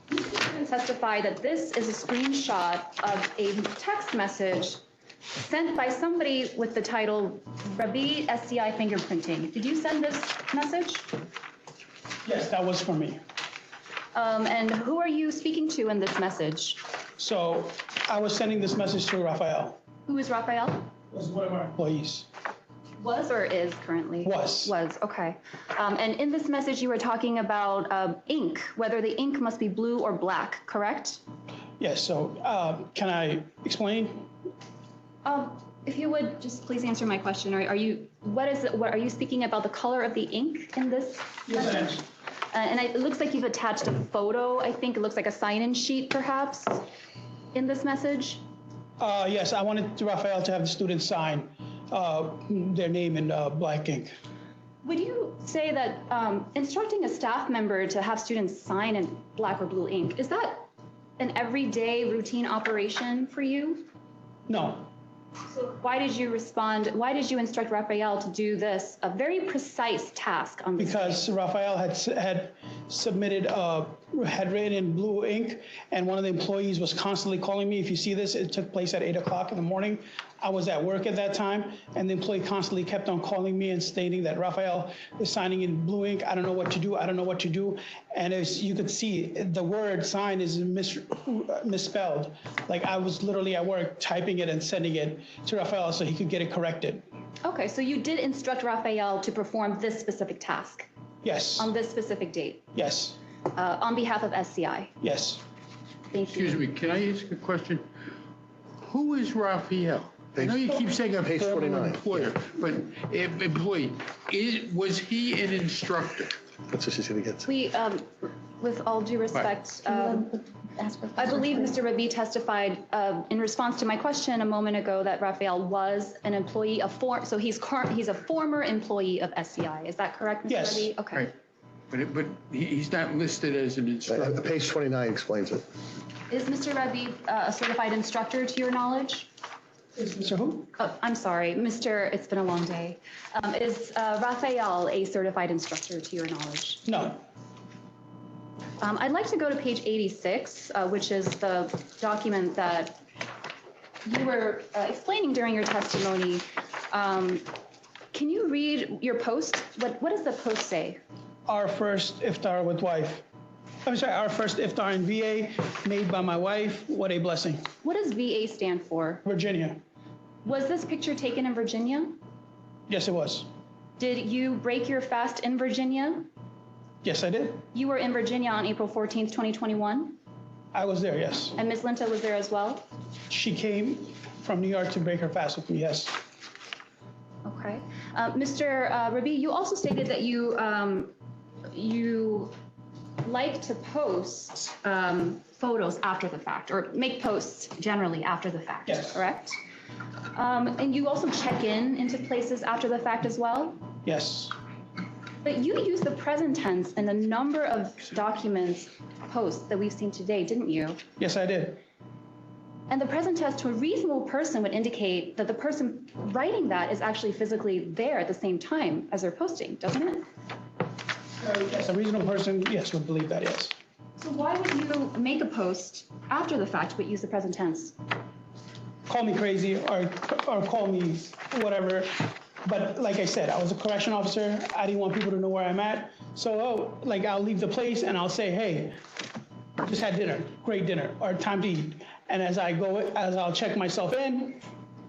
You can testify that this is a screenshot of a text message sent by somebody with the title Rabi SCI fingerprinting. Did you send this message? Yes, that was for me. And who are you speaking to in this message? So I was sending this message to Raphael. Who is Raphael? Was one of our employees. Was or is currently? Was. Was, okay. And in this message, you were talking about ink, whether the ink must be blue or black, correct? Yes, so can I explain? If you would, just please answer my question. Are you speaking about the color of the ink in this message? And it looks like you've attached a photo. I think it looks like a sign-in sheet, perhaps, in this message. Yes, I wanted Raphael to have the students sign their name in black ink. Would you say that instructing a staff member to have students sign in black or blue ink, is that an everyday routine operation for you? No. So why did you instruct Raphael to do this, a very precise task on this? Because Raphael had submitted, had written in blue ink, and one of the employees was constantly calling me. If you see this, it took place at 8 o'clock in the morning. I was at work at that time, and the employee constantly kept on calling me and stating that Raphael is signing in blue ink. I don't know what to do. I don't know what to do. And as you could see, the word sign is misspelled. Like I was literally at work typing it and sending it to Raphael so he could get it corrected. Okay, so you did instruct Raphael to perform this specific task? Yes. On this specific date? Yes. On behalf of SCI? Yes. Thank you. Excuse me, can I ask a question? Who is Raphael? I know you keep saying a former employer, but employee, was he an instructor? That's what she's going to get to. We, with all due respect, I believe Mr. Rabi testified in response to my question a moment ago that Raphael was an employee of so he's a former employee of SCI. Is that correct, Mr. Yes. Rabi? Okay. Right. But he's not listed as an instructor. Page 29 explains it. Is Mr. Rabi a certified instructor to your knowledge? Mr. who? Oh, I'm sorry, it's been a long day. Is Raphael a certified instructor to your knowledge? No. I'd like to go to page 86, which is the document that you were explaining during your testimony. Can you read your post? What does the post say? Our first iftar with wife. I'm sorry, our first iftar in VA made by my wife. What a blessing. What does VA stand for? Virginia. Was this picture taken in Virginia? Yes, it was. Did you break your fast in Virginia? Yes, I did. You were in Virginia on April 14th, 2021? I was there, yes. And Ms. Linta was there as well? She came from New York to break her fast with me, yes. Okay. Mr. Rabi, you also stated that you like to post photos after the fact, or make posts generally after the fact, yes. Correct? And you also check into places after the fact as well? Yes. But you used the present tense in a number of documents, posts that we've seen today, didn't you? Yes, I did. And the present tense to a reasonable person would indicate that the person writing that is actually physically there at the same time as they're posting, doesn't it? Yes, a reasonable person, yes, would believe that, yes. So why would you make a post after the fact but use the present tense? Call me crazy or call me whatever. But like I said, I was a correction officer. I didn't want people to know where I'm at. So, like, I'll leave the place and I'll say, hey, just had dinner, great dinner, or time to eat. And as I'll check myself in,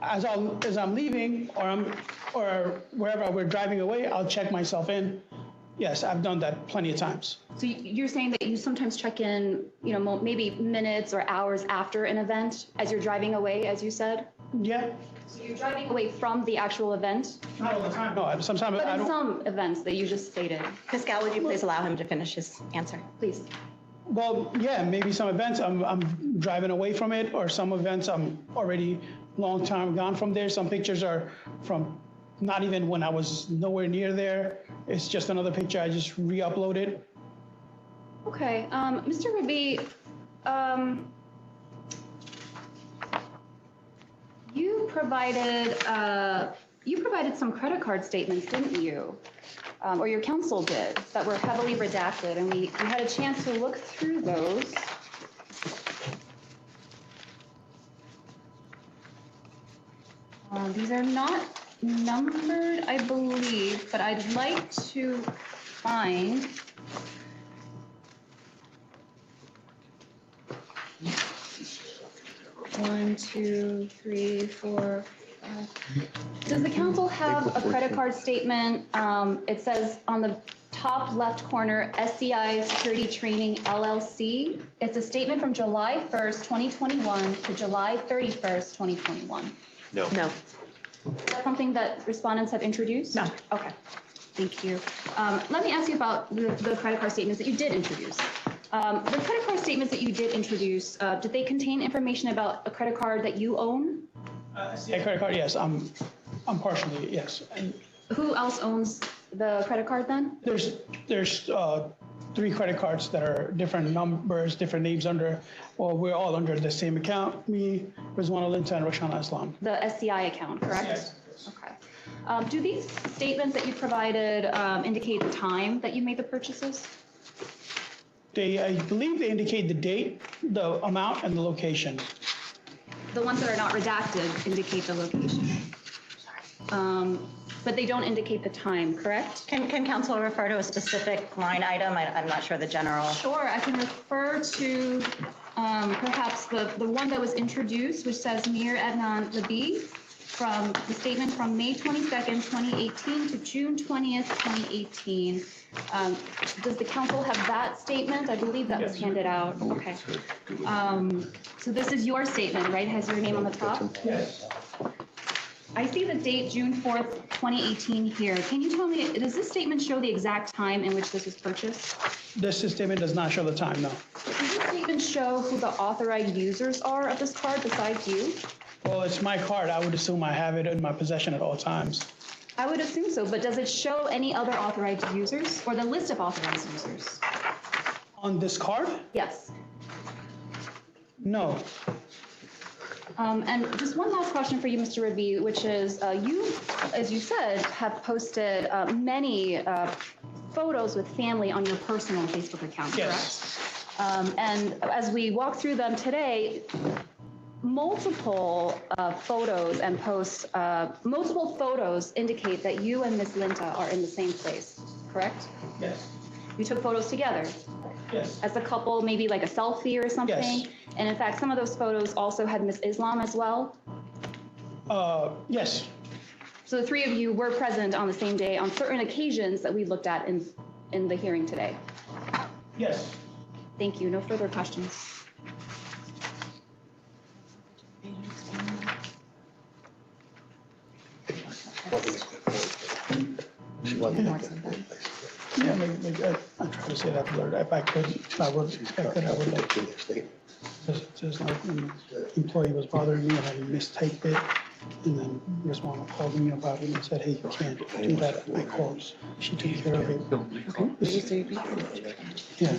as I'm leaving or wherever we're driving away, I'll check myself in. Yes, I've done that plenty of times. So you're saying that you sometimes check in, maybe minutes or hours after an event as you're driving away, as you said? Yeah. So you're driving away from the actual event? Not all the time. No, sometimes but I don't. in some events that you just stated. Ms. Gal, would you please allow him to finish his answer? Please. Well, yeah, maybe some events I'm driving away from it, or some events I'm already long time gone from there. Some pictures are from not even when I was nowhere near there. It's just another picture I just re-uploaded. Okay, Mr. Rabi, you provided some credit card statements, didn't you? Or your counsel did, that were heavily redacted, and we had a chance to look through those. These are not numbered, I believe, but I'd like to find. One, two, three, four, five. Does the council have a credit card statement? It says on the top left corner, SCI Security Training LLC. It's a statement from July 1st, 2021 to July 31st, 2021. No. No. Is that something that respondents have introduced? No. Okay, thank you. Let me ask you about the credit card statements that you did introduce. The credit card statements that you did introduce, did they contain information about a credit card that you own? SCI credit card, yes, I'm partially, yes. And who else owns the credit card then? There's 3 credit cards that are different numbers, different names under, well, we're all under the same account, me, Rizwan Alinta, and Roshana Islam. The SCI account, correct? Yes. Okay. Do these statements that you provided indicate the time that you made the purchases? I believe they indicate the date, the amount, and the location. The ones that are not redacted indicate the location. But they don't indicate the time, correct? Can council refer to a specific line item? I'm not sure the general. Sure, I can refer to perhaps the one that was introduced, which says Mir Adnan Labi, from the statement from May 22nd, 2018 to June 20th, 2018. Does the council have that statement? I believe that was handed out. Okay. So this is your statement, right? It has your name on the top? Yes. I see the date June 4th, 2018 here. Can you tell me, does this statement show the exact time in which this was purchased? This statement does not show the time, no. Does this statement show who the authorized users are of this card besides you? Well, it's my card. I would assume I have it in my possession at all times. I would assume so, but does it show any other authorized users or the list of authorized users? On this card? Yes. No. And just one last question for you, Mr. Rabi, which is you, as you said, have posted many photos with family on your personal Facebook account, yes. Correct? And as we walk through them today, multiple photos and posts, multiple photos indicate that you and Ms. Linta are in the same place, correct? Yes. You took photos together? Yes. As a couple, maybe like a selfie or something? Yes. And in fact, some of those photos also had Ms. Islam as well? Yes. So the 3 of you were present on the same day on certain occasions that we looked at in the hearing today? Yes. Thank you. No further questions. Yeah, I'm trying to say that word. If I could, I would like to. Just like when the employee was bothering me and I mistyped it, And then Rizwana called me about it and said, hey, you can't do that. And I called, she took care of it. Yeah.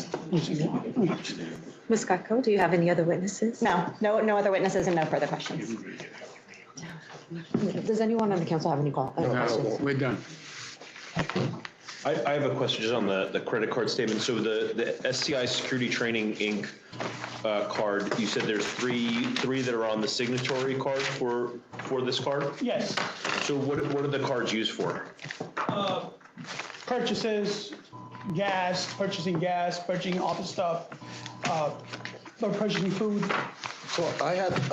Ms. Gutko, do you have any other witnesses? No other witnesses and no further questions. Does anyone on the council have any questions? No, we're done. I have a question just on the credit card statement. So the SCI Security Training Inc. Card, you said there's three that are on the signatory card for this card? Yes. So what are the cards used for? Purchases, purchasing office stuff, purchasing food. So I have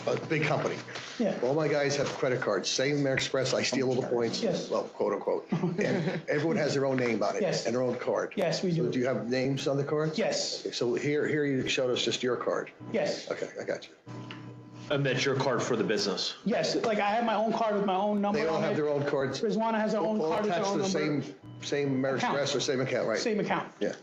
a big company. Yeah. All my guys have credit cards, same American Express, I steal all the points. Yes. Well, quote unquote. And everyone has their own name on it. Yes. And their own card. Yes, we do. So do you have names on the cards? Yes. Okay, so here you showed us just your card. Yes. Okay, I got you. And that's your card for the business? Yes, like I have my own card with my own number They all on have it. their own cards. Rizwana has her own All card with her attached own to the number. same American Account. Express or same account, right? Same account. Yeah.